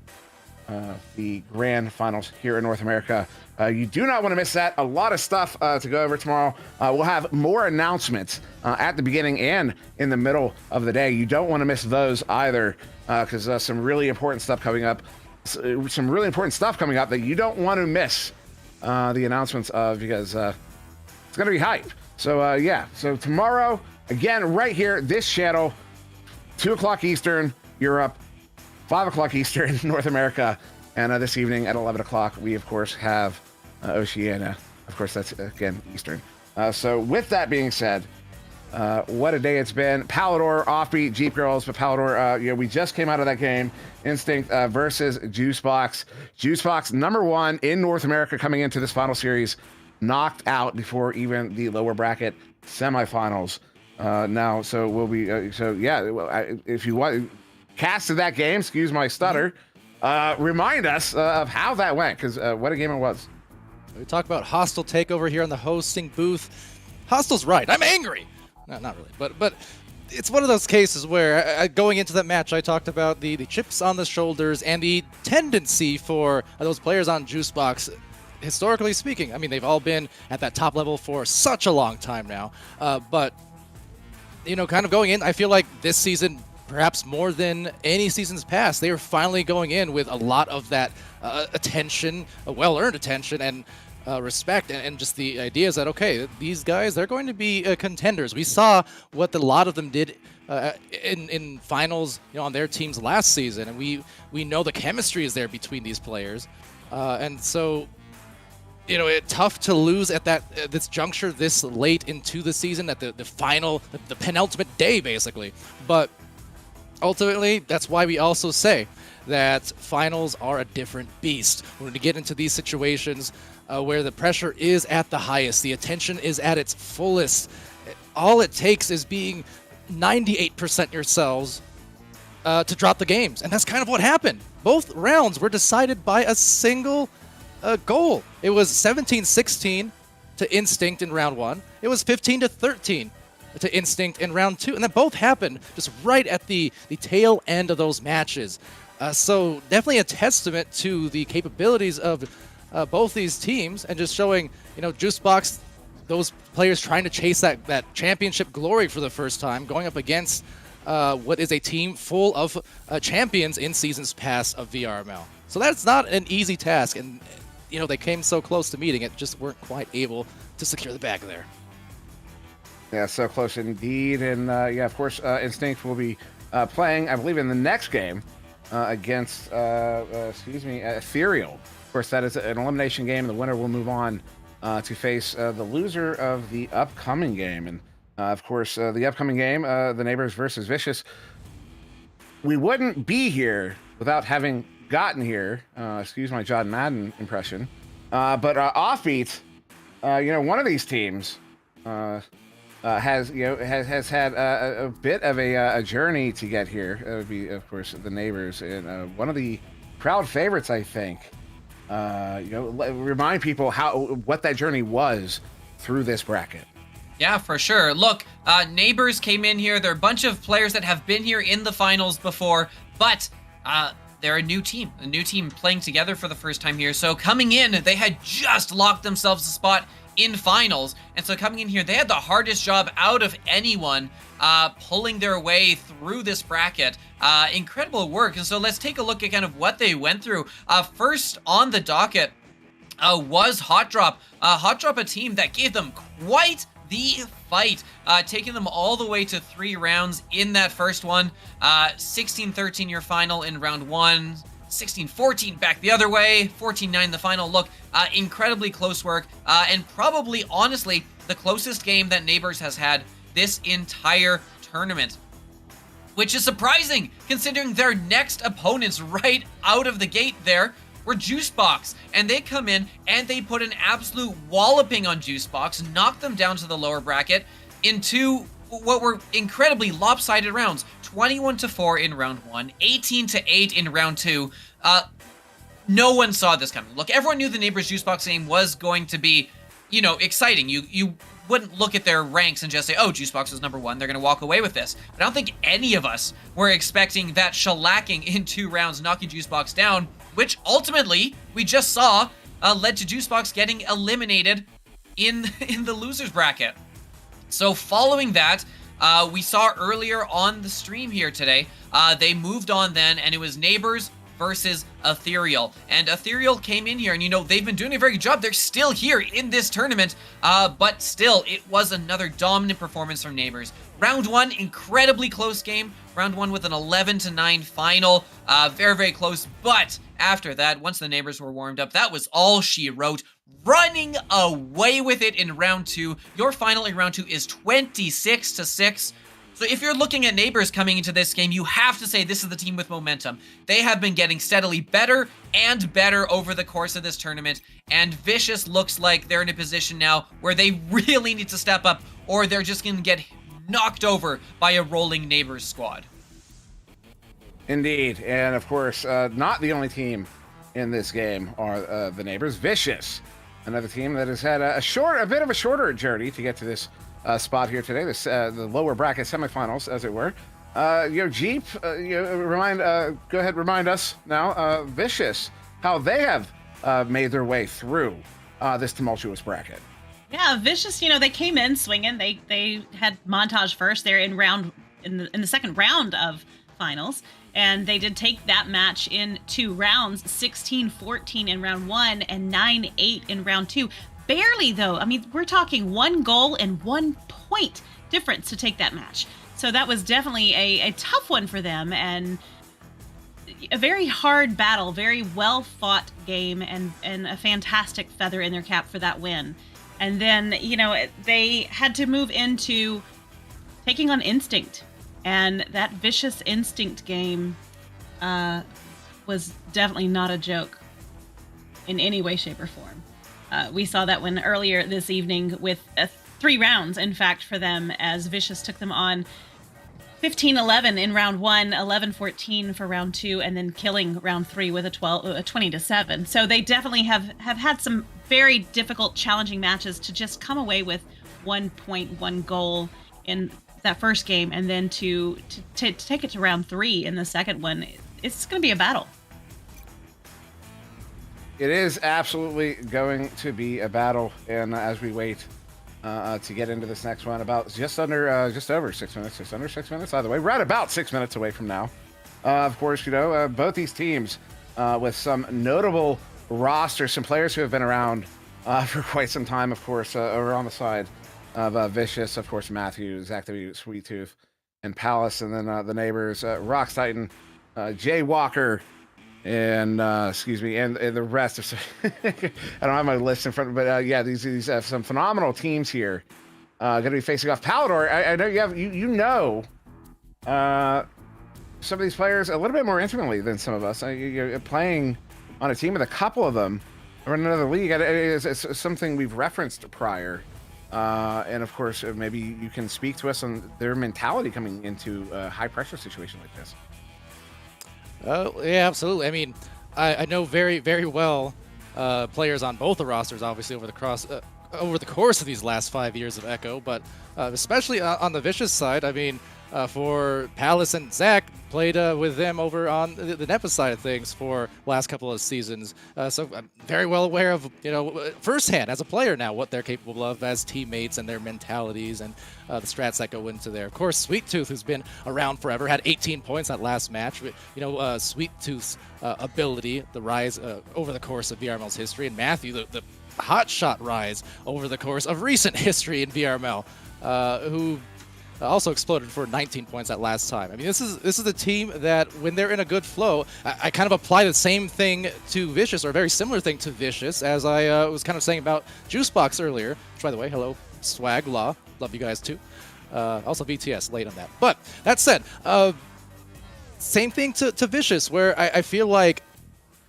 The grand finals here in North America. You do not want to miss that. A lot of stuff to go over tomorrow. We'll have more announcements at the beginning and in the middle of the day. You don't want to miss those either, because some really important stuff coming up. Some really important stuff coming up that you don't want to miss the announcements of, because it's going to be hype. So so tomorrow, again, right here, this channel, 2 o'clock Eastern, Europe, 5 o'clock Eastern, North America, and this evening at 11 o'clock, we, of course, have Oceania. Of course, that's, again, Eastern. So with that being said, what a day it's been. Palador, Offbeat, Jeep Girls, but Palador, we just came out of that game. Instinct versus Juicebox. Juicebox, #1 in North America coming into this final series, knocked out before even the lower bracket semifinals. Now, so we'll be, if you want, cast of that game, excuse my stutter, remind us of how that went, because what a game it was. We talk about hostile takeover here in the hosting booth. Hostile's right. I'm angry. No, not really, but it's one of those cases where going into that match, I talked about the chips on the shoulders and the tendency for those players on Juicebox. Historically speaking, I mean, they've all been at that top level for such a long time now, but kind of going in, I feel like this season, perhaps more than any seasons past, they are finally going in with a lot of that attention, well-earned attention, and respect, and just the idea is that, okay, these guys, they're going to be contenders. We saw what a lot of them did in finals, on their teams last season, and we know the chemistry is there between these players, and so. It's tough to lose at this juncture this late into the season, at the final, the penultimate day, basically. But ultimately, that's why we also say that finals are a different beast. When we get into these situations where the pressure is at the highest, the attention is at its fullest, all it takes is being 98% yourselves to drop the games. And that's kind of what happened. Both rounds were decided by a single goal. It was 17-16 to Instinct in round 1. It was 15-13 to Instinct in round 2, and that both happened just right at the tail end of those matches. So definitely a testament to the capabilities of both these teams, and just showing, Juicebox, those players trying to chase that championship glory for the first time, going up against what is a team full of champions in seasons past of VRML. So that's not an easy task, and they came so close to meeting it, just weren't quite able to secure the bag there. Yeah, so close indeed. And of course, Instinct will be playing, I believe, in the next game against, Ethereal. Of course, that is an elimination game. The winner will move on to face the loser of the upcoming game. And Of course, the upcoming game, the Neighbors versus Vicious. We wouldn't be here without having gotten here. Excuse my John Madden impression. But Offbeat, one of these teams has had a bit of a journey to get here. That would be, of course, the Neighbors, and one of the proud favorites, I think. Remind people what that journey was through this bracket. Yeah, for sure. Look, Neighbors came in here. There are a bunch of players that have been here in the finals before, but they're a new team playing together for the first time here. So coming in, they had just locked themselves a spot in finals. And so coming in here, they had the hardest job out of anyone, pulling their way through this bracket. Incredible work. And so let's take a look at kind of what they went through. First on the docket was Hot Drop. Hot Drop, a team that gave them quite the fight, taking them all the way to 3 rounds in that first one. 16-13 your final in round 1, 16-14 back the other way, 14-9 the final. Look, incredibly close work, and probably, honestly, the closest game that Neighbors has had this entire tournament. Which is surprising, considering their next opponents right out of the gate there were Juicebox, and they come in and they put an absolute walloping on Juicebox, knocked them down to the lower bracket into what were incredibly lopsided rounds. 21-4 in round 1, 18-8 in round 2. No one saw this coming. Look, everyone knew the Neighbors Juicebox game was going to be, exciting. You wouldn't look at their ranks and just say, oh, Juicebox is number 1, they're going to walk away with this. But I don't think any of us were expecting that shellacking in 2 rounds, knocking Juicebox down, which ultimately we just saw led to Juicebox getting eliminated in the losers bracket. So following that, we saw earlier on the stream here today, they moved on then, and it was Neighbors versus Ethereal. And Ethereal came in here, and they've been doing a very good job. They're still here in this tournament, but still, it was another dominant performance from Neighbors. Round 1, incredibly close game. Round 1 with an 11-9 final. Very, very close. But after that, once the Neighbors were warmed up, that was all she wrote. Running away with it in round 2. Your final in round 2 is 26-6. So if you're looking at Neighbors coming into this game, you have to say this is the team with momentum. They have been getting steadily better and better over the course of this tournament, and Vicious looks like they're in a position now where they really need to step up, or they're just going to get knocked over by a rolling Neighbors squad. Indeed, and of course, not the only team in this game are the Neighbors. Vicious, another team that has had a bit of a shorter journey to get to this spot here today, the lower bracket semifinals, as it were. Jeep, go ahead, remind us now, Vicious, how they have made their way through this tumultuous bracket. Yeah, Vicious, they came in swinging. They had Montage first. They're in the second round of finals, and they did take that match in 2 rounds, 16-14 in round 1 and 9-8 in round 2. Barely, though. I mean, we're talking 1 goal and 1 point difference to take that match. So that was definitely a tough one for them, and a very hard battle, very well fought game, and a fantastic feather in their cap for that win. And then, they had to move into taking on Instinct, and that Vicious Instinct game was definitely not a joke in any way, shape, or form. We saw that one earlier this evening with 3 rounds, in fact, for them, as Vicious took them on 15-11 in round 1, 11-14 for round 2, and then killing round 3 with a 20-7. So they definitely have had some very difficult, challenging matches to just come away with 1 point, 1 goal in that first game, and then to take it to round 3 in the second one. It's going to be a battle. It is absolutely going to be a battle, and as we wait to get into this next one, about just over 6 minutes, just under 6 minutes, either way, right about 6 minutes away from now. Of course, both these teams with some notable rosters, some players who have been around for quite some time, of course, over on the side of Vicious, of course, Matthews, Activate, Sweet Tooth, and Palace, and then the Neighbors, Rox Titan, Jay Walker, and and the rest of I don't have my list in front of me, but these have some phenomenal teams here going to be facing off. Palador, I know you know some of these players a little bit more intimately than some of us. You're playing on a team with a couple of them or in another league. It's something we've referenced prior. And of course, maybe you can speak to us on their mentality coming into a high pressure situation like this. Yeah, absolutely. I mean, I know very, very well players on both the rosters, obviously over the course of these last 5 years of Echo, but especially on the Vicious side. I mean, for Palace and Zach, played with them over on the Nepus side of things for last couple of seasons. So I'm very well aware of, firsthand as a player now, what they're capable of as teammates and their mentalities and the strats that go into there. Of course, Sweet Tooth, who's been around forever, had 18 points that last match. Sweet Tooth's ability, the rise over the course of VRML's history, and Matthew, the hot shot rise over the course of recent history in VRML, who also exploded for 19 points that last time. I mean, this is a team that when they're in a good flow, I kind of apply the same thing to Vicious, or a very similar thing to Vicious, as I was kind of saying about Juicebox earlier. Which, by the way, hello, Swag Law. Love you guys too. Also BTS, late on that. But that said, same thing to Vicious, where I feel like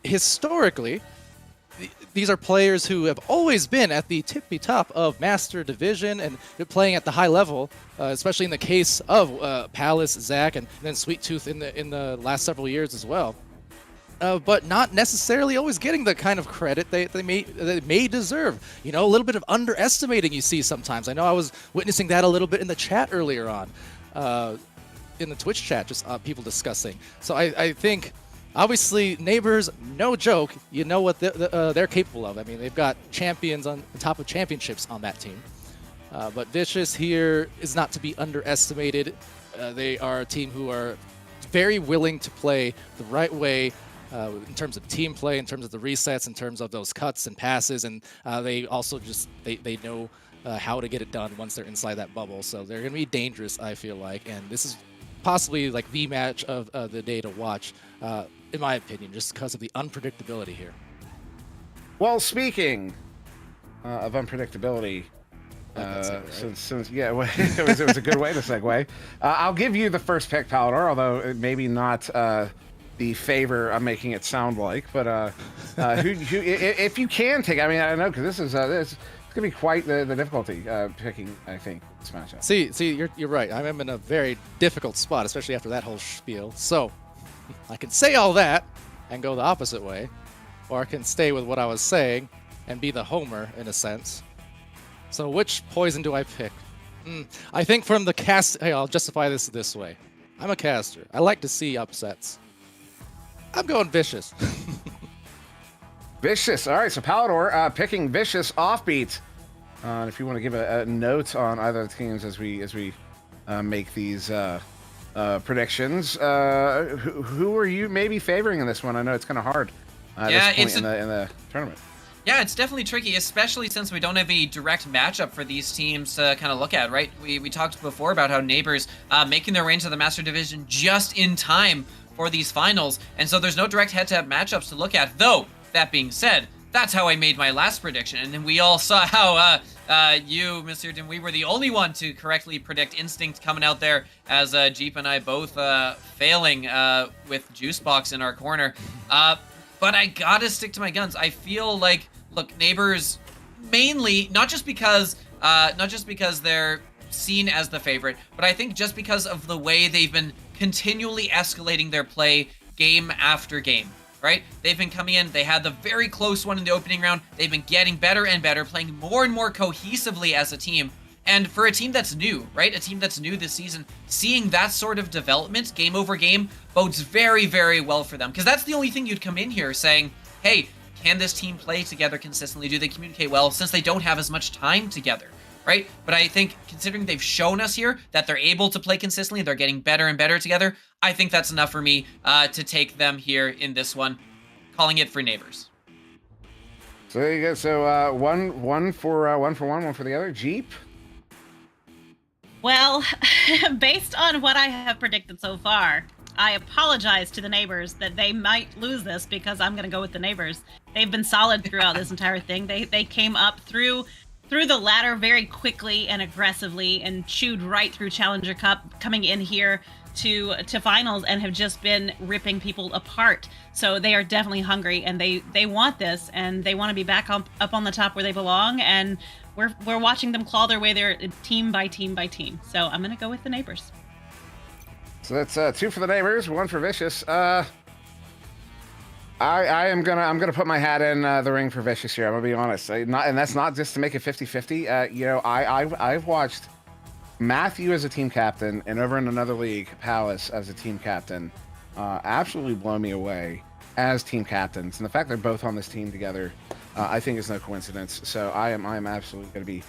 historically, these are players who have always been at the tippy top of Master Division and playing at the high level, especially in the case of Palace, Zach, and then Sweet Tooth in the last several years as well. But not necessarily always getting the kind of credit they may deserve. A little bit of underestimating you see sometimes. I know I was witnessing that a little bit in the chat earlier on, in the Twitch chat, just people discussing. So I think, obviously, Neighbors, no joke. You know what they're capable of. I mean, they've got champions on the top of championships on that team. But Vicious here is not to be underestimated. They are a team who are very willing to play the right way in terms of team play, in terms of the resets, in terms of those cuts and passes, and they also they know how to get it done once they're inside that bubble. So they're going to be dangerous, I feel like, and this is possibly like the match of the day to watch. In my opinion, just because of the unpredictability here. Well, speaking of unpredictability, since it was a good way to segue. I'll give you the first pick, Palador, although maybe not the favor I'm making it sound like. But who, if you can take, I mean, I don't know, because this is gonna be quite the difficulty picking, I think, this matchup. See, you're right. I'm in a very difficult spot, especially after that whole spiel. So I can say all that and go the opposite way, or I can stay with what I was saying and be the homer in a sense. So which poison do I pick? I think from the cast, hey, I'll justify this way. I'm a caster. I like to see upsets. I'm going Vicious. Vicious. All right, so Palador picking Vicious offbeat. If you want to give a note on either of the teams as we make these predictions, who are you maybe favoring in this one? I know it's kind of hard at this point in the tournament. Yeah, it's definitely tricky, especially since we don't have any direct matchup for these teams to kind of look at, right? We talked before about how Neighbors making their way into the Master Division just in time for these finals, and so there's no direct head-to-head matchups to look at. Though, that being said, that's how I made my last prediction, and then we all saw how you, Mr. Dim, we were the only one to correctly predict Instinct coming out there, as Jeep and I both failing with Juicebox in our corner. But I gotta stick to my guns. I feel like, look, Neighbors, mainly not just because they're seen as the favorite, but I think just because of the way they've been continually escalating their play game after game. Right? They've been coming in, they had the very close one in the opening round, they've been getting better and better, playing more and more cohesively as a team, and for a team that's new, right? A team that's new this season, seeing that sort of development, game over game, bodes very, very well for them, because that's the only thing you'd come in here saying, hey, can this team play together consistently? Do they communicate well, since they don't have as much time together? Right? But I think considering they've shown us here that they're able to play consistently, they're getting better and better together, I think that's enough for me to take them here in this one, calling it for Neighbors. So there you go. So one for one for the other. Jeep? Well, based on what I have predicted so far, I apologize to the Neighbors that they might lose this, because I'm going to go with the Neighbors. They've been solid throughout this entire thing. They came up through through the ladder very quickly and aggressively and chewed right through Challenger Cup, coming in here to finals and have just been ripping people apart. So they are definitely hungry, and they want this, and they want to be back up on the top where they belong, and we're watching them claw their way there team by team by team. So I'm going to go with the neighbors. So that's 2 for the neighbors, 1 for Vicious. I'm gonna put my hat in the ring for Vicious here. I'm gonna be honest, and that's not just to make it 50-50. You know, I've watched Matthew as a team captain, and over in another league, Palace as a team captain, absolutely blow me away as team captains. And the fact they're both on this team together, I think is no coincidence. So I am absolutely gonna be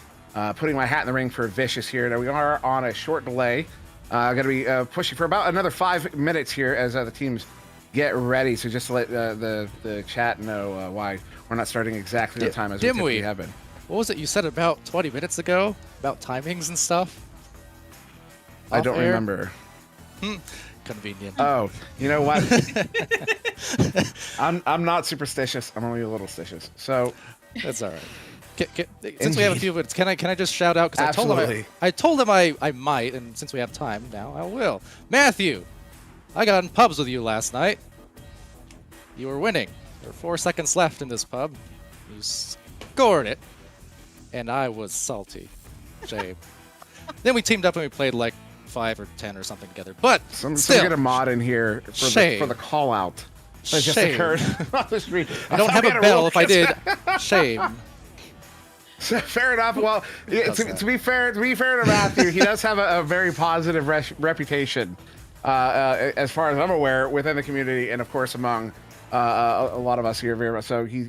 putting my hat in the ring for Vicious here. Now we are on a short delay. Gonna be pushing for about another 5 minutes here as the teams get ready. So just to let the chat know why we're not starting exactly the time as we typically have been. What was it you said about 20 minutes ago about timings and stuff? I don't remember. Convenient. Oh, you know what? I'm not superstitious. I'm only a little stitious. So that's all right. Since we have a few minutes, can I just shout out? Because I told him I might, and since we have time now, I will. Matthew, I got in pubs with you last night. You were winning. There were 4 seconds left in this pub. You scored it, and I was salty. Shame. Then we teamed up and we played like 5 or 10 or something together. But some still, get a mod in here for the call out. That just occurred on the street. I don't have a bell. If I did, shame. Fair enough. Well, to be fair to Matthew, he does have a very positive reputation, as far as I'm aware, within the community, and of course among a lot of us here. So he,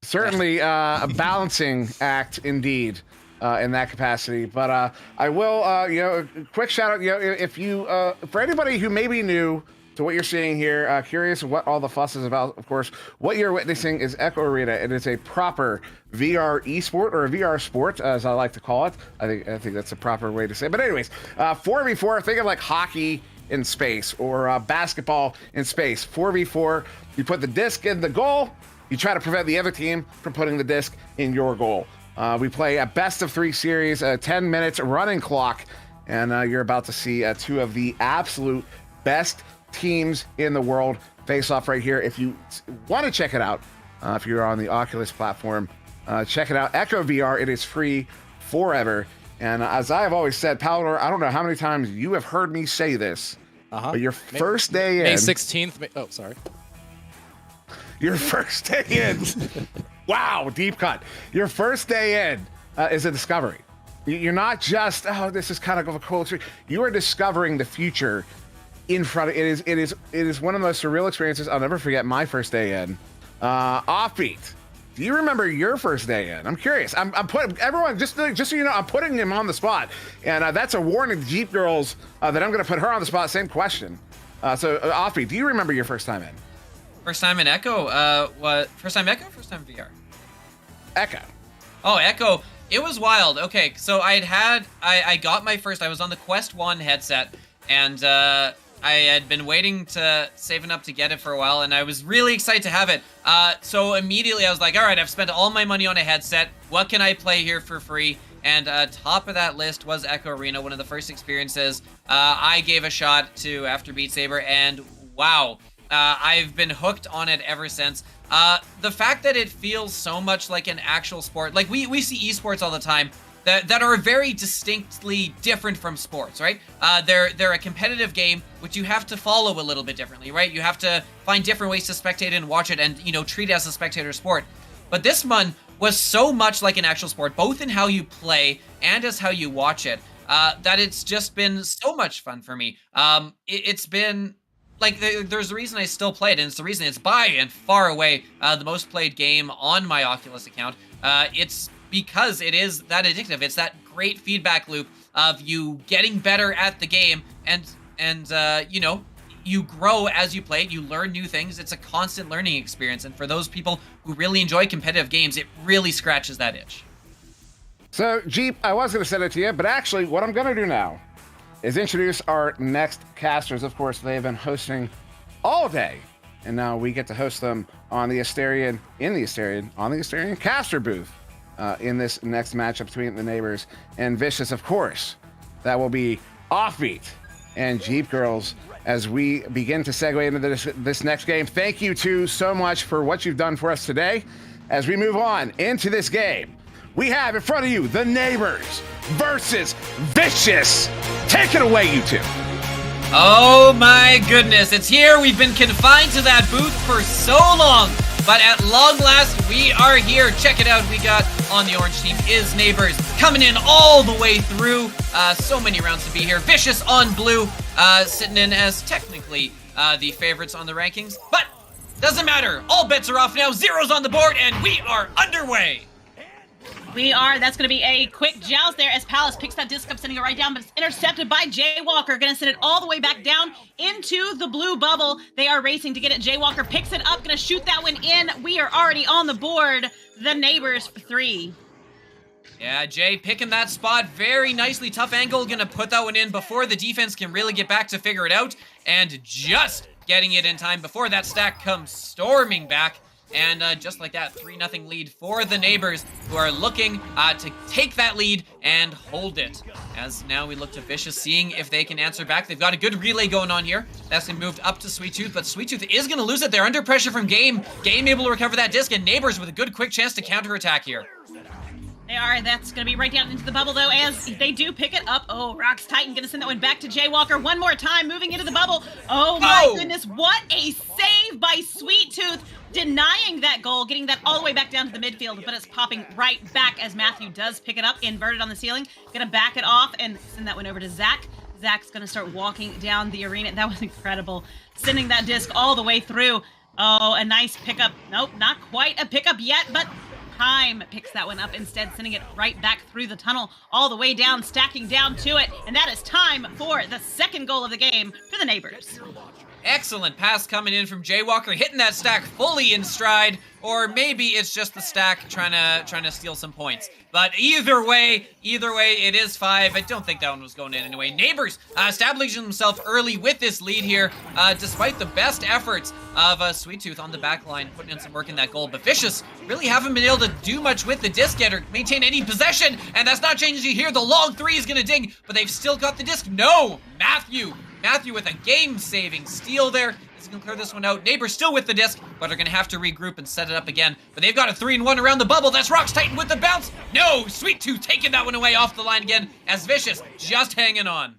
certainly a balancing act indeed in that capacity. But I will, a quick shout out. If you, for anybody who may be new to what you're seeing here, curious what all the fuss is about, of course, what you're witnessing is Echo Arena. It is a proper VR esport, or a VR sport, as I like to call it. I think that's a proper way to say it. But anyways, 4v4, think of like hockey in space, or basketball in space. 4v4, you put the disc in the goal, you try to prevent the other team from putting the disc in your goal. We play a best of 3 series, a 10 minutes running clock, and you're about to see 2 of the absolute best teams in the world face off right here. If you want to check it out, if you're on the Oculus platform, check it out. Echo VR, it is free forever. And as I have always said, Palador, I don't know how many times you have heard me say this, but your first day in... May 16th... Oh, sorry. Your first day in... Wow, deep cut. Your first day in is a discovery. You're not just, this is kind of a cool experience. You are discovering the future in front of it. It is one of the most surreal experiences. I'll never forget my first day in. Offbeat, do you remember your first day in? I'm curious. I'm putting everyone, just so you know, I'm putting him on the spot, and that's a warning to Jeep girls that I'm going to put her on the spot. Same question. So Offbeat, do you remember your first time in? First time in Echo? What? First time Echo? First time VR? Echo. Oh, Echo. It was wild. Okay, so I got my first. I was on the Quest 1 headset, and I had been waiting saving up to get it for a while, and I was really excited to have it. So immediately I was like, all right, I've spent all my money on a headset. What can I play here for free? And top of that list was Echo Arena, one of the first experiences I gave a shot to after Beat Saber, and wow, I've been hooked on it ever since. The fact that it feels so much like an actual sport, like we see esports all the time, that are very distinctly different from sports, right? They're a competitive game, which you have to follow a little bit differently, right? You have to find different ways to spectate and watch it and, treat it as a spectator sport. But this one was so much like an actual sport, both in how you play and as how you watch it, that it's just been so much fun for me. It's been... Like, there's a reason I still play it, and it's the reason it's by and far away the most played game on my Oculus account. It's because it is that addictive. It's that great feedback loop of you getting better at the game, and you grow as you play it. You learn new things. It's a constant learning experience, and for those people who really enjoy competitive games, it really scratches that itch. So, Jeep, I was going to send it to you, but actually, what I'm going to do now is introduce our next casters. Of course, they've been hosting all day, and now we get to host them on the Asterion, on the Asterion caster booth in this next matchup between the neighbors and Vicious, of course. That will be Offbeat and Jeep Girls as we begin to segue into this next game. Thank you two so much for what you've done for us today. As we move on into this game, we have in front of you the neighbors versus Vicious. Take it away, you two. Oh my goodness, it's here. We've been confined to that booth for so long, but at long last, we are here. Check it out. We got on the orange team is Neighbors coming in all the way through. So many rounds to be here. Vicious on blue, sitting in as technically the favorites on the rankings, but doesn't matter. All bets are off now. Zero's on the board, and we are underway. We are. That's going to be a quick joust there as Palace picks that disc up, sending it right down, but it's intercepted by Jaywalker. Going to send it all the way back down into the blue bubble. They are racing to get it. Jaywalker picks it up, going to shoot that one in. We are already on the board. The Neighbors for 3. Yeah, Jay picking that spot very nicely. Tough angle. Going to put that one in before the defense can really get back to figure it out. And just getting it in time before that stack comes storming back. And just like that, 3-0 lead for the Neighbors, who are looking to take that lead and hold it. As now we look to Vicious, seeing if they can answer back. They've got a good relay going on here. That's been moved up to Sweet Tooth, but Sweet Tooth is going to lose it. They're under pressure from Game. Game able to recover that disc, and Neighbors with a good quick chance to counterattack here. They are. That's going to be right down into the bubble, though, as they do pick it up. Oh, Rox Titan going to send that one back to Jaywalker one more time, moving into the bubble. Oh, my goodness. What a save by Sweet Tooth, denying that goal, getting that all the way back down to the midfield, but it's popping right back as Matthew does pick it up, inverted on the ceiling. Going to back it off and send that one over to Zach. Zach's going to start walking down the arena. That was incredible, sending that disc all the way through. Oh, a nice pickup. Nope, not quite a pickup yet, but Time picks that one up instead, sending it right back through the tunnel, all the way down, stacking down to it. And that is time for the second goal of the game for the Neighbors. Excellent pass coming in from Jaywalker, hitting that stack fully in stride, or maybe it's just the stack trying to steal some points. But either way, it is 5. I don't think that one was going in anyway. Neighbors establishing himself early with this lead here, despite the best efforts of Sweet Tooth on the back line, putting in some work in that goal. But Vicious really haven't been able to do much with the disc yet or maintain any possession, and that's not changing here. The long 3 is going to ding, but they've still got the disc. No! Matthew with a game-saving steal there. He's going to clear this one out. Neighbors still with the disc, but are going to have to regroup and set it up again. But they've got a 3-1 around the bubble. That's Rox Titan with the bounce. No, Sweet Tooth taking that one away off the line again as Vicious just hanging on.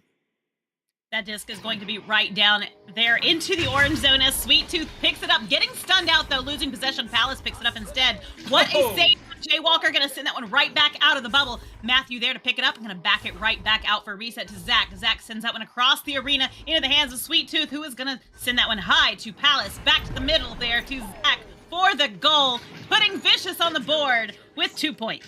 That disc is going to be right down there into the orange zone as Sweet Tooth picks it up. Getting stunned out, though, losing possession. Palace picks it up instead. What a save. Jaywalker going to send that one right back out of the bubble. Matthew there to pick it up. I'm going to back it right back out for a reset to Zach. Zach sends that one across the arena into the hands of Sweet Tooth, who is going to send that one high to Palace. Back to the middle there to Zach for the goal, putting Vicious on the board with 2 points.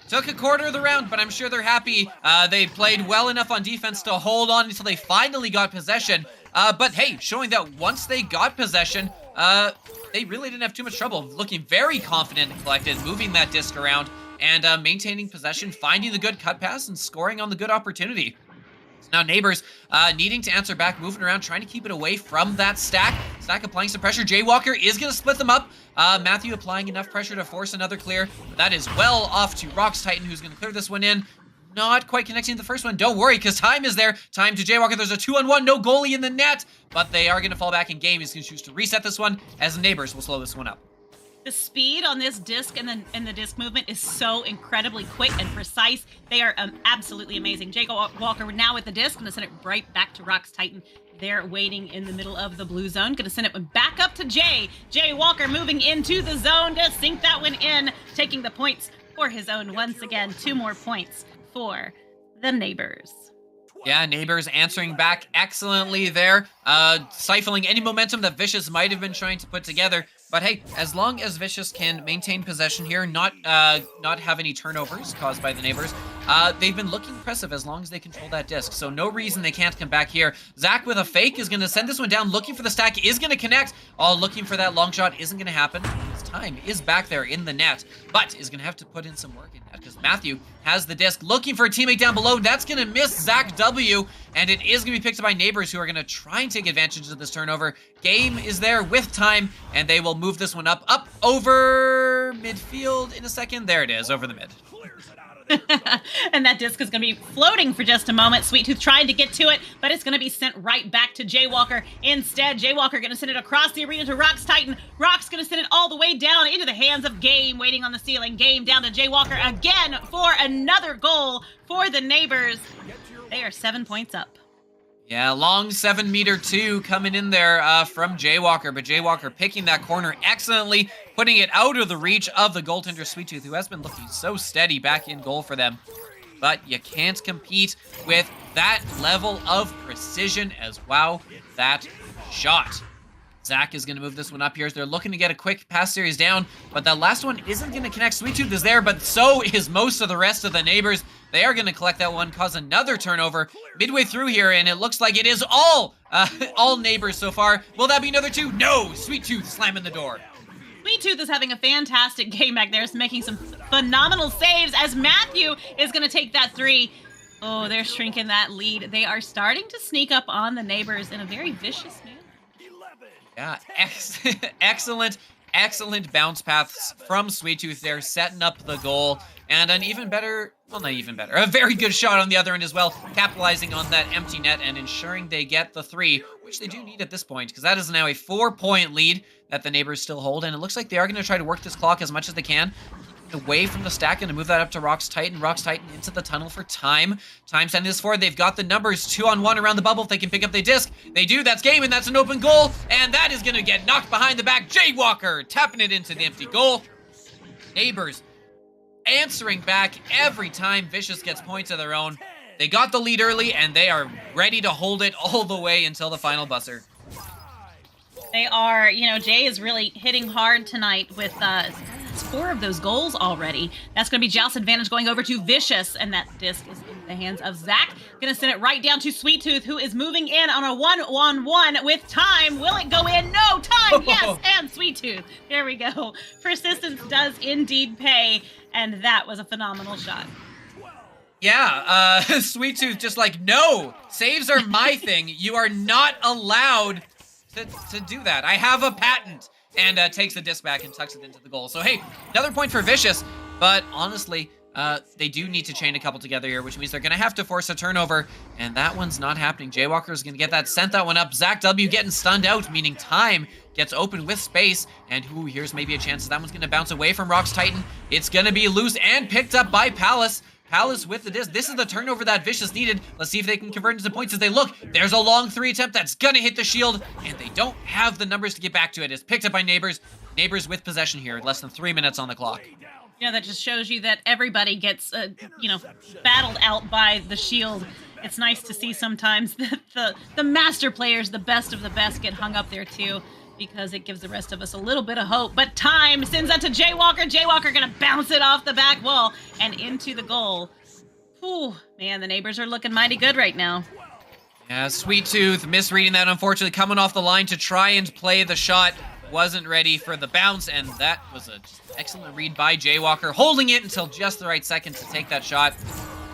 Took a quarter of the round, but I'm sure they're happy. They played well enough on defense to hold on until they finally got possession. But hey, showing that once they got possession, they really didn't have too much trouble. Looking very confident and collected, moving that disc around, and maintaining possession, finding the good cut pass, and scoring on the good opportunity. Now Neighbors needing to answer back, moving around, trying to keep it away from that stack. Stack applying some pressure. Jaywalker is going to split them up. Matthew applying enough pressure to force another clear. But that is well off to Rox Titan, who's going to clear this one in. Not quite connecting to the first one. Don't worry, because time is there. Time to Jaywalker. There's a 2-on-1. No goalie in the net. But they are going to fall back in game. He's going to choose to reset this one, as the Neighbors will slow this one up. The speed on this disc and the disc movement is so incredibly quick and precise. They are absolutely amazing. Jaywalker now with the disc, going to send it right back to Rox Titan. They're waiting in the middle of the blue zone. Going to send it back up to Jay. Jaywalker moving into the zone to sink that one in, taking the points for his own once again. 2 more points for the Neighbors. Yeah, Neighbors answering back excellently there, stifling any momentum that Vicious might have been trying to put together. But hey, as long as Vicious can maintain possession here, not have any turnovers caused by the Neighbors, they've been looking impressive as long as they control that disc. So no reason they can't come back here. Zach with a fake is going to send this one down, looking for the stack, is going to connect. Looking for that long shot isn't going to happen. It's Time is back there in the net, but is going to have to put in some work in that because Matthew has the disc looking for a teammate down below. That's going to miss Zach W, and it is going to be picked up by Neighbors, who are going to try and take advantage of this turnover. Game is there with Time, and they will move this one up over midfield in a second. There it is, over the mid. And that disc is going to be floating for just a moment. Sweet Tooth trying to get to it, but it's going to be sent right back to Jaywalker. Instead, Jaywalker going to send it across the arena to Rock's Titan. Rock's going to send it all the way down into the hands of Game, waiting on the ceiling. Game down to Jaywalker again for another goal for the Neighbors. They are 7 points up. Yeah, long 7-meter 2 coming in there from Jaywalker, but Jaywalker picking that corner excellently, putting it out of the reach of the goaltender Sweet Tooth, who has been looking so steady back in goal for them. But you can't compete with that level of precision as wow, that shot. Zach is going to move this one up here as they're looking to get a quick pass series down, but that last one isn't going to connect. Sweet Tooth is there, but so is most of the rest of the Neighbors. They are going to collect that one, cause another turnover midway through here, and it looks like it is all Neighbors so far. Will that be another 2? No! Sweet Tooth slamming the door. Sweet Tooth is having a fantastic game back there. Is making some phenomenal saves as Matthew is going to take that 3. Oh, they're shrinking that lead. They are starting to sneak up on the Neighbors in a very vicious manner. Yeah, excellent bounce paths from Sweet Tooth there, setting up the goal, and an even better, well, not even better, a very good shot on the other end as well, capitalizing on that empty net and ensuring they get the 3, which they do need at this point, because that is now a 4-point lead that the Neighbors still hold, and it looks like they are going to try to work this clock as much as they can, away from the stack and to move that up to Rock's Titan. Rock's Titan into the tunnel for Time. Time sending this forward. They've got the numbers 2-on-1 around the bubble. If they can pick up the disc, they do. That's Game, and that's an open goal, and that is going to get knocked behind the back. Jaywalker tapping it into the empty goal. Neighbors answering back every time Vicious gets points of their own. They got the lead early, and they are ready to hold it all the way until the final buzzer. They are, Jay is really hitting hard tonight with 4 of those goals already. That's going to be Joust's advantage going over to Vicious, and that disc is in the hands of Zach. Going to send it right down to Sweet Tooth, who is moving in on a 1-on-1 with Time. Will it go in? No, Time, yes, and Sweet Tooth. There we go. Persistence does indeed pay, and that was a phenomenal shot. Yeah, Sweet Tooth just like, no, saves are my thing. You are not allowed to do that. I have a patent. And takes the disc back and tucks it into the goal. So, hey, another point for Vicious. But honestly, they do need to chain a couple together here, which means they're going to have to force a turnover. And that one's not happening. Jaywalker is going to get that, sent that one up. Zach W getting stunned out, meaning Time gets open with space. And here's maybe a chance that one's going to bounce away from Rock's Titan. It's going to be loose and picked up by Palace. Palace with the disc. This is the turnover that Vicious needed. Let's see if they can convert into points as they look. There's a long 3 attempt that's gonna hit the shield, and they don't have the numbers to get back to it. It's picked up by Neighbors. Neighbors with possession here. Less than 3 minutes on the clock. That just shows you that everybody gets, battled out by the shield. It's nice to see sometimes that the master players, the best of the best, get hung up there too, because it gives the rest of us a little bit of hope. But Time sends that to Jaywalker. Jaywalker gonna bounce it off the back wall and into the goal. Whew, man, the Neighbors are looking mighty good right now. Yeah, Sweet Tooth misreading that, unfortunately, coming off the line to try and play the shot. Wasn't ready for the bounce, and that was an excellent read by Jaywalker, holding it until just the right second to take that shot.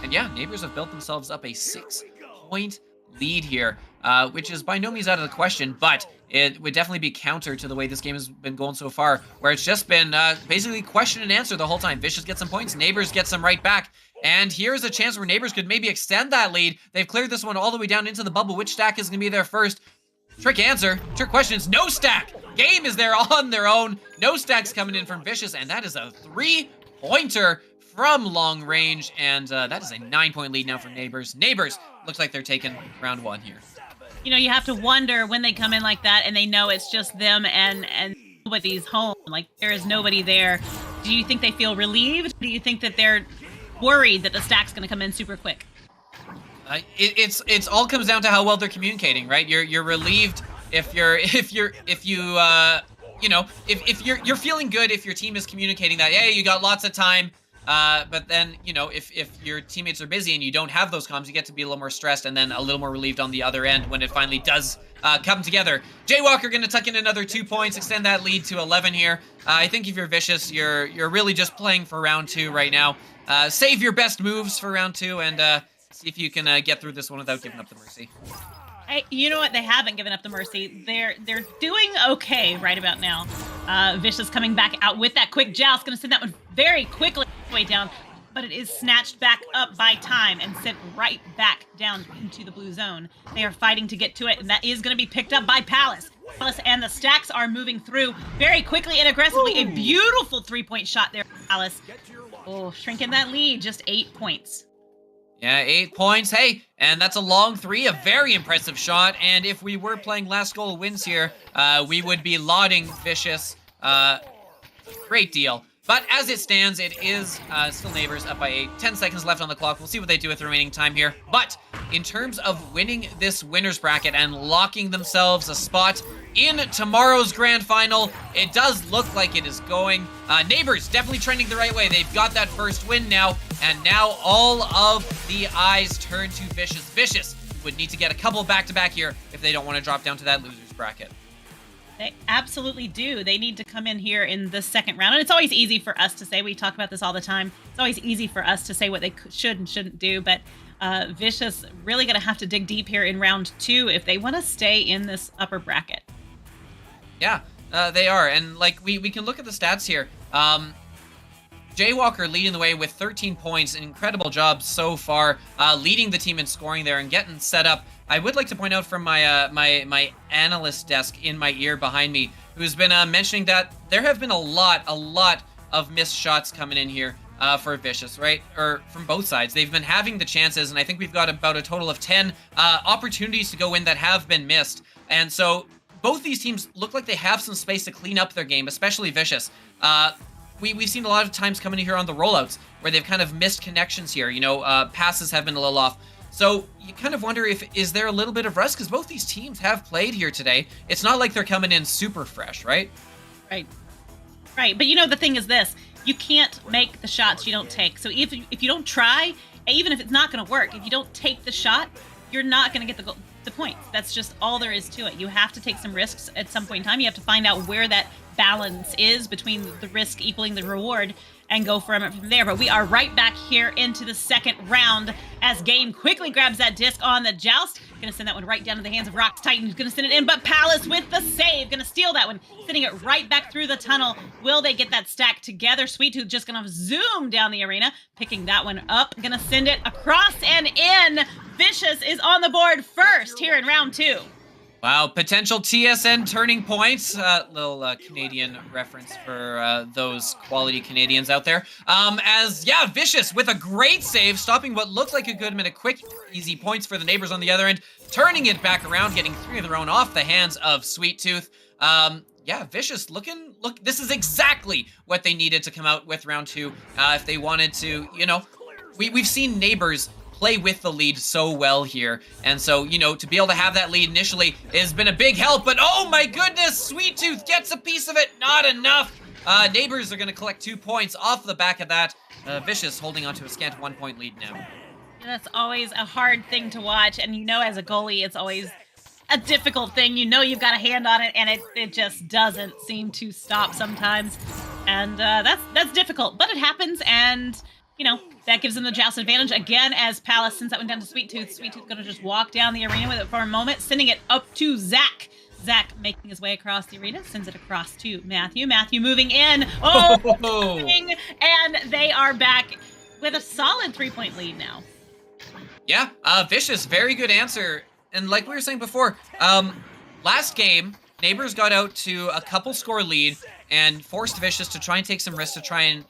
And yeah, Neighbors have built themselves up a 6-point lead here, which is by no means out of the question, but it would definitely be counter to the way this game has been going so far, where it's just been basically question and answer the whole time. Vicious gets some points, Neighbors get some right back, and here's a chance where Neighbors could maybe extend that lead. They've cleared this one all the way down into the bubble. Which stack is going to be there first? Trick question is no stack. Game is there on their own. No stacks coming in from Vicious, and that is a 3-pointer from long range, and that is a 9-point lead now for Neighbors. Neighbors looks like they're taking round 1 here. You have to wonder when they come in like that and they know it's just them and nobody's home. Like, there is nobody there. Do you think they feel relieved? Do you think that they're worried that the stack's going to come in super quick? It's all comes down to how well they're communicating, right? You're relieved if you're feeling good if your team is communicating that, hey, you got lots of time. But then, you know, if your teammates are busy and you don't have those comms, you get to be a little more stressed and then a little more relieved on the other end when it finally does come together. Jaywalker going to tuck in another 2 points, extend that lead to 11 here. I think if you're Vicious, you're really just playing for round 2 right now. Save your best moves for round 2 and see if you can get through this one without giving up the mercy. You know what? They haven't given up the mercy. They're doing okay right about now. Vicious coming back out with that quick joust. Going to send that one very quickly way down. But it is snatched back up by time and sent right back down into the blue zone. They are fighting to get to it, and that is going to be picked up by Palace. Palace and the stacks are moving through very quickly and aggressively. Ooh. A beautiful 3-point shot there, Palace. Oh, shrinking that lead, just 8 points. Yeah, 8 points. Hey, and that's a long 3, a very impressive shot. And if we were playing last goal wins here, we would be lauding Vicious. Great deal. But as it stands, it is still Neighbors up by 8. 10 seconds left on the clock. We'll see what they do with the remaining time here. But in terms of winning this winner's bracket and locking themselves a spot in tomorrow's grand final, it does look like it is going. Neighbors definitely trending the right way. They've got that first win now, and now all of the eyes turn to Vicious. Vicious would need to get a couple back-to-back here if they don't want to drop down to that loser's bracket. They absolutely do. They need to come in here in the second round. And it's always easy for us to say, we talk about this all the time. It's always easy for us to say what they should and shouldn't do. But Vicious really going to have to dig deep here in round 2 if they want to stay in this upper bracket. Yeah, they are. And like we can look at the stats here. Jaywalker leading the way with 13 points. An incredible job so far, leading the team in scoring there and getting set up. I would like to point out from my my analyst desk in my ear behind me, who's been mentioning that there have been a lot of missed shots coming in here for Vicious, right? Or from both sides. They've been having the chances, and I think we've got about a total of 10 opportunities to go in that have been missed. And so both these teams look like they have some space to clean up their game, especially Vicious. We've seen a lot of times coming in here on the rollouts where they've kind of missed connections here. You know, passes have been a little off. So you kind of wonder is there a little bit of rust? Because both these teams have played here today. It's not like they're coming in super fresh, right? Right. But you know, the thing is this. You can't make the shots you don't take. So if you don't try, even if it's not going to work, if you don't take the shot, you're not going to get the points. That's just all there is to it. You have to take some risks at some point in time. You have to find out where that balance is between the risk equaling the reward and go from there. But we are right back here into the second round as Game quickly grabs that disc on the joust. Gonna send that one right down to the hands of Rock's Titan, who's gonna send it in, but Palace with the save. Gonna steal that one, sending it right back through the tunnel. Will they get that stack together? Sweet Tooth just gonna zoom down the arena, picking that one up. Gonna send it across and in. Vicious is on the board first here in round 2. Wow, potential TSN turning points. Little Canadian reference for those quality Canadians out there. Vicious with a great save, stopping what looked like it could have been a quick, easy points for the Neighbors on the other end, turning it back around, getting 3 of their own off the hands of Sweet Tooth. Vicious this is exactly what they needed to come out with round 2 if they wanted to, you know, we've seen Neighbors play with the lead so well here. And so, you know, to be able to have that lead initially has been a big help, but oh my goodness, Sweet Tooth gets a piece of it, not enough. Neighbors are going to collect 2 points off the back of that. Vicious holding on to a scant 1 point lead now. That's always a hard thing to watch, and you know, as a goalie, it's always a difficult thing. You know you've got a hand on it, and it just doesn't seem to stop sometimes. And that's difficult, but it happens, and you know, that gives them the joust advantage again as Palace sends that one down to Sweet Tooth. Sweet Tooth gonna just walk down the arena with it for a moment, sending it up to Zach. Zach making his way across the arena, sends it across to Matthew. Matthew moving in. And they are back with a solid 3-point lead now. Yeah, Vicious, very good answer. And like we were saying before, last game, Neighbors got out to a couple score lead and forced Vicious to try and take some risks to try and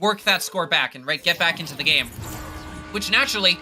work that score back and get back into the game, which naturally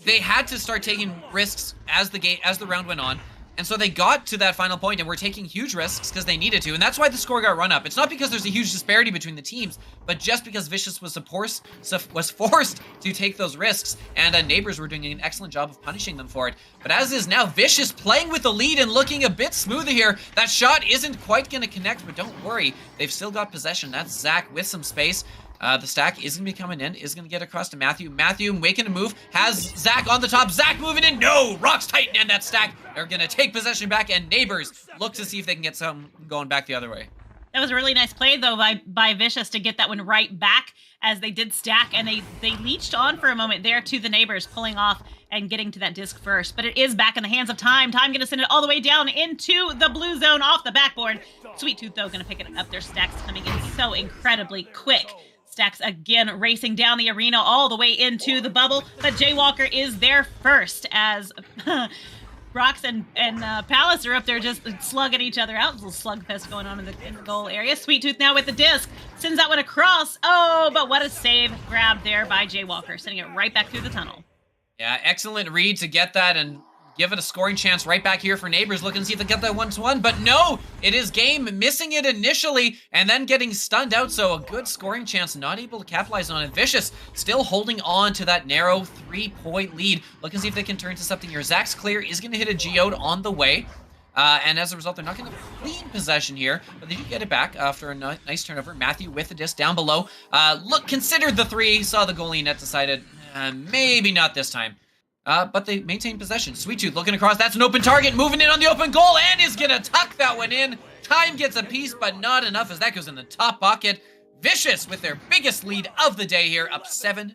they had to start taking risks as the round went on, and so they got to that final point and were taking huge risks because they needed to, and that's why the score got run up. It's not because there's a huge disparity between the teams, but just because Vicious was forced to take those risks, and Neighbors were doing an excellent job of punishing them for it. But as is now, Vicious playing with the lead and looking a bit smoother here. That shot isn't quite going to connect, but don't worry, they've still got possession. That's Zach with some space. The stack is going to be coming in, is going to get across to Matthew. Matthew making a move, has Zach on the top. Zach moving in. No! Rocks Titan and that stack are going to take possession back, and Neighbors look to see if they can get some going back the other way. That was a really nice play, though, by Vicious to get that one right back as they did stack, and they leached on for a moment there to the Neighbors, pulling off and getting to that disc first. But it is back in the hands of Time. Time going to send it all the way down into the blue zone off the backboard. Sweet Tooth, though, going to pick it up. Their stacks coming in so incredibly quick. Stacks again racing down the arena all the way into the bubble, but Jaywalker is there first as Rox and Palace are up there just slugging each other out. There's a little slugfest going on in the goal area. Sweet Tooth now with the disc. Sends that one across. Oh, but what a save grab there by Jaywalker, sending it right back through the tunnel. Yeah, excellent read to get that and give it a scoring chance right back here for Neighbors, looking to see if they get that 1-1. But no, it is Game missing it initially and then getting stunned out. So a good scoring chance, not able to capitalize on it. Vicious still holding on to that narrow 3-point lead. Looking to see if they can turn to something here. Zach's clear is going to hit a geode on the way. And as a result, they're not going to clean possession here, but they do get it back after a nice turnover. Matthew with the disc down below. Considered the 3, saw the goalie net, decided maybe not this time. But they maintain possession. Sweet Tooth looking across. That's an open target. Moving in on the open goal and is going to tuck that one in. Time gets a piece, but not enough as that goes in the top pocket. Vicious with their biggest lead of the day here, up 7-2.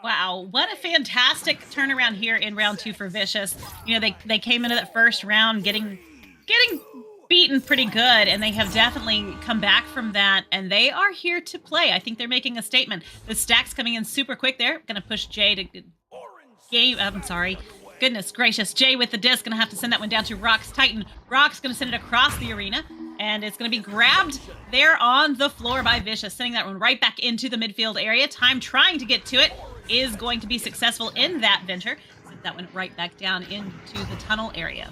Wow, what a fantastic turnaround here in round 2 for Vicious. You know, they came into that first round getting beaten pretty good, and they have definitely come back from that, and they are here to play. I think they're making a statement. The stack's coming in super quick there. Going to push Jay to... I'm sorry. Goodness gracious. Jay with the disc. Going to have to send that one down to Rox Titan. Rox going to send it across the arena. And it's going to be grabbed there on the floor by Vicious. Sending that one right back into the midfield area. Time trying to get to it. Is going to be successful in that venture. Send that one right back down into the tunnel area.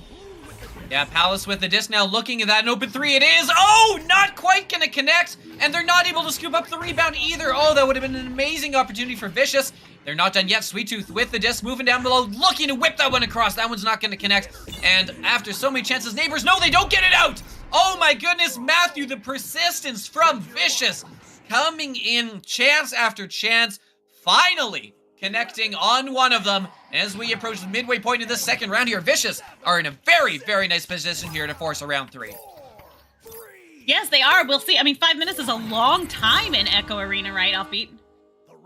Yeah, Palace with the disc now looking at that. An open 3 it is. Oh, not quite going to connect. And they're not able to scoop up the rebound either. Oh, that would have been an amazing opportunity for Vicious. They're not done yet. Sweet Tooth with the disc, moving down below, looking to whip that one across. That one's not going to connect. And after so many chances, Neighbors, no, they don't get it out. Oh my goodness, Matthew, the persistence from Vicious coming in chance after chance, finally connecting on one of them. As we approach the midway point of this second round here, Vicious are in a very, very nice position here to force a round 3. Yes, they are. We'll see. I mean, 5 minutes is a long time in Echo Arena, right, Offbeat?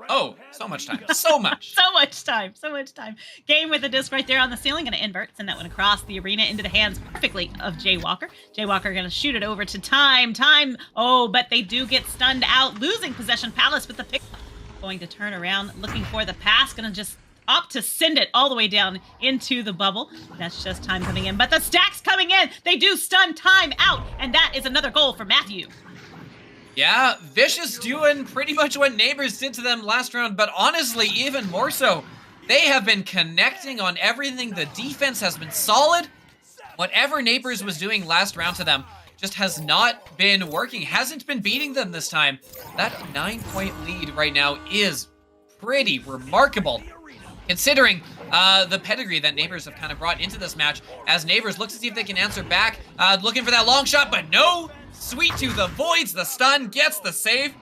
Oh, so much time. So much. So much time. Game with the disc right there on the ceiling. Going to invert. Send that one across the arena into the hands perfectly of Jaywalker. Jaywalker going to shoot it over to Time. Time. Oh, but they do get stunned out. Losing possession. Palace with the pick. Going to turn around. Looking for the pass. Going to just opt to send it all the way down into the bubble. That's just Time coming in. But the stacks coming in. They do stun Time out. And that is another goal for Matthew. Yeah, Vicious doing pretty much what Neighbors did to them last round, but honestly, even more so. They have been connecting on everything. The defense has been solid. Whatever Neighbors was doing last round to them just has not been working, hasn't been beating them this time. That 9-point lead right now is pretty remarkable, considering the pedigree that Neighbors have kind of brought into this match, as Neighbors looks to see if they can answer back, looking for that long shot, but no! Sweet Tooth avoids the stun, gets the save,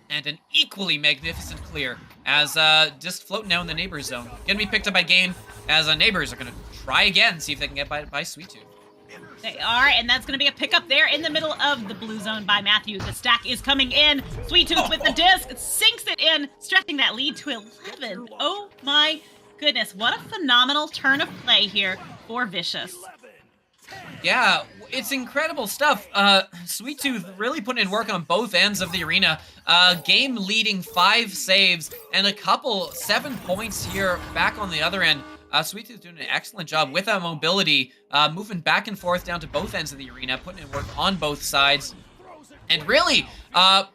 and an equally magnificent clear as just floating now in the Neighbors zone. Gonna be picked up by Game as Neighbors are gonna try again, see if they can get by Sweet Tooth. They are, and that's going to be a pickup there in the middle of the blue zone by Matthew. The stack is coming in. Sweet Tooth with the disc, sinks it in, stretching that lead to 11. Oh my goodness, what a phenomenal turn of play here for Vicious. Yeah, it's incredible stuff. Sweet Tooth really putting in work on both ends of the arena. Game leading 5 saves and a couple 7 points here back on the other end. Sweet Tooth doing an excellent job with that mobility, moving back and forth down to both ends of the arena, putting in work on both sides, and really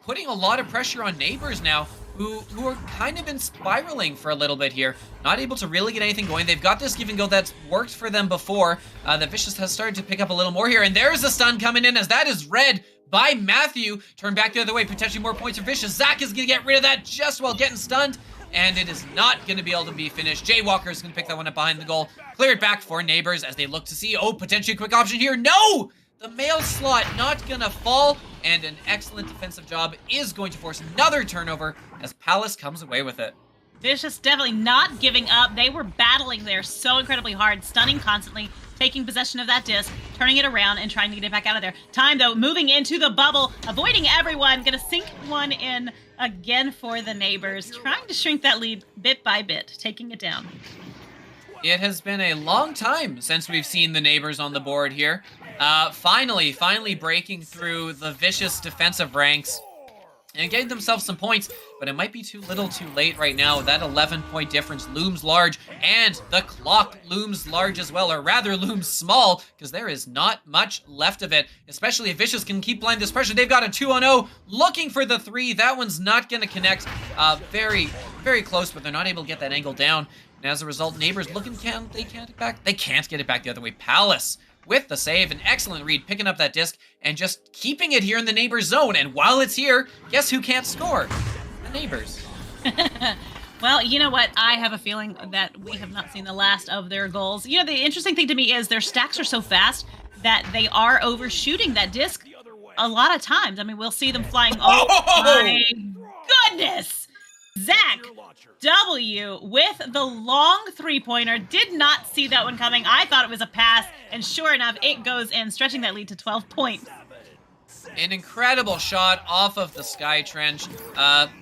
putting a lot of pressure on Neighbors now, who are kind of been spiraling for a little bit here, not able to really get anything going. They've got this give and go that's worked for them before. The Vicious has started to pick up a little more here, and there's a stun coming in as that is read by Matthew. Turn back the other way, potentially more points for Vicious. Zach is going to get rid of that just while getting stunned, and it is not going to be able to be finished. Jaywalker is going to pick that one up behind the goal. Clear it back for Neighbors as they look to see, oh, potentially a quick option here. No! The mail slot not going to fall. and an excellent defensive job is going to force another turnover as Palace comes away with it. Vicious definitely not giving up. They were battling there so incredibly hard, stunning constantly, taking possession of that disc, turning it around, and trying to get it back out of there. Time, though, moving into the bubble, avoiding everyone, gonna sink one in again for the neighbors, trying to shrink that lead bit by bit, taking it down. It has been a long time since we've seen the neighbors on the board here. Finally breaking through the Vicious defensive ranks and getting themselves some points, but it might be too little too late right now. That 11-point difference looms large, and the clock looms large as well, or rather looms small, because there is not much left of it, especially if Vicious can keep applying this pressure. They've got a 2-on-0, looking for the 3. That one's not going to connect. Very, very close, but they're not able to get that angle down. And as a result, neighbors looking, they can't get it back. They can't get it back the other way. Palace with the save, an excellent read, picking up that disc and just keeping it here in the neighbors zone. And while it's here, guess who can't score? The neighbors. Well, you know what? I have a feeling that we have not seen the last of their goals. You know, the interesting thing to me is their stacks are so fast that they are overshooting that disc a lot of times. I mean, we'll see them flying. Oh my goodness! Zach W with the long 3-pointer. Did not see that one coming. I thought it was a pass, and sure enough, it goes in, stretching that lead to 12 points. An incredible shot off of the Sky Trench,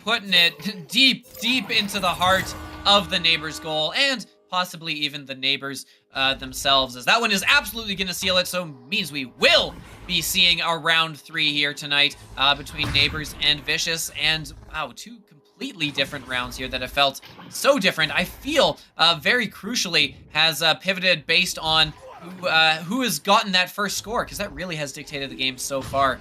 putting it deep into the heart of the neighbors' goal, and possibly even the neighbors themselves, as that one is absolutely going to seal it, so means we will be seeing a round 3 here tonight between neighbors and Vicious, and wow, two completely different rounds here that have felt so different. I feel very crucially has pivoted based on who has gotten that first score, because that really has dictated the game so far.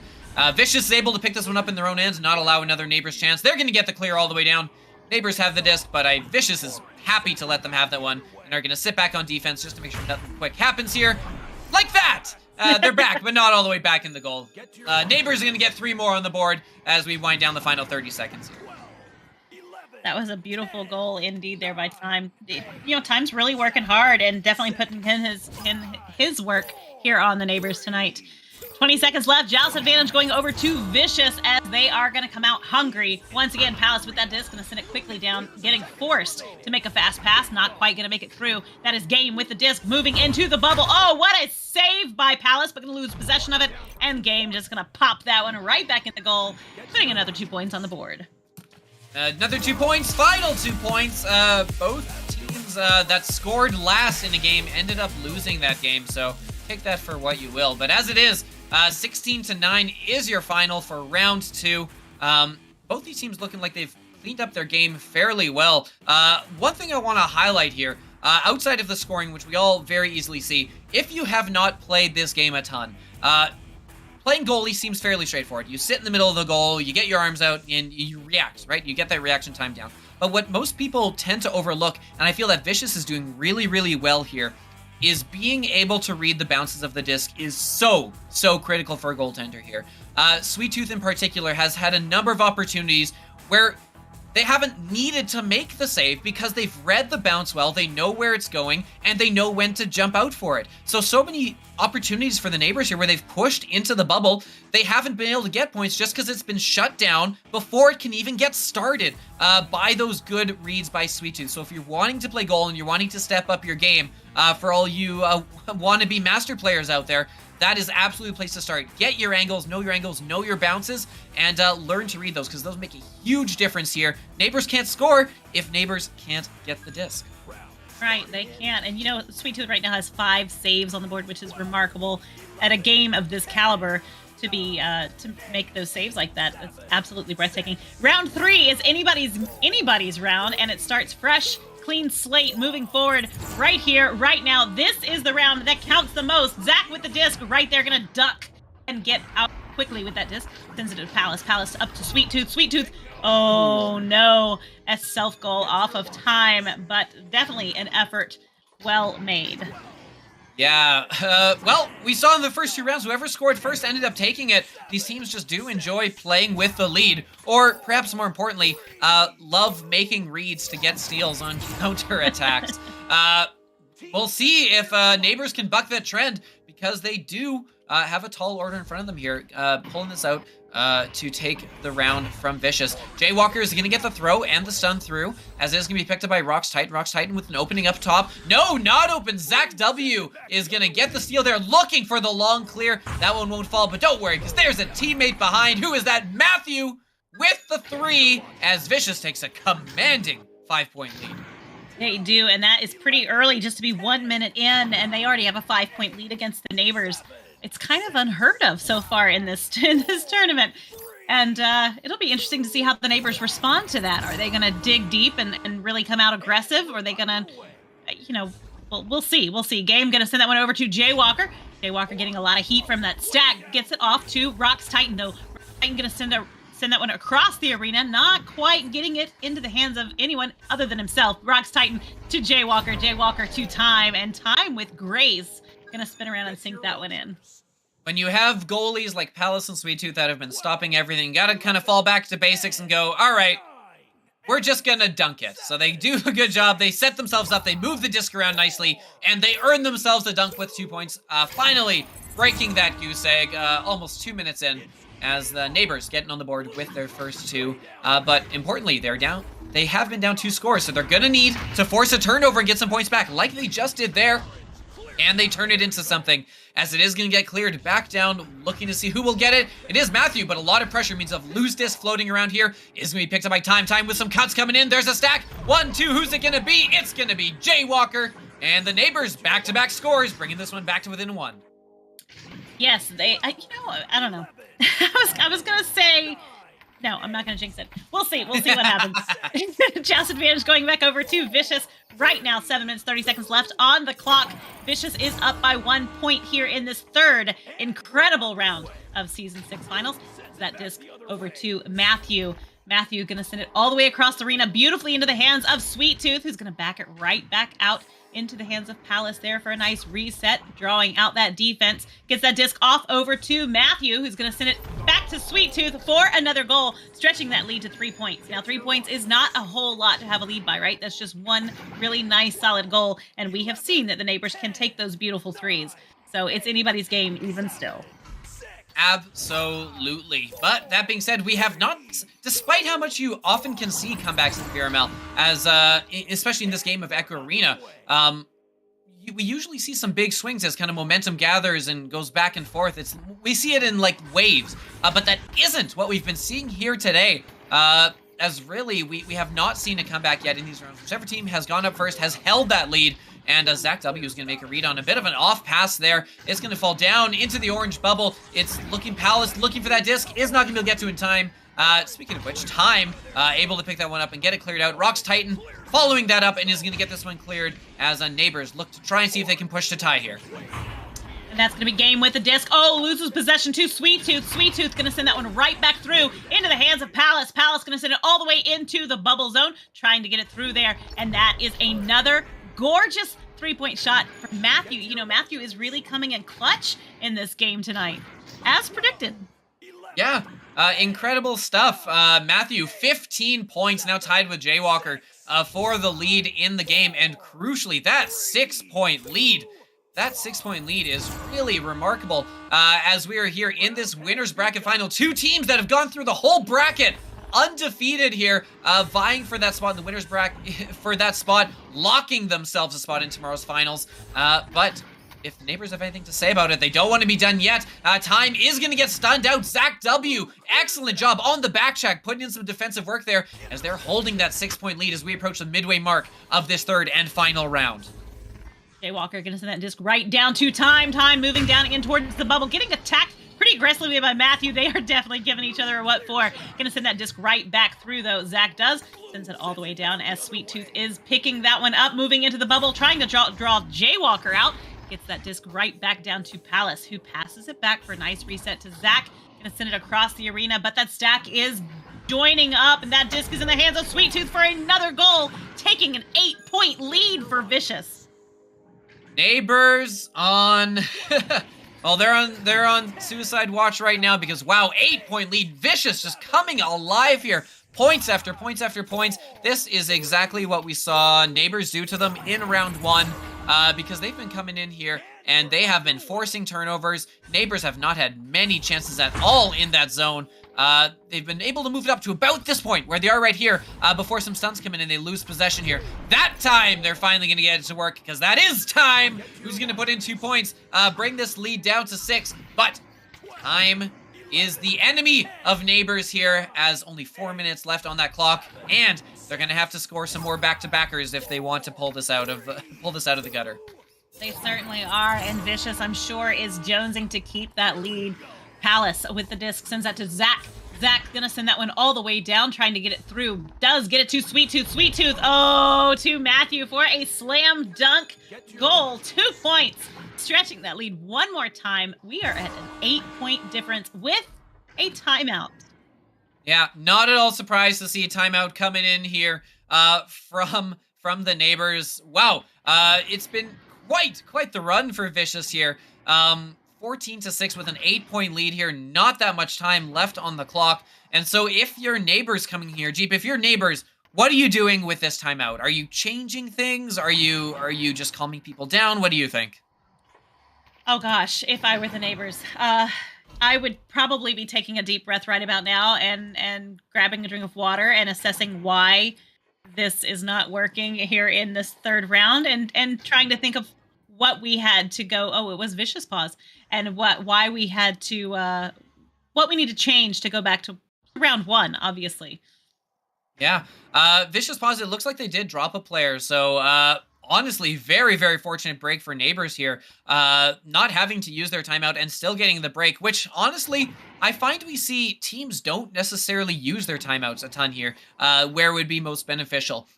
Vicious is able to pick this one up in their own ends, not allow another neighbor's chance. They're going to get the clear all the way down. Neighbors have the disc, but Vicious is happy to let them have that one, and are going to sit back on defense just to make sure nothing quick happens here. Like that! They're back, but not all the way back in the goal. Neighbors are going to get 3 more on the board as we wind down the final 30 seconds here. That was a beautiful goal indeed there by Time. You know, Time's really working hard and definitely putting in his work here on the neighbors tonight. 20 seconds left. Joust advantage going over to Vicious as they are going to come out hungry. Once again, Palace with that disc going to send it quickly down, getting forced to make a fast pass. Not quite going to make it through. That is Game with the disc moving into the bubble. Oh, what a save by Palace, but going to lose possession of it. And Game just going to pop that one right back in the goal, putting another 2 points on the board. Another 2 points, final 2 points. Both teams that scored last in a game ended up losing that game, so take that for what you will. But as it is, 16-9 is your final for round 2. Both these teams looking like they've cleaned up their game fairly well. One thing I want to highlight here, outside of the scoring, which we all very easily see, if you have not played this game a ton, playing goalie seems fairly straightforward. You sit in the middle of the goal, you get your arms out, and you react, right? You get that reaction time down. But what most people tend to overlook, and I feel that Vicious is doing really, really well here, is being able to read the bounces of the disc is so critical for a goaltender here. Sweet Tooth in particular has had a number of opportunities where they haven't needed to make the save because they've read the bounce well, they know where it's going, and they know when to jump out for it. So many opportunities for the neighbors here where they've pushed into the bubble, they haven't been able to get points just because it's been shut down before it can even get started by those good reads by Sweet Tooth. So if you're wanting to play goal and you're wanting to step up your game, for all you wannabe master players out there, that is absolutely a place to start. Get your angles, know your bounces, and learn to read those, because those make a huge difference here. Neighbors can't score if neighbors can't get the disc. Right, they can't. And you know, Sweet Tooth right now has 5 saves on the board, which is remarkable at a game of this caliber to be to make those saves like that. It's absolutely breathtaking. Round 3 is anybody's round, and it starts fresh. Clean slate moving forward right here, right now. This is the round that counts the most. Zach with the disc right there, gonna duck and get out quickly with that disc. Sends it to Palace. Palace up to Sweet Tooth. Sweet Tooth, oh no, a self goal off of Time, but definitely an effort well made. Yeah, well, we saw in the first 2 rounds, whoever scored first ended up taking it. These teams just do enjoy playing with the lead, or perhaps more importantly, love making reads to get steals on counterattacks. We'll see if neighbors can buck that trend, because they do have a tall order in front of them here, pulling this out to take the round from Vicious. Jaywalker is going to get the throw and the stun through, as it is going to be picked up by Rox Titan. Rox Titan with an opening up top. No, not open. Zach W is going to get the steal there, looking for the long clear. That one won't fall, but don't worry, because there's a teammate behind. Who is that? Matthew with the 3, as Vicious takes a commanding 5-point lead. They do, and that is pretty early just to be 1 minute in, and they already have a 5-point lead against the neighbors. It's kind of unheard of so far in this tournament. And it'll be interesting to see how the neighbors respond to that. Are they going to dig deep and really come out aggressive? Or are they going to, we'll see. We'll see. Game going to send that one over to Jaywalker. Jaywalker getting a lot of heat from that stack. Gets it off to Rox Titan, though. Titan going to send that one across the arena. Not quite getting it into the hands of anyone other than himself. Rox Titan to Jaywalker. Jaywalker to Time. And Time with grace. Going to spin around and sink that one in. When you have goalies like Palace and Sweet Tooth that have been stopping everything, you gotta kind of fall back to basics and go, all right, we're just gonna dunk it. So they do a good job. They set themselves up. They move the disc around nicely, and they earn themselves a dunk with 2 points. Finally breaking that goose egg almost 2 minutes in, as the neighbors getting on the board with their first 2. But importantly, they're down. They have been down 2 scores, so they're gonna need to force a turnover and get some points back, like they just did there. And they turn it into something, as it is going to get cleared back down, looking to see who will get it. It is Matthew, but a lot of pressure means of loose disc floating around here is going to be picked up by Time. Time with some cuts coming in. There's a stack. 1, 2. Who's it going to be? It's going to be Jaywalker. And the neighbors back-to-back scores, bringing this one back to within 1. Yes, I don't know. I was going to say... No, I'm not going to jinx it. We'll see. We'll see what happens. Joust advantage going back over to Vicious right now. 7 minutes, 30 seconds left on the clock. Vicious is up by 1 point here in this third incredible round of Season 6 Finals. That disc over to Matthew. Matthew going to send it all the way across the arena, beautifully into the hands of Sweet Tooth, who's going to back it right back out into the hands of Palace there for a nice reset, drawing out that defense. Gets that disc off over to Matthew, who's going to send it back to Sweet Tooth for another goal, stretching that lead to 3 points. Now, 3 points is not a whole lot to have a lead by, right? That's just one really nice, solid goal, and we have seen that the neighbors can take those beautiful threes. So it's anybody's game even still. Absolutely. But that being said, we have not, despite how much you often can see comebacks in VRML, as especially in this game of Echo Arena, we usually see some big swings as kind of momentum gathers and goes back and forth. We see it in like waves, but that isn't what we've been seeing here today. As really, we have not seen a comeback yet in these rounds. Whichever team has gone up first has held that lead. And Zach W is going to make a read on a bit of an off pass there. It's going to fall down into the orange bubble. It's looking Palace, looking for that disc. Is not going to be able to get to in time. Speaking of which, Time able to pick that one up and get it cleared out. Rox Titan following that up and is going to get this one cleared as neighbors look to try and see if they can push to tie here. And that's going to be Game with the disc. Oh, loses possession to Sweet Tooth. Sweet Tooth going to send that one right back through into the hands of Palace. Palace going to send it all the way into the bubble zone, trying to get it through there. And that is another gorgeous 3-point shot for Matthew. You know, Matthew is really coming in clutch in this game tonight, as predicted. Yeah, incredible stuff. Matthew, 15 points, now tied with Jaywalker for the lead in the game. And crucially, that 6-point lead. That 6-point lead is really remarkable as we are here in this winner's bracket final. 2 teams that have gone through the whole bracket undefeated here, vying for that spot in the winner's bracket, for that spot, locking themselves a spot in tomorrow's finals. But if the neighbors have anything to say about it, they don't want to be done yet. Time is going to get stunned out. Zach W, excellent job on the back check, putting in some defensive work there as they're holding that 6-point lead as we approach the midway mark of this third and final round. Jaywalker going to send that disc right down to Time. Time moving down in towards the bubble, getting attacked pretty aggressively by Matthew. They are definitely giving each other a what for. Gonna send that disc right back through, though. Zach does. Sends it all the way down as Sweet Tooth is picking that one up, moving into the bubble, trying to draw Jaywalker out. Gets that disc right back down to Palace, who passes it back for a nice reset to Zach. Gonna send it across the arena, but that stack is joining up, and that disc is in the hands of Sweet Tooth for another goal, taking an 8-point lead for Vicious. Neighbors on... Well, they're on suicide watch right now because, wow, 8-point lead. Vicious just coming alive here. Points after points after points. This is exactly what we saw neighbors do to them in round 1 because they've been coming in here and they have been forcing turnovers. Neighbors have not had many chances at all in that zone. They've been able to move it up to about this point where they are right here before some stuns come in and they lose possession here. That time, they're finally going to get it to work because that is time. Who's going to put in 2 points, bring this lead down to 6, but time is the enemy of Neighbors here, as only 4 minutes left on that clock, and they're going to have to score some more back-to-backers if they want to pull this out of the gutter. They certainly are, and Vicious, I'm sure, is jonesing to keep that lead. Palace with the disc sends that to Zach. Zach's gonna send that one all the way down, trying to get it through. Does get it to Sweet Tooth. Sweet Tooth, oh, to Matthew for a slam dunk goal. 2 points. Stretching that lead one more time. We are at an 8-point difference with a timeout. Yeah, not at all surprised to see a timeout coming in here from the Neighbors. Wow, it's been quite the run for Vicious here. 14-6 with an 8-point lead here. Not that much time left on the clock. And so if your Neighbors coming here, Jeep, if your Neighbors, what are you doing with this timeout? Are you changing things? Are you just calming people down? What do you think? Oh gosh, if I were the Neighbors, I would probably be taking a deep breath right about now and grabbing a drink of water and assessing why this is not working here in this third round, and trying to think of what we had to go. Oh, it was Vicious Paws, and why we had to what we need to change to go back to round 1, obviously. Yeah, Vicious Paws, it looks like they did drop a player, so honestly, very, very fortunate break for Neighbors here. Not having to use their timeout and still getting the break, which honestly, I find we see teams don't necessarily use their timeouts a ton here, where it would be most beneficial.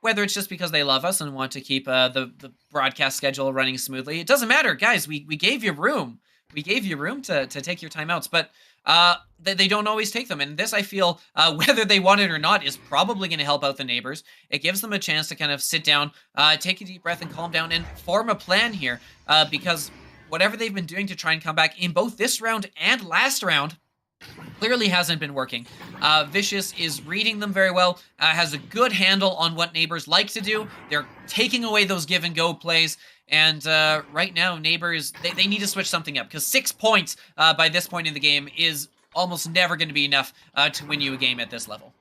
Whether it's just because they love us and want to keep the broadcast schedule running smoothly. It doesn't matter, guys. We gave you room. We gave you room to take your timeouts, but they don't always take them. And this, I feel, whether they want it or not, is probably going to help out the Neighbors. It gives them a chance to kind of sit down, take a deep breath and calm down and form a plan here, because whatever they've been doing to try and come back in both this round and last round clearly hasn't been working. Vicious is reading them very well, has a good handle on what Neighbors like to do. They're taking away those give and go plays. And right now, Neighbors, they need to switch something up, because 6 points by this point in the game is almost never going to be enough to win you a game at this level.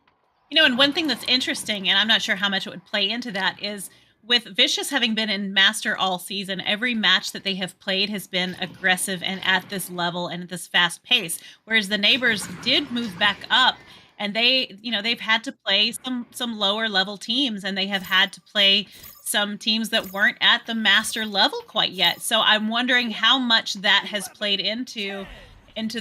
You know, and one thing that's interesting, and I'm not sure how much it would play into that, is with Vicious having been in Master all season, every match that they have played has been aggressive and at this level and at this fast pace, whereas the Neighbors did move back up. And they've had to play some lower level teams, and they have had to play some teams that weren't at the Master level quite yet. So I'm wondering how much that has played into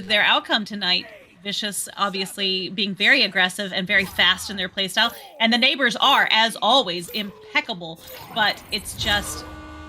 their outcome tonight. Vicious obviously being very aggressive and very fast in their playstyle, and the Neighbors are, as always, impeccable, but it's just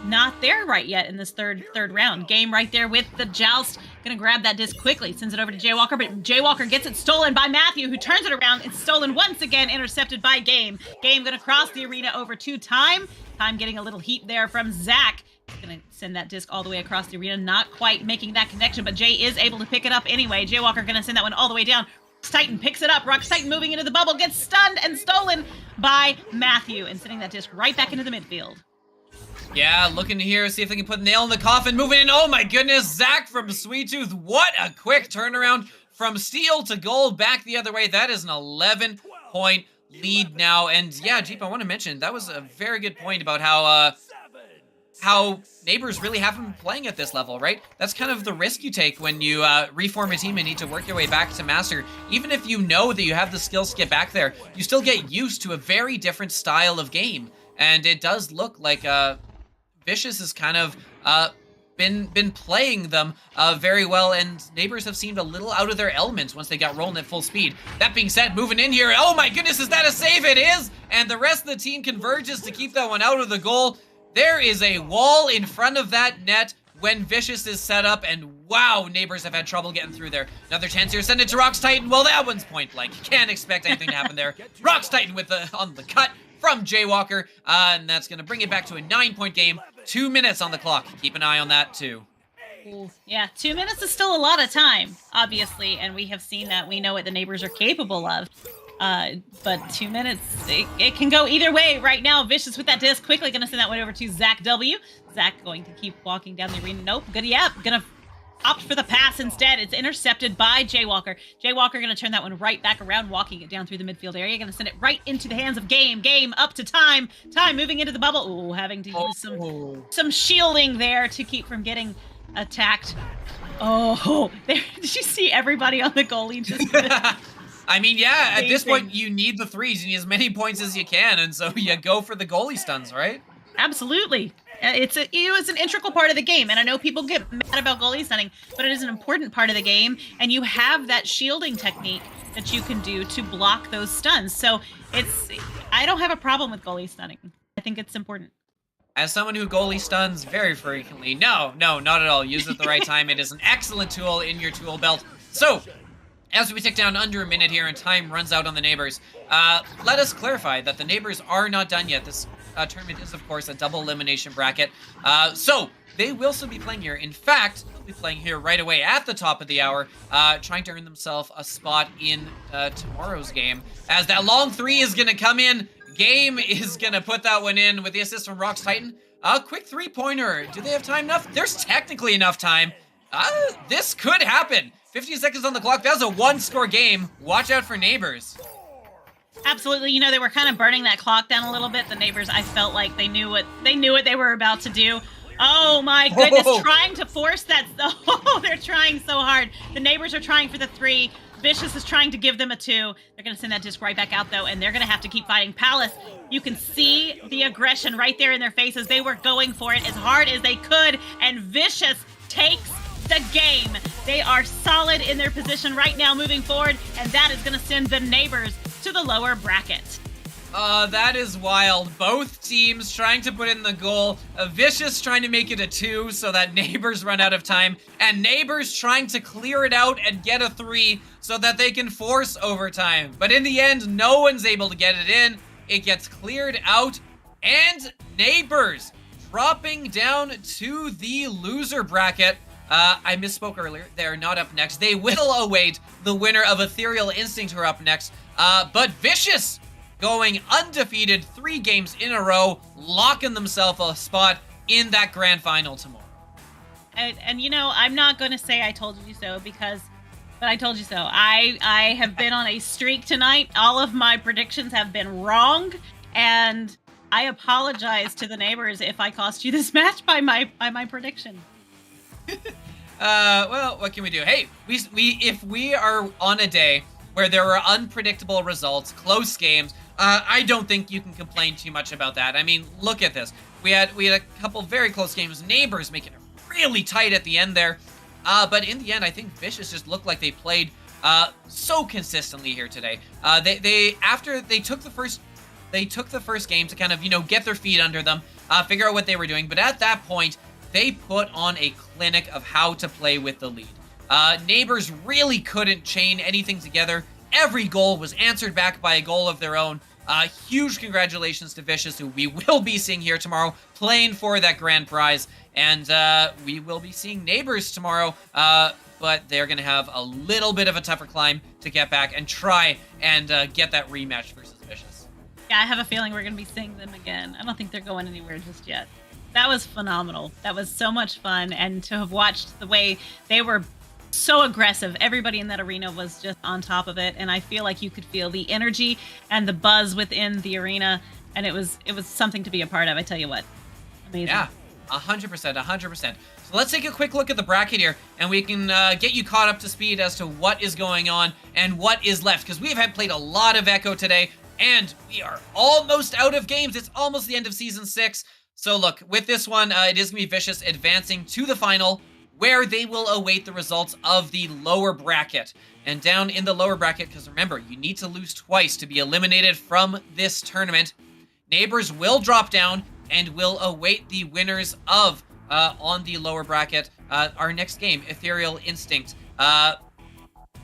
not there right yet in this third round. Game right there with the Joust. Gonna grab that disc quickly, sends it over to Jaywalker, but Jaywalker gets it stolen by Matthew, who turns it around. It's stolen once again, intercepted by Game. Game gonna cross the arena over to Time. Time getting a little heat there from Zach. Gonna send that disc all the way across the arena, not quite making that connection, but Jay is able to pick it up anyway. Jaywalker gonna send that one all the way down. Rox Titan picks it up. Rox Titan moving into the bubble, gets stunned and stolen by Matthew, and sending that disc right back into the midfield. Yeah, looking here, see if they can put a nail in the coffin. Moving in, oh my goodness, Zach from Sweet Tooth. What a quick turnaround from steel to gold, back the other way. That is an 11-point lead now. And yeah, Jeep, I want to mention, that was a very good point about how Neighbors really haven't been playing at this level, right? That's kind of the risk you take when you reform a team and need to work your way back to Master. Even if you know that you have the skills to get back there, you still get used to a very different style of game. And it does look like Vicious has kind of been playing them very well, and Neighbors have seemed a little out of their elements once they got rolling at full speed. That being said, moving in here, oh my goodness, is that a save? It is! And the rest of the team converges to keep that one out of the goal. There is a wall in front of that net when Vicious is set up, and wow, Neighbors have had trouble getting through there. Another chance here, send it to Rox Titan. Well, that one's point blank. You can't expect anything to happen there. Rox Titan with on the cut from Jaywalker, and that's going to bring it back to a 9-point game. 2 minutes on the clock. Keep an eye on that, too. Ooh, yeah, 2 minutes is still a lot of time, obviously, and we have seen that. We know what the Neighbors are capable of. But 2 minutes, it can go either way right now. Vicious with that disc, quickly gonna send that one over to Zach W. Zach going to keep walking down the arena. Nope, gonna opt for the pass instead. It's intercepted by Jaywalker. Jaywalker going to turn that one right back around, walking it down through the midfield area. Going to send it right into the hands of Game. Game up to Time. Time moving into the bubble. Ooh, having to use some shielding there to keep from getting attacked. Oh, there, did you see everybody on the goalie just... I mean, yeah, at this point, you need the threes. You need as many points as you can, and so you go for the goalie stuns, right? Absolutely. It was an integral part of the game, and I know people get mad about goalie stunning, but it is an important part of the game, and you have that shielding technique that you can do to block those stuns. So I don't have a problem with goalie stunning. I think it's important. As someone who goalie stuns very frequently, no, not at all. Use it at the right time. It is an excellent tool in your tool belt. So, as we tick down under a minute here and time runs out on the neighbors, let us clarify that the neighbors are not done yet. This tournament is, of course, a double elimination bracket. So they will still be playing here. In fact, they'll be playing here right away at the top of the hour, trying to earn themselves a spot in tomorrow's game. As that long three is going to come in, Game is going to put that one in with the assist from Rox Titan. Quick three-pointer. Do they have time enough? There's technically enough time. This could happen. 15 seconds on the clock. That was a one-score game. Watch out for neighbors. Absolutely. You know, they were kind of burning that clock down a little bit. The neighbors, I felt like they knew what they were about to do. Oh my goodness, trying to force that. Oh, they're trying so hard. The neighbors are trying for the 3. Vicious is trying to give them a 2. They're going to send that disc right back out, though, and they're going to have to keep fighting. Palace, you can see the aggression right there in their faces. They were going for it as hard as they could, and Vicious takes the game. They are solid in their position right now moving forward, and that is going to send the neighbors to the lower bracket. That is wild. Both teams trying to put in the goal. Vicious trying to make it a 2 so that neighbors run out of time. And neighbors trying to clear it out and get a 3 so that they can force overtime. But in the end, no one's able to get it in. It gets cleared out. And neighbors dropping down to the loser bracket. I misspoke earlier. They're not up next. They will await the winner of Ethereal Instinct, who are up next. But Vicious going undefeated 3 games in a row, locking themselves a spot in that grand final tomorrow. And you know, I'm not going to say I told you so but I told you so. I have been on a streak tonight. All of my predictions have been wrong, and I apologize to the neighbors if I cost you this match by my prediction. Well, what can we do? Hey, if we are on a day where there are unpredictable results, close games, I don't think you can complain too much about that. I mean, look at this. We had a couple very close games. Neighbors making it really tight at the end there. But in the end, I think Vicious just looked like they played so consistently here today. After they took the first game to kind of, you know, get their feet under them, figure out what they were doing. But at that point, they put on a clinic of how to play with the lead. Neighbors really couldn't chain anything together. Every goal was answered back by a goal of their own. Huge congratulations to Vicious, who we will be seeing here tomorrow, playing for that grand prize. And we will be seeing Neighbors tomorrow, but they're going to have a little bit of a tougher climb to get back and try and get that rematch versus Vicious. Yeah, I have a feeling we're going to be seeing them again. I don't think they're going anywhere just yet. That was phenomenal. That was so much fun. And to have watched the way they were so aggressive, everybody in that arena was just on top of it. And I feel like you could feel the energy and the buzz within the arena. And it was something to be a part of, I tell you what. Amazing. Yeah, 100%. So let's take a quick look at the bracket here, and we can get you caught up to speed as to what is going on and what is left. Because we have played a lot of Echo today, and we are almost out of games. It's almost the end of Season 6. So look, with this one, it is going to be Vicious advancing to the final, where they will await the results of the lower bracket. And down in the lower bracket, because remember, you need to lose twice to be eliminated from this tournament, Neighbors will drop down and will await the winners of, on the lower bracket, our next game, Ethereal Instinct.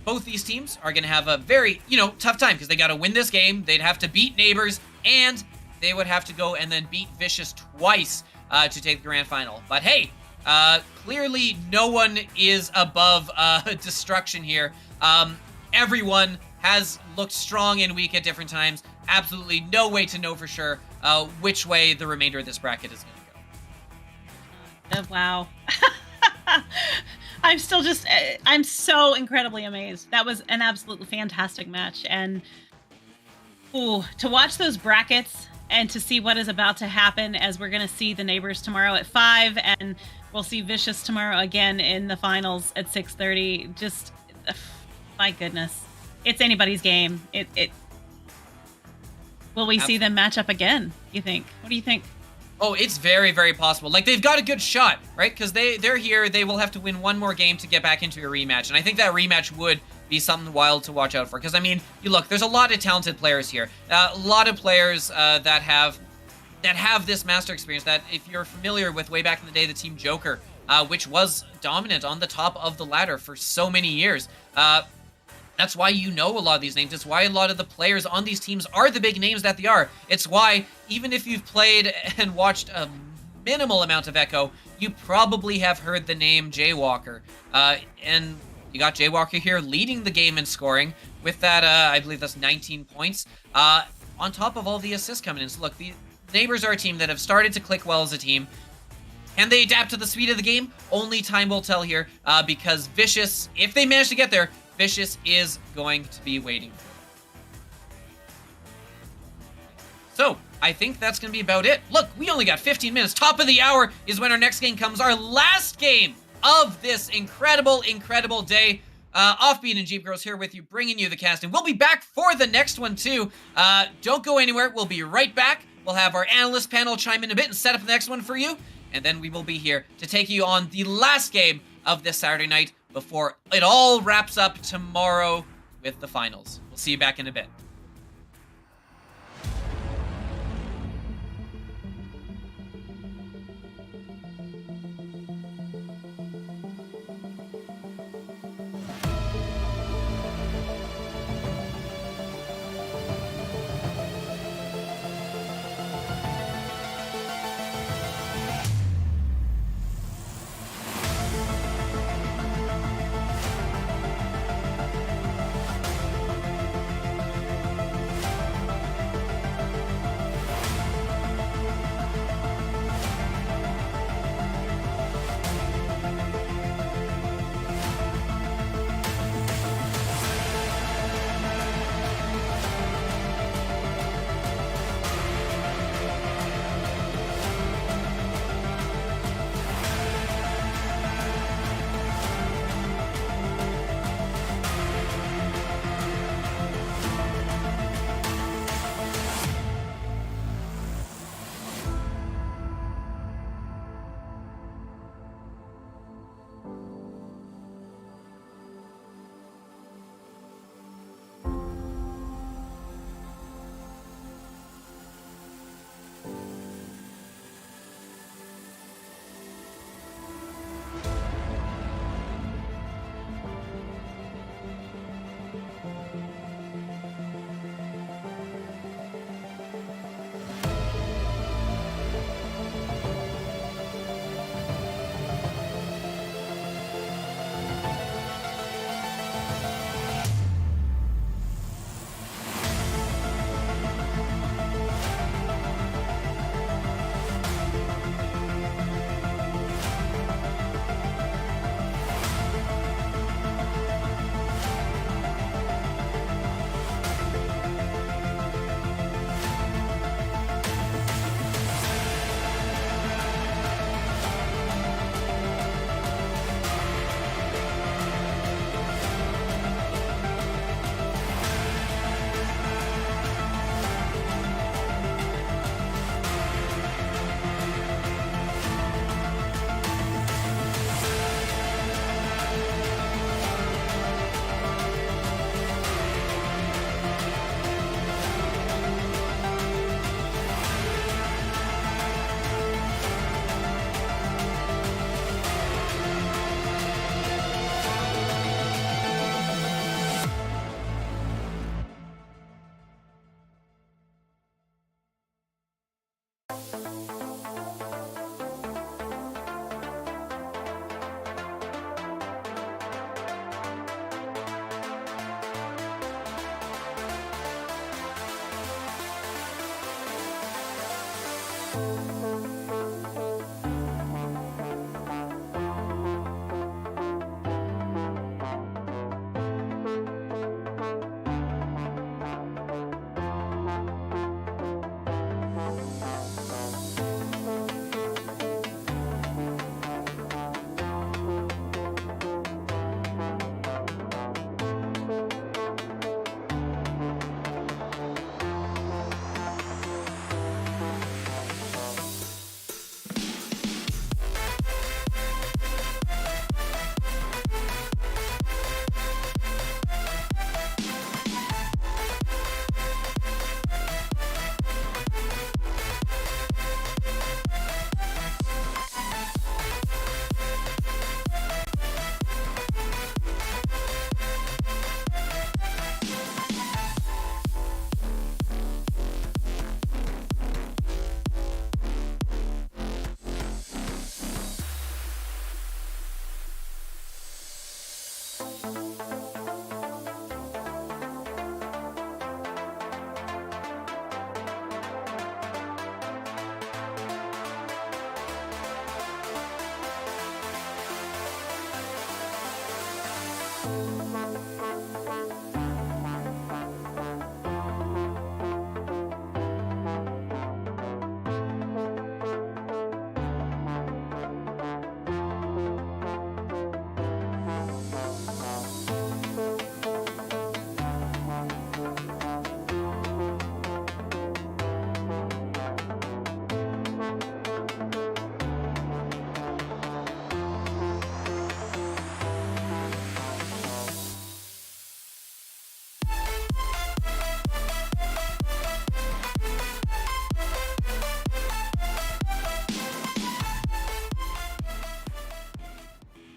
Both these teams are going to have a very, tough time, because they got to win this game. They'd have to beat Neighbors, and they would have to go and then beat Vicious twice to take the grand final. But hey, clearly no one is above destruction here. Everyone has looked strong and weak at different times. Absolutely no way to know for sure which way the remainder of this bracket is going to go. Wow. I'm still just, I'm so incredibly amazed. That was an absolutely fantastic match. And to watch those brackets and to see what is about to happen, as we're going to see the neighbors tomorrow at 5, and we'll see Vicious tomorrow again in the finals at 6:30. Just, my goodness. It's anybody's game. Will we see them match up again, you think? What do you think? Oh, it's very, very possible. Like, they've got a good shot, right? Because they're here. They will have to win one more game to get back into a rematch. And I think that rematch would be something wild to watch out for. Because, I mean, you look, there's a lot of talented players here. A lot of players that have this master experience that, if you're familiar with way back in the day, the Team Joker, which was dominant on the top of the ladder for so many years. That's why you know a lot of these names. It's why a lot of the players on these teams are the big names that they are. It's why, even if you've played and watched a minimal amount of Echo, you probably have heard the name Jaywalker. And you got Jaywalker here leading the game in scoring with that, I believe that's 19 points. On top of all the assists coming in. So look, the neighbors are a team that have started to click well as a team. Can they adapt to the speed of the game? Only time will tell here, because Vicious, if they manage to get there, Vicious is going to be waiting for them. So, I think that's going to be about it. Look, we only got 15 minutes. Top of the hour is when our next game comes. Our last game of this incredible, incredible day. Offbeat and Jeep Girls here with you, bringing you the cast. And we'll be back for the next one, too. Don't go anywhere. We'll be right back. We'll have our analyst panel chime in a bit and set up the next one for you. And then we will be here to take you on the last game of this Saturday night before it all wraps up tomorrow with the finals. We'll see you back in a bit.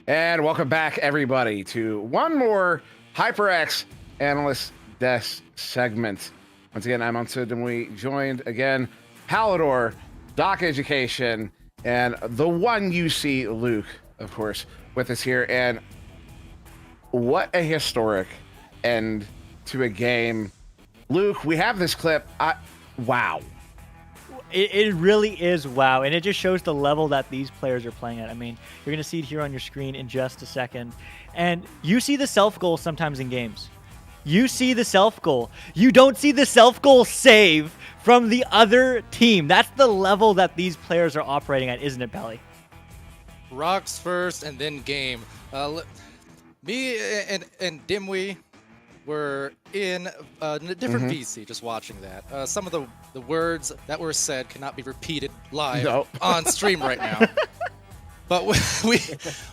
And welcome back, everybody, to one more HyperX Analyst Desk segment. Once again, I'm Untitled, and we joined again Palador, Doc Education, and the one UC Luke, of course, with us here. And what a historic end to a game. Luke, we have this clip. Wow. It really is wow, and it just shows the level that these players are playing at. I mean, you're going to see it here on your screen in just a second. And you see the self-goal sometimes in games. You see the self-goal. You don't see the self-goal save from the other team. That's the level that these players are operating at, isn't it, Pally? Rocks first and then game. Me and Dimwee were in a different VC just watching that. Some of the words that were said cannot be repeated live on stream right now. But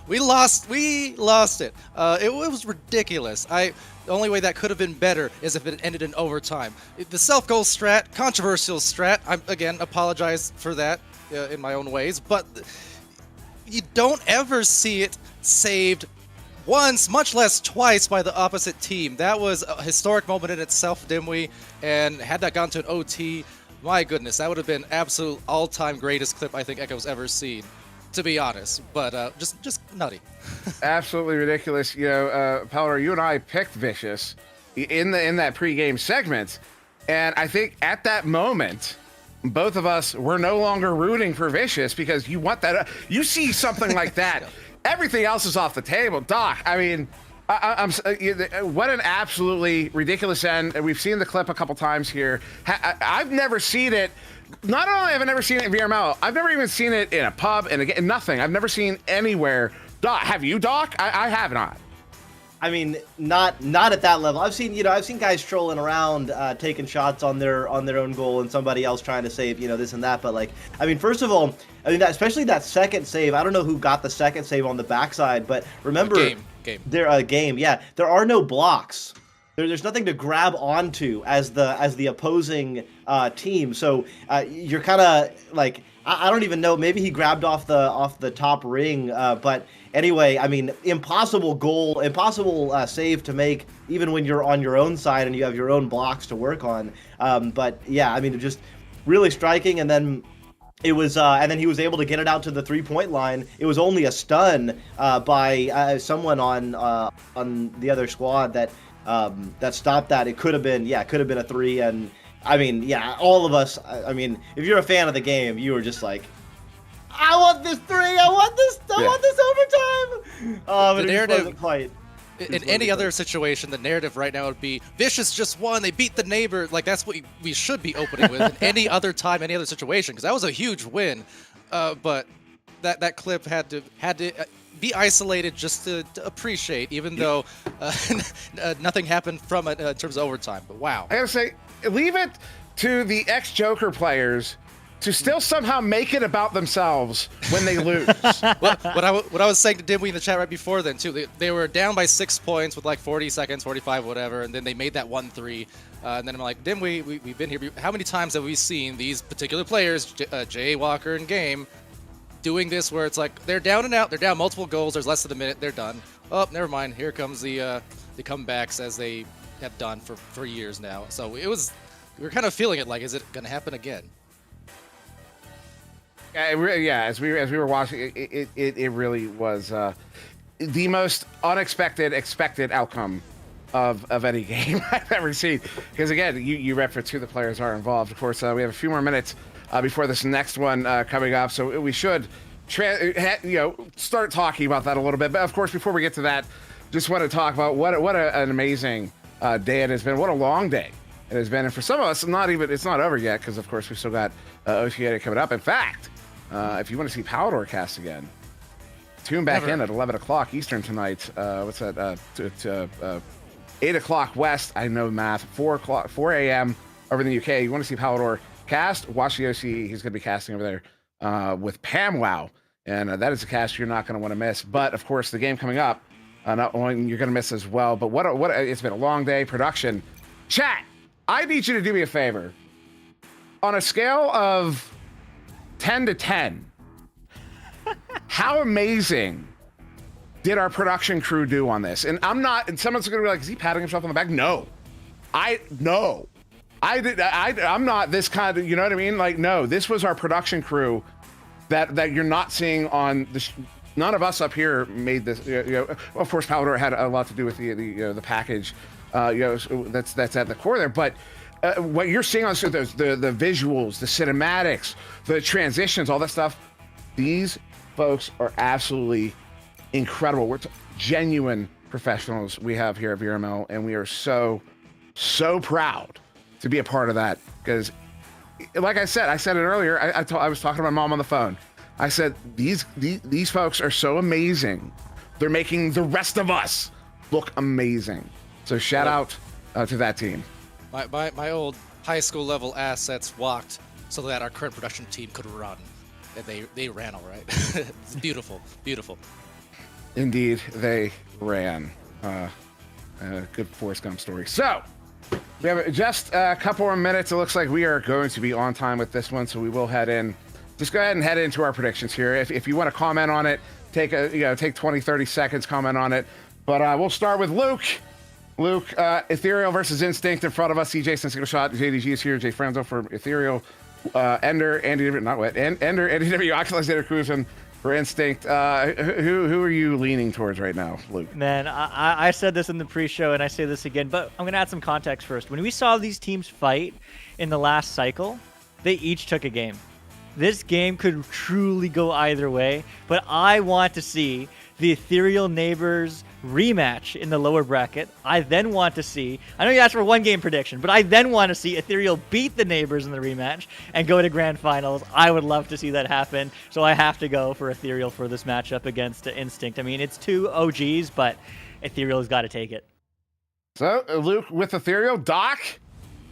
we lost it. It was ridiculous. The only way that could have been better is if it ended in overtime. The self-goal strat, controversial strat. I again apologize for that in my own ways, but you don't ever see it saved once, much less twice, by the opposite team. That was a historic moment in itself, Dimwee, and had that gone to an OT, my goodness, that would have been absolute all-time greatest clip I think Echo's ever seen, to be honest. But just nutty. Absolutely ridiculous. You know, Palador, you and I picked Vicious in that pregame segment, and I think at that moment, both of us were no longer rooting for Vicious, because you want that. You see something like that. Everything else is off the table. Doc, I mean, what an absolutely ridiculous end. We've seen the clip a couple times here. I've never seen it. Not only have I never seen it in VRML, I've never even seen it in a pub, and again, nothing. I've never seen anywhere. Doc, have you, Doc? I have not. I mean, not at that level. I've seen guys trolling around, taking shots on their own goal, and somebody else trying to save, this and that. But like, I mean, first of all, especially that second save. I don't know who got the second save on the backside, but remember, game. Yeah, there are no blocks. There's nothing to grab onto as the opposing team. So you're kind of like, I don't even know. Maybe he grabbed off the top ring, but. Anyway, I mean, impossible save to make, even when you're on your own side and you have your own blocks to work on. But yeah, I mean, just really striking. And then it was, and then he was able to get it out to the 3-point line. It was only a stun by someone on the other squad that stopped that. It could have been a 3, and I mean, yeah, all of us. I mean, if you're a fan of the game, you were just like, I want this 3. I want this. I want this overtime. But The it just narrative- wasn't quite. In any other situation, the narrative right now would be Vicious just won. They beat the neighbor. Like that's what we should be opening with. In any other time, any other situation, because that was a huge win. But that clip had to be isolated just to appreciate, even though nothing happened from it in terms of overtime. But wow, I gotta say, leave it to the ex-Joker players to still somehow make it about themselves when they lose. what I was saying to Dimwee in the chat right before then too, they were down by 6 points with like 40 seconds, 45, whatever, and then they made that 1-3. And then I'm like, Dimwee, we've been here. How many times have we seen these particular players, Jay Walker and Game, doing this where it's like they're down and out, they're down multiple goals, there's less than a minute, they're done. Oh, never mind. Here comes the comebacks as they have done for years now. So we were kind of feeling it like, is it going to happen again? Yeah, as we were watching, it really was the most unexpected expected outcome of any game I've ever seen. Because again, you referenced who the players are involved. Of course, we have a few more minutes before this next one coming up, so we should start talking about that a little bit. But of course, before we get to that, just want to talk about what an amazing day it has been. What a long day it has been, and for some of us, it's not over yet because of course we still got OTA coming up. In fact. If you want to see Palador cast again, tune back in at 11 o'clock Eastern tonight. What's that? 8 o'clock West. I know math. 4 a.m. over in the UK. You want to see Palador cast? Watch the OC. He's going to be casting over there with Pam Wow. And that is a cast you're not going to want to miss. But, of course, the game coming up, not only you're going to miss as well. But what it's been a long day. Production. Chat, I need you to do me a favor. On a scale of 10 to 10. How amazing did our production crew do on this? And someone's gonna be like, is he patting himself on the back? No. I'm not this kind of, you know what I mean? Like, no, this was our production crew that you're not seeing on the none of us up here made this, of course, Palador had a lot to do with the package, that's at the core there, but what you're seeing on the visuals, the cinematics, the transitions, all that stuff, these folks are absolutely incredible. We're genuine professionals we have here at VRML, and we are so proud to be a part of that. Because, like I said it earlier, I was talking to my mom on the phone. I said, these folks are so amazing. They're making the rest of us look amazing. So shout out to that team. My old high school level assets walked so that our current production team could run. And they ran all right. It's beautiful. Indeed, they ran. Good Forrest Gump story. So, we have just a couple more minutes. It looks like we are going to be on time with this one, so we will head in. Just go ahead and head into our predictions here. If you want to comment on it, take 20, 30 seconds, comment on it. But we'll start with Luke. Luke, Ethereal versus Instinct in front of us. CJ single shot. JDG is here. Jay Franzo for Ethereal. Ender, Andy, not wet. Ender, Andy W. Oculus, Cruising for Instinct. Who are you leaning towards right now, Luke? Man, I said this in the pre-show, and I say this again, but I'm going to add some context first. When we saw these teams fight in the last cycle, they each took a game. This game could truly go either way, but I want to see the Ethereal Neighbors rematch in the lower bracket. I then want to see, I know you asked for one game prediction, but I then want to see Ethereal beat the Neighbors in the rematch and go to grand finals. I would love to see that happen, so I have to go for Ethereal for this matchup against Instinct. I mean, it's two OGs, but Ethereal's got to take it. So, Luke with Ethereal. Doc,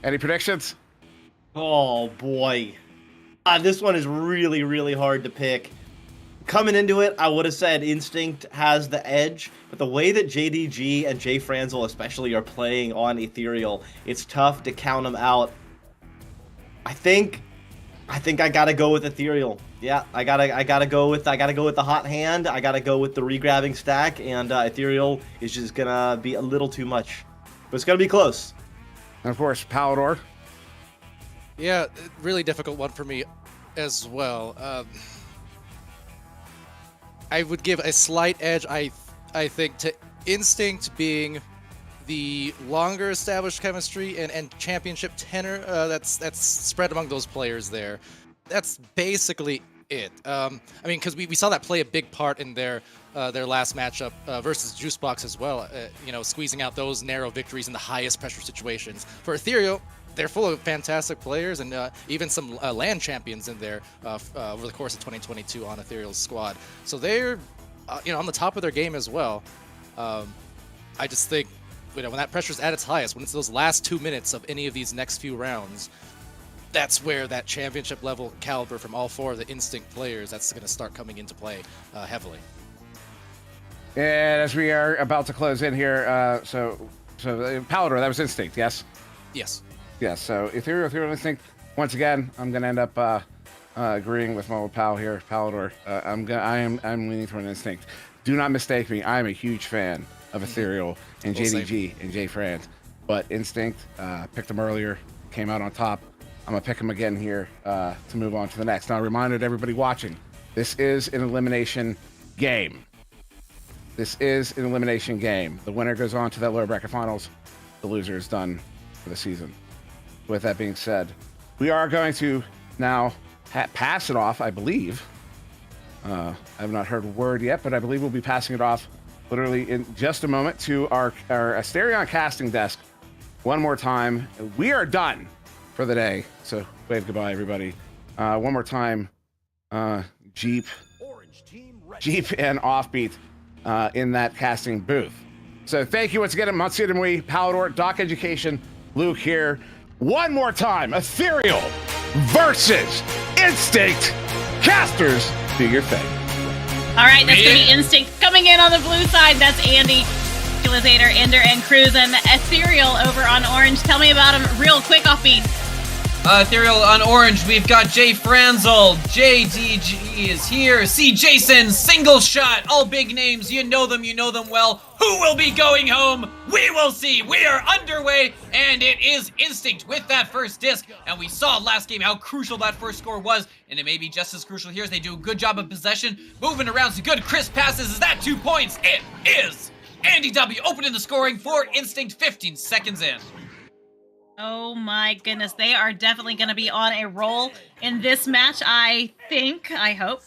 any predictions? Oh, boy. This one is really, really hard to pick. Coming into it, I would have said Instinct has the edge, but the way that JDG and Jay Franzel especially are playing on Ethereal, it's tough to count them out. I think I gotta go with Ethereal. Yeah, I gotta go with the hot hand. I gotta go with the regrabbing stack, and Ethereal is just gonna be a little too much, but it's gonna be close. And of course, Palador. Yeah, really difficult one for me as well. I would give a slight edge, I think, to Instinct being the longer established chemistry and championship tenor that's spread among those players there. That's basically it. I mean, because we saw that play a big part in their last matchup versus Juicebox as well. Squeezing out those narrow victories in the highest pressure situations. For Ethereal, they're full of fantastic players and even some LAN champions in there over the course of 2022 on Ethereal's squad. So they're on the top of their game as well. I just think when that pressure's at its highest, when it's those last 2 minutes of any of these next few rounds, that's where that championship level caliber from all 4 of the Instinct players, that's going to start coming into play heavily. And as we are about to close in here, so Palador, that was Instinct, yes? Yes. Yes, so Ethereal Instinct, once again, I'm going to end up agreeing with my pal here, Palador. I'm leaning toward an Instinct. Do not mistake me, I'm a huge fan of Ethereal and JDG and J France, but Instinct, picked them earlier, came out on top. I'm going to pick them again here to move on to the next. Now, I reminded everybody watching, this is an elimination game. This is an elimination game. The winner goes on to that lower bracket finals. The loser is done for the season. With that being said, we are going to now pass it off, I believe. I have not heard a word yet, but I believe we'll be passing it off literally in just a moment to our Asterion casting desk. One more time. We are done for the day. So wave goodbye, everybody. One more time. Jeep and Offbeat in that casting booth. So thank you once again, Matsud and we, Palador, Doc Education, Luke here. One more time, Ethereal versus Instinct. Casters, do your thing. All right, that's going to be Instinct coming in on the blue side. That's Andy, Utilizator, Ender, and Cruisin'. Ethereal over on orange. Tell me about him real quick, Offbeat. Ethereal on orange, we've got Jay Franzel, JDG is here, C. Jason, single shot, all big names, you know them well. Who will be going home? We will see. We are underway, and it is Instinct with that first disc, and we saw last game how crucial that first score was, and it may be just as crucial here as they do a good job of possession, moving around some good crisp passes. Is that 2 points? It is! Andy W. opening the scoring for Instinct 15 seconds in. Oh my goodness, they are definitely going to be on a roll in this match, I hope.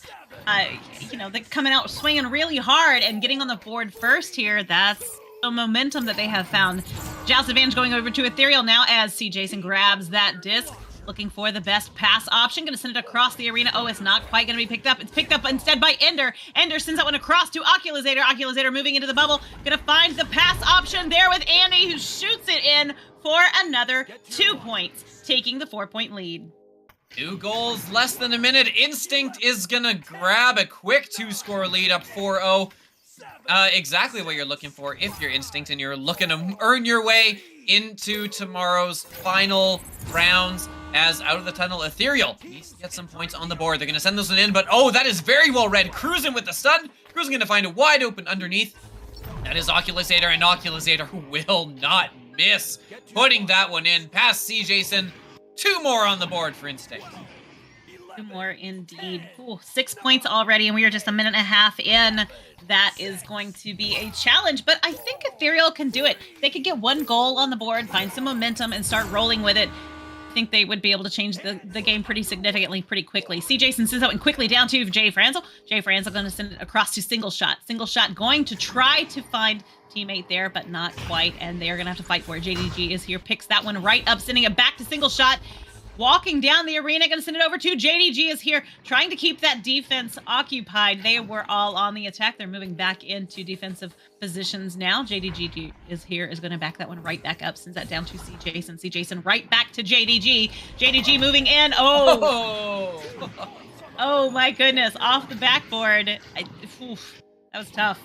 They're coming out swinging really hard and getting on the board first here. That's the momentum that they have found. Joust advantage going over to Ethereal now as C. Jason grabs that disc, looking for the best pass option. Going to send it across the arena. Oh, it's not quite going to be picked up. It's picked up instead by Ender. Ender sends that one across to Oculizator. Oculizator moving into the bubble. Going to find the pass option there with Andy, who shoots it in for another 2 points, taking the 4-point lead. 2 goals, less than a minute. Instinct is gonna grab a quick 2-score lead up 4-0. Exactly what you're looking for if you're Instinct and you're looking to earn your way into tomorrow's final rounds. As out of the tunnel, Ethereal needs to get some points on the board. They're gonna send this one in, but oh, that is very well read. Cruisin' with the stun. Cruisin' gonna find a wide open underneath. That is Oculizator, and Oculizator will not miss putting that one in past C. Jason. 2 more on the board for Instinct. 2 more indeed. Ooh, 6 points already, and we are just a minute and a half in. That is going to be a challenge, but I think Ethereal can do it. They could get 1 goal on the board, find some momentum, and start rolling with it. I think they would be able to change the game pretty significantly, pretty quickly. C. Jason sends that one quickly down to Jay Franzel. Jay Franzel going to send it across to Single Shot. Single Shot going to try to find teammate there, but not quite, and they're gonna have to fight for it. JDG is here, picks that one right up, sending it back to Single Shot. Walking down the arena, gonna send it over to JDG is here, trying to keep that defense occupied. They were all on the attack. They're moving back into defensive positions now. JDG is here, is gonna back that one right back up, sends that down to C. Jason. C. Jason right back to JDG. JDG moving in. Oh my goodness, off the backboard. That was tough.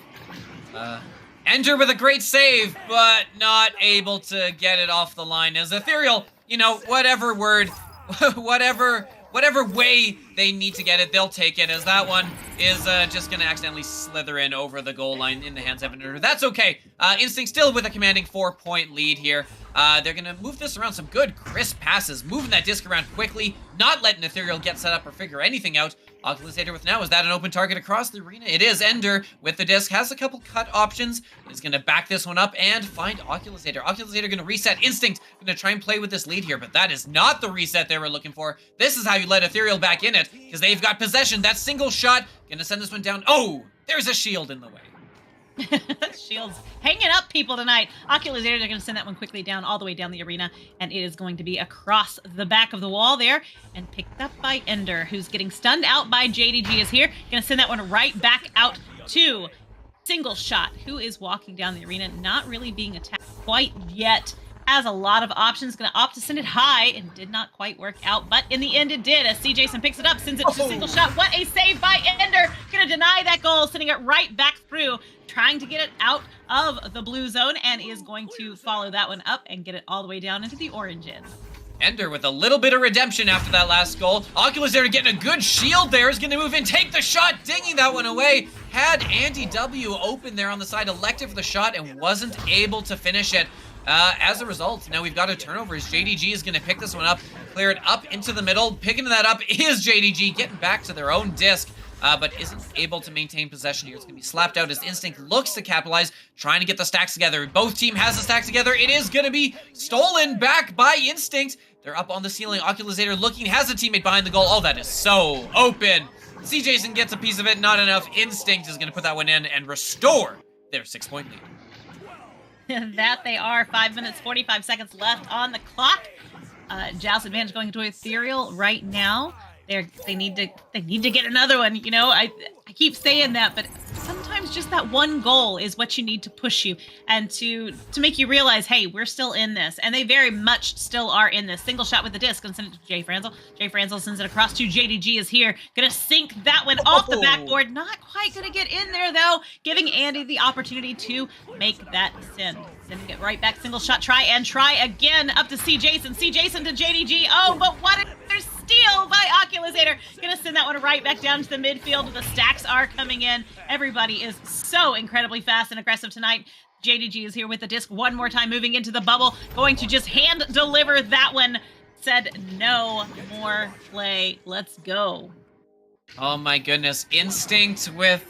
Ender with a great save, but not able to get it off the line as Ethereal, whatever way they need to get it, they'll take it, as that one is just gonna accidentally slither in over the goal line in the hands of Ender. That's okay. Instinct still with a commanding 4-point lead here. They're gonna move this around, some good crisp passes, moving that disc around quickly, not letting Ethereal get set up or figure anything out. Oculusator with now, is that an open target across the arena? It is. Ender with the disc, has a couple cut options, is going to back this one up and find Oculusator. Oculusator going to reset. Instinct going to try and play with this lead here, but that is not the reset they were looking for. This is how you let Ethereal back in it, because they've got possession. That single shot going to send this one down. Oh, there's a shield in the way. Shield's hanging up people tonight. Oculusator, they're going to send that one quickly down, all the way down the arena, and it is going to be across the back of the wall there, and picked up by Ender, who's getting stunned out by JDG is here. Going to send that one right back out to Single Shot, who is walking down the arena, not really being attacked quite yet. Has a lot of options, going to opt to send it high, and did not quite work out, but in the end it did, as CJason picks it up, sends it to Single Shot. What a save by Ender! Going to deny that goal, sending it right back through, trying to get it out of the blue zone, and is going to follow that one up and get it all the way down into the orange end. Ender with a little bit of redemption after that last goal. Oculusator getting a good shield there, is going to move in, take the shot, dinging that one away. Had Andy W open there on the side, elected for the shot, and wasn't able to finish it. As a result, now we've got a turnover as JDG is going to pick this one up, clear it up into the middle. Picking that up is JDG, getting back to their own disc, but isn't able to maintain possession here. It's going to be slapped out as Instinct looks to capitalize, trying to get the stacks together. Both team has the stack together. It is going to be stolen back by Instinct. They're up on the ceiling. Oculusator looking, has a teammate behind the goal. Oh, that is so open. CJason gets a piece of it, not enough. Instinct is going to put that one in and restore their 6-point lead. That they are. 5 minutes, 45 seconds left on the clock. Joust advantage going into Ethereal right now. They need to get another one. You know, I keep saying that, but sometimes just that one goal is what you need to push you and to make you realize, hey, we're still in this. And they very much still are in this. Single shot with the disc and send it to Jay Franzel. Jay Franzel sends it across to JDG is here. Gonna sink that one off the backboard. Not quite gonna get in there though, giving Andy the opportunity to make that send. Sending it right back. Single shot, try again up to CJason. CJason to JDG. Oh, but what a steal by Oculusator. Gonna send that one right back down to the midfield. The stacks are coming in. Everybody is so incredibly fast and aggressive tonight. JDG is here with the disc one more time, moving into the bubble. Going to just hand deliver that one. Said no more play. Let's go. Oh my goodness. Instinct with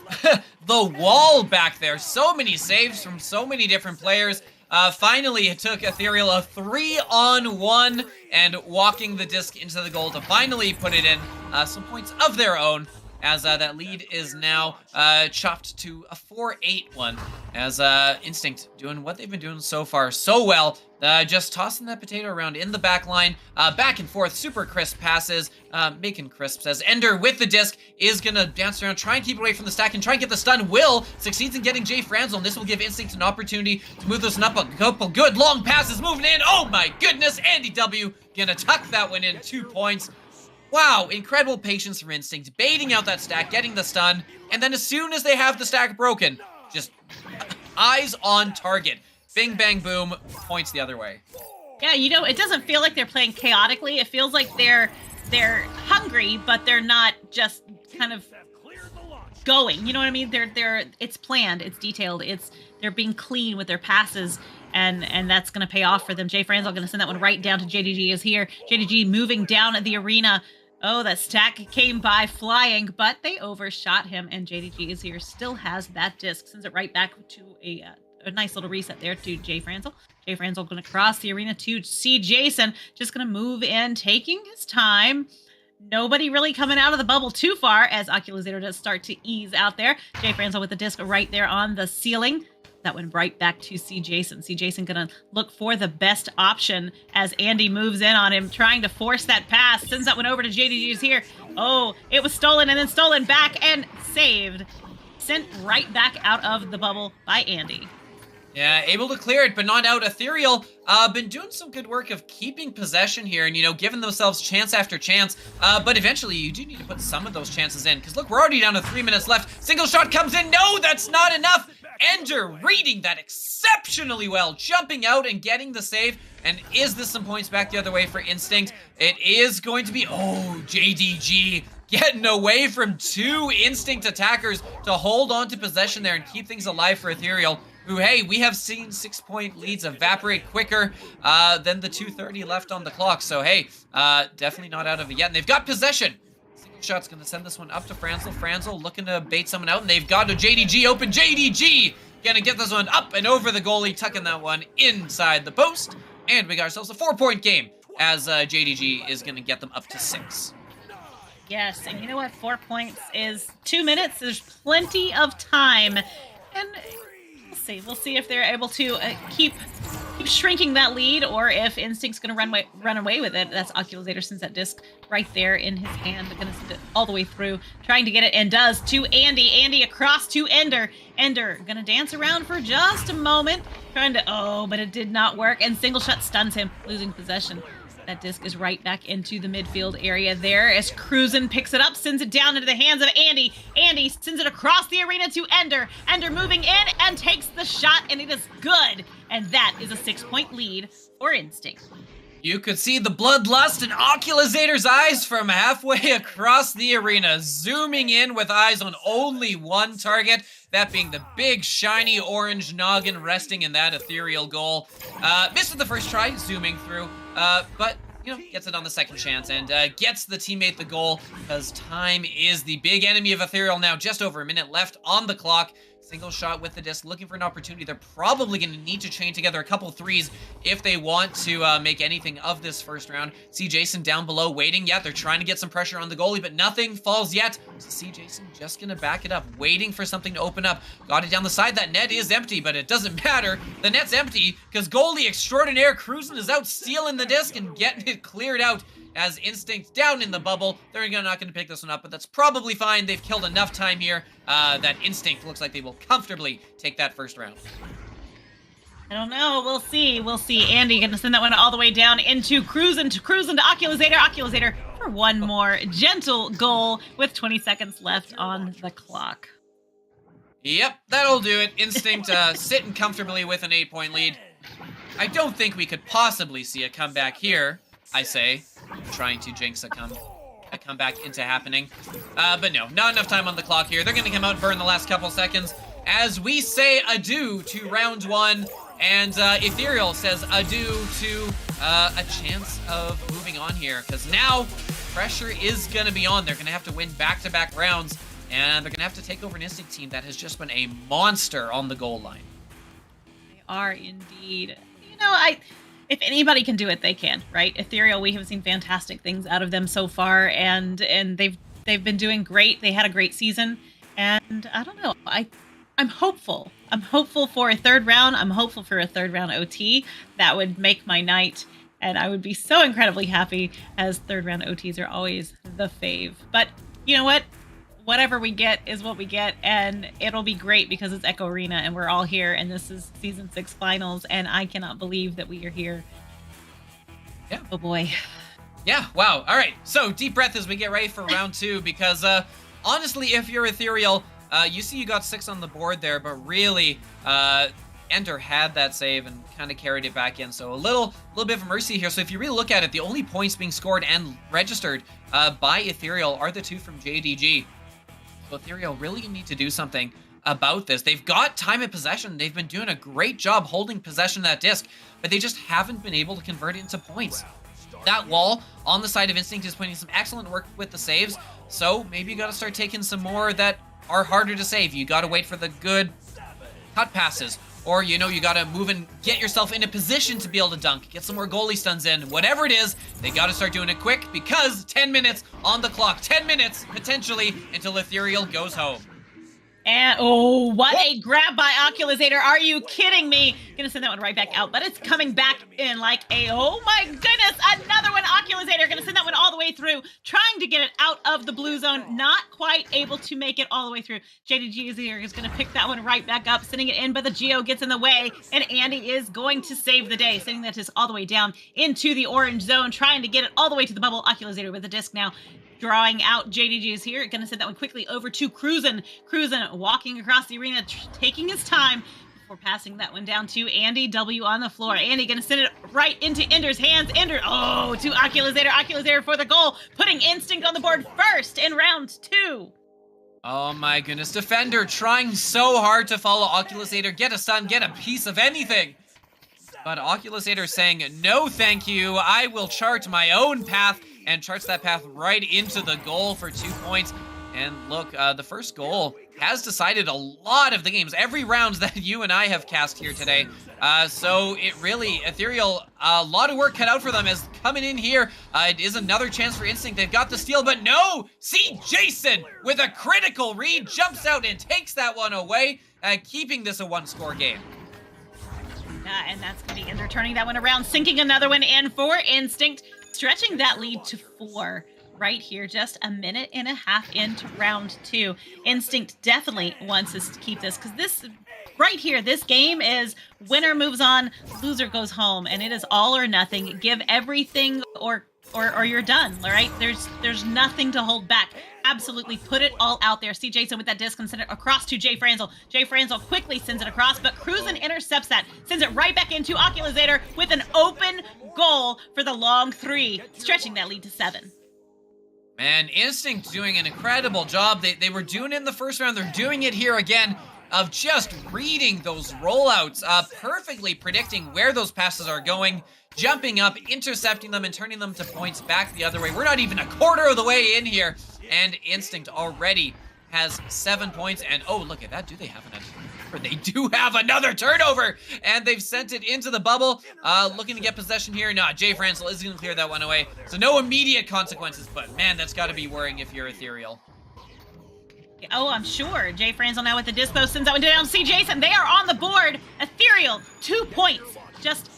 the wall back there. So many saves from so many different players. Finally, it took Ethereal a 3-on-1 and walking the disc into the goal to finally put it in some points of their own, as that lead is now chopped to a 4-8 one, as Instinct doing what they've been doing so far so well, just tossing that potato around in the back line, back and forth, super crisp passes, making crisps as Ender with the disc is gonna dance around, try and keep it away from the stack and try and get the stun. Will succeeds in getting Jay Franzel, and this will give Instinct an opportunity to move this one up. A couple good long passes moving in. Oh my goodness, Andy W gonna tuck that one in, 2 points. Wow, incredible patience from Instinct, baiting out that stack, getting the stun, and then as soon as they have the stack broken, just eyes on target. Bing, bang, boom, points the other way. Yeah, you know, it doesn't feel like they're playing chaotically. It feels like they're hungry, but they're not just kind of going. You know what I mean? It's planned, it's detailed, they're being clean with their passes. And that's going to pay off for them. Jay Franzel going to send that one right down to JDG is here. JDG moving down the arena. Oh, that stack came by flying, but they overshot him, and JDG is here. Still has that disc. Sends it right back to a nice little reset there to Jay Franzel. Jay Franzel going to cross the arena to CJason. Just going to move in, taking his time. Nobody really coming out of the bubble too far as Oculusator does start to ease out there. Jay Franzel with the disc right there on the ceiling. That went right back to CJason. CJason gonna look for the best option as Andy moves in on him, trying to force that pass. Sends that one over to JDG's here. Oh, it was stolen and then stolen back and saved. Sent right back out of the bubble by Andy. Yeah, able to clear it, but not out. Ethereal been doing some good work of keeping possession here and, you know, giving themselves chance after chance. But eventually, you do need to put some of those chances in, because look, we're already down to 3 minutes left. Single shot comes in. No, that's not enough. Ender reading that exceptionally well, jumping out and getting the save. And is this some points back the other way for Instinct? It is going to be, oh, JDG getting away from 2 Instinct attackers to hold on to possession there and keep things alive for Ethereal, who, hey, we have seen 6-point leads evaporate quicker than the 2:30 left on the clock. So, hey, definitely not out of it yet. And they've got possession. Single Shot's gonna send this one up to Franzel. Franzel looking to bait someone out, and they've got a JDG open. JDG gonna get this one up and over the goalie, tucking that one inside the post. And we got ourselves a 4-point game as JDG is gonna get them up to 6. Yes, and you know what? 4 points is 2 minutes. There's plenty of time. And we'll see. We'll see if they're able to keep shrinking that lead, or if Instinct's going to run away with it. That's Oculasator, since that disc right there in his hand. Going to send it all the way through, trying to get it, and does, to Andy. Andy across to Ender. Ender going to dance around for just a moment, trying to, but it did not work, and single shot stuns him, losing possession. That disc is right back into the midfield area there as Cruzen picks it up, sends it down into the hands of Andy. Andy sends it across the arena to Ender. Ender moving in and takes the shot, and it is good. And that is a 6-point lead for Instinct. You could see the bloodlust in Oculasator's eyes from halfway across the arena, zooming in with eyes on only one target, that being the big, shiny orange noggin resting in that Ethereal goal. Missed it the first try, zooming through, but, gets it on the second chance and gets the teammate the goal, because time is the big enemy of Ethereal now. Just over a minute left on the clock. Single shot with the disc, looking for an opportunity. They're probably going to need to chain together a couple threes if they want to make anything of this first round. See Jason down below waiting. Yeah, they're trying to get some pressure on the goalie, but nothing falls yet. So see Jason just going to back it up, waiting for something to open up. Got it down the side. That net is empty, but it doesn't matter. The net's empty because goalie extraordinaire Cruzen is out stealing the disc and getting it cleared out. As Instinct down in the bubble. They're not going to pick this one up, but that's probably fine. They've killed enough time here that Instinct looks like they will comfortably take that first round. I don't know. We'll see. We'll see. Andy going to send that one all the way down into Cruzen to Oculasator. Oculasator for one more gentle goal with 20 seconds left on the clock. Yep, that'll do it. Instinct sitting comfortably with an 8-point lead. I don't think we could possibly see a comeback here, I say. Trying to jinx a comeback into happening. But no, not enough time on the clock here. They're going to come out and burn the last couple seconds as we say adieu to round 1. And Ethereal says adieu to a chance of moving on here, because now pressure is going to be on. They're going to have to win back-to-back rounds, and they're going to have to take over an Instinct team that has just been a monster on the goal line. They are indeed. If anybody can do it, they can, right? Ethereal, we have seen fantastic things out of them so far, and they've been doing great. They had a great season, and I don't know. I'm hopeful. I'm hopeful for a third round. I'm hopeful for a third round OT. That would make my night, and I would be so incredibly happy, as third round OTs are always the fave. But you know what? Whatever we get is what we get, and it'll be great because it's Echo Arena and we're all here, and this is Season 6 Finals, and I cannot believe that we are here. Yeah. Oh boy. Yeah, wow. All right, so deep breath as we get ready for round 2, because honestly, if you're Ethereal, you see you got 6 on the board there, but really, Ender had that save and kind of carried it back in, so a little bit of mercy here. So if you really look at it, the only points being scored and registered by Ethereal are the 2 from JDG. So Ethereal really need to do something about this. They've got time and possession. They've been doing a great job holding possession of that disc, but they just haven't been able to convert it into points. That wall on the side of Instinct is putting some excellent work with the saves, so maybe you got to start taking some more that are harder to save. You got to wait for the good cut passes, or you got to move and get yourself in a position to be able to dunk, get some more goalie stuns in. Whatever it is, they got to start doing it quick, because 10 minutes on the clock, 10 minutes potentially until Ethereal goes home. And what a grab by Oculasator. Are you kidding me? Gonna send that one right back out, but it's coming back in like oh my goodness, another one. Oculasator gonna send that one all the way through, trying to get it out of the blue zone, not quite able to make it all the way through. JDG is here, is gonna pick that one right back up, sending it in, but the Geo gets in the way, and Andy is going to save the day, sending that disc all the way down into the orange zone, trying to get it all the way to the bubble. Oculasator with the disc now. Drawing out, JDG is here. Going to send that one quickly over to Cruzen. Cruzen walking across the arena, taking his time before passing that one down to Andy W on the floor. Andy going to send it right into Ender's hands. Ender, to Oculasator. Oculasator for the goal, putting Instinct on the board first in round 2. Oh my goodness, Defender trying so hard to follow Oculasator, get a stun, get a piece of anything. But Oculasator saying, no thank you, I will chart my own path, and charts that path right into the goal for 2 points. And look, the first goal has decided a lot of the games, every round that you and I have cast here today. So it really, Ethereal, a lot of work cut out for them as coming in here. It is another chance for Instinct. They've got the steal, but no! See Jason with a critical read, jumps out and takes that one away, keeping this a one-score game. And that's going to be Ender turning that one around, sinking another one in for Instinct, stretching that lead to 4. Right here, just a minute and a half into round 2. Instinct definitely wants us to keep this, because this right here, this game is winner moves on, loser goes home, and it is all or nothing. Give everything or you're done. All right, there's nothing to hold back. Absolutely put it all out there. See Jason with that disc and send it across to Jay Franzel. Jay Franzel quickly sends it across, but Cruzen intercepts that, sends it right back into Oculusator with an open goal for the long 3, stretching that lead to 7. Man, Instinct doing an incredible job. They were doing it in the first round. They're doing it here again of just reading those rollouts, perfectly predicting where those passes are going, jumping up, intercepting them, and turning them to points back the other way. We're not even a quarter of the way in here, and Instinct already has 7 points. And oh, look at that. Do they have another turnover? They do have another turnover, and they've sent it into the bubble. Looking to get possession here. No, Jay Franzel is going to clear that one away. So no immediate consequences, but man, that's got to be worrying if you're Ethereal. Oh, I'm sure. Jay Franzel now with the dispo sends that one down. See Jason, they are on the board. Ethereal, 2 points. Just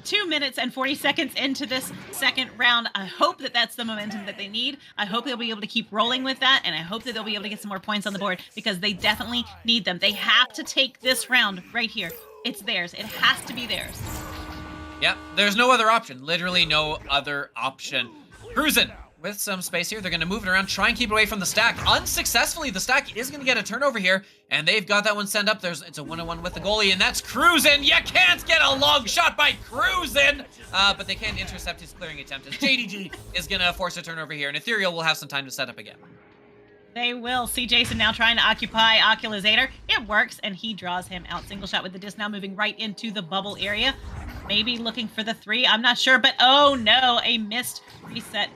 2 minutes and 40 seconds into this second round. I hope that that's the momentum that they need. I hope they'll be able to keep rolling with that, and I hope that they'll be able to get some more points on the board, because they definitely need them. They have to take this round right here. It's theirs. It has to be theirs. Yep, there's no other option. Literally no other option. Cruzen with some space here. They're going to move it around, try and keep it away from the stack. Unsuccessfully, the stack is going to get a turnover here, and they've got that one sent up. It's a 1-on-1 with the goalie, and that's Cruzen. You can't get a long shot by Cruzen, but they can intercept his clearing attempt, as JDG is going to force a turnover here, and Ethereal will have some time to set up again. They will. See Jason now trying to occupy Oculusator. It works, and he draws him out. Single shot with the disc now moving right into the bubble area. Maybe looking for the 3. I'm not sure, but oh no, a missed reset,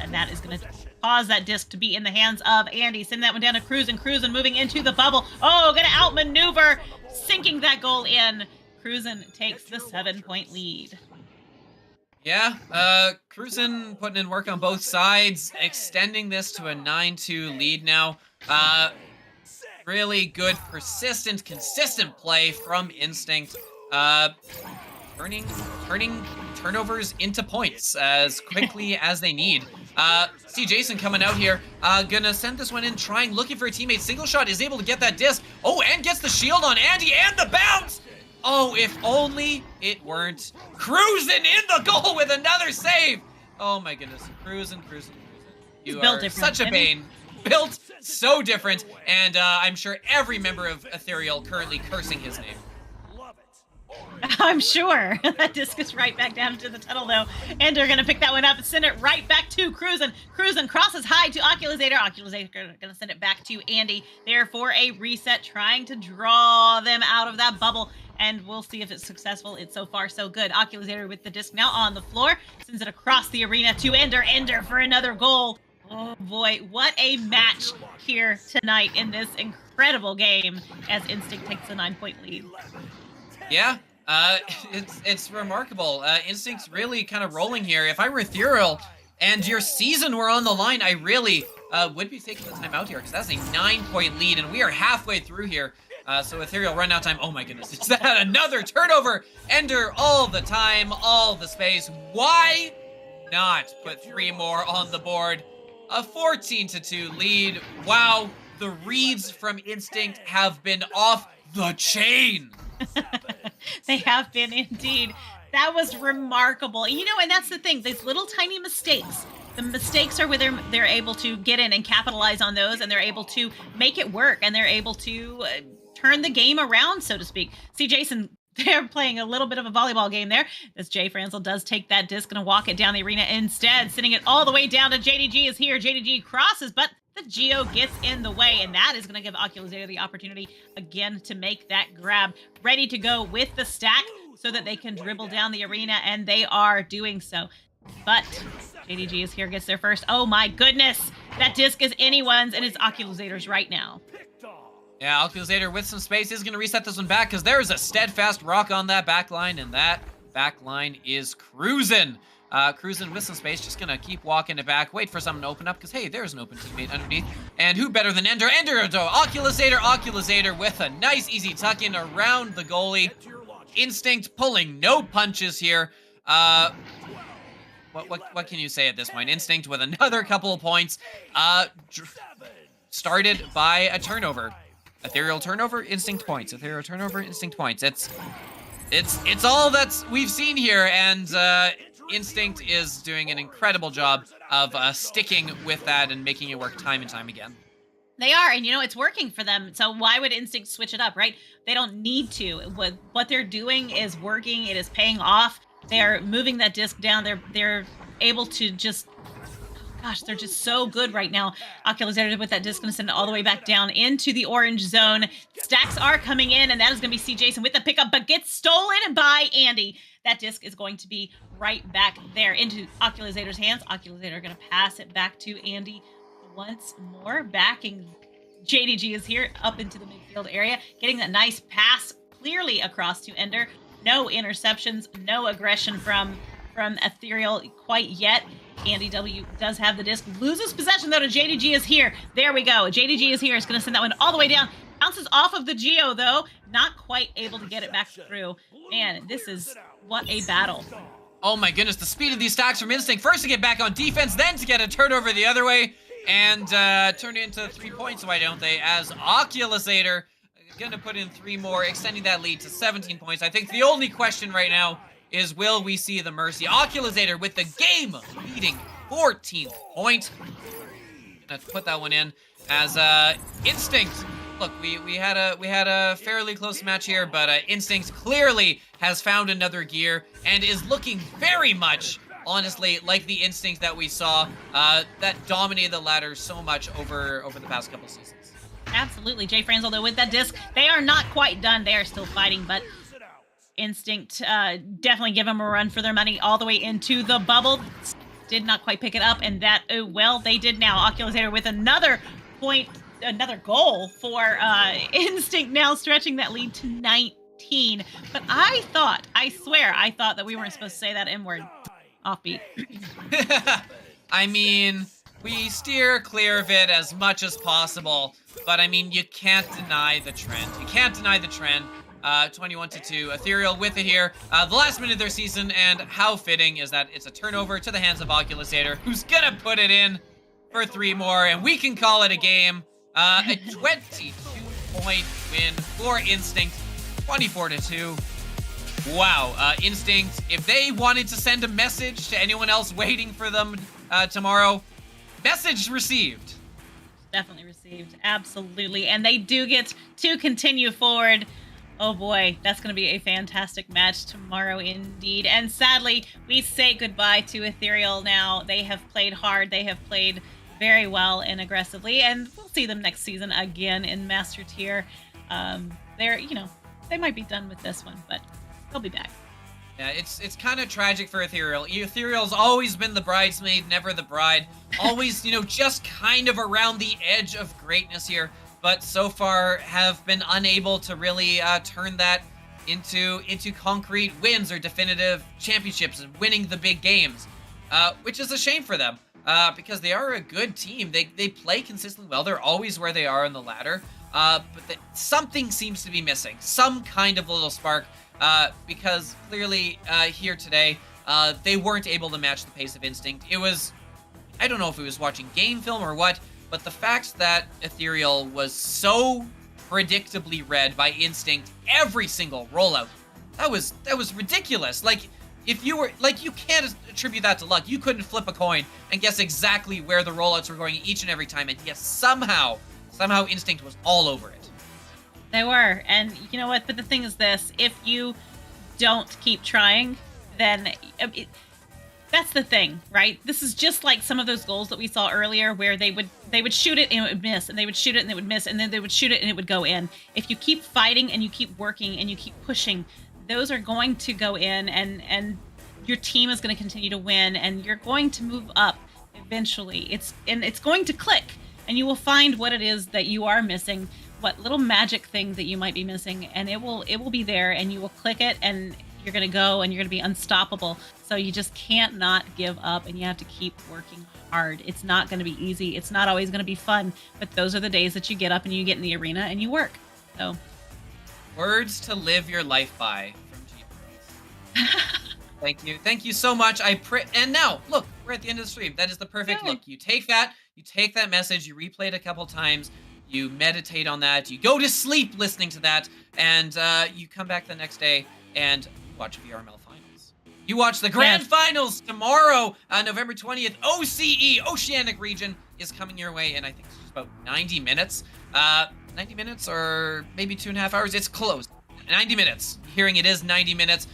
and that is going to cause that disc to be in the hands of Andy. Send that one down to Cruzen moving into the bubble. Oh, going to outmaneuver, sinking that goal in. Cruzen takes the 7-point lead. Yeah, Cruzen putting in work on both sides, extending this to a 9-2 lead now. Really good, persistent, consistent play from Instinct. Turning turnovers into points as quickly as they need. See Jason coming out here, gonna send this one in, looking for a teammate. Single shot is able to get that disc. Oh, and gets the shield on Andy and the bounce. Oh, if only it weren't Cruzen in the goal with another save. Oh my goodness, Cruzen. You are such a bane. Built so different, and I'm sure every member of Ethereal currently cursing his name. I'm sure. That disc is right back down into the tunnel, though. And they're going to pick that one up and send it right back to Cruzen. Cruzen crosses high to Oculusator. Oculusator going to send it back to Andy. There for a reset, trying to draw them out of that bubble. And we'll see if it's successful. It's so far so good. Oculusator with the disc now on the floor. Sends it across the arena to Ender. Ender for another goal. Oh boy, what a match here tonight in this incredible game as Instinct takes a 9-point lead. Yeah. It's remarkable. Instinct's really kind of rolling here. If I were Ethereal and your season were on the line, I really would be taking the time out here, because that's a 9-point lead, and we are halfway through here. So Ethereal run out time. Oh my goodness, is that another turnover? Ender all the time, all the space. Why not put 3 more on the board? A 14-2 lead. Wow, the reads from Instinct have been off the chain. They have been indeed. That was remarkable. You know, and that's the thing, these little tiny mistakes. The mistakes are where they're able to get in and capitalize on those, and they're able to make it work, and they're able to turn the game around, so to speak. See, Jason, they're playing a little bit of a volleyball game there, as Jay Franzel does take that disc and walk it down the arena instead, sending it all the way down to JDG is here. JDG crosses, but the Geo gets in the way, and that is going to give Oculusator the opportunity again to make that grab. Ready to go with the stack so that they can dribble down the arena, and they are doing so. But JDG is here, gets there first. Oh my goodness! That disc is anyone's, and it's Oculusator's right now. Yeah, Oculusator with some space is going to reset this one back because there is a steadfast rock on that back line, and that back line is cruising. Cruising with some space, just going to keep walking it back, wait for someone to open up because, hey, there's an open teammate underneath. And who better than Ender? Oculusator with a nice easy tuck-in around the goalie. Instinct pulling no punches here. What can you say at this point? Instinct with another couple of points. Started by a turnover. Ethereal turnover, Instinct points. Ethereal turnover, Instinct points. It's all that we've seen here, and Instinct is doing an incredible job of sticking with that and making it work time and time again. They are, and it's working for them. So why would Instinct switch it up, right? They don't need to. What they're doing is working. It is paying off. They're moving that disc down. They're able to just, gosh, they're just so good right now. Oculusator with that disc going to send it all the way back down into the orange zone. Stacks are coming in, and that is going to be C. Jason with the pickup, but gets stolen by Andy. That disc is going to be right back there into Oculusator's hands. Oculusator going to pass it back to Andy once more. Backing JDG is here up into the midfield area, getting that nice pass clearly across to Ender. No interceptions, no aggression from Ethereal quite yet. Andy W does have the disc, loses possession though to JDG is here. There we go. JDG is here. It's going to send that one all the way down. Bounces off of the Geo though, not quite able to get it back through. Man, this is what a battle. Oh my goodness, the speed of these stacks from Instinct. First to get back on defense, then to get a turnover the other way, and turn it into 3 points, why don't they? As Oculusator gonna put in 3 more, extending that lead to 17 points. I think the only question right now is, will we see the Mercy? Oculusator with the game-leading 14th point. Gonna put that one in as Instinct. Look, we had a fairly close match here, but Instinct clearly has found another gear and is looking very much, honestly, like the Instinct that we saw that dominated the ladder so much over the past couple seasons. Absolutely. Jay Franzel, though, with that disc, they are not quite done. They are still fighting, but Instinct definitely give them a run for their money all the way into the bubble. Did not quite pick it up, and that, oh, well, they did now. Oculusator with another point, another goal for Instinct now, stretching that lead to 19. But I swear, I thought that we weren't supposed to say that M-word. Offbeat. I mean, we steer clear of it as much as possible, but I mean, you can't deny the trend. You can't deny the trend. 21-2, Ethereal with it here. The last minute of their season, and how fitting is that it's a turnover to the hands of Oculusator, who's gonna put it in for 3 more, and we can call it a game. A 22-point win for Instinct, 24-2. Wow, Instinct, if they wanted to send a message to anyone else waiting for them tomorrow, message received. Definitely received, absolutely. And they do get to continue forward. Oh boy, that's going to be a fantastic match tomorrow indeed. And sadly, we say goodbye to Ethereal now. They have played hard, they have played very well and aggressively, and we'll see them next season again in Master Tier. They might be done with this one, but they'll be back. Yeah, it's kind of tragic for Ethereal. Ethereal's always been the bridesmaid, never the bride. Always, just kind of around the edge of greatness here, but so far have been unable to really turn that into concrete wins or definitive championships and winning the big games, which is a shame for them. Because they are a good team. They play consistently well. They're always where they are on the ladder. But something seems to be missing. Some kind of little spark. Because clearly here today, they weren't able to match the pace of Instinct. It was, I don't know if it was watching game film or what, but the fact that Ethereal was so predictably read by Instinct every single rollout, that was ridiculous. If you were, you can't attribute that to luck. You couldn't flip a coin and guess exactly where the rollouts were going each and every time, and yet somehow Instinct was all over it. They were, and you know what? But the thing is this, if you don't keep trying, then that's the thing, right? This is just like some of those goals that we saw earlier where they would shoot it and it would miss, and they would shoot it and it would miss, and then they would shoot it and it would go in. If you keep fighting and you keep working and you keep pushing, those are going to go in, and your team is going to continue to win, and you're going to move up eventually. It's going to click, and you will find what it is that you are missing, what little magic thing that you might be missing, and it will be there, and you will click it, and you're going to go, and you're going to be unstoppable. So you just can't not give up, and you have to keep working hard. It's not going to be easy. It's not always going to be fun, but those are the days that you get up and you get in the arena and you work. So, words to live your life by from Jeep Girls. Thank you so much. And now, look, we're at the end of the stream. That is the perfect look. You take that message, you replay it a couple times, you meditate on that, you go to sleep listening to that, and you come back the next day and watch VRML Finals. You watch the Grand Finals tomorrow, November 20th. OCE, Oceanic Region, is coming your way, and I think it's just about 90 minutes. 90 minutes or maybe 2.5 hours. It's close. 90 minutes. Hearing it is 90 minutes,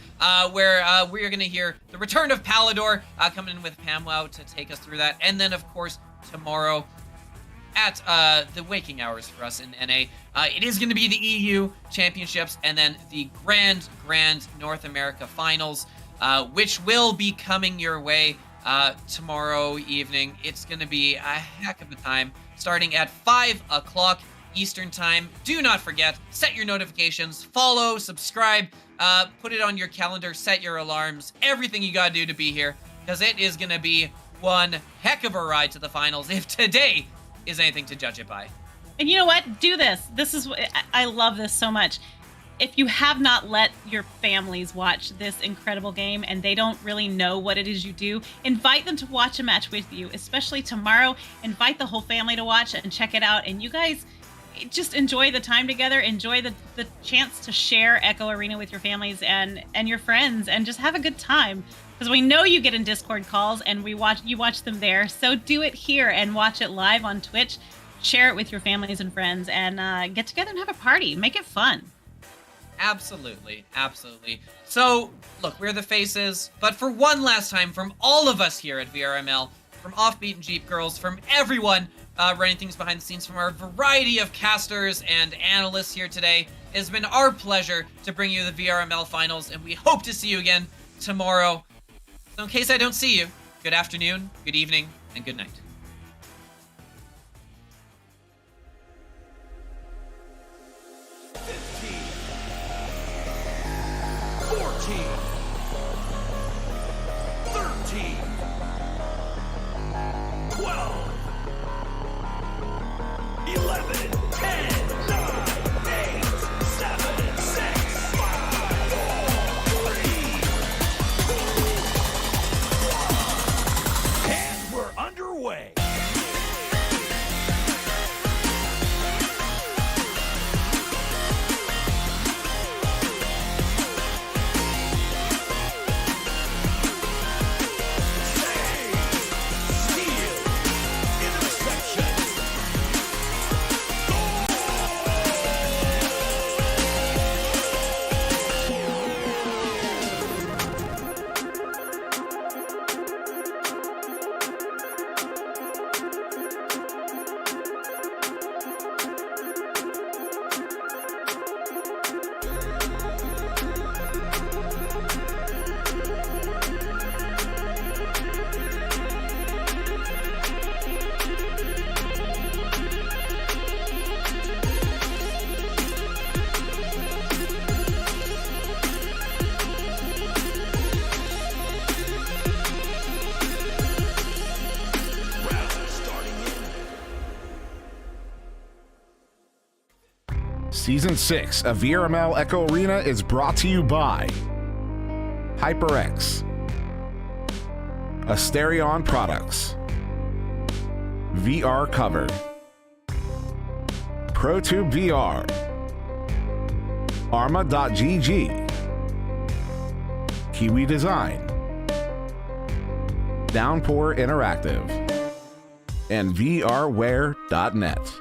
where we are going to hear the return of Palador coming in with Pamwow to take us through that. And then, of course, tomorrow at the waking hours for us in NA, it is going to be the EU Championships and then the Grand North America Finals, which will be coming your way tomorrow evening. It's going to be a heck of a time, starting at 5 o'clock Eastern Time. Do not forget, set your notifications, follow, subscribe, put it on your calendar, set your alarms, everything you gotta do to be here, because it is gonna be one heck of a ride to the finals if today is anything to judge it by. And you know what? Do this. I love this so much. If you have not let your families watch this incredible game and they don't really know what it is you do, invite them to watch a match with you, especially tomorrow. Invite the whole family to watch and check it out, and you guys just enjoy the time together, enjoy the chance to share Echo Arena with your families and your friends, and just have a good time. Because we know you get in Discord calls and you watch them there. So do it here and watch it live on Twitch. Share it with your families and friends, and get together and have a party. Make it fun. Absolutely. So, look, we're the faces, but for one last time, from all of us here at VRML, from Offbeat and Jeep Girls, from everyone running things behind the scenes, from our variety of casters and analysts here today, it has been our pleasure to bring you the VRML Finals, and we hope to see you again tomorrow. So in case I don't see you, good afternoon, good evening, and good night. Season 6 of VRML Echo Arena is brought to you by HyperX, Asterion Products, VR Cover, ProTube VR, Arma.gg, Kiwi Design, Downpour Interactive, and VRware.net.